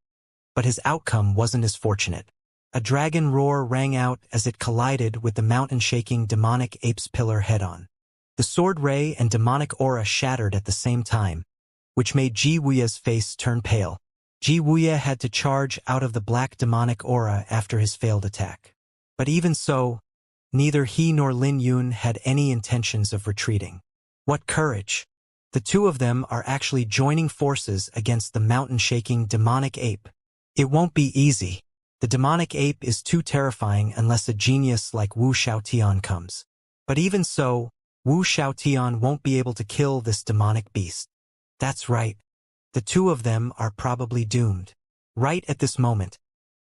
but his outcome wasn't as fortunate. A dragon roar rang out as it collided with the mountain-shaking demonic ape's pillar head-on. The sword ray and demonic aura shattered at the same time, which made Ji Wuya's face turn pale. Ji Wuya had to charge out of the black demonic aura after his failed attack. But even so, neither he nor Lin Yun had any intentions of retreating. What courage! The two of them are actually joining forces against the mountain-shaking demonic ape. It won't be easy. The demonic ape is too terrifying unless a genius like Wu Xiaotian comes. But even so, Wu Xiaotian won't be able to kill this demonic beast. That's right. The two of them are probably doomed. Right at this moment,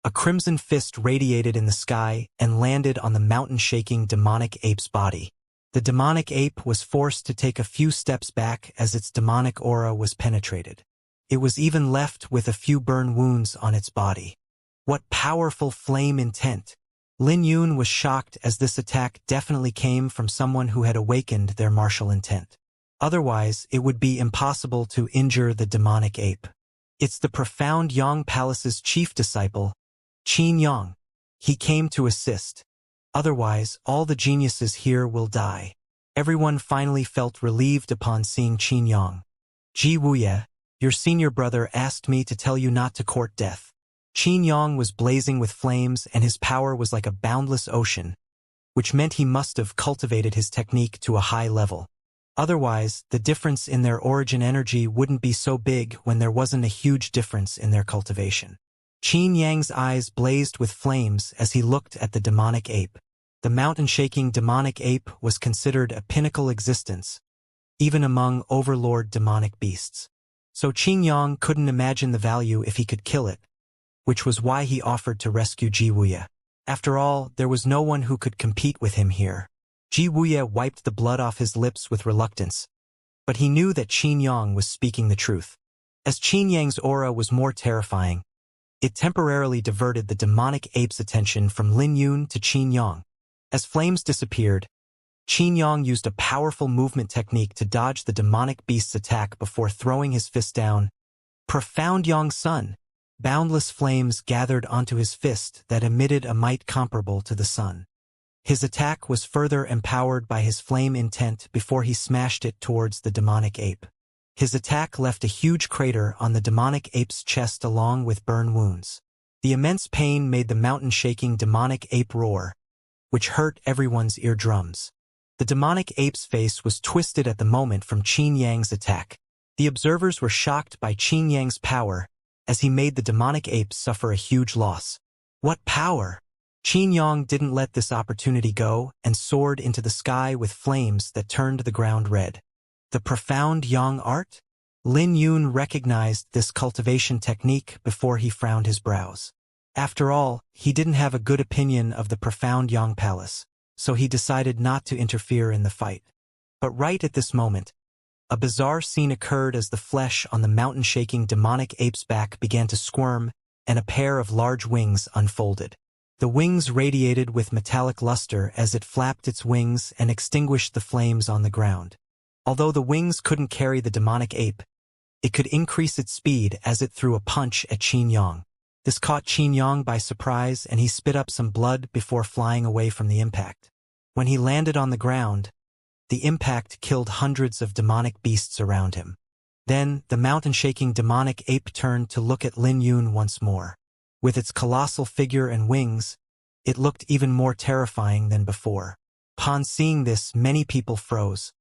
a crimson fist radiated in the sky and landed on the mountain-shaking demonic ape's body. The demonic ape was forced to take a few steps back as its demonic aura was penetrated. It was even left with a few burn wounds on its body. What powerful flame intent! Lin Yun was shocked as this attack definitely came from someone who had awakened their martial intent. Otherwise, it would be impossible to injure the demonic ape. It's the profound Yang Palace's chief disciple, Qin Yang. He came to assist. Otherwise, all the geniuses here will die. Everyone finally felt relieved upon seeing Qin Yang. Ji Wuya, your senior brother asked me to tell you not to court death. Qin Yang was blazing with flames and his power was like a boundless ocean, which meant he must have cultivated his technique to a high level. Otherwise, the difference in their origin energy wouldn't be so big when there wasn't a huge difference in their cultivation. Qin Yang's eyes blazed with flames as he looked at the demonic ape. The mountain-shaking demonic ape was considered a pinnacle existence, even among overlord demonic beasts. So Qin Yang couldn't imagine the value if he could kill it, which was why he offered to rescue Ji Wuya. After all, there was no one who could compete with him here. Ji Wuya wiped the blood off his lips with reluctance, but he knew that Qin Yang was speaking the truth. As Qin Yang's aura was more terrifying, it temporarily diverted the demonic ape's attention from Lin Yun to Qin Yang. As flames disappeared, Qin Yang used a powerful movement technique to dodge the demonic beast's attack before throwing his fist down. Profound Yang Sun! Boundless flames gathered onto his fist that emitted a might comparable to the sun. His attack was further empowered by his flame intent before he smashed it towards the demonic ape. His attack left a huge crater on the demonic ape's chest along with burn wounds. The immense pain made the mountain-shaking demonic ape roar, which hurt everyone's eardrums. The demonic ape's face was twisted at the moment from Qin Yang's attack. The observers were shocked by Qin Yang's power as he made the demonic ape suffer a huge loss. What power! Qin Yang didn't let this opportunity go and soared into the sky with flames that turned the ground red. The profound Yang art? Lin Yun recognized this cultivation technique before he frowned his brows. After all, he didn't have a good opinion of the profound Yang Palace, so he decided not to interfere in the fight. But right at this moment, a bizarre scene occurred as the flesh on the mountain-shaking demonic ape's back began to squirm and a pair of large wings unfolded. The wings radiated with metallic luster as it flapped its wings and extinguished the flames on the ground. Although the wings couldn't carry the demonic ape, it could increase its speed as it threw a punch at Qin Yang. This caught Qin Yang by surprise and he spit up some blood before flying away from the impact. When he landed on the ground, the impact killed hundreds of demonic beasts around him. Then, the mountain-shaking demonic ape turned to look at Lin Yun once more. With its colossal figure and wings, it looked even more terrifying than before. Upon seeing this, many people froze.